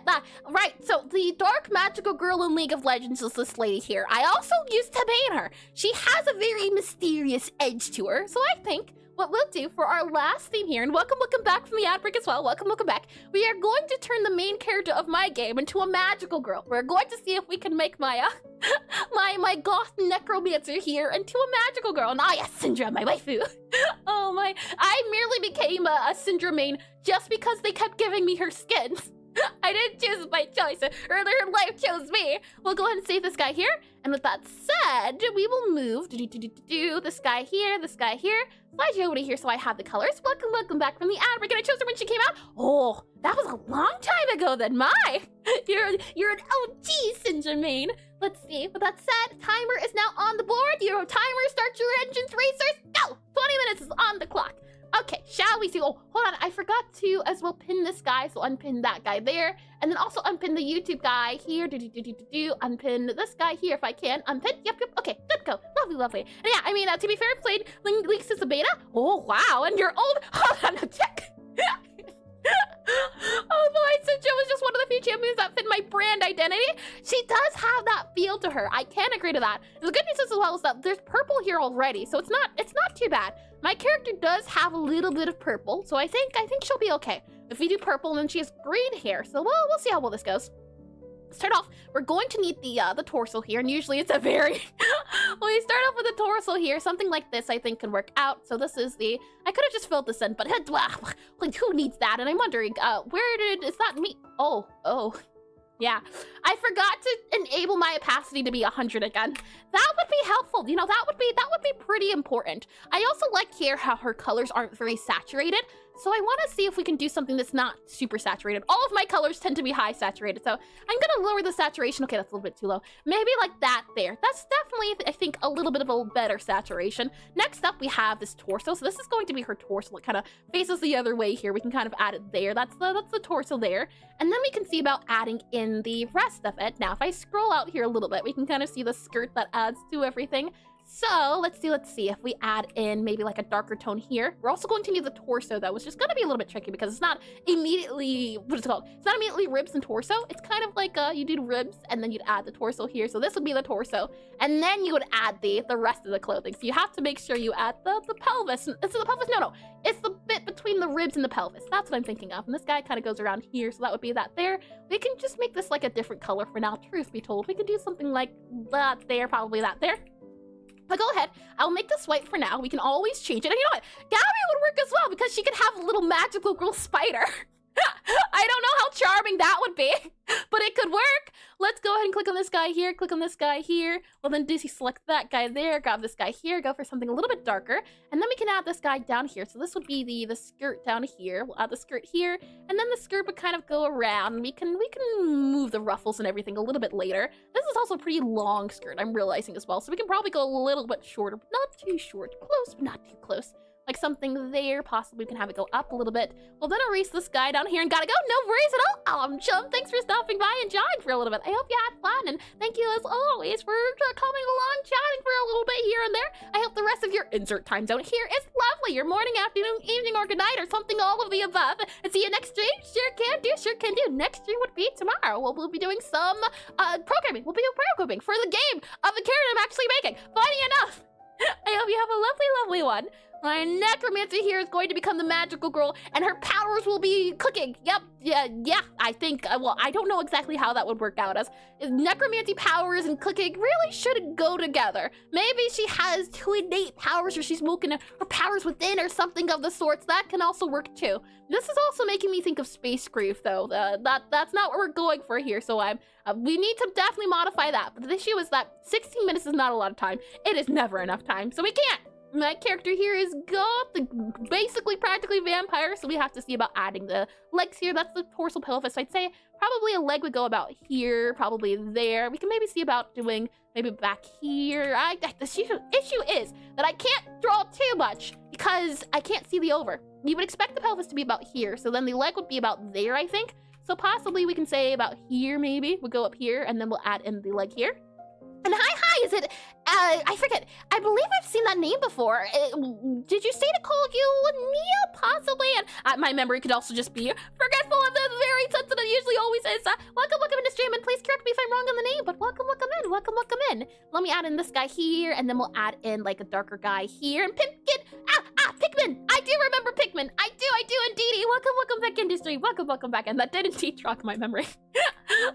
A: Right, so the dark magical girl in League of Legends is this lady here. I also used to main her. She has a very mysterious edge to her, so I think what we'll do for our last theme here, and welcome back from the ad break as well, welcome back. We are going to turn the main character of my game into a magical girl. We're going to see if we can make my my goth necromancer here into a magical girl. And yes, Syndra, my waifu. Oh my, I merely became a Syndra main just because they kept giving me her skins. I didn't choose my choice, or her life chose me. We'll go ahead and save this guy here. And with that said, we will move this guy here, slide you over to here so I have the colors. Welcome back from the ad break. And I chose her when she came out. Oh, that was a long time ago then. You're an OG Syndra main. Let's see. With that said, timer is now on the board. Your timer, start your engines, racers, go! 20 minutes is on the clock. Okay, shall we see? Oh, hold on. I forgot to as well pin this guy, so unpin that guy there. And then also unpin the YouTube guy here. Unpin this guy here if I can. Unpin. Yep. Okay, good go. Lovely. And yeah, I mean, to be fair, I played Leaks as a beta. Oh, wow. And you're old. Hold on, check. Oh boy, Syndra was just one of the few champions that fit my brand identity. She does have that feel to her. I can agree to that. The good news as well is that there's purple here already, so it's not too bad. My character does have a little bit of purple, so I think she'll be okay. If we do purple, then she has green hair, so we'll see how well this goes. Start off, we're going to need the torso here, and usually it's a very when we start off with the torso here, something like this I think can work out. So this is I could have just filled this in, but like, who needs that? And I'm wondering, is that me? Oh. Yeah, I forgot to enable my opacity to be 100 again. That would be helpful. You know, that would be pretty important. I also like here how her colors aren't very saturated. So I want to see if we can do something that's not super saturated. All of my colors tend to be high saturated, so I'm gonna lower the saturation. Okay, that's a little bit too low. Maybe like that there. That's definitely, I think, a little bit of a better saturation. Next up, we have this torso. So this is going to be her torso. It kind of faces the other way here. We can kind of add it there. That's the torso there. And then we can see about adding in the rest of it. Now, if I scroll out here a little bit, we can kind of see the skirt that adds to everything. So let's see if we add in maybe like a darker tone here. We're also going to need the torso though, which is going to be a little bit tricky because it's not immediately, what is it called? It's not immediately ribs and torso. It's kind of like you do ribs and then you'd add the torso here. So this would be the torso, and then you would add the rest of the clothing. So you have to make sure you add the pelvis. So the pelvis, no, it's the bit between the ribs and the pelvis. That's what I'm thinking of. And this guy kind of goes around here, so that would be that there. We can just make this like a different color for now. Truth be told, we could do something like that there, probably that there. But go ahead, I'll make this white for now. We can always change it. And you know what? Gabby would work as well because she could have a little magical girl spider. I don't know how charming that would be, but it could work. Let's go ahead and click on this guy here, click on this guy here. Well, then Dizzy select that guy there, grab this guy here, go for something a little bit darker. And then we can add this guy down here. So this would be the skirt down here. We'll add the skirt here, and then the skirt would kind of go around. We can move the ruffles and everything a little bit later. This is also a pretty long skirt, I'm realizing as well. So we can probably go a little bit shorter, but not too short. Close, but not too close. Like something there, possibly we can have it go up a little bit. Well, then erase this guy down here and gotta go. No worries at all. Chum, thanks for stopping by and joining for a little bit. I hope you had fun, and thank you as always for coming along, chatting for a little bit here and there. I hope the rest of your insert time zone here is lovely. Your morning, afternoon, evening, or good night, or something, all of the above. And see you next stream. Sure can do. Next stream would be tomorrow. We'll be doing some programming. We'll be doing programming for the game of the character I'm actually making. Funny enough. I hope you have a lovely one. My necromancer here is going to become the magical girl, and her powers will be cooking. Yep, yeah, I think, well, I don't know exactly how that would work out as necromancy powers and cooking really shouldn't go together. Maybe she has two innate powers, or she's smoking her powers within or something of the sorts. That can also work too. This is also making me think of Space Grief though. That's not what we're going for here, so we need to definitely modify that. But the issue is that 16 minutes is not a lot of time. It is never enough time, so we can't. My character here is goth, basically practically vampire, so we have to see about adding the legs here. That's the torso pelvis. So I'd say probably a leg would go about here, probably there. We can maybe see about doing maybe back here. The issue is that I can't draw too much because I can't see the over. You would expect the pelvis to be about here, so then the leg would be about there, I think. So possibly we can say about here, maybe. We'll go up here, and then we'll add in the leg here. And hi, is it, I forget. I believe I've seen that name before. Did you say to call you Nia, possibly? And my memory could also just be forgetful and then very sensitive, usually always is. Welcome into stream, and please correct me if I'm wrong on the name, but welcome in. Let me add in this guy here, and then we'll add in like a darker guy here, and Pikmin! I do remember Pikmin! I do indeed! Welcome back into stream, welcome back, and that did indeed rock my memory.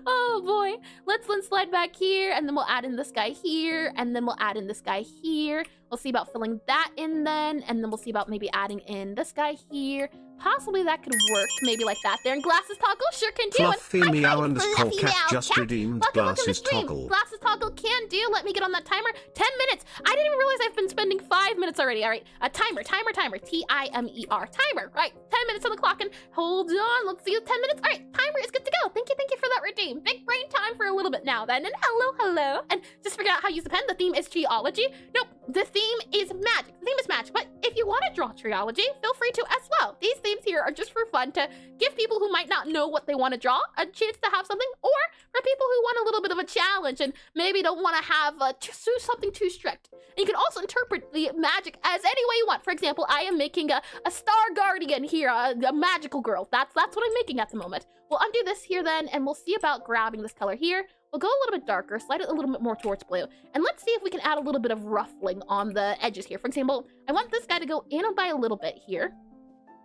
A: Oh boy. Let's then slide back here, and then we'll add in this guy here, and then we'll add in this guy here. We'll see about filling that in then, and then we'll see about maybe adding in this guy here. Possibly that could work, maybe like that there. And glasses toggle sure can do it.
B: Fluffy meow underscore cat just redeemed glasses toggle.
A: Glasses toggle can do. Let me get on that timer. 10 minutes. I didn't even realize I've been spending 5 minutes already. All right, a timer. T-I-M-E-R. Timer. Right, 10 minutes on the clock, and hold on. Let's see, 10 minutes. All right, timer is good to go. Thank you for that redeem. Big brain time for a little bit now then. And hello. And just figure out how to use the pen. The theme is geology. Nope, the theme is magic. The theme is magic. But if you want to draw geology, feel free to as well. These themes here are just for fun, to give people who might not know what they want to draw a chance to have something, or for people who want a little bit of a challenge and maybe don't want to have something too strict. And you can also interpret the magic as any way you want. For example, I am making a star guardian here, a magical girl. That's what I'm making at the moment. We'll undo this here then, and we'll see about grabbing this color here. We'll go a little bit darker, slide it a little bit more towards blue, and let's see if we can add a little bit of ruffling on the edges here. For example, I want this guy to go in by a little bit here,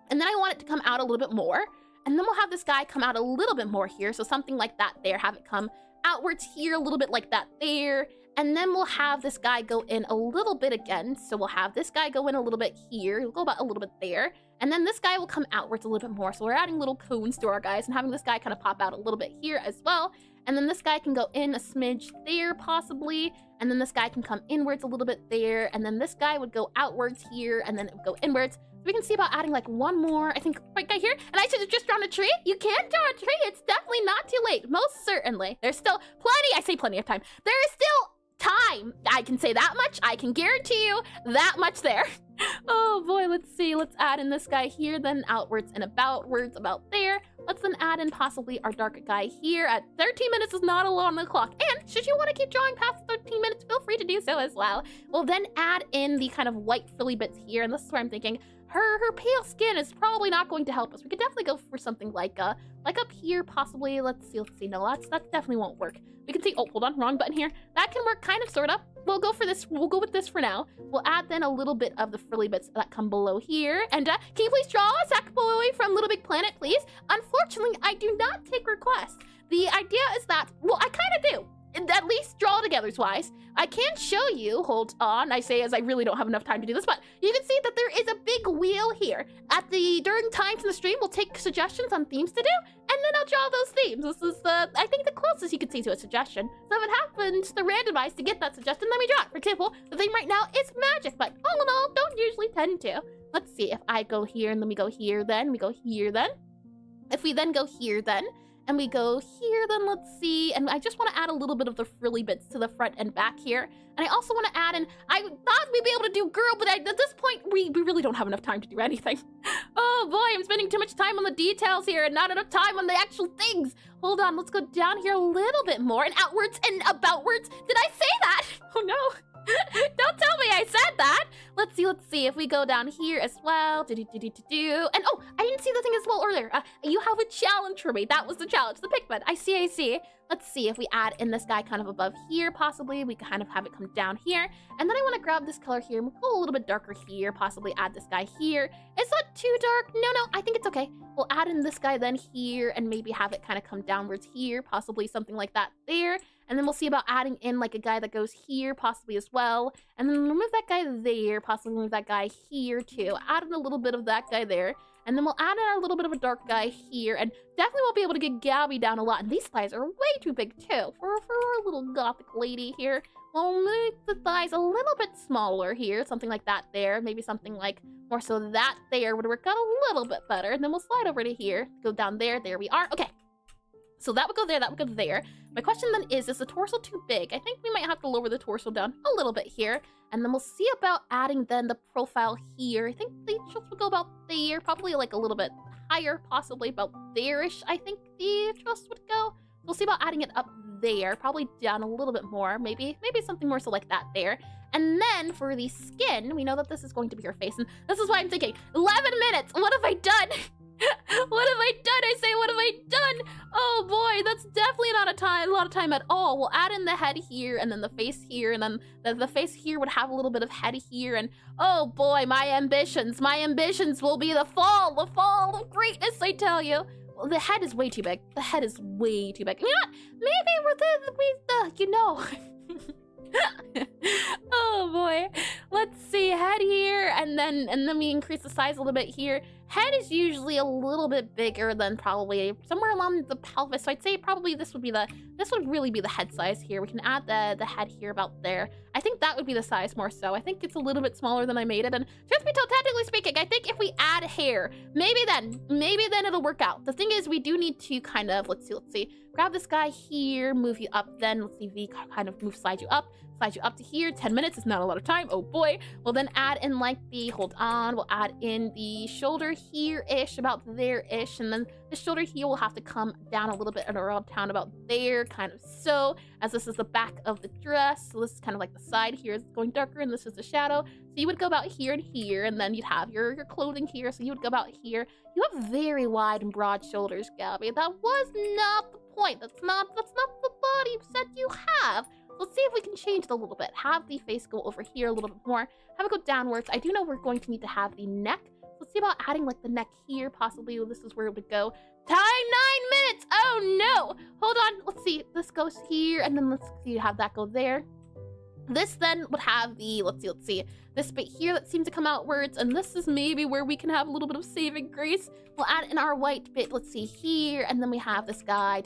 A: and then I want it to come out a little bit more, and then we'll have this guy come out a little bit more here, so something like that there, have it come outwards here, a little bit like that there, and then we'll have this guy go in a little bit again, so we'll have this guy go in a little bit here, we'll go about a little bit there, and then this guy will come outwards a little bit more, so we're adding little cones to our guys, and having this guy kind of pop out a little bit here as well, and then this guy can go in a smidge there, possibly, and then this guy can come inwards a little bit there, and then this guy would go outwards here, and then it would go inwards. So we can see about adding like one more, I think, right guy here. And I should have just drawn a tree. You can draw a tree. It's definitely not too late. Most certainly. There's still plenty of time. There is still time. I can say that much. I can guarantee you that much there. Oh boy, let's see. Let's add in this guy here, then outwards and aboutwards about there. Let's then add in possibly our dark guy here at 13 minutes is not a lot on the clock. And should you want to keep drawing past 13 minutes, feel free to do so as well. We'll then add in the kind of white frilly bits here, and this is where I'm thinking her pale skin is probably not going to help us. We could definitely go for something like up here, possibly. Let's see. No, that definitely won't work. We can see, oh, hold on, wrong button here. That can work kind of, sort of. We'll go for this. We'll go with this for now. We'll add then a little bit of the frilly bits that come below here. And can you please draw a Sackboy from Little Big Planet, please? Unfortunately, I do not take requests. The idea is that, well, I kind of do. At least draw togethers wise. I can show you, hold on, I say as I really don't have enough time to do this, but you can see that there is a big wheel here. During times in the stream, we'll take suggestions on themes to do, and then I'll draw those themes. This is I think the closest you could see to a suggestion. So if it happens to randomize to get that suggestion, let me draw it. For example, the theme right now is magic, but all in all, don't usually tend to. Let's see, if I go here, and then we go here, then we go here, then. If we then go here, then, and we go here, then let's see. And I just want to add a little bit of the frilly bits to the front and back here. And I also want to add in, I thought we'd be able to do girl, but at this point, we really don't have enough time to do anything. Oh boy, I'm spending too much time on the details here and not enough time on the actual things. Hold on, let's go down here a little bit more, and outwards and aboutwards. Did I say that? Oh no. Don't tell me I said that. Let's see. If we go down here as well. And oh, I didn't see the thing as well earlier. You have a challenge for me. That was the challenge. The Pikmin. I see. Let's see if we add in this guy kind of above here, possibly. We kind of have it come down here. And then I want to grab this color here. We'll go a little bit darker here. Possibly add this guy here. It's not too dark. No, I think it's okay. We'll add in this guy then here, and maybe have it kind of come downwards here. Possibly something like that there. And then we'll see about adding in like a guy that goes here, possibly as well. And then remove that guy there, possibly remove that guy here too. Add in a little bit of that guy there. And then we'll add in a little bit of a dark guy here. And definitely won't be able to get Gabby down a lot. And these thighs are way too big too for our little gothic lady here. We'll make the thighs a little bit smaller here. Something like that there. Maybe something like more so that there would work out a little bit better. And then we'll slide over to here. Go down there. There we are. Okay. So that would go there, that would go there. My question then is the torso too big? I think we might have to lower the torso down a little bit here. And then we'll see about adding then the profile here. I think the shots will go about there, probably like a little bit higher, possibly about there-ish, I think the trust would go. We'll see about adding it up there, probably down a little bit more, maybe something more so like that there. And then for the skin, we know that this is going to be her face, and this is why I'm thinking 11 minutes. What have I done? What have I done? I say, what have I done? Oh boy, that's definitely not a lot of time at all. We'll add in the head here, and then the face here, and then the face here would have a little bit of head here, and oh boy, my ambitions will be the fall of greatness, I tell you. Well, the head is way too big. The head is way too big. You know what? Maybe you know. Oh boy, let's see, head here, and then we increase the size a little bit here. Head is usually a little bit bigger than probably somewhere along the pelvis, so I'd say probably this would really be the head size here. We can add the head here about there. I think that would be the size more so. I think it's a little bit smaller than I made it, and truth be told, technically speaking, I think if we add hair, maybe then it'll work out. The thing is, we do need to kind of, let's see, grab this guy here, move you up, then let's see, V kind of slide you up to here. 10 minutes is not a lot of time. Oh boy. We'll then add in like we'll add in the shoulder here-ish, about there-ish, and then the shoulder here will have to come down a little bit and around town about there, kind of so, as this is the back of the dress. So this is kind of like the side here is going darker, and this is the shadow. So you would go about here and here, and then you'd have your clothing here, so you would go about here. You have very wide and broad shoulders, Gabby. That was not the point. That's not the body set you have. Let's see if we can change it a little bit. Have the face go over here a little bit more. Have it go downwards. I do know we're going to need to have the neck. Let's see about adding like the neck here, possibly. This is where it would go. Time 9 minutes. Oh no. Hold on. Let's see. This goes here, and then let's see, have that go there. This then would have the, let's see, this bit here that seems to come outwards, and this is maybe where we can have a little bit of saving grace. We'll add in our white bit, let's see here, and then we have this guy,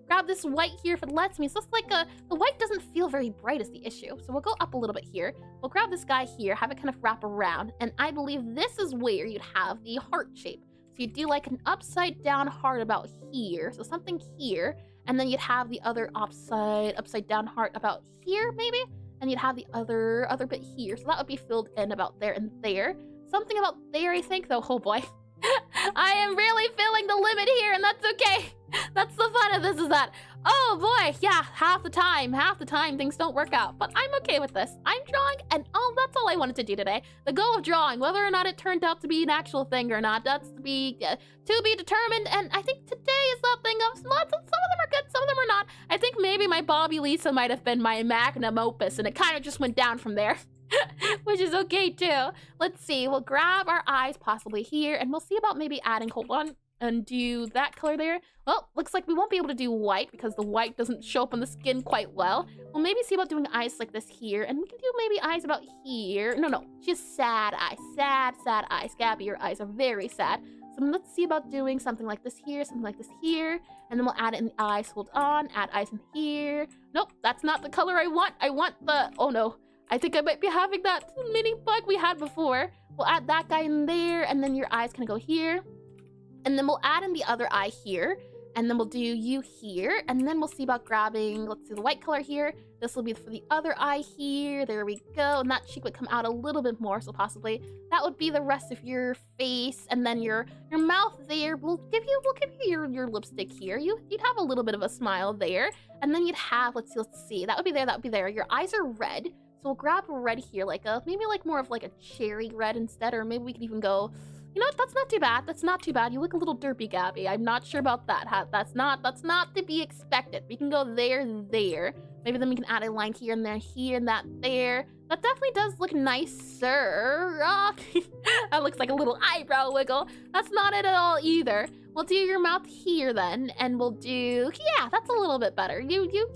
A: grab this white here if it lets me. So it's like the white doesn't feel very bright is the issue. So we'll go up a little bit here. We'll grab this guy here, have it kind of wrap around, and I believe this is where you'd have the heart shape. So you'd do like an upside down heart about here, so something here. And then you'd have the other upside down heart about here, maybe? And you'd have the other bit here. So that would be filled in about there and there. Something about there, I think, though. Oh boy. I am really feeling the limit here, and that's okay. That's the fun of this, is that, oh boy, yeah, half the time things don't work out, but I'm okay with this. I'm drawing, and that's all I wanted to do today. The goal of drawing, whether or not it turned out to be an actual thing or not, that's to be determined, and I think today is that thing of, some of them are good, some of them are not. I think maybe my Bobby Lisa might have been my magnum opus, and it kind of just went down from there. Which is okay too. Let's see, we'll grab our eyes possibly here, and we'll see about maybe adding, hold on, and do that color there. Well, looks like we won't be able to do white because the white doesn't show up on the skin quite well. We'll maybe see about doing eyes like this here, and we can do maybe eyes about here. No, she has sad eyes, sad eyes. Gabby, your eyes are very sad. So let's see about doing something like this here, something like this here, and then we'll add it in the eyes. Hold on, add eyes in here. Nope, that's not the color I want. I want the, oh no. I think I might be having that mini bug we had before. We'll add that guy in there, and then your eyes can go here. And then we'll add in the other eye here, and then we'll do you here, and then we'll see about grabbing, let's see, the white color here. This will be for the other eye here. There we go, and that cheek would come out a little bit more, so possibly that would be the rest of your face, and then your mouth there. We'll give you your lipstick here. You'd have a little bit of a smile there, and then you'd have, let's see, that would be there. Your eyes are red. So we'll grab a red here, maybe more of like a cherry red instead, or maybe we could even go, you know what, that's not too bad. That's not too bad. You look a little derpy, Gabby. I'm not sure about that. That's not to be expected. We can go there. Maybe then we can add a line here and there, here and that there. That definitely does look nicer. That looks like a little eyebrow wiggle. That's not it at all either. We'll do your mouth here then, and we'll do, yeah, that's a little bit better. You do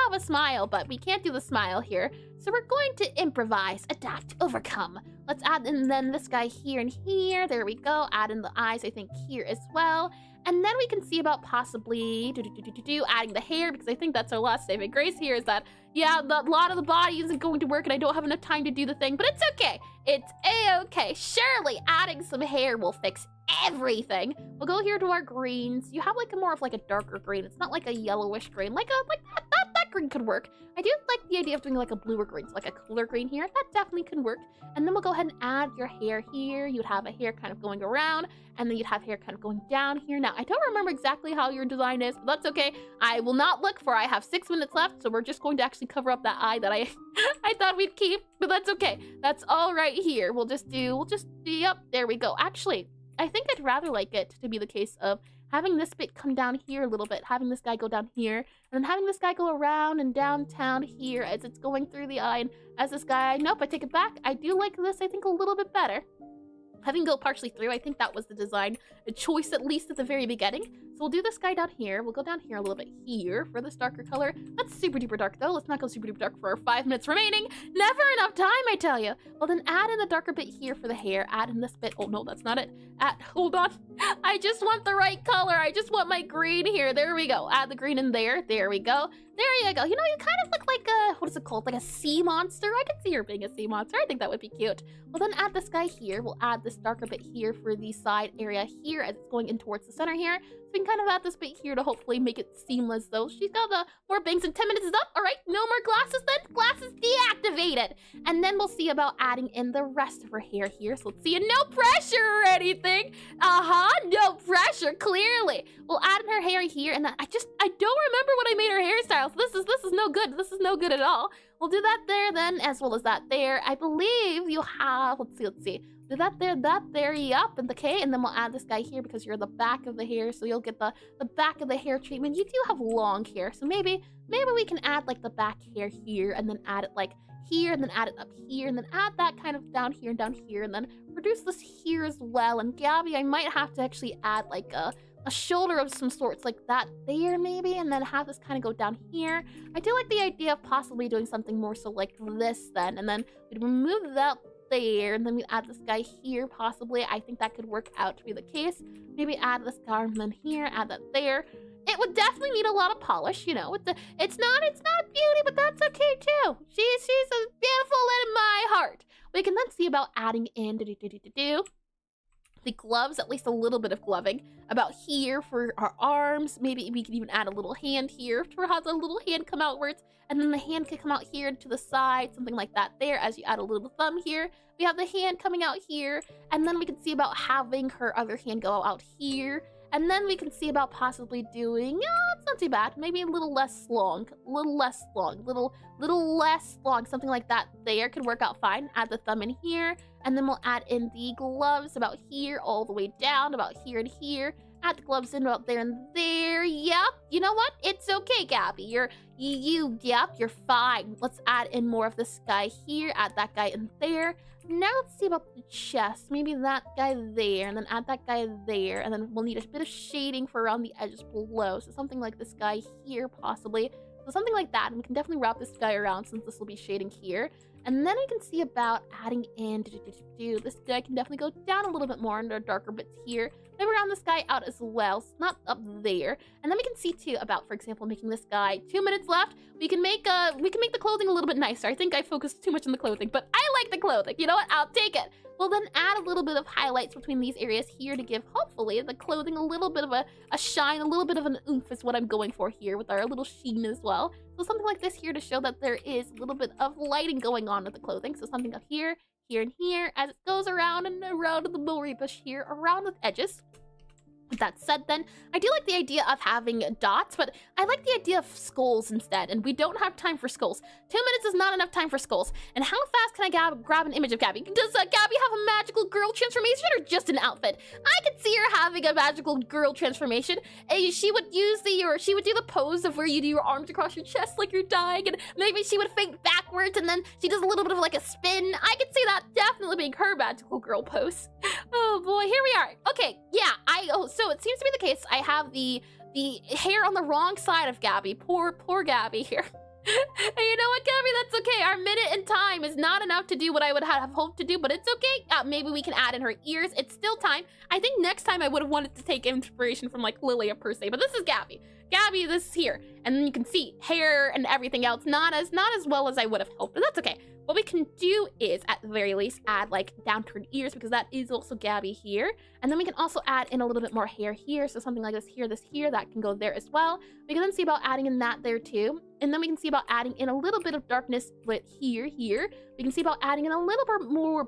A: have a smile, but we can't do the smile here. So we're going to improvise, adapt, overcome. Let's add in then this guy here and here. There we go. Add in the eyes, I think, here as well. And then we can see about possibly adding the hair, because I think that's our last saving grace here, is that, yeah, a lot of the body isn't going to work and I don't have enough time to do the thing, but it's okay. It's a-okay. Surely adding some hair will fix everything. We'll go here to our greens. You have more of a darker green. It's not like a yellowish green, like that green could work. I do like the idea of doing like a bluer green, so like a cooler green here. That definitely can work. And then we'll go ahead and add your hair here. You'd have a hair kind of going around, and then you'd have hair kind of going down here. Now, I don't remember exactly how your design is, but that's okay. I will not look, for I have 6 minutes left, so we're just going to actually cover up that eye that I I thought we'd keep, but that's okay. That's all right here. We'll just yep, there we go. Actually, I think I'd rather like it to be the case of having this bit come down here a little bit, having this guy go down here, and then having this guy go around and downtown here as it's going through the eye, and as this guy, nope, I take it back. I do like this, I think, a little bit better. Having go partially through, I think that was the design choice, at least at the very beginning. So we'll do this guy down here. We'll go down here a little bit here for this darker color. That's super duper dark though. Let's not go super duper dark for our 5 minutes remaining. Never enough time, I tell you. Well, then add in the darker bit here for the hair. Add in this bit. Oh no, that's not it. Hold on. I just want the right color. I just want my green here. There we go. Add the green in there. There we go. There you go. You know, you kind of look like a, what is it called? Like a sea monster. I could see her being a sea monster. I think that would be cute. Well, then add this guy here. We'll add this darker bit here for the side area here as it's going in towards the center here. So we can kind of add this bit here to hopefully make it seem as though she's got the more bangs, and 10 minutes is up. All right, no more glasses then. Glasses deactivated. And then we'll see about adding in the rest of her hair here. So let's see, and no pressure or anything. No pressure, clearly. We'll add in her hair here, and I don't remember what I made her hairstyle. So this is no good. This is no good at all. We'll do that there then, as well as that there. I believe you have, let's see. Do that there, yup, and okay, and then we'll add this guy here because you're the back of the hair, so you'll get the back of the hair treatment. You do have long hair, so maybe we can add like the back hair here, and then add it like here, and then add it up here, and then add that kind of down here and down here, and then reduce this here as well. And Gabby, I might have to actually add like a shoulder of some sorts, like that there maybe, and then have this kind of go down here. I do like the idea of possibly doing something more so like this then, and then we'd remove that there, and then we add this guy here possibly. I think that could work out to be the case. Maybe add this garment here, add that there. It would definitely need a lot of polish, you know. It's not beauty, but that's okay too. She's as beautiful in my heart. We can then see about adding in the gloves, at least a little bit of gloving about here for our arms. Maybe we could even add a little hand here to have the little hand come outwards, and then the hand could come out here to the side, something like that there. As you add a little thumb here, we have the hand coming out here, and then we can see about having her other hand go out here. And then we can see about possibly doing, it's not too bad, maybe a little less long, little less long, something like that there could work out fine. Add the thumb in here, and then we'll add in the gloves about here all the way down, about here and here. Add the gloves in about there and there. Yep, you know what? It's okay, Gabby. Yep, you're fine. Let's add in more of this guy here, add that guy in there. Now let's see about the chest. Maybe that guy there, and then add that guy there, and then we'll need a bit of shading for around the edges below. So something like this guy here, possibly. So something like that, and we can definitely wrap this guy around since this will be shading here. And then we can see about adding in, this guy can definitely go down a little bit more into darker bits here. Maybe round this guy out as well, so not up there. And then we can see too about, for example, making this guy 2 minutes left. We can make the clothing a little bit nicer. I think I focused too much on the clothing, but I like the clothing. You know what? I'll take it. We'll then add a little bit of highlights between these areas here to give, hopefully, the clothing a little bit of a shine, a little bit of an oomph is what I'm going for here with our little sheen as well. So something like this here to show that there is a little bit of lighting going on with the clothing. So something up here, here, and here as it goes around and around the mulberry bush here, around the edges. With that said then, I do like the idea of having dots, but I like the idea of skulls instead, and we don't have time for skulls. 2 minutes is not enough time for skulls. And how fast can I grab an image of Gabby? Does Gabby have a magical girl transformation or just an outfit? I could see her having a magical girl transformation. She would do the pose of where you do your arms across your chest like you're dying, and maybe she would faint backwards, and then she does a little bit of like a spin. I could see that definitely being her magical girl pose. Oh boy, here we are. Okay, yeah, so it seems to be the case. I have the hair on the wrong side of Gabby. Poor Gabby here. And you know what, Gabby? That's okay. Our minute in time is not enough to do what I would have hoped to do, but it's okay. Maybe we can add in her ears. It's still time. I think next time I would have wanted to take inspiration from like Lilia per se, but this is Gabby. Gabby, this is here. And then you can see hair and everything else. Not as well as I would have hoped, but that's okay. What we can do is, at the very least, add like downturned ears, because that is also Gabby here. And then we can also add in a little bit more hair here. So something like this here, that can go there as well. We can then see about adding in that there too. And then we can see about adding in a little bit of darkness with here. We can see about adding in a little bit more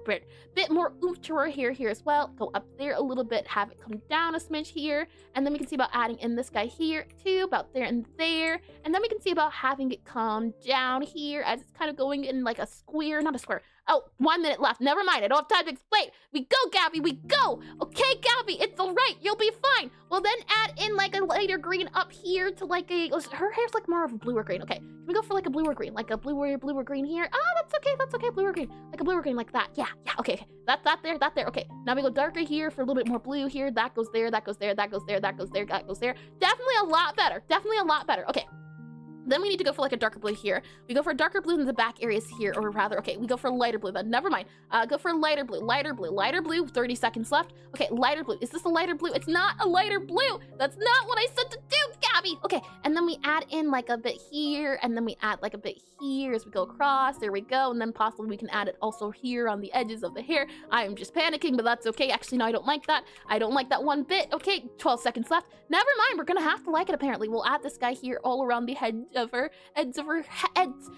A: oomph to our hair here as well. Go up there a little bit, have it come down a smidge here. And then we can see about adding in this guy here too, about there and there. And then we can see about having it come down here as it's kind of going in like a square, not a square. Oh, 1 minute left. Never mind. I don't have time to explain. We go, Gabby. We go. Okay, Gabby. It's all right. You'll be fine. We'll then add in like a lighter green up here to like a... Her hair's like more of a bluer green. Okay. Can we go for like a bluer green? Like a bluer green here? Oh, that's okay. That's okay. Bluer green. Like a bluer green like that. Yeah. Okay. That there. Okay. Now we go darker here for a little bit more blue here. That goes there. That goes there. That goes there. That goes there. That goes there. Definitely a lot better. Okay. Then we need to go for like a darker blue here. We go for a darker blue in the back areas here, or rather, okay, we go for a lighter blue then. Never mind. Go for a lighter blue. 30 seconds left. Okay, lighter blue. Is this a lighter blue? It's not a lighter blue. That's not what I said to do, Gabby. Okay, and then we add in like a bit here, and then we add like a bit here as we go across. There we go. And then possibly we can add it also here on the edges of the hair. I am just panicking, but that's okay. Actually, no, I don't like that. I don't like that one bit. Okay, 12 seconds left. Never mind. We're gonna have to like it apparently. We'll add this guy here all around the head of her ends of her ends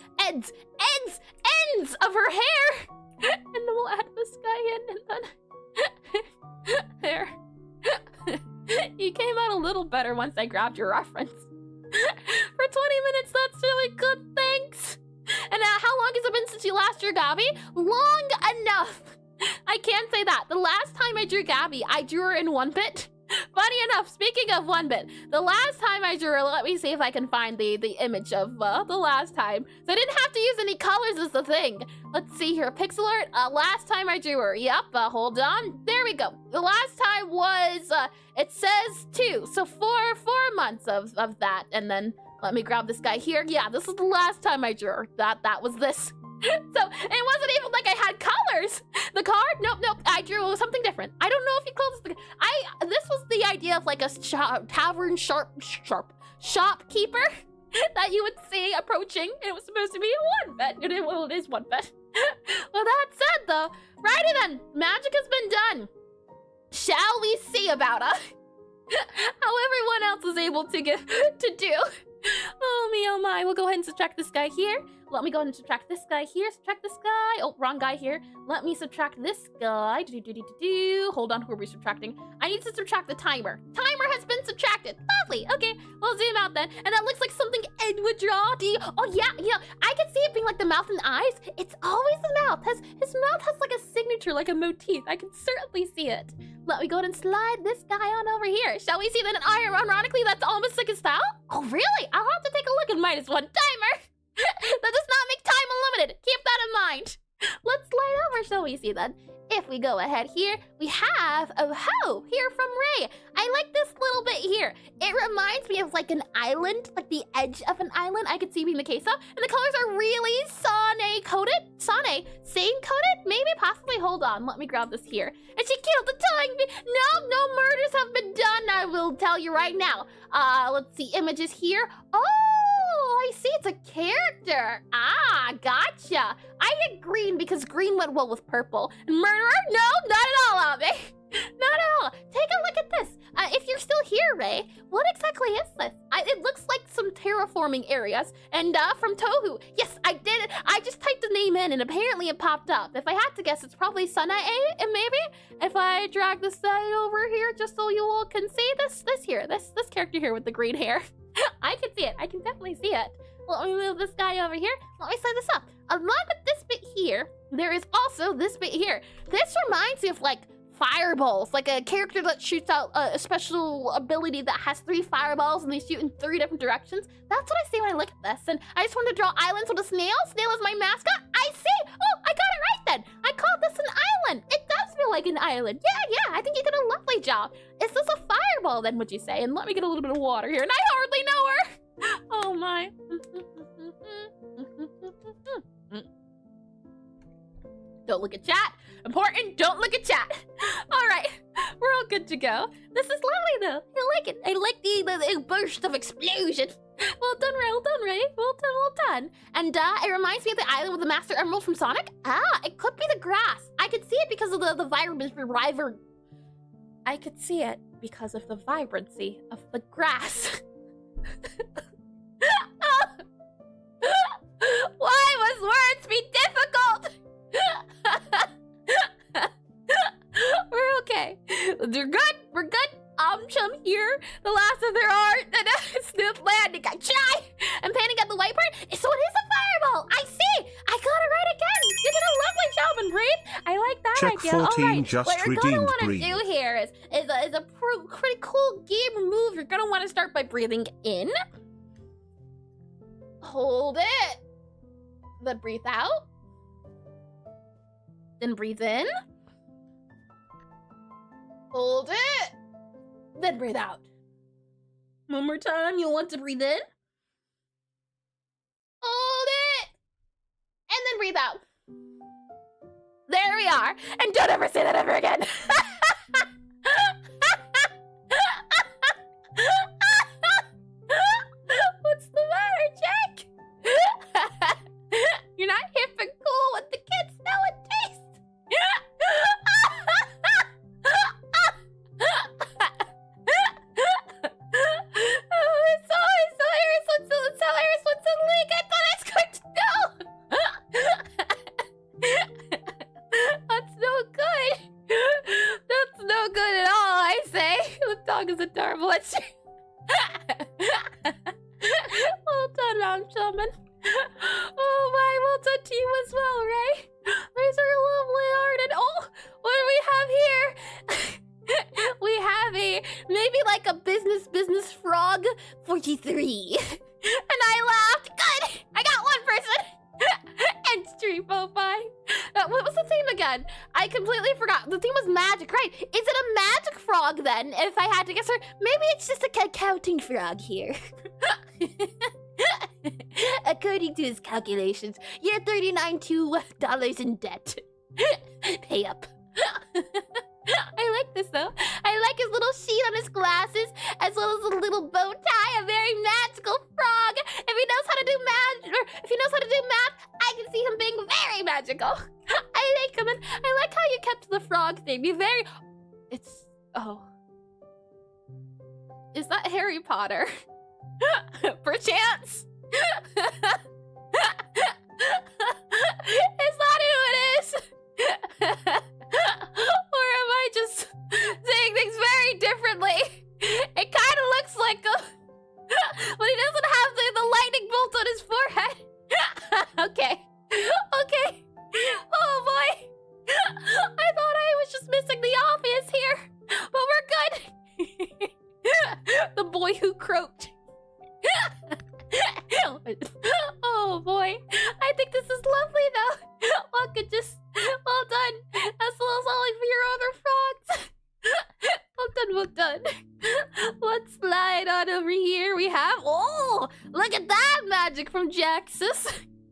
A: of her hair, and then we'll add this guy in, and then there. You came out a little better once I grabbed your reference. For 20 minutes, that's really good, thanks. And how long has it been since you last drew Gabby? Long enough. I can't say that. The last time I drew Gabby, I drew her in 1-bit. Funny enough, speaking of 1-bit, the last time I drew her, let me see if I can find the image of the last time. So I didn't have to use any colors is the thing. Let's see here, Pixelart, last time I drew her. Yep, hold on. There we go. The last time was, it says 2, so 4 months of that. And then let me grab this guy here. Yeah, this is the last time I drew her. That was this. So it wasn't even like I had colors. The card? Nope. I drew something different. I don't know if you call this this was the idea of like a tavern shopkeeper that you would see approaching. It was supposed to be 1-bit. Well, it is 1-bit. Well, that said though, righty then, magic has been done. Shall we see about how everyone else was able to do? Oh me, oh my. We'll go ahead and subtract this guy here. Let me go ahead and subtract this guy here. Subtract this guy. Oh, wrong guy here. Let me subtract this guy. Hold on, who are we subtracting? I need to subtract the timer. Timer has been subtracted. Lovely. Okay, we'll zoom out then. And that looks like something Ed would draw. Oh yeah, I can see it being like the mouth and eyes. It's always the mouth. His mouth has like a signature, like a motif. I can certainly see it. Let me go ahead and slide this guy on over here. Shall we see that ironically that's almost like his style? Oh really? I'll have to take a look at -1 timer. That does not make time unlimited. Keep that in mind. Let's slide over, shall we see then? If we go ahead here, we have a ho here from Ray. I like this little bit here. It reminds me of like an island, like the edge of an island. I could see being the case of. And the colors are really Sane coated? Maybe, possibly. Hold on, let me grab this here. And she killed the time. No murders have been done. I will tell you right now. Let's see images here. Oh, I see, it's a character. Ah, gotcha. I get green because green went well with purple. And murderer? No, not at all, Abby. Not at all. Take a look at this. If you're still here, Ray, what exactly is this? It looks like some terraforming areas. And from Tohu. Yes, I did it. I just typed the name in and apparently it popped up. If I had to guess, it's probably Sanae, and maybe? If I drag this side over here just so you all can see this character here with the green hair. I can see it. I can definitely see it. Let me move this guy over here. Let me slide this up. Along with this bit here, there is also this bit here. This reminds me of like fireballs, like a character that shoots out a special ability that has 3 fireballs and they shoot in 3 different directions. That's what I see when I look at this. And I just wanted to draw islands with a snail. Snail is my mascot. I see. Oh, I got it right then. I called this an island. It does feel like an island. Yeah. I think you did a lovely job. Is this a fireball then, would you say? And let me get a little bit of water here. And I hardly know her. Oh my. Don't look at chat. Important, don't look at chat. All right, we're all good to go. This is lovely though. I like it. I like the burst of explosion. Well done, Ray. Well done, Ray. Well done, well done. And it reminds me of the island with the Master Emerald from Sonic. Ah, it could be the grass. I could see it because of the vibrancy. I could see it because of the vibrancy of the grass. Why must words be difficult? We're okay. We're good. We're good. Chum here, the last of their art, and Snoop landing. I try. I'm panning at the white part. So it is a fireball. I see. I got it right again. You did a lovely job, and Breathe. I like that
B: Check
A: idea.
B: 14
A: All right.
B: just
A: What you're gonna
B: redeemed
A: want to
B: Breathe.
A: do here is a pretty cool game move. You're gonna want to start by breathing in. Hold it. Then breathe out. Then breathe in. Hold it. Then breathe out. One more time. You want to breathe in. Hold it. And then breathe out. There we are. And don't ever say that ever again. What's the matter, Jack? You're not hip and cool with the kids nowadays. It's hilarious when suddenly I thought I was going to know. That's no good. That's no good at all, I say. The dog is adorable. Well done, Shaman. Oh my, well done to you as well, Ray. These are lovely art, and oh, what do we have here? We have maybe like a business frog 43. And I laughed. Good! I got one person! And Street 5. What was the theme again? I completely forgot. The theme was magic, right? Is it a magic frog then, if I had to guess? Or maybe it's just a counting frog here. According to his calculations, you're $39 in debt. Pay up. I like this though. I like his little sheet on his glasses, as well as a little bow tie, a very magical frog. If he knows how to do math, I can see him being very magical. I like him, and I like how you kept the frog thing. Is that Harry Potter? Perchance? Is that who it is? Or am I just saying things very differently? It kind of looks like but he doesn't have the lightning bolt on his forehead. Okay. Oh boy. I thought I was just missing the obvious here, but we're good. The boy who croaked. Oh boy. I think this is lovely though. Well done. That's a little solid for your other frogs. Well done. Let's slide on over here. We have, oh, look at that magic from Jaxus.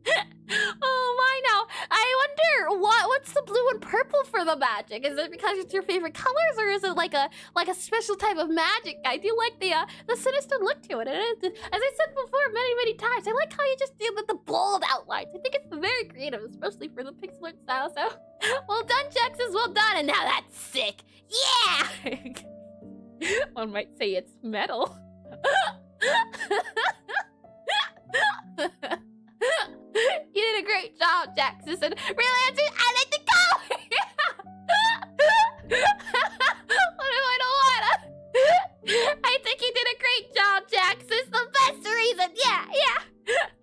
A: Oh my, now I wonder what's the blue and purple for the magic? Is it because it's your favorite colors, or is it like a special type of magic? I do like the sinister look to it. As I said before many times, I like how you just do the bold outlines. I think it's very creative, especially for the Pixelart style. So well done, Jaxus, well done. And now that's sick. Yeah. One might say it's metal. You did a great job, Jaxus, and really, I like the color. What do I don't wanna? I think you did a great job, Jaxus. The best reason, yeah.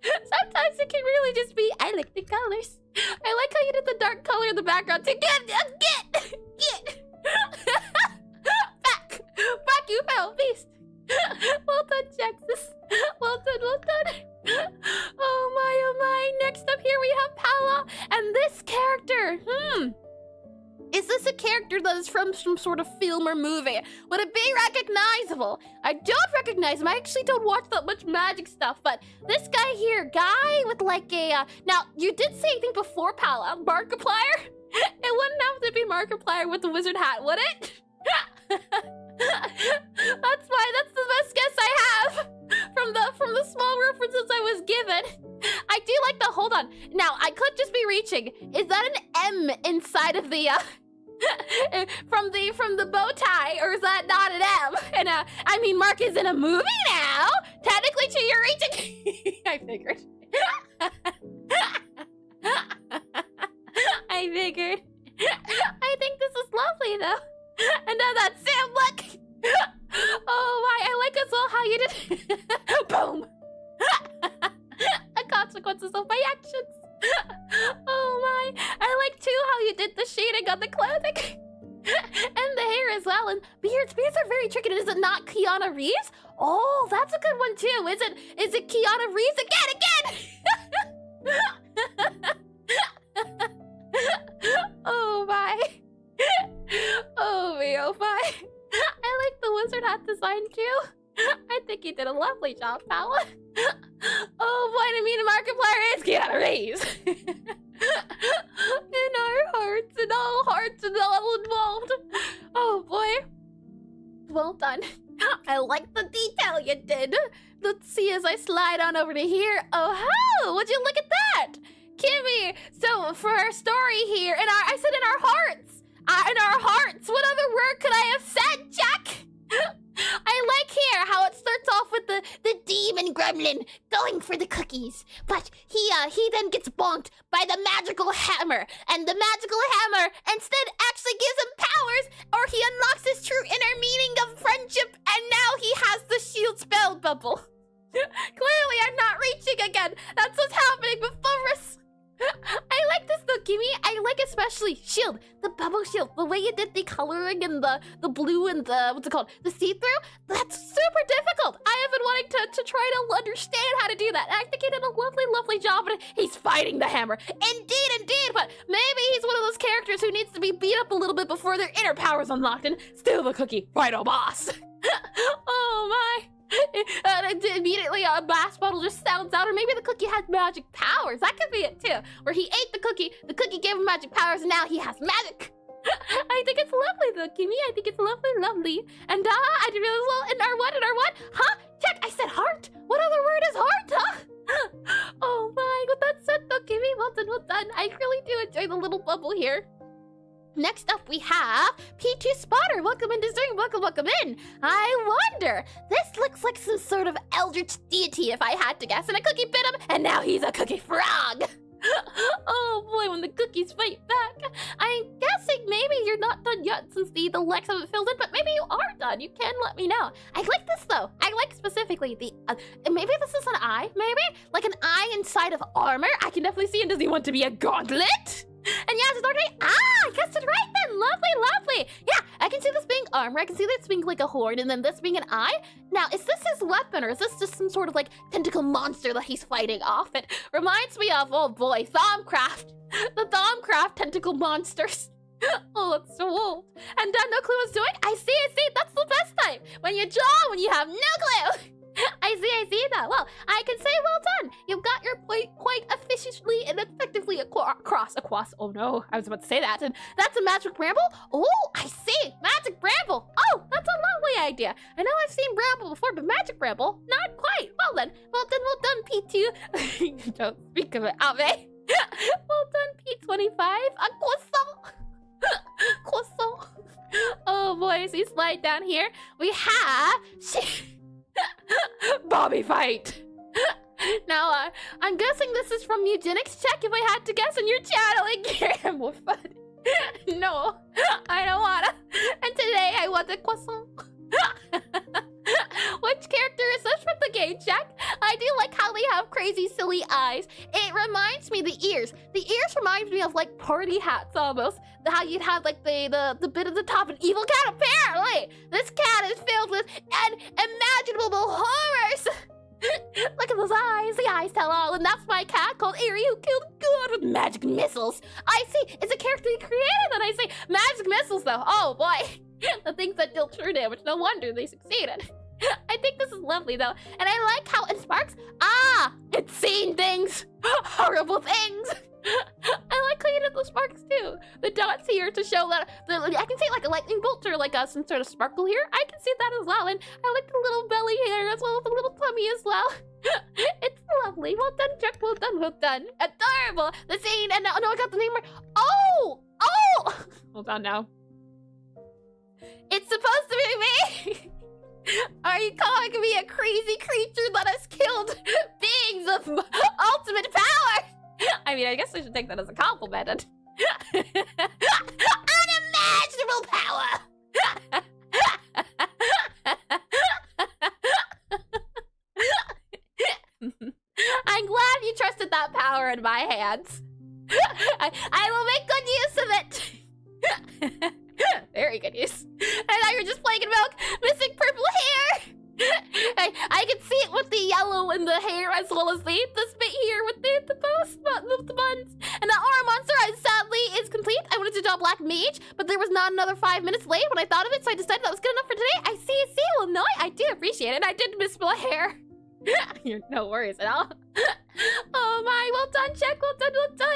A: Sometimes it can really just be, I like the colors. I like how you did the dark color in the background too. Get. Back, you foul beast. Well done, Jaxus. Well done. Oh my. Next up here we have Paula, and this character. Is this a character that is from some sort of film or movie? Would it be recognizable? I don't recognize him. I actually don't watch that much magic stuff, but this guy here, with like a, now, you did say, I think before, Paula, Markiplier? It wouldn't have to be Markiplier with the wizard hat, would it? That's fine. That's the best guess I have from the small references I was given. I do like the hold on. Now I could just be reaching. Is that an M inside of the from the bow tie, or is that not an M? And I mean, Mark is in a movie now. Technically, to your reaching. I figured. I figured. I think this is lovely though. And now that Sam, look. Oh my, I like as well how you did. Boom. The consequences of my actions. Oh my, I like too how you did the shading on the clothing. And the hair as well, and beards. Beards are very tricky. Is it not Keanu Reeves? Oh, that's a good one too. Is it Keanu Reeves again? Oh my. Oh me, oh my. I like the wizard hat design too. I think you did a lovely job, Paula. Oh boy, I mean, Markiplier is Keanu Reeves. In our hearts, in all hearts, and all involved. Oh boy. Well done. I like the detail you did. Let's see as I slide on over to here. Oh, would you look at that? Kimmy, so for our story here, I said in our hearts. In our hearts, what other word could I have said, Jack? I like here how it starts off with the demon gremlin going for the cookies, but he then gets bonked by the magical hammer, and the magical hammer instead actually gives him powers, or he unlocks his true inner meaning of friendship, and now he has the shield spell bubble. Clearly, I'm not reaching again. That's what's happening before us. I like this though, Kimmy. I like especially shield, the bubble shield, the way you did the coloring and the blue and the, what's it called, the see-through. That's super difficult. I have been wanting to try to understand how to do that. I think he did a lovely, lovely job, and he's fighting the hammer. Indeed, but maybe he's one of those characters who needs to be beat up a little bit before their inner powers unlocked and steal the cookie. Final boss. Oh my. Immediately a bass bottle just sounds out, or maybe the cookie has magic powers. That could be it too, where he ate the cookie gave him magic powers, and now he has magic. I think it's lovely though, Kimmy. I think it's lovely. And I did really well in our what? Huh? Check, I said heart. What other word is heart, huh? Oh my, with that said though, Kimmy, well done. I really do enjoy the little bubble here. Next up, we have P2 Spotter. Welcome into stream. Welcome in. I wonder, this looks like some sort of eldritch deity if I had to guess. And a cookie bit him, and now he's a cookie frog. Oh boy, when the cookies fight back. I'm guessing maybe you're not done yet since the legs haven't filled in, but maybe you are done. You can let me know. I like this though. I like specifically the, maybe this is an eye, maybe? Like an eye inside of armor. I can definitely see him. Does he want to be a gauntlet? And yeah, it's already, I guessed it right then. Lovely. Yeah, I can see this being armor. I can see this being like a horn, and then this being an eye. Now, is this his weapon, or is this just some sort of like tentacle monster that he's fighting off? It reminds me of, oh boy, Thaumcraft. The Thaumcraft tentacle monsters. Oh, it's so old. And no clue what's doing? I see. That's the best time. When you draw, when you have no clue. I see that. Well, I can say well done. You've got your point quite efficiently and effectively across. Oh no, I was about to say that. And that's a magic bramble? Oh, I see. Magic bramble. Oh, that's a lovely idea. I know I've seen bramble before, but magic bramble, not quite. Well done, P2. Don't speak of it, Ave. Well done, P25. A croissant. Oh boy, as you slide down here, we have Bobby fight. Now, I'm guessing this is from Eugenics Check if I had to guess, and you're channeling Caramel Fun. No, I don't wanna. And today I want a croissant. Which character is this from the game, Jack? I do like how they have crazy, silly eyes. It reminds me, the ears. The ears reminds me of like party hats almost. How you'd have like the bit at the top, an evil cat. Apparently, this cat is filled with unimaginable horrors. Look at those eyes. The eyes tell all, and that's my cat called Ari, who killed God with magic missiles. I see. It's a character he created, and I say magic missiles though. Oh boy. The things that deal true damage. No wonder they succeeded. I think this is lovely though, and I like how it sparks. It's seen things, horrible things. I like how you did the sparks too. The dots here to show that I can see like a lightning bolt or like some sort of sparkle here. I can see that as well, and I like the little belly hair as well as the little tummy as well. It's lovely. Well done, Chuck. Well done. Well done. Adorable. The scene, and no, I got the name right. Oh. Hold on now. It's supposed to be me. Are you calling me a crazy creature that has killed beings of ultimate power? I mean, I guess I should take that as a compliment. Unimaginable power! I'm glad you trusted that power in my hands. I will make good use of it. Very good use. And now you're just playing in milk, missing purple hair. I can see it with the yellow in the hair as well as this bit here with the buns. And the aura monster, sadly, is complete. I wanted to draw Black Mage, but there was not another 5 minutes late when I thought of it, so I decided that was good enough for today. I see. Well, no, I do appreciate it. I did miss my hair. No worries at all. Oh my, well done, Jack. Well done.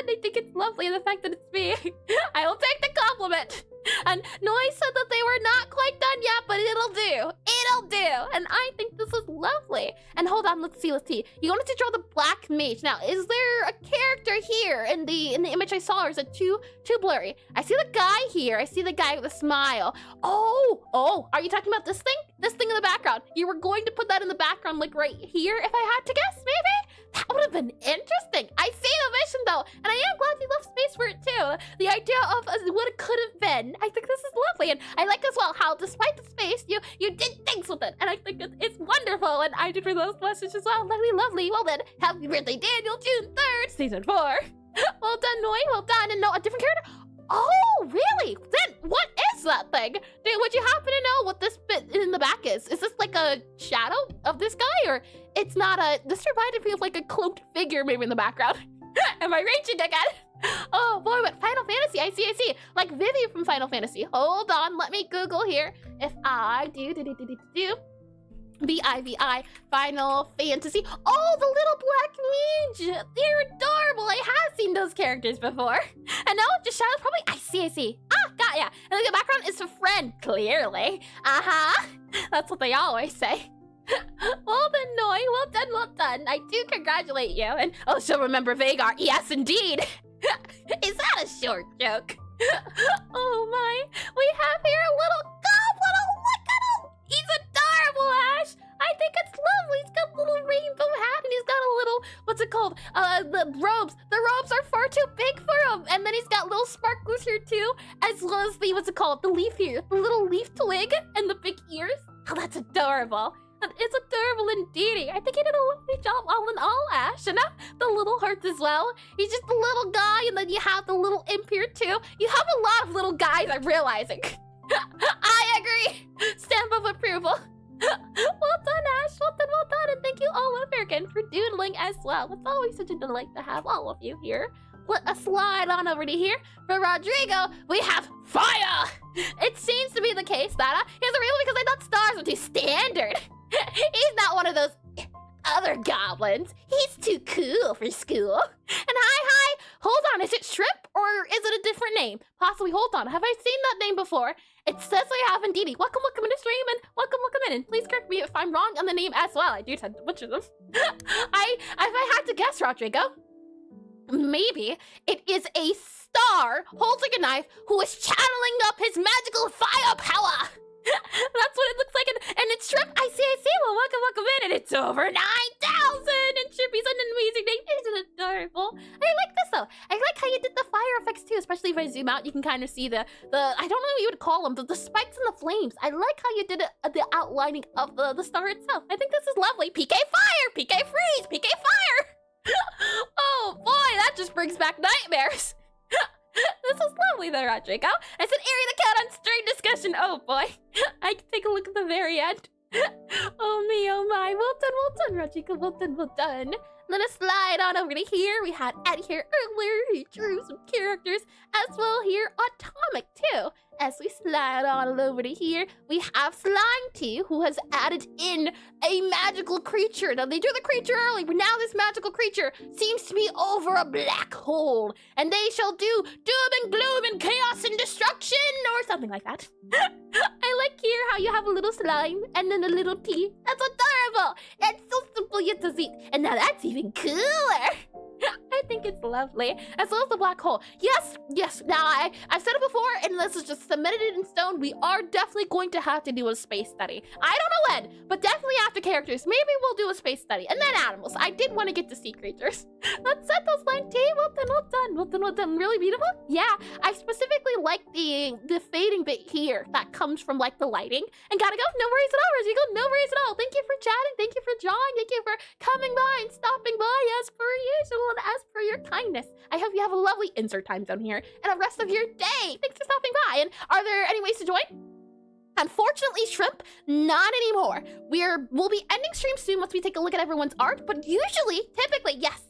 A: I think it's lovely, the fact that it's me. I will take the compliment. And Noi said that they were not quite done yet, but it'll do. It'll do. And I think this is lovely. And hold on, let's see. You wanted to draw the Black Mage. Now, is there a character here in the image I saw, or is it too blurry? I see the guy here. I see the guy with a smile. Oh, are you talking about this thing? This thing in the background. You were going to put that in the background, like right here, if I had to guess, maybe? That would have been interesting. I see the vision, though, and I am glad you left space for it, too. The idea of what it could have been. I think this is lovely, and I like as well how, despite the space, you did things with it, and I think it's wonderful, and I did for those messages as well. Lovely. Well then, happy birthday, Daniel, June 3rd, season 4. Well done, Noi. Well done, and no, a different character. Oh, really? Then what is that thing? Dude, would you happen to know what this bit in the back is? Is this like a shadow of this guy, or it's not this reminded me of like a cloaked figure maybe in the background. Am I raging again? Oh boy, but Final Fantasy, I see. Like Vivi from Final Fantasy. Hold on, let me Google here. If I do VIVI Final Fantasy. Oh, the little Black Mage. They're adorable. I have seen those characters before. And now just shadows probably. I see. Ah, got ya. And the background is a friend, clearly. That's what they always say. Well done, Noi. Well done. I do congratulate you. And oh, she'll remember Vagar. Yes, indeed. Is that a short joke? Oh my. We have here a little goblin. Oh, look at him. He's adorable, Ash. I think it's lovely. He's got a little rainbow hat, and he's got a little, what's it called? The robes. The robes are far too big for him. And then he's got little sparklers here too, as well as the, what's it called? The leaf here. The little leaf twig and the big ears. Oh, that's adorable. It's adorable indeed. I think he did a lovely job all in all, Ash. And the little hearts as well. He's just a little guy, and then you have the little imp here too. You have a lot of little guys, I'm realizing. I agree. Stamp of approval. Well done, Ash. Well done. And thank you all American for doodling as well. It's always such a delight to have all of you here. Let us slide on over to here. For Rodrigo, we have fire. It seems to be the case that he has a reason because I thought stars were too standard. He's not one of those other goblins. He's too cool for school. And hi. Hold on, is it Shrimp or is it a different name? Possibly, hold on. Have I seen that name before? It says I have indeed. Welcome in the stream, and welcome in. And please correct me if I'm wrong on the name as well. I do tend to butcher them. If I had to guess, Rodrigo, maybe it is a star holding a knife who is channeling up his magical fire power. That's what it looks like, and it's Shrimp. I see. Well, welcome in, and it's over 9,000, and Shrimpy's an amazing name. Isn't it adorable? I like this, though. I like how you did the fire effects, too, especially if I zoom out, you can kind of see the I don't know what you would call them, the spikes and the flames. I like how you did it, the outlining of the star itself. I think this is lovely. PK fire, PK freeze, PK fire. Oh, boy, that just brings back nightmares. This is lovely there, Rodrigo. I said Ari the cat on string discussion. Oh boy. I can take a look at the very end. Oh me, oh my. Well done, Rodrigo. Well done. Let us slide on over to here. We had Ed here earlier. He drew some characters as well here. Atomic too. As we slide on over to here, we have Slime Tea, who has added in a magical creature. Now, they drew the creature early, but now this magical creature seems to be over a black hole. And they shall do doom and gloom and chaos and destruction, or something like that. I like here how you have a little slime and then a little tea. That's adorable. It's so simple yet so sweet. And now that's even cooler. I think it's lovely. As well as the black hole. Yes. Now, I've said it before, and this is just cemented in stone. We are definitely going to have to do a space study. I don't know when, but definitely after characters. Maybe we'll do a space study. And then animals. I did want to get to sea creatures. Let's set those line tea. Well done. Really beautiful? Yeah. I specifically like the fading bit here that comes from like the lighting. And gotta go. No worries at all, Rosie. No worries at all. Thank you for chatting. Thank you for drawing. Thank you for coming by and stopping by as per usual. And as for your kindness, I hope you have a lovely insert time zone here and a rest of your day. Thanks for stopping by. And are there any ways to join? Unfortunately, Shrimp, not anymore. We'll be ending stream soon once we take a look at everyone's art, but usually, typically, yes.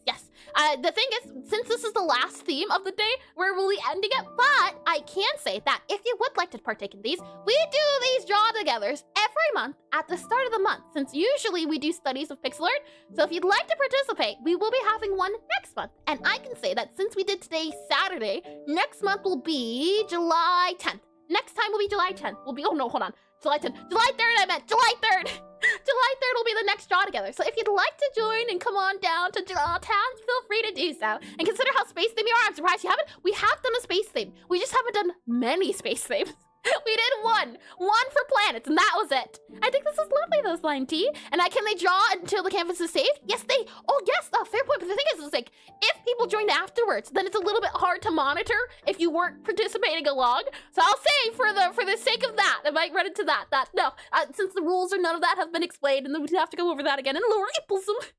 A: The thing is, since this is the last theme of the day, we'll be ending it, but I can say that if you would like to partake in these, we do these draw-togethers every month at the start of the month, since usually we do studies of Pixelart. So if you'd like to participate, we will be having one next month. And I can say that since we did today Saturday, next month will be July 10th. Next time will be July 10th. Oh no, hold on. July 10th. July 3rd, I meant. July 3rd. July 3rd will be the next draw together. So if you'd like to join and come on down to Draw Town, feel free to do so. And consider how space theme you are. I'm surprised you haven't. We have done a space theme. We just haven't done many space themes. We did one for planets, and that was it. I think this is lovely, though, Slime Tea. And can they draw until the canvas is saved? Yes, fair point. But the thing is like, if people joined afterwards, then it's a little bit hard to monitor if you weren't participating along. So I'll say, for the sake of that, I might run into that. Since the rules or none of that have been explained, and then we'd have to go over that again in lower Applesome.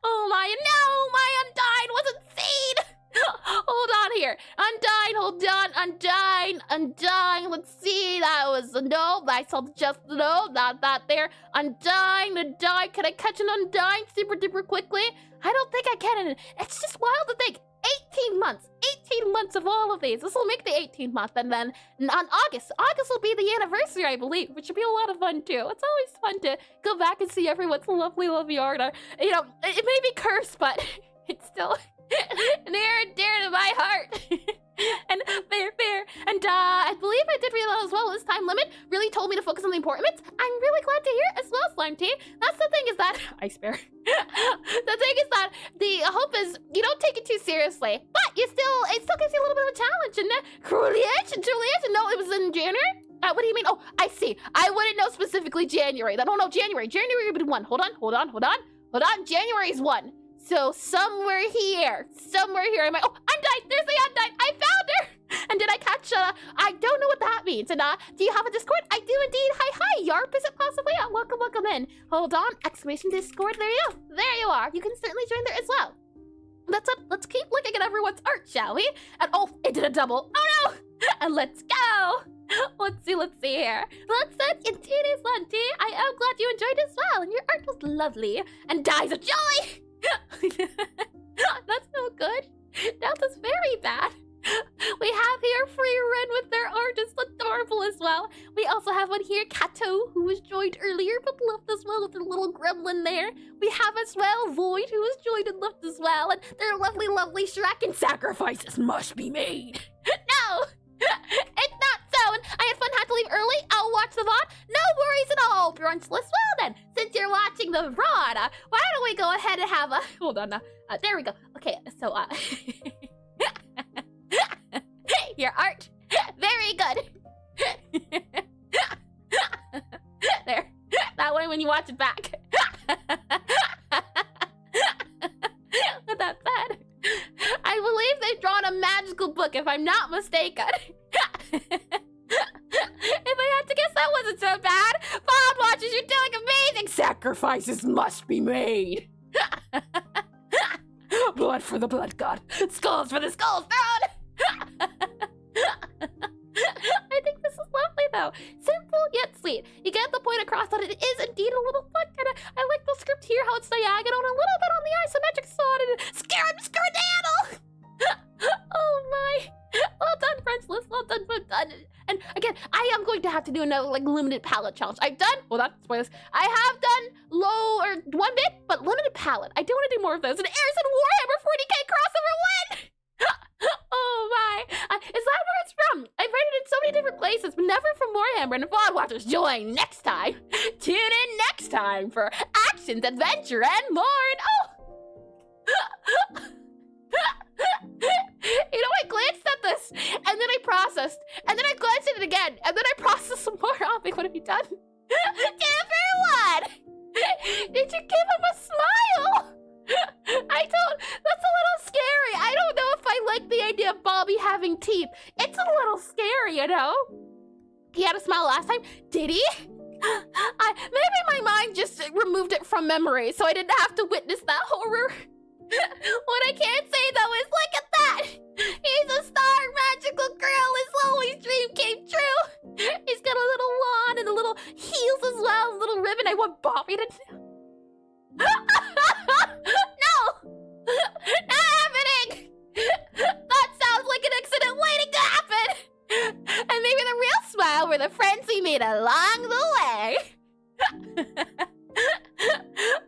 A: Oh my, no, my Undyne wasn't seen. Hold on here. Undyne. Let's see. That was a no. I saw just no. Not that there. Undyne. Can I catch an Undyne super duper quickly? I don't think I can. And it's just wild to think. 18 months. 18 months of all of these. This will make the 18th month. And then on August will be the anniversary, I believe, which should be a lot of fun too. It's always fun to go back and see everyone's lovely art. You know, it may be cursed, but it's still near and dear to my heart. And fair. And I believe I did read that as well. This time limit really told me to focus on the important bits. I'm really glad to hear it as well, Slime Tea. That's the thing is that I spare. The thing is that the hope is you don't take it too seriously, but it still gives you a little bit of a challenge. And Juliet, no, it was in January. What do you mean? Oh, I see. I wouldn't know specifically January. I don't know January. January would be 1. Hold on. January's 1. So somewhere here, I might. Oh, Undyne. There's the Undyne. I found her. And did I catch? I don't know what that means. And do you have a Discord? I do indeed. Hi, Yarp. Is it possibly? Welcome in. Hold on. Exclamation Discord. There you go. There you are. You can certainly join there as well. Let's keep looking at everyone's art, shall we? And oh, it did a double. Oh no! And let's go. Let's see here. Indeed, Slime Tea. I am glad you enjoyed as well, and your art was lovely. And dies of joy. That's no good. That's very bad. We have here Free Ren with their art. It's adorable as well. We also have one here, Kato, who was joined earlier but left as well with their little gremlin there. We have as well Void, who was joined and left as well. And their lovely Shrek, and sacrifices must be made. No! It's not so, and I had fun, had to leave early. I'll watch the VOD. No worries at all, Brunchless. Well then, since you're watching the VOD, why don't we go ahead and have a... Hold on, there we go. Okay, so, your art. Very good. There. That way when you watch it back. Not that bad. I believe they've drawn a magical book, if I'm not mistaken. If I had to guess, that wasn't so bad. Bob watches, you're doing amazing. Sacrifices must be made. Blood for the blood god. Skulls for the skull throne. I think this is lovely, though. Simple yet sweet. You get the point across that it is indeed a little fun. I like the script here, how it's diagonal and a little bit on the isometric side. have to do another like limited palette challenge. I've done, hold on, spoilers. I have done low or 1 bit, but limited palette. I do want to do more of those. And Airson Warhammer 40k crossover win! Oh my! Is that where it's from? I've read it in so many different places, but never from Warhammer. And VOD watchers, join next time. Tune in next time for actions, adventure, and more. And you know, I glanced at this, and then I processed, and then I glanced at it again, and then I processed some more. Abby, what have you done? Everyone! Did you give him a smile? That's a little scary. I don't know if I like the idea of Bobby having teeth. It's a little scary, you know? He had a smile last time. Did he? Maybe my mind just removed it from memory, so I didn't have to witness that horror. What I can't say, though, is look at that! He's a star, magical girl, his always dream came true! He's got a little wand and a little heels as well, a little ribbon. I want Bobby to... No! Not happening! That sounds like an accident waiting to happen! And maybe the real smile were the friends we made along the way.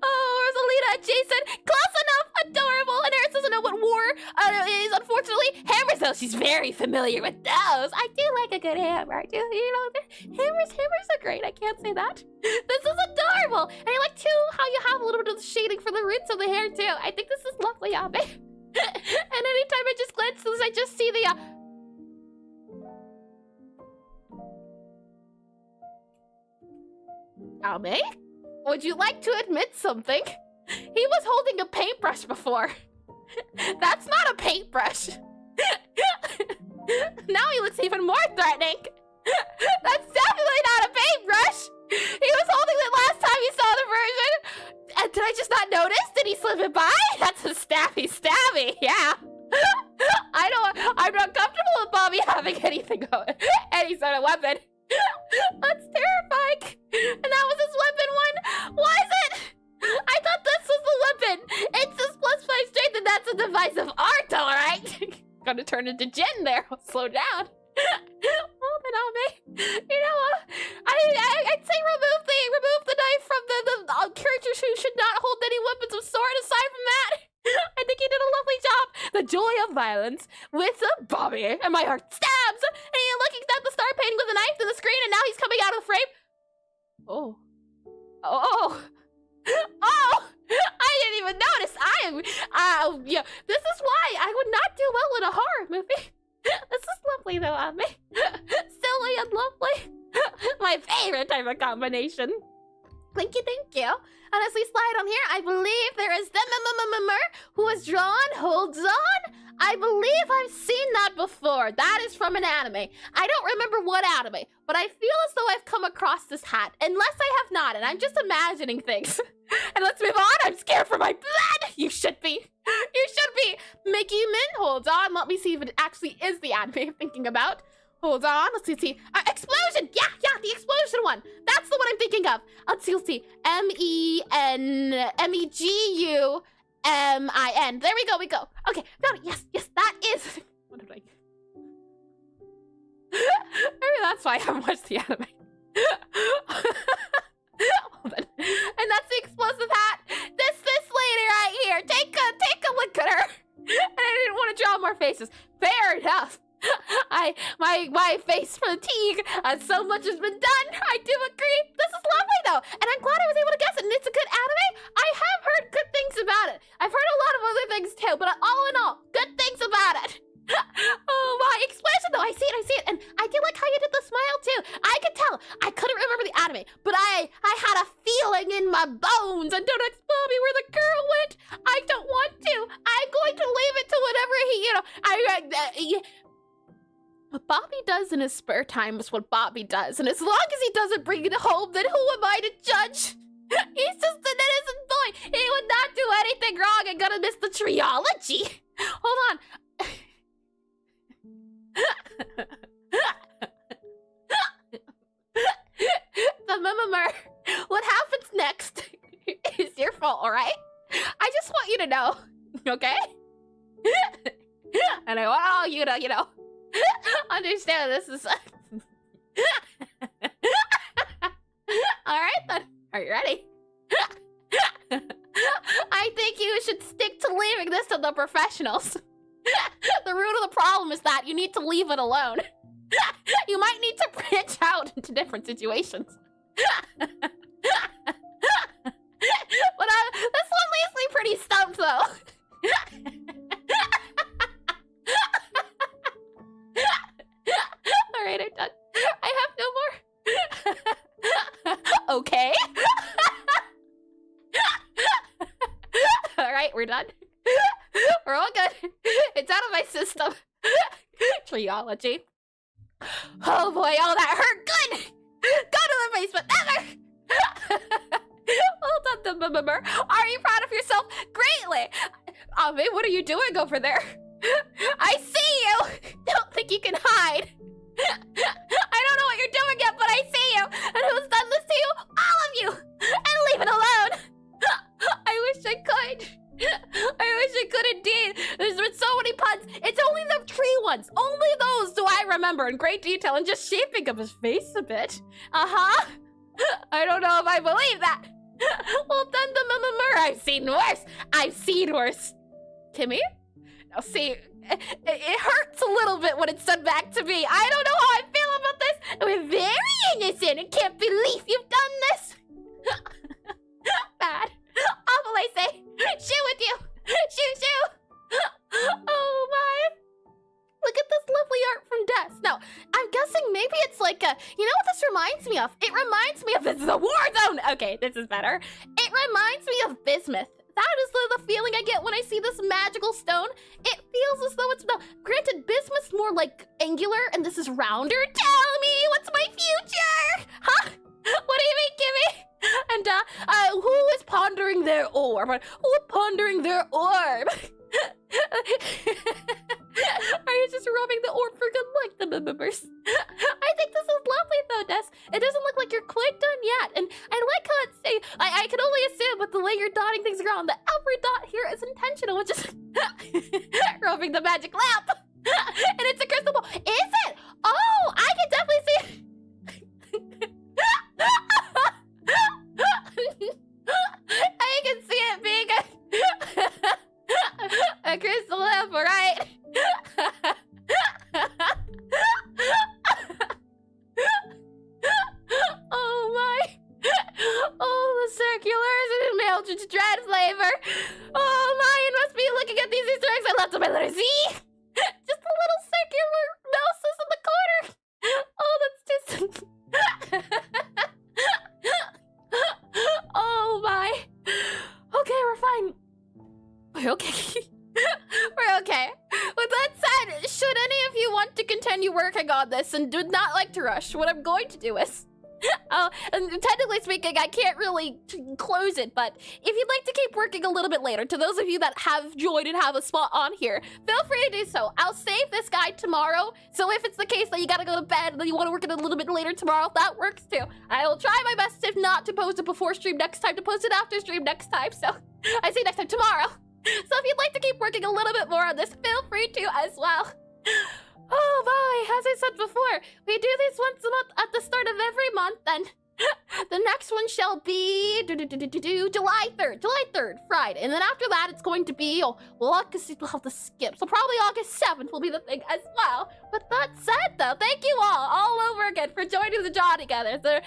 A: Oh, Rosalita, Jason, close enough, adorable. And Eris doesn't know what war is, unfortunately. Hammers, though, she's very familiar with those. I do like a good hammer. I do, you know, hammers are great. I can't say that. This is adorable. And I like, too, how you have a little bit of shading for the roots of the hair, too. I think this is lovely, Abe. And anytime I just glance through this, I just see the, Abe? Would you like to admit something? He was holding a paintbrush before. That's not a paintbrush. Now he looks even more threatening. That's definitely not a paintbrush. He was holding it last time you saw the version. And did I just not notice? Did he slip it by? That's a stabby, yeah. I'm not comfortable with Bobby having anything, any sort of weapon. That's terrifying. And that was his weapon one. Was it? I thought this was the weapon. It's this +5 strength, and that's a device of art, all right? Gonna turn into Jin there. Slow down. Well, then I'll be, you know, I'd say remove the knife from the characters who should not hold any weapons of sword. Aside from that, I think he did a lovely job. The joy of violence with Bobby, and my heart stabs. And you're looking at the star painting with a knife to the screen, and now he's coming out of the frame. Oh. I didn't even notice. Yeah, this is why I would not do well in a horror movie. This is lovely though, Abby. Silly and lovely. My favorite type of combination. Thank you. And as we slide on here, I believe there is the who was drawn. Hold on. I believe I've seen that before. That is from an anime. I don't remember what anime, but I feel as though I've come across this hat. Unless I have not, and I'm just imagining things. And let's move on. I'm scared for my blood. You should be. Mickey Min, hold on. Let me see if it actually is the anime I'm thinking about. Hold on. Let's see. Explosion. Yeah, the explosion one. That's the one I'm thinking of. Let's see. MEGUMIN. There we go. Okay. Found it. Yes, that is. What did I? Maybe that's why I haven't watched the anime. Hold on. And that's the explosive hat. This lady right here. Take a look at her. And I didn't want to draw more faces. Fair enough. My face fatigue, so much has been done. I do agree. This is lovely though, and I'm glad I was able to guess it. And it's a good anime. I have heard good things about it. I've heard a lot of other things too, but all in all, good things about it. Oh my, explosion though. I see it, and I do like how you did the smile too. I could tell. I couldn't remember the anime, but I had a feeling in my bones. And don't explode me where the girl went. I don't want to. I'm going to leave it to whatever what Bobby does in his spare time is what Bobby does. And as long as he doesn't bring it home, then who am I to judge? He's just an innocent boy. He would not do anything wrong and gonna miss the triology. Hold on. What happens next is your fault, alright? I just want you to know, okay? And I want all you to, understand this is... right then. Are you ready? I think you should stick to leaving this to the professionals. The root of the problem is that you need to leave it alone. You might need to branch out into different situations. But this one leaves me pretty stumped, though. All right, I'm done. I have no more. Okay. All right, we're done. We're all good. It's out of my system. Triology. Oh boy, oh that hurt. Good. Go to the basement. Never. Well done, member. Are you proud of yourself? Greatly. Ave, what are you doing over there? I see you. Don't think you can hide. I don't know what you're doing yet, but I see you. And who's done this to you? All of you. And leave it alone. I wish I could. I wish I could indeed. There's been so many puns. It's only the tree ones. Only those do I remember in great detail and just shaping of his face a bit. Uh-huh. I don't know if I believe that. Well done, the member. I've seen worse. I've seen worse. Kimmy? Now see, it hurts a little bit when it's done back to me. I don't know how I feel about this. We're very innocent. I can't believe you've done this. Bad. Awful, I say. Shoot with you. Shoo. Oh my. Look at this lovely art from Des. Now, I'm guessing maybe it's like a, you know what this reminds me of? It reminds me of, this is a war zone. Okay, this is better. It reminds me of bismuth. That is the feeling I get when I see this magical stone. It feels as though it's, no, granted, bismuth's more like angular and this is rounder. Tell me, what's my future? Huh? What do you mean, Kimmy? And who is pondering their orb? Who is pondering their orb? Are you just rubbing the orb for good luck, the members? I think this is lovely though, Des. It doesn't look like you're quite done yet. And I like how it's saying, I can only assume with the way you're dotting things around that every dot here is intentional, which is rubbing the magic lamp. And it's a crystal ball. Is it? Oh, I can definitely see it. I can see it being a crystal lamp, right? Oh my. Oh, the circulars and the Mildred's dread flavor. Oh my, it must be looking at these Easter eggs I left on my letter Z. Just a little circular mouses in the corner. Oh, that's just... Oh my. Okay, we're fine. We're okay. We're okay. With that said, should any of you want to continue working on this and do not like to rush, what I'm going to do is... and technically speaking, I can't really close it, but if you'd like to keep working a little bit later, to those of you that have joined and have a spot on here, feel free to do so. I'll save this guide tomorrow, so if it's the case that you gotta go to bed and then you want to work it a little bit later tomorrow, that works too. I will try my best, if not to post it before stream next time, to post it after stream next time, so I see you next time tomorrow. So if you'd like to keep working a little bit more on this, feel free to as well. Oh boy, as I said before, we do these once a month at the start of every month, and the next one shall be July 3rd, Friday. And then after that, it's going to be, we'll have to skip. So probably August 7th will be the thing as well. But that said, though, thank you all over again for joining the draw together. They're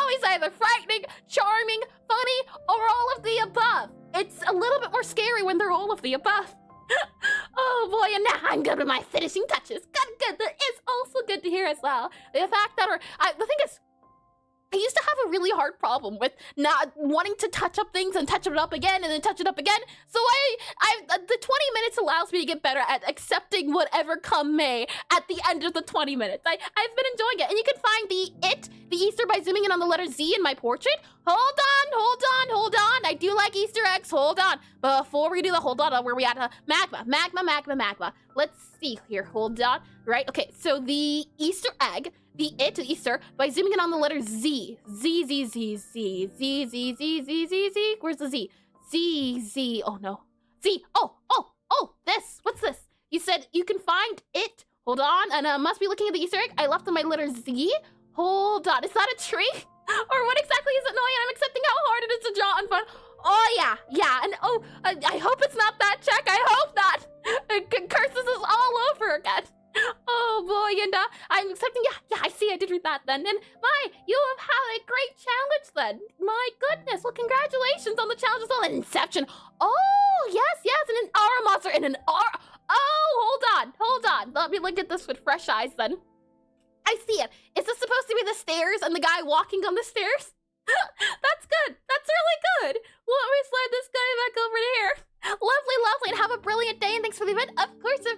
A: always either frightening, charming, funny, or all of the above. It's a little bit more scary when they're all of the above. Oh boy, and now I'm good with my finishing touches. Good. That is also good to hear as well. The fact that the thing is, I used to have a really hard problem with not wanting to touch up things and touch it up again and then touch it up again. So the 20 minutes allows me to get better at accepting whatever come may at the end of the 20 minutes. I've been enjoying it. And you can find the Easter by zooming in on the letter Z in my portrait. Hold on. I do like Easter eggs. Hold on. Before we do the hold on, where we at? Magma. Let's see here. Hold on. Right. Okay. So the Easter egg, the Easter by zooming in on the letter Z. Z. Where's the Z? Z. Oh no. Z. Oh. This. What's this? You said you can find it. Hold on. And must be looking at the Easter egg I left on my letter Z. Hold on. Is that a tree? Or what exactly is annoying? I'm accepting how hard it is to draw on phone. Oh yeah, and oh, I hope it's not that check. I hope not. Curses is all over again. Oh boy, and I'm accepting. Yeah, I see. I did read that then. And my, you have had a great challenge then. My goodness. Well, congratulations on the challenge as well. And Inception. Oh yes, and an aura monster and an aura. Oh, hold on. Let me look at this with fresh eyes then. I see it. Is this supposed to be the stairs and the guy walking on the stairs? That's good. That's really good. Let me slide this guy back over here. Lovely, and have a brilliant day, and thanks for the event. Of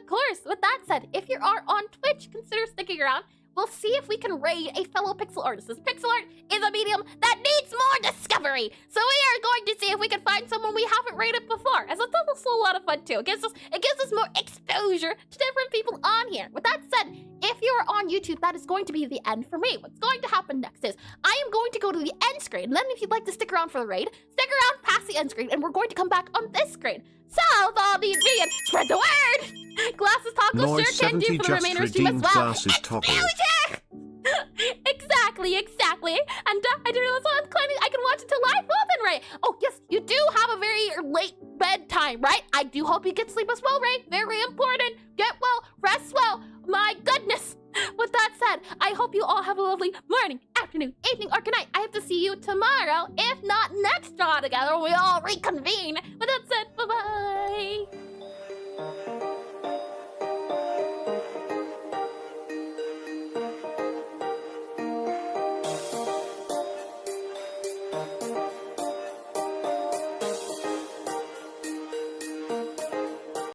A: course. With that said, if you are on Twitch, consider sticking around. We'll see if we can raid a fellow pixel artist. This pixel art is a medium that needs more discovery. So we are going to see if we can find someone we haven't raided before. As it's also a lot of fun too. It gives us more exposure to different people on here. With that said, if you are on YouTube, that is going to be the end for me. What's going to happen next is I am going to go to the end screen. And then if you'd like to stick around for the raid, stick around past the end screen, and we're going to come back on this screen. So, with all the being, spread the word! Glasses Toggle
B: Noise
A: sure can do for the remainder stream as well.
B: Glasses Toggle.
A: Exactly. And I didn't realize I can watch it till live well then, Ray. Oh, yes, you do have a very late bedtime, right? I do hope you get sleep as well, Ray. Very important. Get well, rest well. My goodness. With that said, I hope you all have a lovely morning, afternoon, evening, or good night. I have to see you tomorrow, if not next draw together, when we all reconvene. With that said, bye-bye.